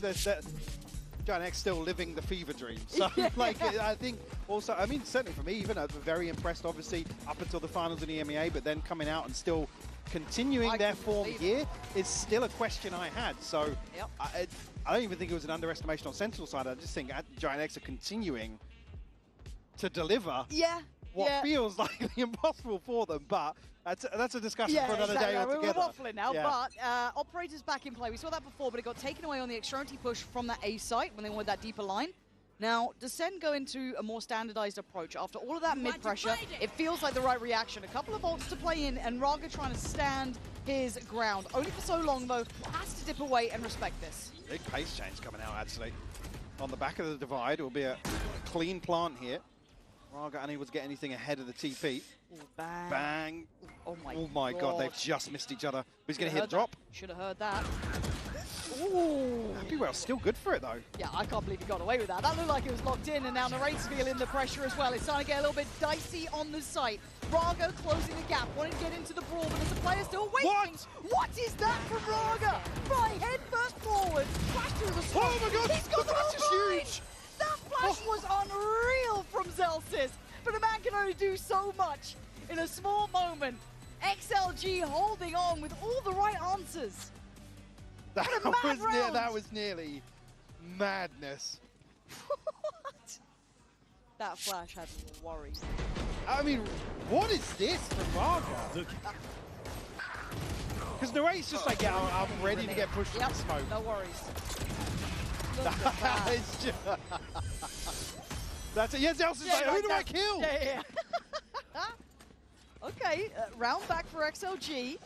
Giant X still living the fever dream. So, I think also, I mean, certainly for me, even I'm very impressed, obviously, up until the finals in the EMEA, but then coming out and still continuing their form here is still a question I had. So, I don't even think it was an underestimation on Sentinel side. I just think Giant X are continuing to deliver what feels like the impossible for them, but that's a discussion for another day altogether. We're waffling now, but Operators back in play. We saw that before, but it got taken away on the extremity push from that A site when they wanted that deeper line. Now, does Sen go into a more standardized approach? After all of that mid-pressure, it feels like the right reaction. A couple of ults to play in, and Raga trying to stand his ground. Only for so long, though, has to dip away and respect this. Big pace change coming out, actually. On the back of the divide, it will be a clean plant here. Raga unable to get anything ahead of the TP. Ooh, bang. Bang. Oh my god, they've just missed each other. He's going to hit the drop. Should have heard that. Ooh. Happywell's still good for it, though. Yeah, I can't believe he got away with that. That looked like it was locked in, and now Narrate's feeling the pressure as well. It's starting to get a little bit dicey on the site. Raga closing the gap, wanting to get into the brawl, but there's a player still waiting. What is that from Raga? Right, head first forward, flash through the smoke. Oh my god, he's got the flash is huge. That flash was unreal from Zelsis, but a man can only do so much in a small moment. XLG holding on with all the right answers. That was nearly madness. What? That flash had me worried. I mean, what is this from Raga? Because Narrate's just like, I'm ready to get pushed in the smoke. No worries. That's it. Yes, Elson's like, who do I kill? Yeah. Okay, round back for XLG.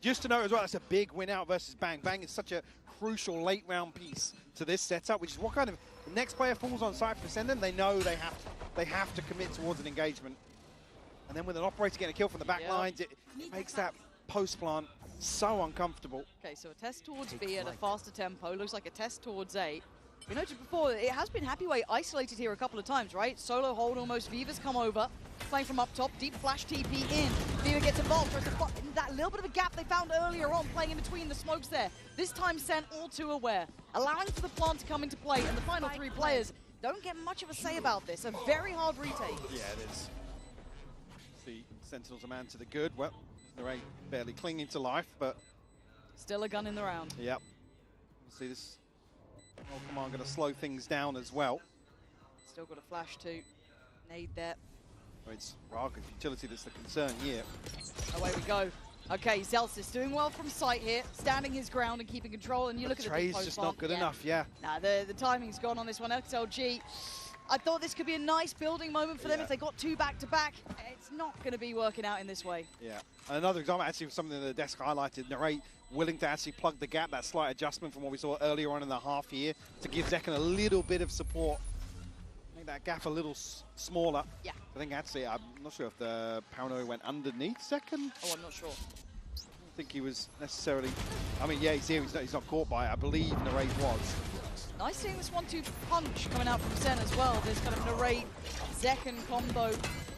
Just to note as well, that's a big win out versus Bang. Bang is such a crucial late round piece to this setup, which is what kind of the next player falls on site for Send them, they know they have to commit towards an engagement. And then with an operator getting a kill from the back lines, it makes that post plant so uncomfortable. Okay, so a test towards B at a faster tempo. Looks like a test towards A. We noted before, it has been Happyway isolated here a couple of times, right? Solo hold almost. Viva's come over, playing from up top. Deep flash TP in. Viva gets involved. Tries to that little bit of a gap they found earlier on, playing in between the smokes there. This time Sen all too aware, allowing for the plant to come into play, and the final 3 players don't get much of a say about this. A very hard retake. Yeah, it is. See, Sentinel's a man to the good. Well, Narray barely clinging to life, but... Still a gun in the round. Yep. See this... Oh, come on, going to slow things down as well. Still got a flash too. Nade there. Oh, it's Raga's utility that's the concern here. Away we go. Okay, Zelsis doing well from sight here, standing his ground and keeping control. And you look at the trade's just not good enough, Nah, the timing's gone on this one. XLG. I thought this could be a nice building moment for them if they got 2 back-to-back. It's not going to be working out in this way. Yeah. Another example, actually, of something that the desk highlighted. Narray willing to actually plug the gap, that slight adjustment from what we saw earlier on in the half here, to give Zekken a little bit of support. Make that gap a little smaller. Yeah. I think actually, I'm not sure if the Paranoia went underneath Zekken. Oh, I'm not sure. I don't think he was necessarily... I mean, yeah, he's here, he's not caught by it. I believe Narray was. Nice seeing this 1-2 punch coming out from Sen as well. This kind of Narray Zekken combo,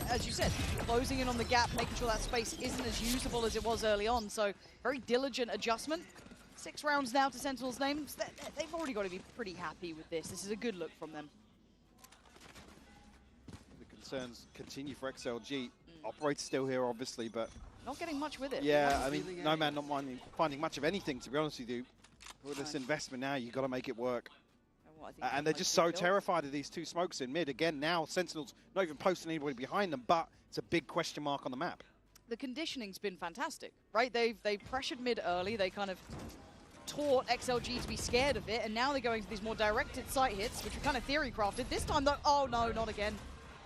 as you said, closing in on the gap, making sure that space isn't as usable as it was early on. So very diligent adjustment. 6 rounds now to Sentinel's name. They've already got to be pretty happy with this. This is a good look from them. The concerns continue for XLG. Operator still here, obviously, but... Not getting much with it. Yeah, I mean, No Man not finding much of anything, to be honest with you. With this investment now, you've got to make it work. And they're just so terrified of these 2 smokes in mid. Again, now Sentinel's not even posting anybody behind them, but it's a big question mark on the map. The conditioning's been fantastic, right? They pressured mid early. They kind of taught XLG to be scared of it, and now they're going to these more directed site hits, which we kind of theory crafted. This time, though, oh no, not again.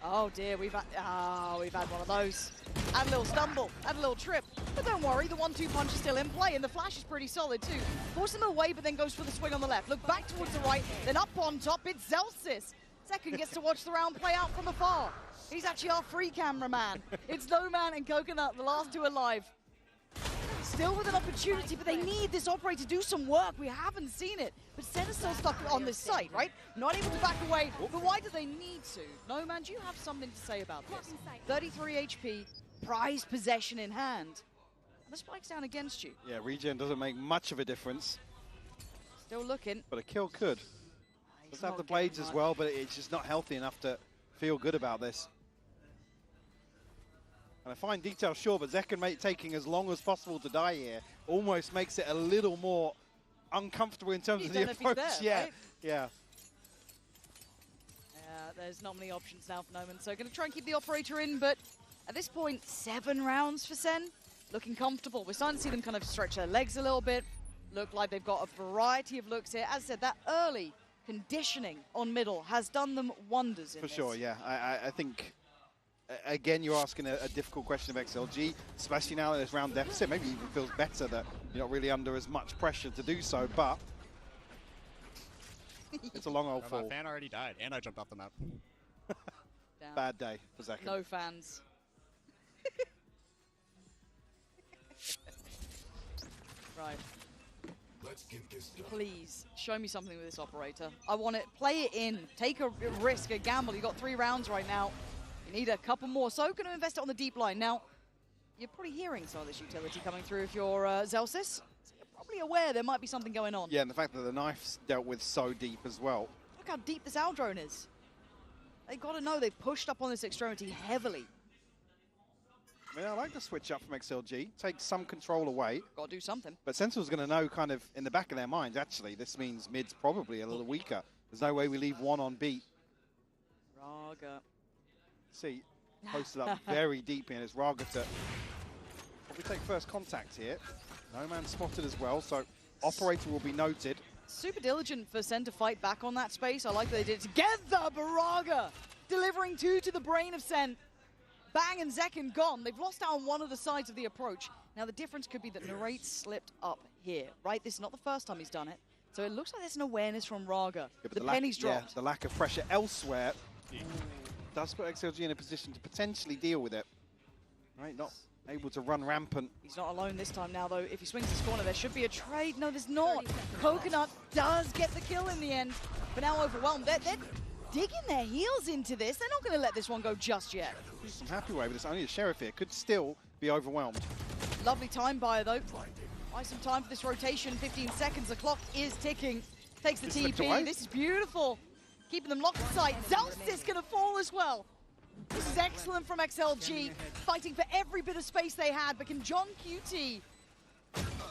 Oh dear, we've had one of those. Had a little stumble, had a little trip. But don't worry, the 1-2 punch is still in play, and the flash is pretty solid too. Forces him away, but then goes for the swing on the left. Look back towards the right, then up on top, it's Zelsis. Zekken gets to watch the round play out from afar. He's actually our free cameraman. It's No Man and Coconut, the last 2 alive. Still with an opportunity, but they need this operator to do some work. We haven't seen it. But Sen is still stuck on this site, right? Not able to back away, but why do they need to? No Man, do you have something to say about this? 33 HP, prized possession in hand. And the spike's down against you. Yeah, regen doesn't make much of a difference. Still looking. But a kill could. Does have the blades as well, but it's just not healthy enough to feel good about this. And a fine detail, sure, but Zekken taking as long as possible to die here almost makes it a little more uncomfortable in terms of the approach. There, right? Yeah. There's not many options now for Noman, so going to try and keep the operator in, but at this point, 7 rounds for Sen. Looking comfortable. We're starting to see them kind of stretch their legs a little bit. Look like they've got a variety of looks here. As I said, that early conditioning on middle has done them wonders in For this. sure, yeah. I think... Again, you're asking a difficult question of XLG, especially now that it's round deficit. Maybe it even feels better that you're not really under as much pressure to do so, but it's a long old fall. My fan already died, and I jumped off the map. Bad day for Zekken. No fans. Right. Please, show me something with this operator. I want it. Play it in. Take a risk, a gamble. You've got 3 rounds right now. You need a couple more. So going to invest it on the deep line. Now, you're probably hearing some of this utility coming through if you're Zelsis. So you're probably aware there might be something going on. Yeah, and the fact that the knife's dealt with so deep as well. Look how deep this Owl drone is. They've got to know they've pushed up on this extremity heavily. I mean, I like the switch up from XLG. Take some control away. Got to do something. But Sentinel's going to know kind of in the back of their minds, actually, this means mid's probably a little weaker. There's no way we leave 1 on beat. Raga. See, posted up very deep in. It's Raga to probably take first contact here. No Man spotted as well, so operator will be noted. Super diligent for Sen to fight back on that space. I like that they did it together. Baraga delivering 2 to the brain of Sen. Bang and Zekken gone. They've lost out on one of the sides of the approach. Now the difference could be that Narrate slipped up here, right? This is not the first time he's done it. So it looks like there's an awareness from Raga. Yeah, the penny's dropped. Yeah, the lack of pressure elsewhere does put XLG in a position to potentially deal with it. Right, not able to run rampant. He's not alone this time now, though. If he swings this corner, there should be a trade. No, there's not. Coconut does get the kill in the end, but now overwhelmed. They're digging their heels into this. They're not going to let this one go just yet. I'm happy with this. Only the Sheriff here could still be overwhelmed. Lovely time buyer, though. Buy some time for this rotation. 15 seconds. The clock is ticking. Takes the TP. This is beautiful. Keeping them locked inside. Zelsys going to fall as well. This is excellent from XLG. Fighting for every bit of space they had. But can John QT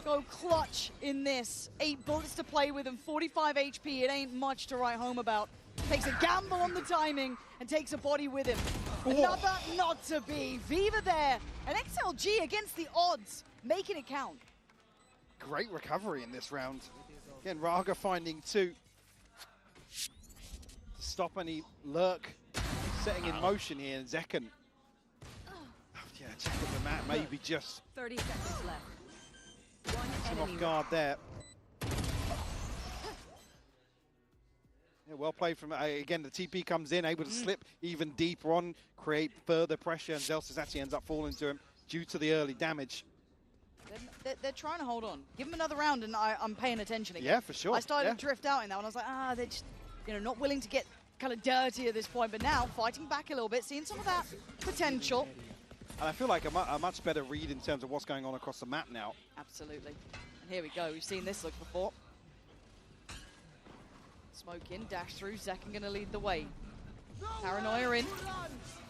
go clutch in this? 8 bullets to play with and 45 HP. It ain't much to write home about. Takes a gamble on the timing and takes a body with him. Another not to be. Viva there. And XLG against the odds, making it count. Great recovery in this round. Again, Raga finding 2. To stop any lurk setting in motion here. And Zekken. Yeah, check out the map. Maybe just 30 seconds left. him off guard there. Yeah, well played from, again, the TP comes in, able to slip even deeper on, create further pressure, and Zelsys actually ends up falling to him due to the early damage. They're trying to hold on. Give them another round and I'm paying attention again. Yeah, for sure. I started to drift out in that one. I was like, they're just, not willing to get kind of dirty at this point, but now fighting back a little bit, seeing some of that potential. And I feel like a much better read in terms of what's going on across the map now. Absolutely. And here we go. We've seen this look before. Smoke in, dash through. Zekken going to lead the way. Paranoia in.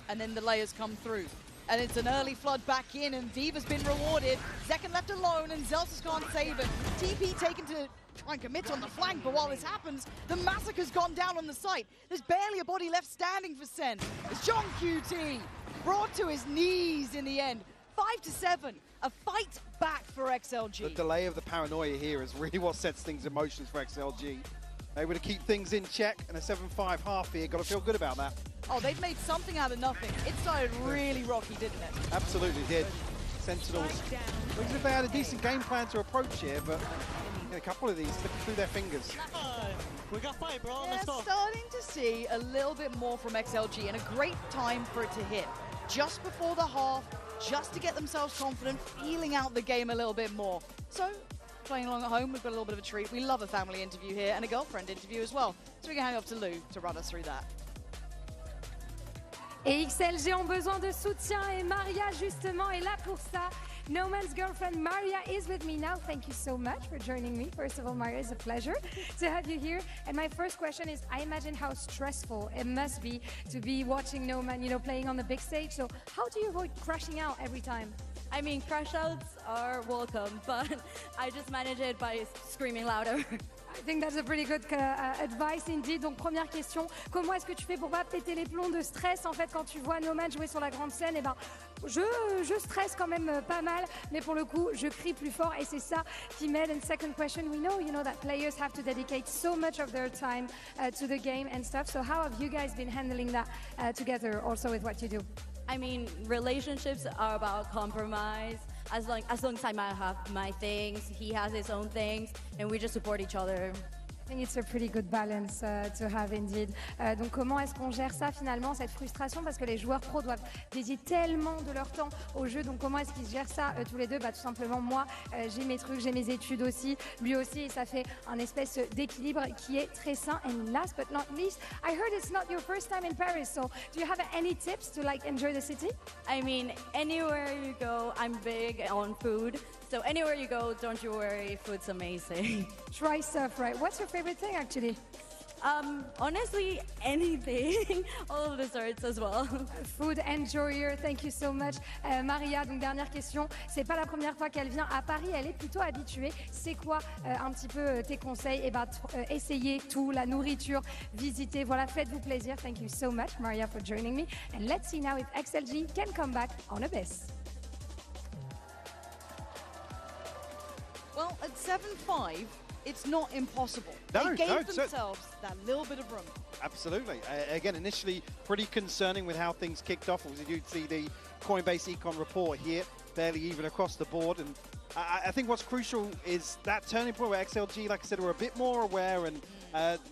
And then the layers come through. And it's an early flood back in, and Diva's been rewarded. Zekken left alone, and Zelsys can't save it. TP taken to try and commit on the flank, but while this happens, the massacre's gone down on the site. There's barely a body left standing for SEN. It's John QT brought to his knees in the end. 5-7, a fight back for XLG. The delay of the paranoia here is really what sets things in motion for XLG. Able to keep things in check, and a 7-5 half here. Got to feel good about that. Oh, they've made something out of nothing. It started really rocky, didn't it? Absolutely did. Sentinels, looks as if they had a decent game plan to approach here, but a couple of these slipped through their fingers. We got 5, bro. Yeah, Let's go. Starting to see a little bit more from XLG, and a great time for it to hit. Just before the half, just to get themselves confident, feeling out the game a little bit more. So, playing along at home, we've got a little bit of a treat. We love a family interview here, and a girlfriend interview as well. So we can hang up to Lou to run us through that. Et XLG ont besoin de soutien et Maria justement est là pour ça. No Man's girlfriend Maria is with me now. Thank you so much for joining me. First of all, Maria, it's a pleasure to have you here. And my first question is, I imagine how stressful it must be to be watching No Man, playing on the big stage. So how do you avoid crashing out every time? I mean, crash outs are welcome, but I just manage it by screaming louder. I think that's a pretty good advice indeed. Donc première question, comment est-ce que tu fais pour pas péter les plombs de stress en fait quand tu vois No Man jouer sur la grande scène? Et ben je stresse quand même pas mal, mais pour le coup je crie plus fort et c'est ça qui m'aide. And second question, we know that players have to dedicate so much of their time to the game and stuff. So how have you guys been handling that together also with what you do? I mean, relationships are about compromise. As long as I might have my things, he has his own things, and we just support each other. I think it's a pretty good balance to have indeed. Donc comment est-ce qu'on gère ça finalement, cette frustration, parce que les joueurs pros doivent dédier tellement de leur temps au jeu. Donc comment est-ce qu'ils gèrent ça tous les deux? Tout simplement moi, j'ai mes trucs, j'ai mes études aussi, lui aussi, et ça fait un espèce d'équilibre qui est très sain. And last but not least, I heard it's not your first time in Paris, so do you have any tips to enjoy the city? I mean, anywhere you go, I'm big on food. So anywhere you go, don't you worry, food's amazing. Try stuff, right? What's your favorite thing actually? Honestly, anything. All of the desserts as well. Food enjoyer, thank you so much. Maria, donc dernière question. C'est pas la première fois qu'elle vient à Paris, elle est plutôt habituée. C'est quoi un petit peu tes conseils? Essayez tout, la nourriture, visitez, voilà, faites-vous plaisir. Thank you so much, Maria, for joining me. And let's see now if XLG can come back on Abyss. Well, at 7-5, it's not impossible. No, they gave themselves that little bit of room. Absolutely. Again, initially pretty concerning with how things kicked off. As you see the Coinbase Econ report here, fairly even across the board. And I think what's crucial is that turning point where XLG, like I said, were a bit more aware and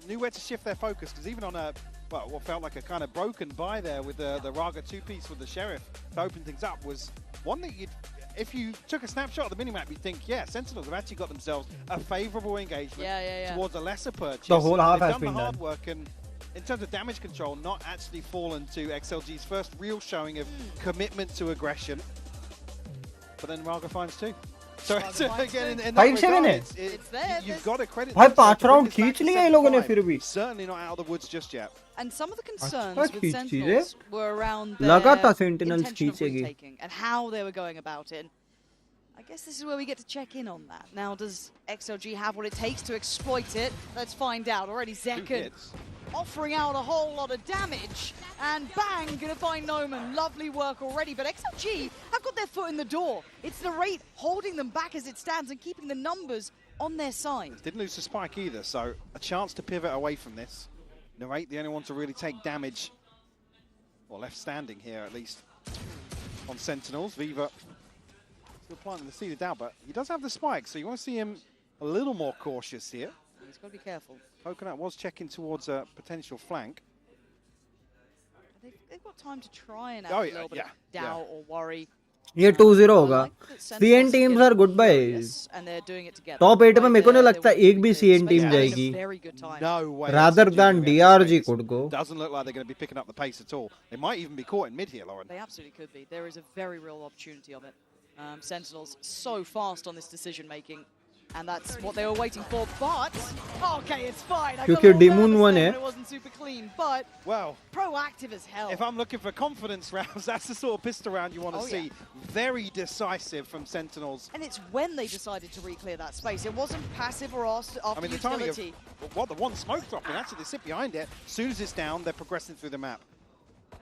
knew where to shift their focus. Because even on a well, what felt like a kind of broken buy there with the Raga two-piece with the Sheriff to open things up was one that you'd, if you took a snapshot of the minimap, you'd think, yeah, Sentinels have actually got themselves a favourable engagement towards a lesser purchase. The whole half They've has done been the hard done. work, and in terms of damage control, not actually fallen to XLG's first real showing of commitment to aggression. But then Raga finds two. So again, in that 5-7 regard, है it's there. You've got to credit भाई them. 5 round खींच लिए इन लोगों ने फिर भी Certainly not out of the woods just yet. And some of the concerns अच्छा with खींची Sentinels were around their लगा था Sentinels intention of खींचेगी retaking and how they were going about it. I guess this is where we get to check in on that. Now, does XLG have what it takes to exploit it? Let's find out. Already Zekken offering out a whole lot of damage. And bang, gonna find Noman. Lovely work already. But XLG have got their foot in the door. It's the rate holding them back as it stands and keeping the numbers on their side. Didn't lose the spike either, so a chance to pivot away from this. Narrate, the only one to really take damage, or left standing here at least, on Sentinels. Viva still planting the seed of doubt, but he does have the spike, so you want to see him a little more cautious here. He's got to be careful. Coconut was checking towards a potential flank. They've got time to try and add a little bit of doubt or worry. ये 2-0 होगा CN teams are good guys top 8 में मेरे को नहीं लगता एक भी CN team जाएगी No way. rather than DRG could go. Doesn't look like they're going to be picking up the pace at all. They might even be caught in mid here, Lauren. They absolutely could be. There is a very real opportunity of it. Sentinels so fast on this decision making. And that's what they were waiting for, but okay, it's fine. I got a little nervous there when it wasn't super clean, but well, proactive as hell. If I'm looking for confidence rounds, that's the sort of pistol round you want to see. Very decisive from Sentinels. And it's when they decided to re-clear that space. It wasn't passive or after I mean, the timing of the one smoke dropping, actually they sit behind it. As soon as it's down, they're progressing through the map.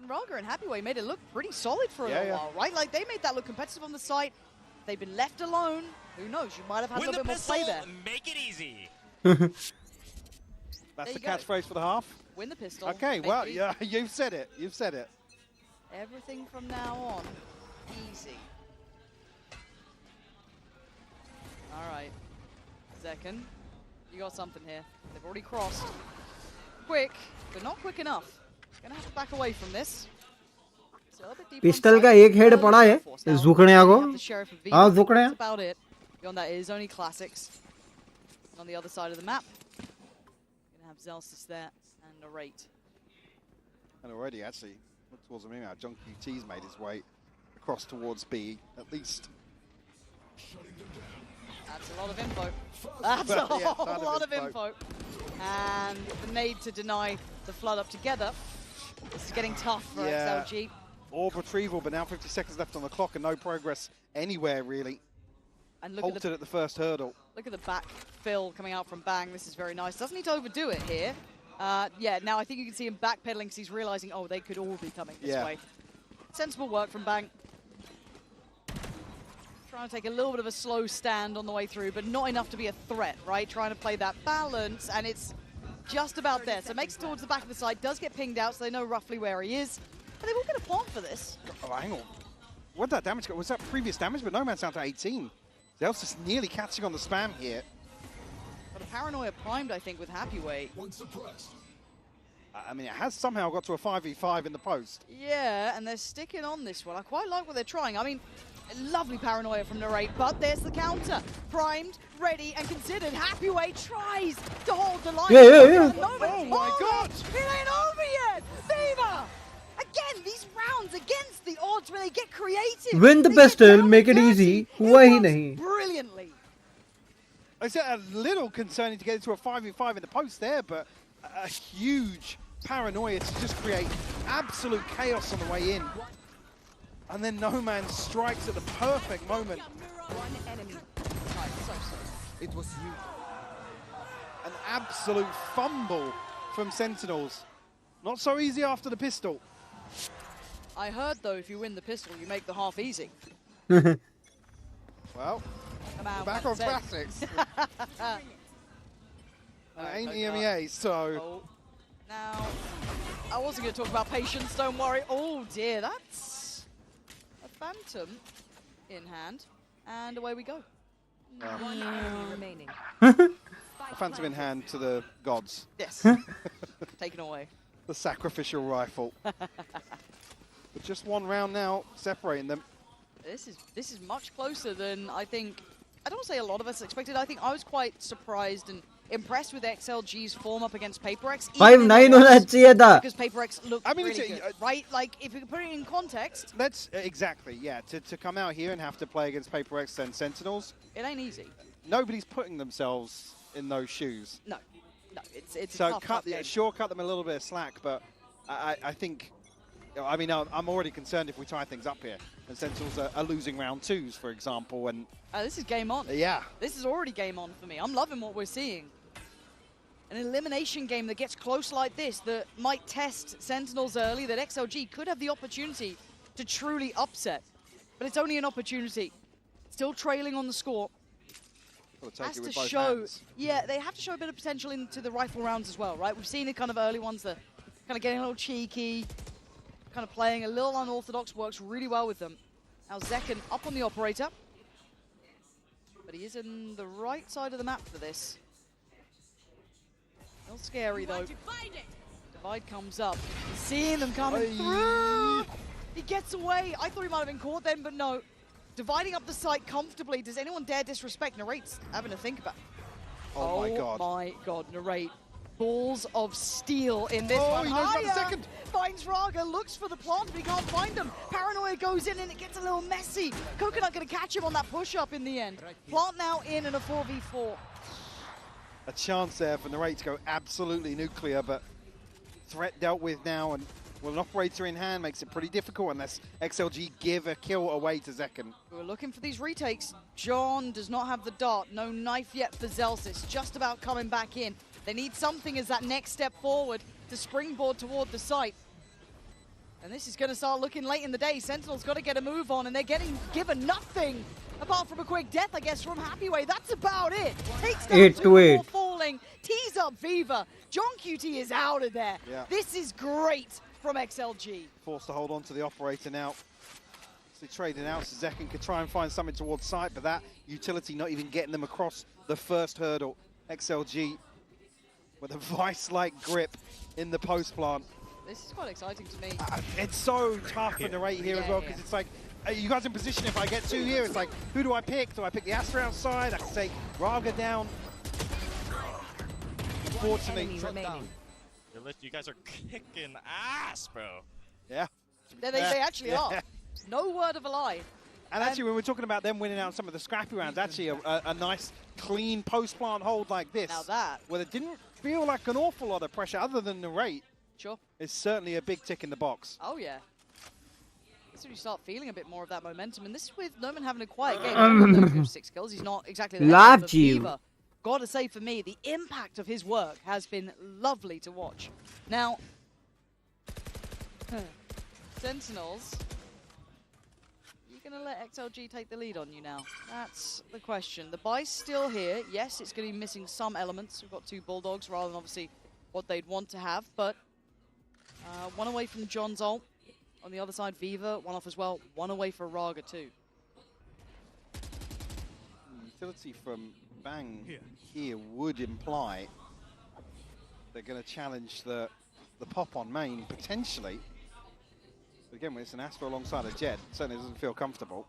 And Raga and Happyway made it look pretty solid for a little while, right? Like they made that look competitive on the site. They've been left alone. Who knows? You might have had a little bit more play there. Make it easy. That's the catchphrase for the half. Win the pistol. Okay, well, yeah, you've said it. You've said it. Everything from now on, easy. All right, Zekken, you got something here. They've already crossed. Quick, but not quick enough. Gonna have to back away from this. Pistol का एक head पड़ा है झुकने को हाँ झुकने about it. Beyond that is only classics. On the other side of the map, gonna have Zelsis there and Narrate. And already, actually, look towards the mirror. John QT's made his way across towards B, at least. That's a lot of info. That's a whole lot of info. And the need to deny the flood up together. This is getting tough for XLG. Orb retrieval, but now 50 seconds left on the clock and no progress anywhere, really. And look halted at the first hurdle. Look at the back fill coming out from Bang. This is very nice. Doesn't need to overdo it here. Yeah, now I think you can see him backpedaling because he's realizing, oh, they could all be coming this way. Sensible work from Bang. Trying to take a little bit of a slow stand on the way through, but not enough to be a threat, right? Trying to play that balance, and it's just about there. So makes it towards the back of the side, does get pinged out, so they know roughly where he is. But they've all got a plan for this. Oh, hang on. What did that damage go? Was that previous damage? But No Man's down to 18. Zelsis is nearly catching on the spam here. But a Paranoia primed, I think, with Happyway. I mean, it has somehow got to a 5v5 in the post. Yeah, and they're sticking on this one. I quite like what they're trying. I mean, lovely Paranoia from Narrate, but there's the counter. Primed, ready, and considered. Happyway tries to hold the line. Yeah. Oh my God! It ain't over yet! Viva! Again, these rounds against the odds where they get creative. Win the pistol, make it easy. हुआ ही नहीं. Brilliantly. It's a little concerning to get into a 5v5 in the post there, but a huge Paranoia to just create absolute chaos on the way in. And then No Man strikes at the perfect moment. One enemy. It was you. An absolute fumble from Sentinels. Not so easy after the pistol. I heard, though, if you win the pistol, you make the half easy. Well, back on classics. Ain't EMEA, so... Oh. Now, I wasn't going to talk about patience, don't worry. Oh, dear, that's a Phantom in hand. And away we go. One enemy remaining. A Phantom in hand to the gods. Yes. Taken away. The sacrificial rifle. But just one round now separating them. This is much closer than I think. I don't want to say a lot of us expected. I think I was quite surprised and impressed with XLG's form up against PaperX. 5-9 होना चाहिए था. Because PaperX looked really good, right? Like, if you can put it in context. Let's exactly, yeah. To come out here and have to play against PaperX and Sentinels. It ain't easy. Nobody's putting themselves in those shoes. No, it's so tough game. cut them a little bit of slack, but I think. I mean, I'm already concerned if we tie things up here. And Sentinels are losing round 2s, for example. And this is game on. Yeah. This is already game on for me. I'm loving what we're seeing. An elimination game that gets close like this, that might test Sentinels early, that XLG could have the opportunity to truly upset. But it's only an opportunity. Still trailing on the score. Has to show, yeah, they have to show a bit of potential into the rifle rounds as well, right? We've seen the kind of early ones that kind of getting a little cheeky, kind of playing a little unorthodox, works really well with them. Now Zekken up on the operator. But he is in the right side of the map for this. A little scary though. Divide comes up. He's seeing them coming through. He gets away. I thought he might have been caught then, but no. Dividing up the site comfortably. Does anyone dare disrespect? Narrate's having to think about. Oh my god. Oh my god, Narrate. Balls of steel in this one. He knows about the second. Finds Raga, looks for the plant, but he can't find them. Paranoia goes in and it gets a little messy. Coconut gonna catch him on that push-up in the end. Plant now in a 4v4. A chance there for Narrate to go absolutely nuclear, but threat dealt with now, and well, an operator in hand makes it pretty difficult unless XLG give a kill away to Zekken. We're looking for these retakes. John does not have the dart. No knife yet for Zelsis. Just about coming back in. They need something as that next step forward to springboard toward the site. And this is going to start looking late in the day. Sentinel's got to get a move on, and they're getting given nothing apart from a quick death, I guess, from Happyway. That's about it. Takes down 2 more falling. Tees up Viva. John QT is out of there. Yeah. This is great from XLG. Forced to hold on to the operator now. So trading out, so Zekken could try and find something towards site, but that utility not even getting them across the first hurdle. XLG with a vice-like grip in the post plant. This is quite exciting to me. It's so tough for Narrate here as well, because it's like, are you guys in position if I get 2 here? It's like, who do I pick? Do I pick the Astra outside? I can take Raga down. Unfortunately, you guys are kicking ass, bro. Yeah. They actually are. No word of a lie. And actually, when we're talking about them winning out some of the scrappy rounds, actually a nice, clean post-plant hold like this, now that, where it didn't feel like an awful lot of pressure other than Narrate, sure, is certainly a big tick in the box. Oh, yeah. This is when you start feeling a bit more of that momentum. And this is with Noman having a quiet game. 6 kills. He's not exactly the head of Fever. Gotta say, for me, the impact of his work has been lovely to watch. Now, Sentinels, you gonna let XLG take the lead on you now? That's the question. The buy's still here. Yes, it's gonna be missing some elements. We've got 2 Bulldogs rather than obviously what they'd want to have, but 1 away from John's ult. On the other side, Viva, 1 off as well. 1 away for Raga too. Utility from Bang here would imply they're going to challenge the pop on main, potentially. But again, when it's an Astra alongside a Jet, it certainly doesn't feel comfortable.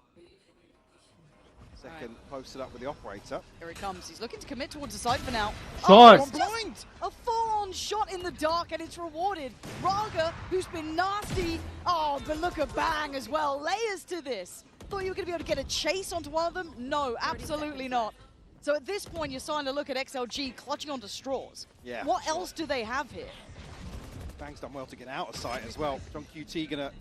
Second posted up with the operator. Here he comes. He's looking to commit towards the side for now. Shot! Oh, blind! A full-on shot in the dark, and it's rewarded. Raga, who's been nasty. Oh, but look at Bang as well. Layers to this. Thought you were going to be able to get a chase onto one of them? No, absolutely not. So at this point, you're starting to look at XLG clutching onto straws. Yeah. What else do they have here? Bang's done well to get out of sight as well. John QT going to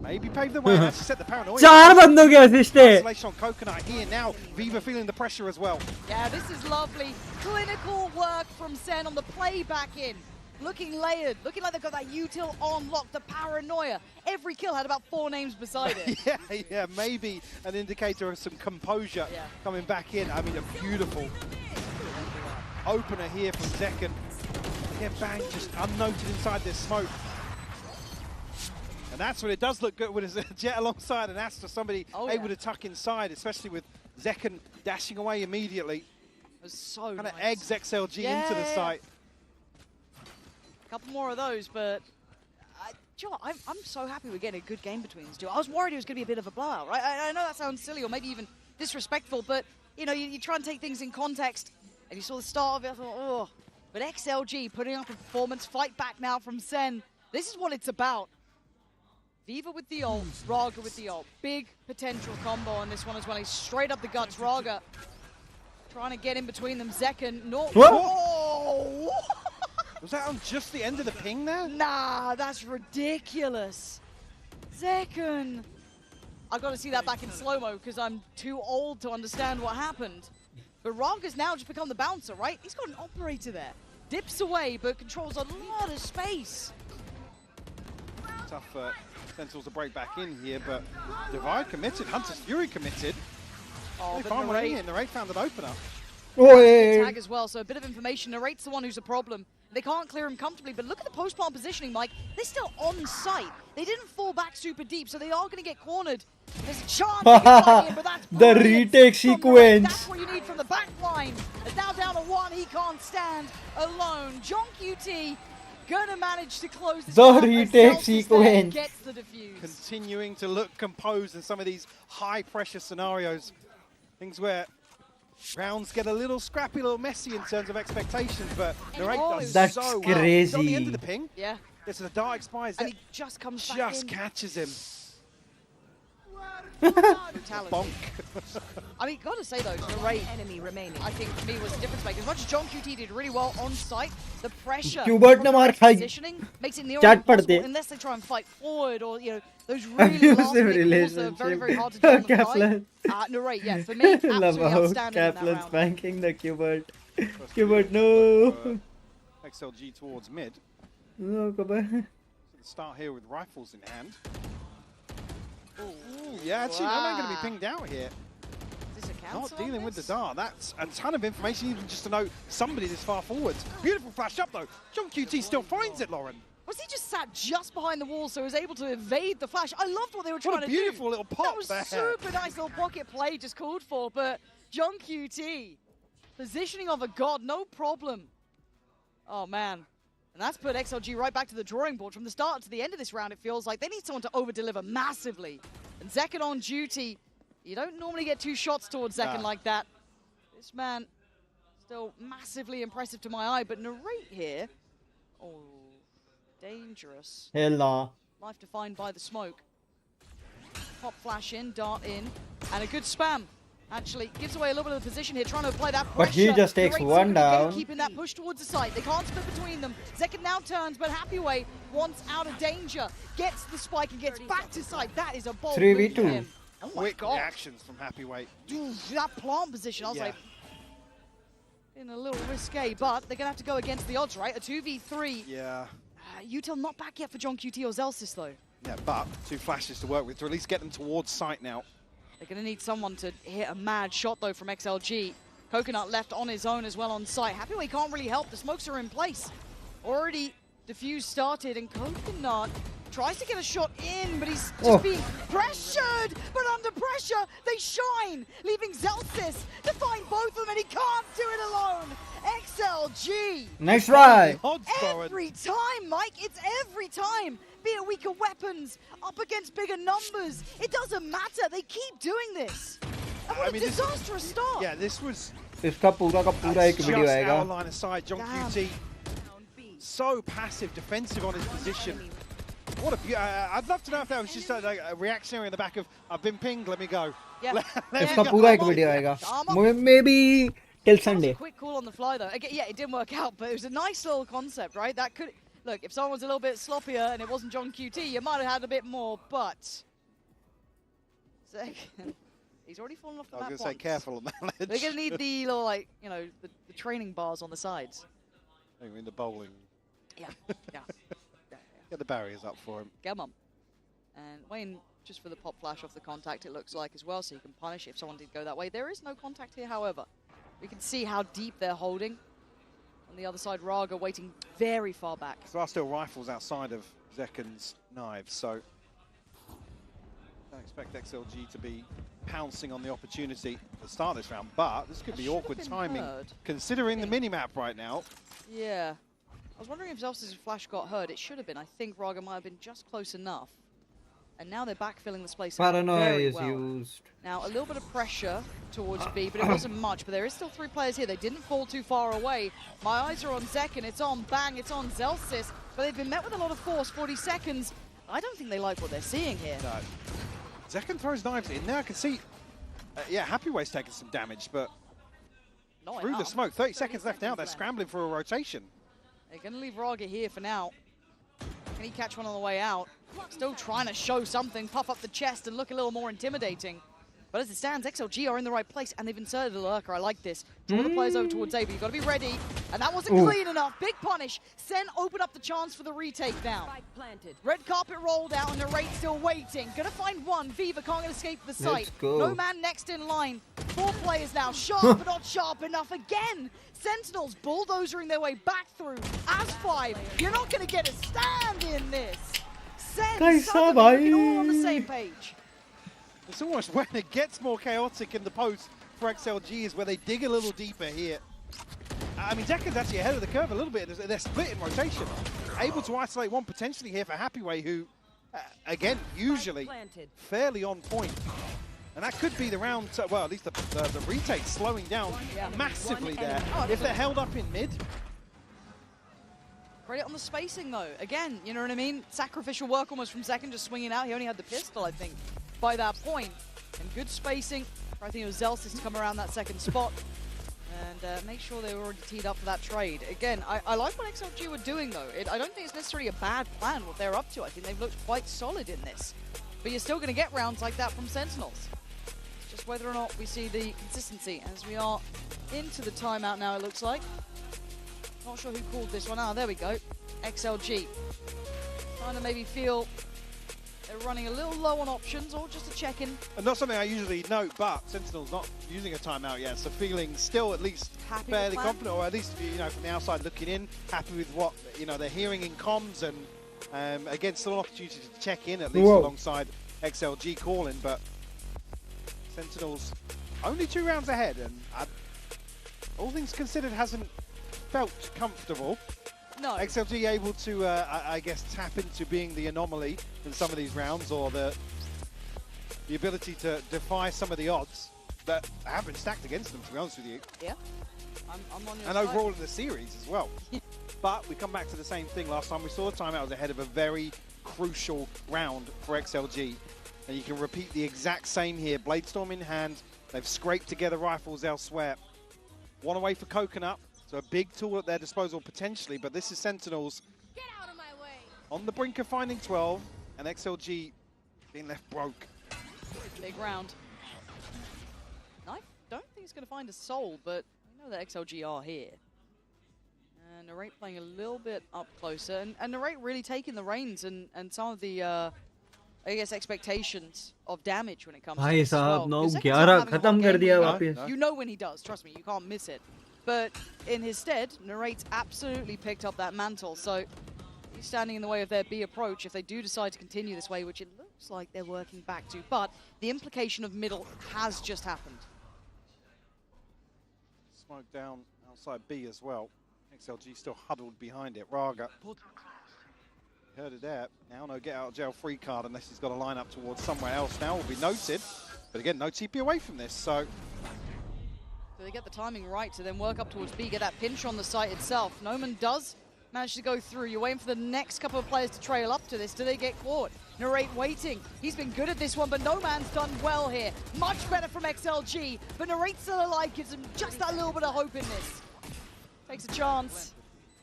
maybe pave the way. Actually set the paranoia. 4 बंदों के assist है. Isolation on Coconut here now. Viva feeling the pressure as well. Yeah, this is lovely. Clinical work from SEN on the play back in. Looking layered, looking like they've got that util on lock, the paranoia. Every kill had about 4 names beside it. yeah, maybe an indicator of some composure coming back in. I mean, a beautiful opener here from Zekken. Again, Bang just unnoted inside this smoke. And that's when it does look good, when it's a Jet alongside an Astra, somebody able to tuck inside, especially with Zekken dashing away immediately. It was so kind of eggs XLG into the site. A couple more of those, but Joe, I'm so happy we're getting a good game between these two. I was worried it was going to be a bit of a blowout, right? I know that sounds silly or maybe even disrespectful, but you know, you try and take things in context, and you saw the start of it, I thought, oh. But XLG putting up a performance, fight back now from SEN. This is what it's about. Viva with the ult, Raga with the ult. Big potential combo on this one as well. He's straight up the guts. Raga trying to get in between them. Zekken, no. Whoa! Was that on just the end of the ping there? Nah, that's ridiculous. Zekken. I got to see that back in slow-mo because I'm too old to understand what happened. But Raga's now just become the bouncer, right? He's got an operator there. Dips away, but controls a lot of space. Tough for Sentinels to break back in here, but Divide committed, Hunter's Fury committed. Oh, they found one in here, Narrate found an opener. Tag as well, so a bit of information. Narrate's the one who's a problem. They can't clear him comfortably, but look at the post-plant positioning, Mike. They're still on site. They didn't fall back super deep, so they are going to get cornered. There's a chance they can fight in, but that's the retake sequence. That's what you need from the back line. It's now down to one. He can't stand alone. John QT gonna manage to close this the retake sequence. Gets the defuse. Continuing to look composed in some of these high-pressure scenarios. Things where rounds get a little scrappy, a little messy in terms of expectations, but Narrate does that's so crazy. well. He's on the end of the ping. Yeah. This is the dart expires. And he just comes back just in. catches him. Brutality. Bonk. I mean, gotta say though, Narrate enemy remaining. I think for me was the difference maker. As much as John QT did really well on site, the pressure positioning makes it nearly impossible unless they try and fight forward or those really last minute calls that are very, very hard to do on the fly. Narrate, yeah, for me, absolutely outstanding in that round. Spanking the Qbert. Qbert, no. XLG towards mid. No, go back. Start here with rifles in hand. Ooh, yeah, actually, no man going to be pinged out here. Is this a cancel? Not dealing with the dart. That's a ton of information, even just to know somebody this far forward. Beautiful flash up, though. John QT still finds it, Lauren. Was he just sat just behind the wall so he was able to evade the flash? I loved what they were trying to do. What a beautiful little pop there. That was super nice little pocket play just called for, but John QT, positioning of a god, no problem. Oh, man. And that's put XLG right back to the drawing board. From the start to the end of this round, it feels like they need someone to over-deliver massively. And Zekken on duty. You don't normally get two shots towards Zekken like that. This man, still massively impressive to my eye, but Narrate here, oh, dangerous. Hell no. Life defined by the smoke. Pop flash in, dart in, and a good spam. Actually, gives away a little bit of the position here, trying to apply that pressure. But he just takes one down. Keeping that push towards the site. They can't split between them. Zekken now turns, but Happyway, once out of danger, gets the spike and gets back to site. That is a bold 3v2. Oh my Quick God. reactions from Happyway. That plant position, I was like, in a little risque, but they're going to have to go against the odds, right? A 2v3. Yeah. Util not back yet for John QT or Zelsis, though. Yeah, but two flashes to work with to at least get them towards site now. They're going to need someone to hit a mad shot, though, from XLG. Coconut left on his own as well on site. Happyway can't really help. The smokes are in place. Already diffuse started, and Coconut tries to get a shot in, but he's just being pressured. But under pressure, they shine, leaving Zelsis to find both of them, and he can't do it alone. XLG. Nice try. Every time, Mike. It's every time. Be it weaker weapons, up against bigger numbers. It doesn't matter. They keep doing this. And what a disastrous start. Yeah, this was... इसका पूरा का पूरा एक video आएगा. Just out line of sight. John QT, so passive, defensive on his position. What a I'd love to know if that was just a reactionary in the back of, I've been pinged, let me go. Yeah. इसका पूरा एक video आएगा. Maybe till Sunday. Quick call on the fly, though. Again, yeah, it didn't work out, but it was a nice little concept, right? That could... Look, if someone was a little bit sloppier and it wasn't John QT, you might have had a bit more, but... He's already fallen off the map. I was going to say, careful on that ledge. They're going to need the little, like, you know, the training bars on the sides. I mean, the bowling. Yeah, yeah. Get the barriers up for him. Come on. And Wayne, just for the pop flash off the contact, it looks like as well, so you can punish if someone did go that way. There is no contact here, however. We can see how deep they're holding. On the other side, Raga waiting very far back. There are still rifles outside of Zekken's knives, so don't expect XLG to be pouncing on the opportunity to start this round, but this could be awkward timing, considering the mini-map right now. Yeah. I was wondering if Zels's flash got hurt. It should have been. I think Raga might have been just close enough. And now they're backfilling this place Paranoia very is well. used. Now, a little bit of pressure towards B, but it wasn't much. But there is still 3 players here. They didn't fall too far away. My eyes are on Zekken. It's on Bang. It's on Zelsis. But they've been met with a lot of force. 40 seconds. I don't think they like what they're seeing here. No. Zekken throws knives in there. I can see, yeah, Happyway's taking some damage, but Not through enough. the smoke. 30 seconds left now. They're scrambling for a rotation. They're going to leave Raga here for now. Can he catch one on the way out? Still trying to show something, puff up the chest and look a little more intimidating. But as it stands, XLG are in the right place and they've inserted a lurker. I like this. Draw the players over towards A, but you've got to be ready. And that wasn't clean enough. Big punish. Sen opened up the chance for the retake now. Red carpet rolled out and Narrate still waiting. Gonna find one. Viva can't escape the site. No man next in line. 4 players now. Sharp, but not sharp enough again. Sentinels bulldozering their way back through. As 5, you're not going to get a stand in this. Sen suddenly looking all on the same page. It's almost when it gets more chaotic in the post for XLG is where they dig a little deeper here. I mean, Zekken's actually ahead of the curve a little bit. They're split in rotation. Able to isolate one potentially here for Happyway, who, again, usually fairly on point. And that could be the round, well, at least the retake slowing down massively there. If they're held up in mid. Credit on the spacing, though. Again, you know what I mean? Sacrificial work almost from Zekken, just swinging out. He only had the pistol, I think, by that point. And good spacing. I think it was Zelsis to come around that second spot and make sure they were already teed up for that trade. Again, I like what XLG were doing, though. I don't think it's necessarily a bad plan, what they're up to. I think they've looked quite solid in this. But you're still going to get rounds like that from Sentinels. It's just whether or not we see the consistency as we are into the timeout now, it looks like. Not sure who called this one. Ah, there we go. XLG. Trying to maybe feel they're running a little low on options, or just a check-in. And not something I usually note, but Sentinel's not using a timeout yet, so feeling still at least fairly confident, or at least, you know, from the outside looking in, happy with what, you know, they're hearing in comms, and again, still an opportunity to check in, at least alongside XLG calling, but Sentinel's only 2 rounds ahead, and all things considered hasn't felt comfortable. No. XLG able to, I guess, tap into being the anomaly in some of these rounds, or the ability to defy some of the odds that have been stacked against them, to be honest with you. Yeah, I'm on your and side. overall in the series as well. But we come back to the same thing. Last time we saw the timeout was ahead of a very crucial round for XLG. And you can repeat the exact same here. Bladestorm in hand. They've scraped together rifles elsewhere. One away for Coconut. So a big tool at their disposal potentially, but this is Sentinels on the brink of finding 12, and XLG being left broke. Big round. I don't think it's going to find a soul, but I know that XLG are here. And Narrate playing a little bit up closer, and Narrate really taking the reins and some of the, I guess, expectations of damage when it comes to this as well. No, Because Zekken's not having a hot game, diya you know when he does, trust me, you can't miss it. But in his stead, Narrate's absolutely picked up that mantle, so he's standing in the way of their B approach if they do decide to continue this way, which it looks like they're working back to. But the implication of middle has just happened. Smoke down outside B as well. XLG still huddled behind it. Raga. Heard it there. Now no get out of jail free card unless he's got a line up towards somewhere else now will be noted. But again, no TP away from this, so they get the timing right to then work up towards B, get that pinch on the site itself. Noman does manage to go through. You're waiting for the next couple of players to trail up to this. Do they get caught? Narrate waiting. He's been good at this one, but No Man's done well here. Much better from XLG, but Narrate still alive, gives him just that little bit of hope in this. Takes a chance,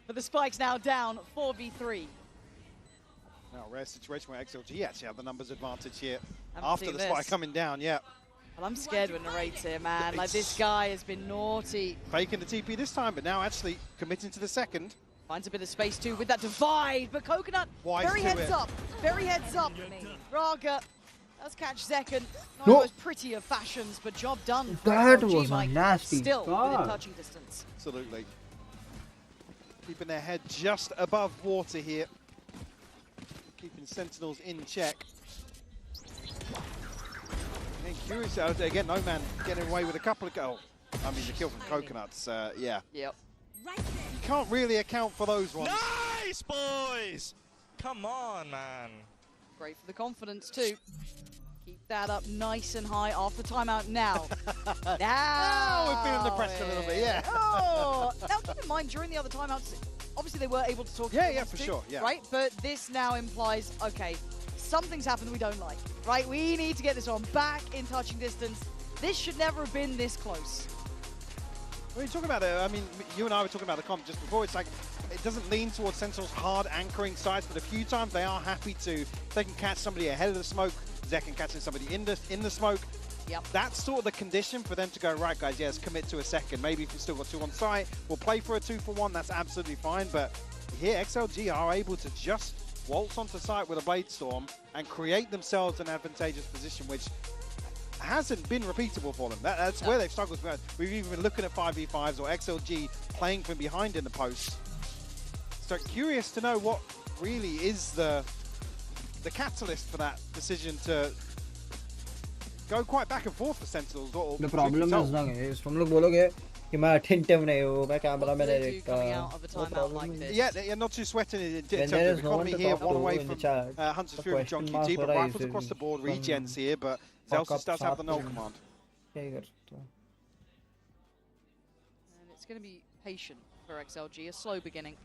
but the spike's now down 4v3. Now, rare situation where XLG actually have the numbers advantage here after the spike coming down, yeah. Well, I'm scared when Narrate's here, man. Like, this guy has been naughty. Faking the TP this time, but now actually committing to the second. Finds a bit of space, too, with that divide. But Coconut, very heads up. Very heads up. Raga does catch Zekken. Not the most pretty of fashions, but job done. That was a nasty still within touching distance. Absolutely. Keeping their head just above water here. Keeping Sentinels in check. Curious, again, No Man getting away with a couple of goals. I mean, the kill from Coconuts, yeah. Yep. can't really account for those ones. Nice, boys! Come on, man. Great for the confidence, too. Keep that up nice and high after timeout now. Now we're feeling the pressure a little bit, yeah. Oh, now keep in mind, during the other timeouts, obviously they were able to talk. Yeah, for sure, yeah. Right, but this now implies, okay, something's happened we don't like, right? We need to get this one back in touching distance. This should never have been this close. When you're talking about it, I mean, you and I were talking about the comp just before. It's like, it doesn't lean towards Sentinel's hard anchoring sides, but a few times they are happy to, if they can catch somebody ahead of the smoke, Zekken catching somebody in the smoke. Yep. That's sort of the condition for them to go, right, guys, yes, commit to a second. Maybe if you've still got 2 on site, we'll play for a 2-for-1. That's absolutely fine. But here, XLG are able to just waltz onto site with a Blade Storm and create themselves an advantageous position, which hasn't been repeatable for them. That's where they've struggled. We've even been looking at 5v5s or XLG playing from behind in the post. So curious to know what really is the catalyst for that decision to go quite back and forth for Sentinels. The problem is ना guys, तुम लोग बोलोगे कि मैं attentive नहीं हूँ, मैं camera में नहीं देखता. Yeah, they're not too sweating in terms of economy here. One away from Hunter's Fury with John QT, but rifles across the board, regens here, but Zelsis does have the null command. And it's going to be patient for XLG, a slow beginning.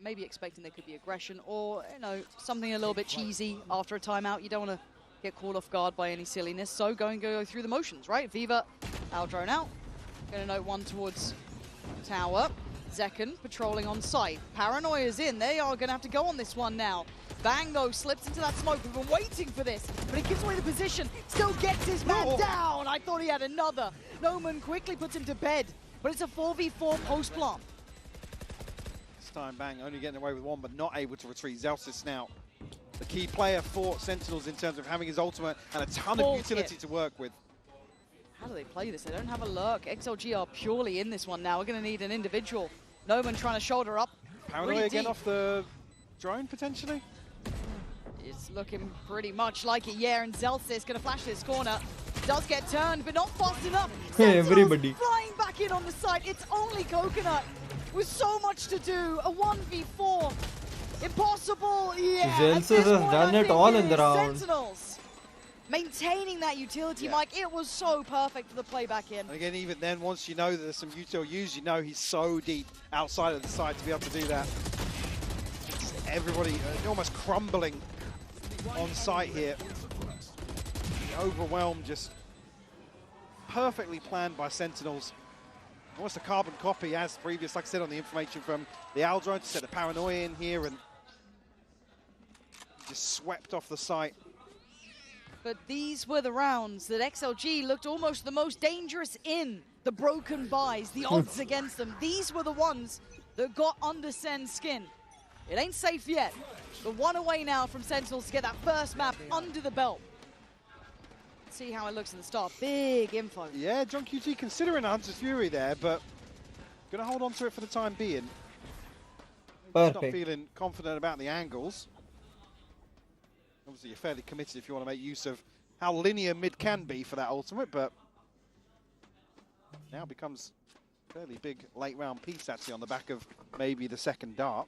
Maybe expecting there could be aggression or, you know, something a little bit cheesy after a timeout. You don't want to get caught off guard by any silliness, so go through the motions, right? Viva, our drone out. Going to note one towards tower. Zekken patrolling on site. Paranoia's in. They are going to have to go on this one now. Bang, though, slips into that smoke. We've been waiting for this, but he gives away the position. Still gets his man down. I thought he had another. Noman quickly puts him to bed, but it's a 4v4 post-plant. This time, Bang only getting away with one, but not able to retreat. Zelsis now the key player for Sentinels in terms of having his ultimate and a ton of utility to work with. How do they play this? They don't have a lurk. XLG are purely in this one now. We're going to need an individual. Noman trying to shoulder up. Paranoia again off the drone, potentially? It's looking pretty much like it, yeah, and Zelsis going to flash this corner. Does get turned, but not fast enough. Hey, everybody. Flying back in on the side. It's only Coconut with so much to do. A 1v4. Impossible, yeah. Zelsis has done it all in the round. Sentinels maintaining that utility, Mike. It was so perfect for the playback in. And again, even then, once you know that there's some util use, you know he's so deep outside of the side to be able to do that. Everybody almost crumbling on site here. The overwhelm just perfectly planned by Sentinels. Almost a carbon copy as previous, like I said, on the information from the Aldrone to set the Paranoia in here and just swept off the site. But these were the rounds that XLG looked almost the most dangerous in. The broken buys, the odds against them. These were the ones that got under SEN's skin. It ain't safe yet. But one away now from Sentinels to get that first map under the belt. Let's see how it looks at the start. Big info. Yeah, John QT considering Hunter's Fury there, but going to hold on to it for the time being. Not feeling confident about the angles. Obviously, you're fairly committed if you want to make use of how linear mid can be for that ultimate, but now becomes a fairly big late round piece actually on the back of maybe the second dart.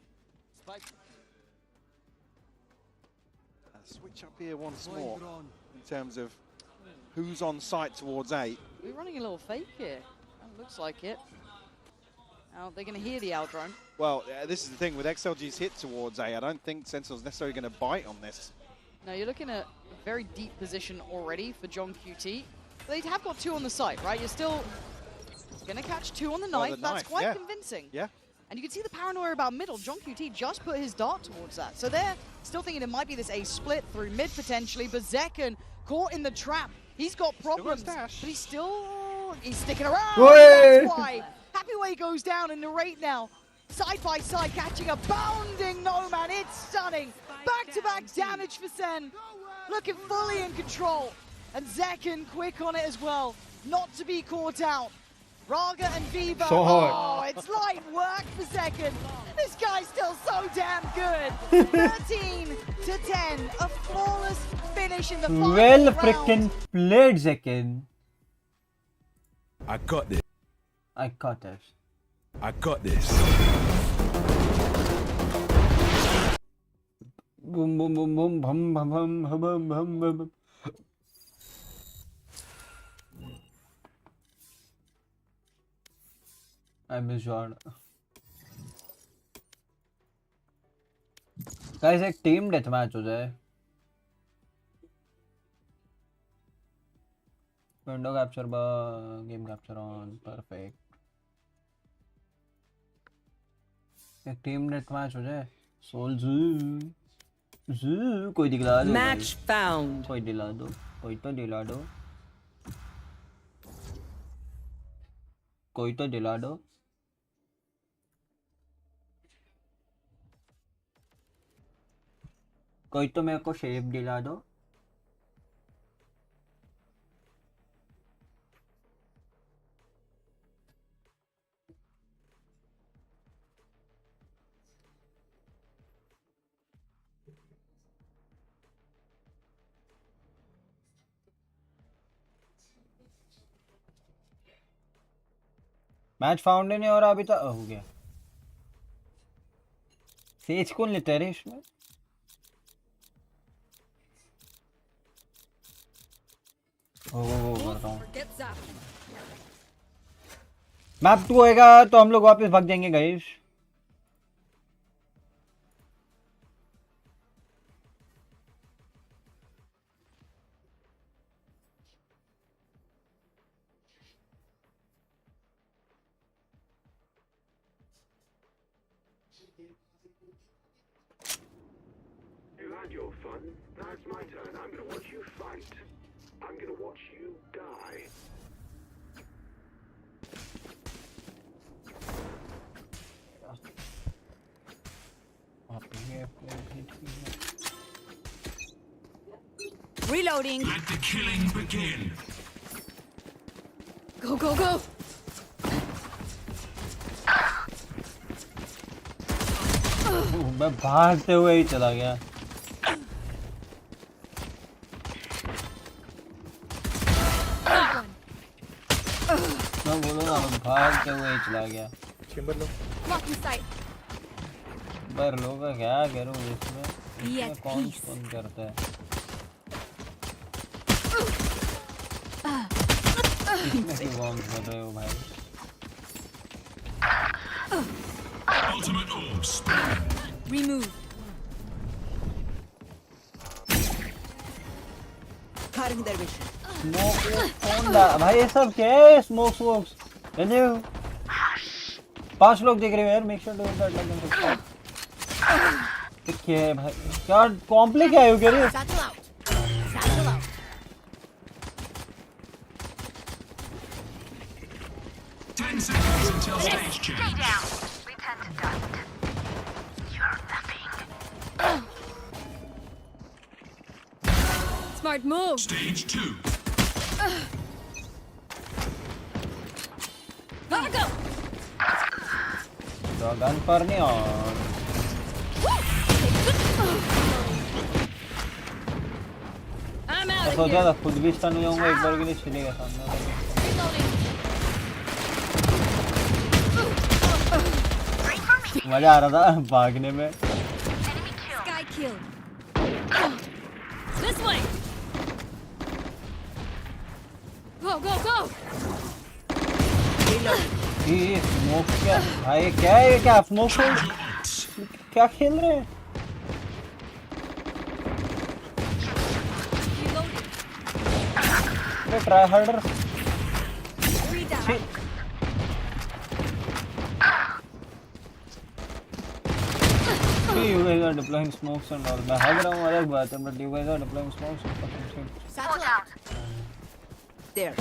Switch up here once more in terms of who's on site towards 8. We're running a little fake here. That looks like it. Now they're going to hear the Aldrone. Well, this is the thing with XLG's hit towards A. I don't think Sentinel's necessarily going to bite on this. Now you're looking at a very deep position already for John QT. They have got 2 on the site, right? You're still going to catch 2 on the knife. That's quite convincing. Yeah. And you can see the paranoia about middle. John QT just put his dart towards that. So they're still thinking it might be this A split through mid potentially, but Zekken caught in the trap. He's got problems, but he's sticking around. That's why Happy Way goes down and Narrate now side by side catching a bounding Noman. It's stunning. Back-to-back damage for Sen. Looking fully in control. And Zekken quick on it as well. Not to be caught out. Raga and Viva. So hard. Oh, it's light work for Zekken. This guy's still so damn good. 13-10. A flawless finish in the final Well round. frickin' played, Zekken. I got this. I got it. I got this. Boom boom boom boom bum bum bum bum bum bum. I miss John. Guys, एक team death match हो जाए. Window capture bar, game capture on, perfect. एक team death match हो जाए. Soul zoo कोई दिला दो. Match found. कोई दिला दो. कोई तो दिला दो. कोई तो दिला दो. कोई तो मेरे को शेप दिला दो. मैच फाउंड नहीं हो रहा अभी तक. हो गया. सेज कौन लेता है रे इसमें? करता हूँ. मैप 2 होएगा तो हम लोग वापस भाग जाएंगे guys. You had your fun. Now it's my turn. I'm gonna watch you fight. I'm gonna watch you die. Reloading. Let the killing begin. Go, go, go. मैं भागते हुए ही चला गया. मैं बोलो ना भागते हुए ही चला गया. Lock in sight. पर लोग का क्या करूं इसमें कौन करता है. इसमें क्यों कौन कर रहे हो भाई. Ultimate orb spawn. Remove. Cutting their vision. Smoke कौन भाई ये सब क्या है. स्मोक स्मोक्स हेलो 5 लोग देख रहे हो यार. Make sure do that like क्या है भाई. क्या कॉम्प्लेक्स है यू कह रहे हो. Satchel out. Satchel out. 10 seconds until stage change. Stay down. Return to dust. You're nothing. Smart move. Stage 2. Gotta go. तो गन पर नहीं और I'm out of सोचा here. था खुद भी स्टन हो जाऊंगा एक बार के लिए. चलेगा सामने. मजा आ रहा था भागने में. Sky kill. This way. Go, go, go. ये स्मोक क्या भाई. क्या है ये. क्या स्मोक क्या खेल रहे हैं. Try harder. You guys are deploying smokes and all. मैं भाग रहा हूँ अलग बात है, but you guys are deploying smokes and fucking shit. Satchel out. There.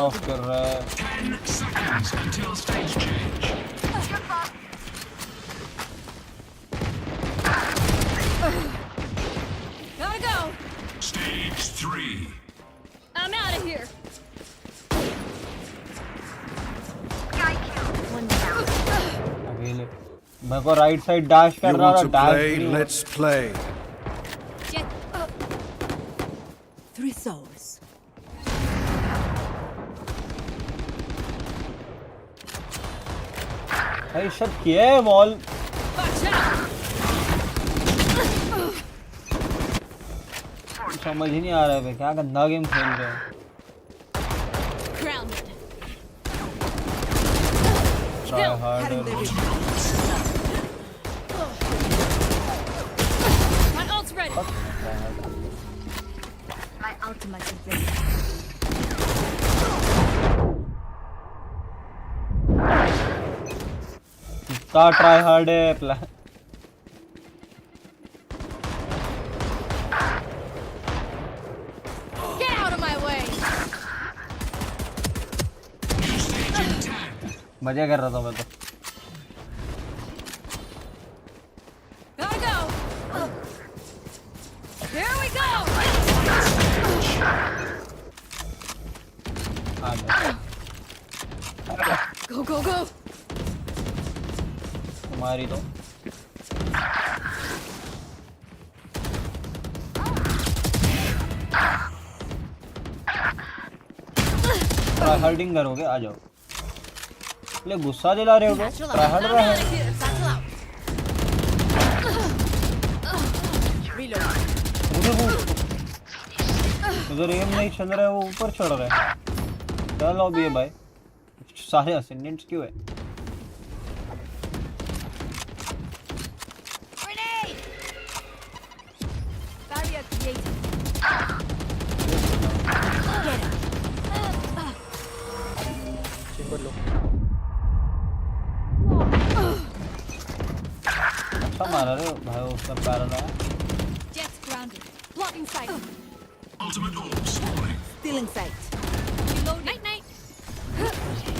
Off कर रहा है. 10 seconds until stage change. Gotta go. Stage 3. I'm out of here. One down. अकेले. मैं को राइट साइड डैश कर रहा था. Dash. Let's play. Get up. 3 souls. भाई शट किया है वॉल समझ ही नहीं आ रहा है क्या गंदा गेम खेल रहे हैं Try harder. My ult's ready. My ultimate is ready. Try harder. Get out of my way. मजे कर रहा था मैं तो Gotta go. Here we go. Go go go. तुम्हारी तो ट्राई हार्डिंग करोगे आ जाओ ले गुस्सा दिला रहे हो ट्राई हार्ड रहा है उधर एम नहीं चल रहा है वो ऊपर चढ़ रहा है क्या लॉबी है भाई सारे असेंडेंट्स क्यों है अच्छा मारा रे भाई उसका पैर ना Jets grounded. Blocking sight. Ultimate orb spawning. Stealing sight. Reload. Night night.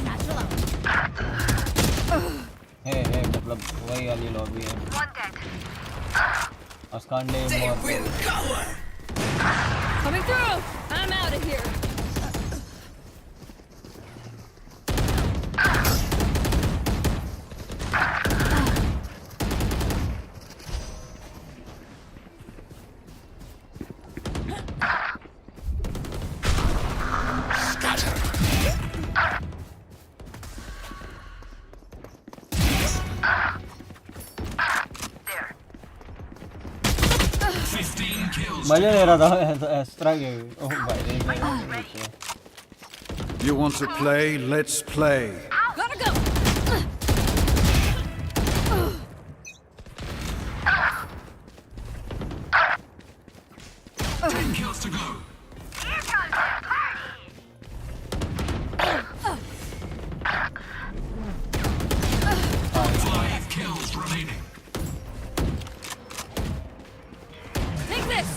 Natural out. है मतलब वही वाली लॉबी है अस्कांडे Coming through. I'm out of here. मजे ले रहा था एक्स्ट्रा के ओह भाई You want to play? Let's play. Gotta go. 10 kills to go. 5 kills remaining. Take this.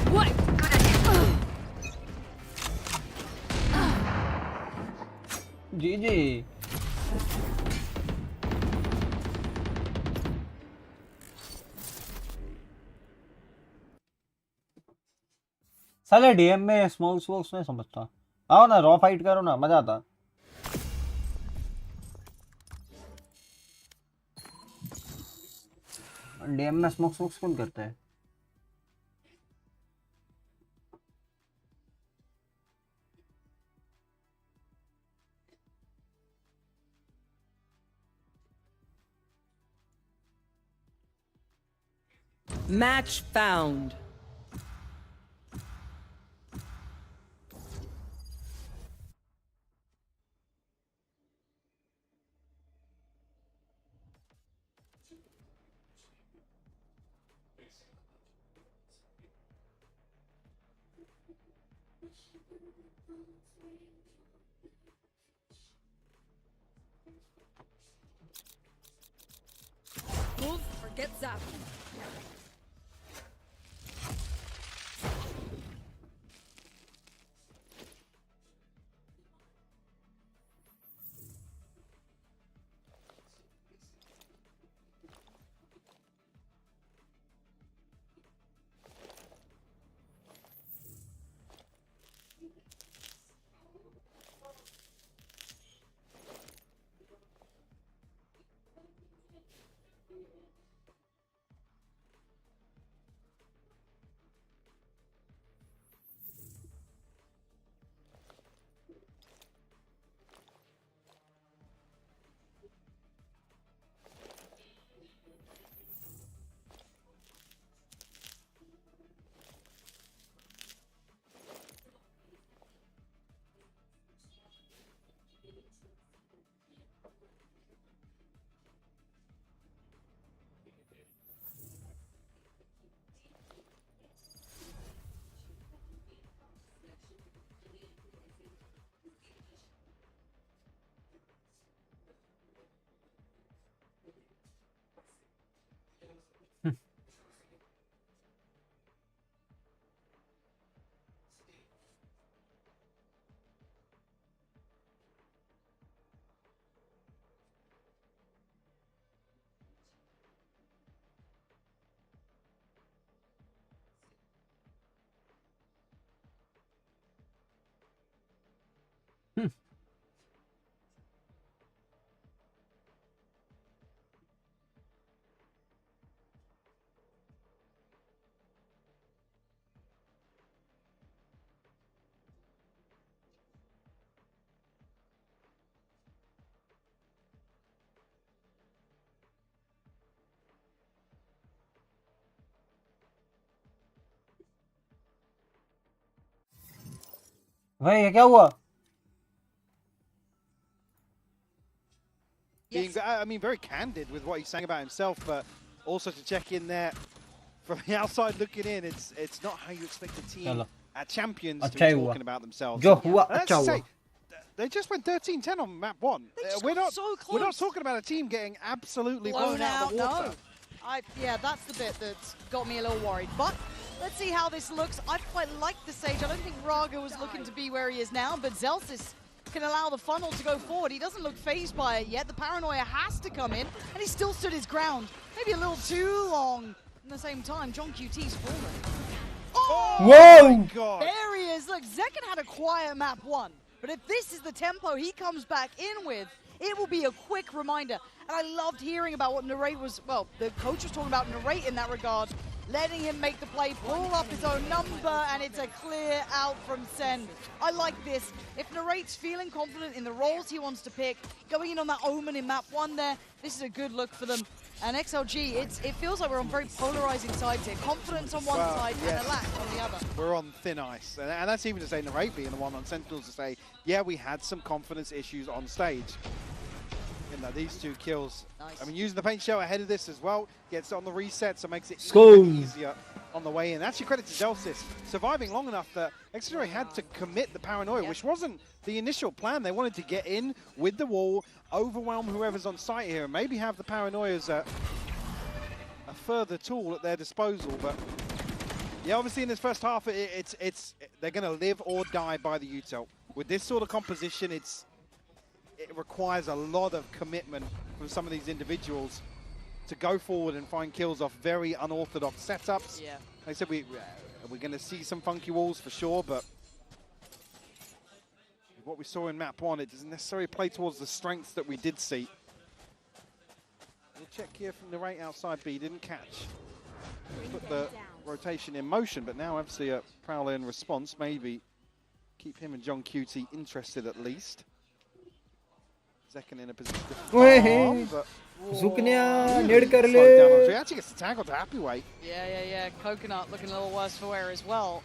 What? जी साले डीएम में स्मोक्स वोक्स नहीं समझता आओ ना रॉ फाइट करो ना मजा आता डीएम में स्मोक्स वोक्स कौन करता है Match found. Move or get zapped. भाई क्या हुआ? Yes. I mean, very candid with what he's saying about himself, but also to check in there from the outside looking in, it's not how you expect a team at Champions to be talking about themselves. Let's say, they just went 13-10 on map 1. We're not talking about a team getting absolutely blown out of the water. No. Yeah, that's the bit that's got me a little worried. But let's see how this looks. I quite like the Sage. I don't think Raga was looking to be where he is now, but Zelsis can allow the funnel to go forward. He doesn't look phased by it yet. The paranoia has to come in, and he still stood his ground. Maybe a little too long. At the same time, John QT's fallen. Oh! Whoa! My God. There he is. Look, Zekken had a quiet map 1, but if this is the tempo he comes back in with, it will be a quick reminder. And I loved hearing about what Narrate was, well, the coach was talking about Narrate in that regard, letting him make the play, pull up his own number, and it's a clear out from SEN. I like this. If Narrate's feeling confident in the roles he wants to pick, going in on that Omen in map 1 there, this is a good look for them. And XLG, it feels like we're on very polarizing sides here. Confidence on one side and a lack on the other. We're on thin ice. And that's even to say Narrate being the one on Sentinels to say, yeah, we had some confidence issues on stage. You know, these 2 kills. Nice. I mean, using the paint shell ahead of this as well, gets it on the reset, so makes it even easier on the way in. Actually, credit to Zelsis, surviving long enough that XLG had to commit the paranoia, which wasn't the initial plan. They wanted to get in with the wall, overwhelm whoever's on site here, and maybe have the paranoia as a further tool at their disposal. But yeah, obviously in this first half, they're going to live or die by the util. With this sort of composition, it requires a lot of commitment from some of these individuals to go forward and find kills off very unorthodox setups. Yeah. Like I said, we're going to see some funky walls for sure, but what we saw in map 1, it doesn't necessarily play towards the strengths that we did see. We'll check here from the right outside B, didn't catch. Put the rotation in motion, but now obviously a Prowler in response, maybe keep him and John QT interested at least. Zekken in a position to farm, but he actually gets the tag onto Happy Way. Yeah. Coconut looking a little worse for wear as well.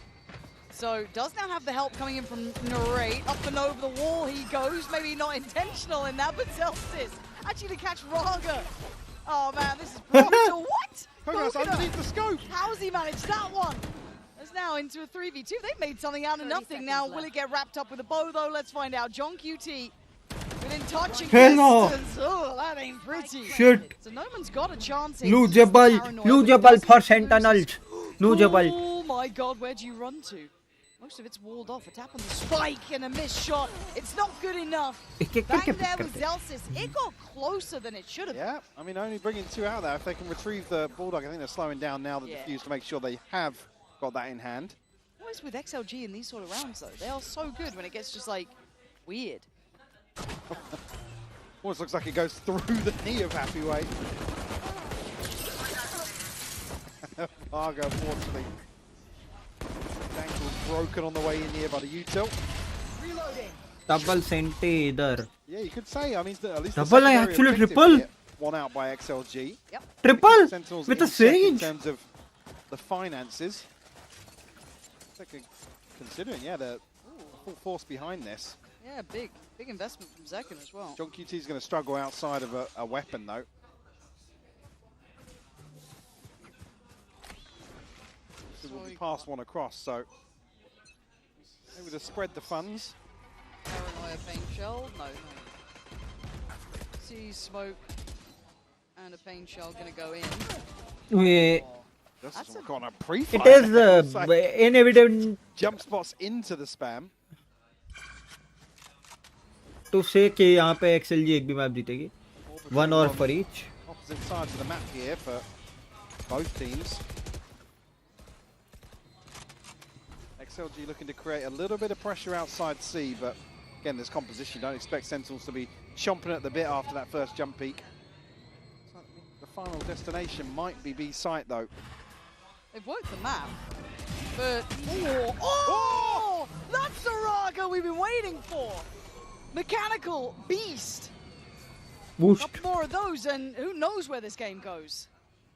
So does now have the help coming in from Narrate. Up and over the wall he goes. Maybe not intentional in that, but Zelsis actually to catch Raga. Oh man, this is brutal. What? Coconut's underneath the scope. How's he managed that one? It's now into a 3v2. They've made something out of nothing. Now, will it get wrapped up with a bow though? Let's find out. John QT within touching distance. Oh, that ain't pretty. Shit. So no one's got a chance here. Blue Jabal for Sentinels. Blue Jabal. Oh my god, where'd you run to? Most of it's walled off. A tap on the spike and a missed shot. It's not good enough. Bang there with Zelsis. It got closer than it should have. Yeah, I mean, only bringing 2 out there. If they can retrieve the Bulldog, I think they're slowing down now the defuse to make sure they have got that in hand. What is with XLG in these sort of rounds, though? They are so good when it gets just, like, weird. Almost looks like it goes through the knee of Happy Way. Vargo, unfortunately. Ankle broken on the way in here by the util. Reloading. Double Sente idhar. Yeah, you could say. I mean, at least double, actually triple. One out by XLG. Yep. Triple Sentinels with a Sage. In Sage. terms of the finances. Considering, yeah, the full force behind this. Yeah, big investment from Zekken as well. John QT is going to struggle outside of a weapon, though. So we'll be past one across, so maybe to spread the funds. Paranoia pain shell, no. See smoke and a pain shell going to go in. Wait. That's on a pre-fire. It is inevitable. Jump spots into the spam. To say कि यहाँ पे XLG एक भी map जीतेगी. 1 or for each. Opposite sides of the map here for both teams. XLG looking to create a little bit of pressure outside C, but again, this composition, don't expect Sentinels to be chomping at the bit after that first jump peak. So the final destination might be B site though. They've worked the map, but oh, that's the Raga we've been waiting for. Mechanical beast. Boost. Up more of those, and who knows where this game goes.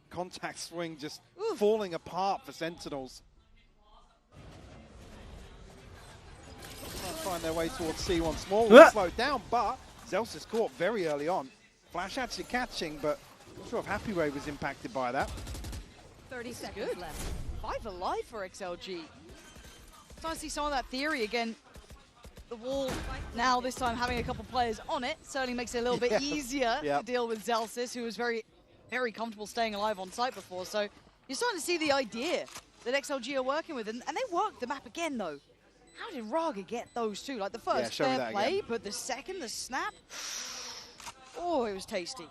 Contact swing just falling apart for Sentinels. find their way towards C once more. We'll slow down, but Zels is caught very early on. Flash actually catching, but I'm not sure if Happy Ray was impacted by that. 30 seconds left. 5 alive for XLG. Trying to see some of that theory again. The wall now, this time having a couple players on it, certainly makes it a little bit easier to deal with Zelsis, who was very, very comfortable staying alive on site before. So you're starting to see the idea that XLG are working with, and they worked the map again, though. How did Raga get those two? Like the first fair play, but the second, the snap, oh, it was tasty.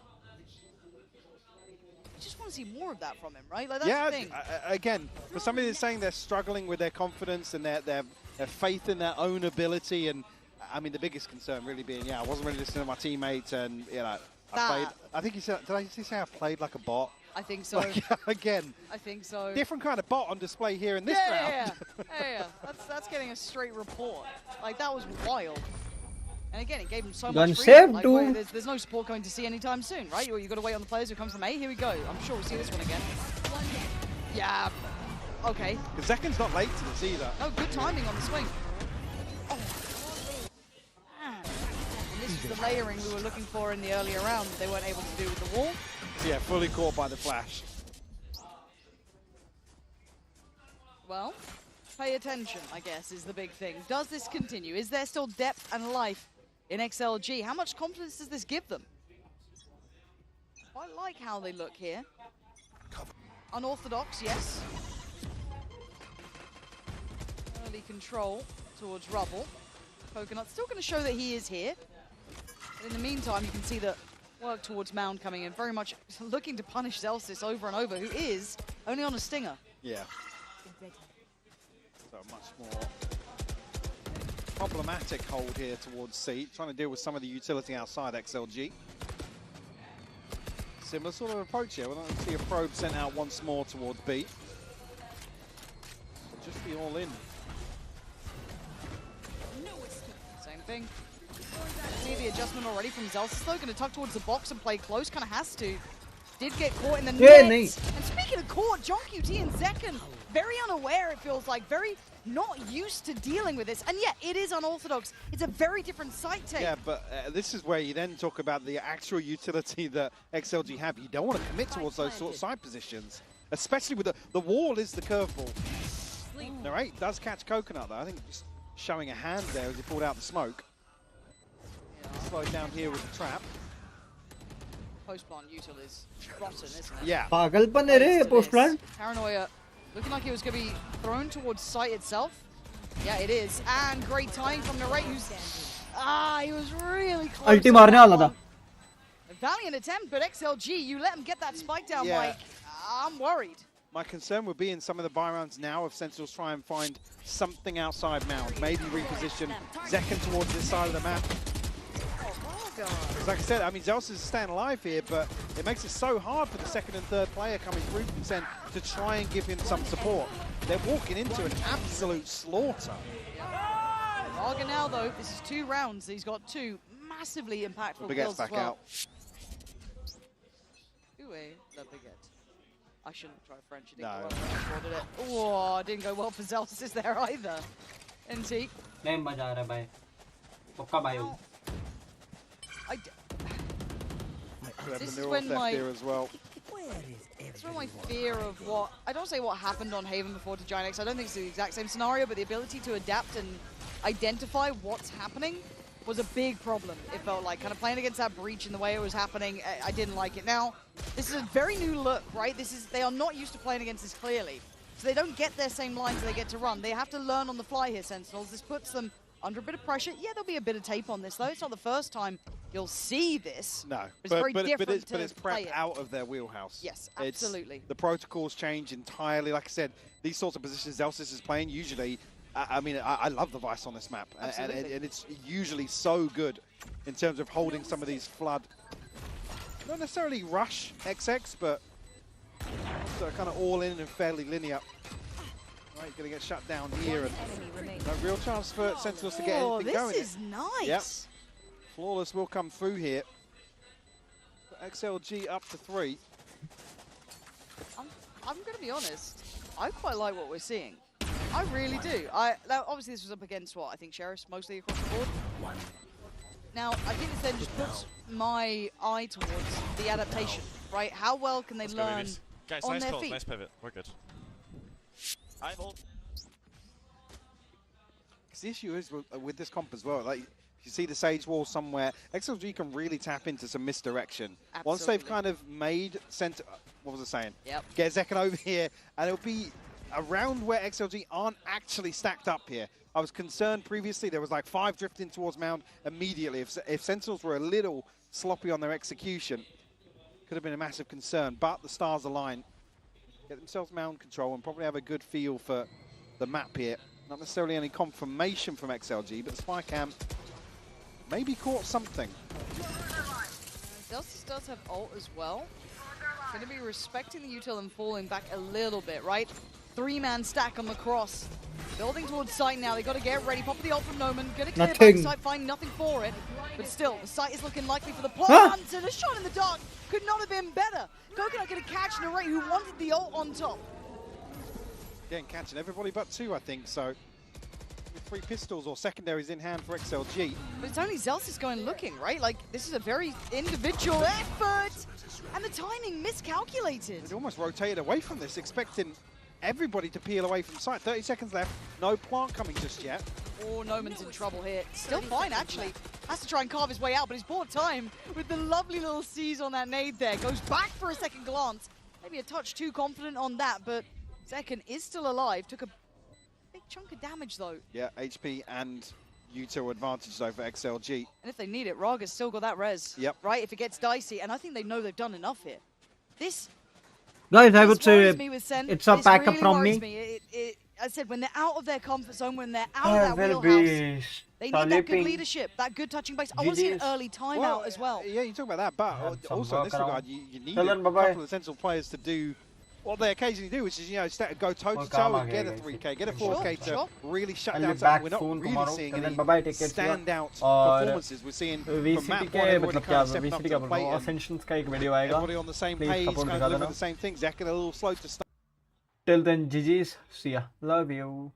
Just want to see more of that from him, right? Like that's the thing. Again, for somebody that's saying they're struggling with their confidence and their faith in their own ability, and I mean the biggest concern really being, I wasn't really listening to my teammates, and you know, I think he said, did I say I played like a bot? I think so. Like, again, I think so. Different kind of bot on display here in this round. Yeah. That's getting a straight report. Like that was wild. And again, it gave him so much freedom. Like, there's no support coming to C anytime soon, right? You've got to wait on the players who come from A. Here we go. I'm sure we'll see this one again. Yeah. Okay. The Zeken's not late to this either. Oh, good timing on the swing. Oh. And this is the layering we were looking for in the earlier round that they weren't able to do with the wall. Yeah, fully caught by the flash. Well, pay attention, I guess, is the big thing. Does this continue? Is there still depth and life in XLG? How much confidence does this give them? I like how they look here. Unorthodox, yes. Early control towards Rubble. Coconut still going to show that he is here. But in the meantime, you can see that work towards Mound coming in, very much looking to punish Zelsis over and over, who is only on a stinger. Yeah. So much more problematic hold here towards C, trying to deal with some of the utility outside XLG. Similar sort of approach here. We're not going to see a probe sent out once more towards B. Just be all in. Same thing. See the adjustment already from Zelsis, though. Going to tuck towards the box and play close. Kind of has to. Did get caught in the net. Nice. And speaking of caught, John QT and Zekken, very unaware, it feels like. Very not used to dealing with this. And yet, it is unorthodox. It's a very different site take. Yeah, but this is where you then talk about the actual utility that XLG have. You don't want to commit towards those sort of side positions, especially with the wall is the curveball. All right, does catch Coconut, though. I think just showing a hand there as he pulled out the smoke. Slowed down here with the trap. Post-plant util is rotten, isn't it? Yeah. पागलपन है रे post plant. Paranoia looking like it was going to be thrown towards site itself. Yeah, it is. And great timing from Narrate, who's... he was really close. Ulti मारने वाला था. A valiant attempt, but XLG, you let him get that spike down, Mike. I'm worried. My concern would be in some of the buy rounds now if Sentinels try and find something outside Mound. Maybe reposition Zekken towards this side of the map. Like I said, I mean, Zelsis is staying alive here, but it makes it so hard for the second and third player coming through from Sen to try and give him some support. They're walking into an absolute slaughter. Raga now, though, this is 2 rounds. He's got 2 massively impactful kills as well. La baguette. I shouldn't try French. It didn't go well for French, did it? Oh, didn't go well for Zelsis there either. NT. नहीं मजा आ रहा भाई. पक्का भाई. This is when my fear of what, I don't say what happened on Haven before to Giant X, I don't think it's the exact same scenario, but the ability to adapt and identify what's happening was a big problem, it felt like. Kind of playing against that breach in the way it was happening, I didn't like it. Now, this is a very new look, right? They are not used to playing against this clearly. So they don't get their same lines they get to run. They have to learn on the fly here, Sentinels. This puts them under a bit of pressure. Yeah, there'll be a bit of tape on this, though. It's not the first time you'll see this. No, it's very different but it's prepped out of their wheelhouse. Yes, absolutely. The protocols change entirely. Like I said, these sorts of positions Zelsis is playing usually. I mean, I love the Vice on this map, and it's usually so good in terms of holding some of these flood. Not necessarily rush XX, but so kind of all in and fairly linear. Right, going to get shut down here, and no real chance for Sentinels to get anything going. This is nice. Yep. Flawless will come through here. But XLG up to 3. I'm going to be honest. I quite like what we're seeing. I really do. Now, obviously, this was up against what I think Sheriff's mostly across the board. Now, I think this then just puts my eye towards the adaptation, right? How well can they learn Guys, on nice their calls, feet? nice pivot. We're good. I hold. The issue is with this comp as well. Like, you see the Sage Wall somewhere, XLG can really tap into some misdirection. Absolutely. Once they've kind of made center, what was I saying? Yep. Get Zekken over here, and it'll be around where XLG aren't actually stacked up here. I was concerned previously, there was like 5 drifting towards Mound immediately. If Sentinels were a little sloppy on their execution, could have been a massive concern, but the stars align. Get themselves Mound control and probably have a good feel for the map here. Not necessarily any confirmation from XLG, but the spy cam maybe caught something. Zelsis does have ult as well. Going to be respecting the util and falling back a little bit, right? 3-man stack on the cross. Building towards site now. They got to get ready. Pop the ult from Noman. Going to clear back site, find nothing for it. But still, the site is looking likely for the plant. And a shot in the dark could not have been better. Coconut going to catch Narrate, who wanted the ult on top. Again, catching everybody but 2, I think. So, with 3 pistols or secondaries in hand for XLG. But it's only Zelsis going looking, right? Like, this is a very individual effort. And the timing miscalculated. They almost rotated away from this, expecting everybody to peel away from sight. 30 seconds left. No plant coming just yet. Oh, Noman's in trouble here. Still fine, actually. Has to try and carve his way out, but he's bought time with the lovely little C's on that nade there. Goes back for a second glance. Maybe a touch too confident on that, but Zekken is still alive. Took a big chunk of damage, though. Yeah, HP and util advantages over XLG. And if they need it, Raga's still got that res. Yep. Right, if it gets dicey. And I think they know they've done enough here. This Guys, I would say worries me with Sen. it's a This backup really from worries me. I said, when they're out of their comfort zone, when they're out of that will wheelhouse, be they need that good sleeping. leadership, that good touching base. I want to see an early timeout as well. Yeah, you talk about that, but some also in this workaround. regard, you need Tell a them bye-bye. couple of Sentinel players to do what they occasionally do, which is, you know, go toe-to-toe and get a 3K, get a 4K to really shut I'll down be something. back We're not soon really tomorrow. seeing Till any then, bye-bye, take care. standout और performances. We're seeing from VCT map के one, everybody मतलब kind क्या of stepping up VCT to का the plate बोलूँ and Ascensions का एक video आएगा. everybody on the same Please page, support kind of दिखा delivering देना. the same thing. Zekken a little slow to start. Till then, GG's. See ya. Love you.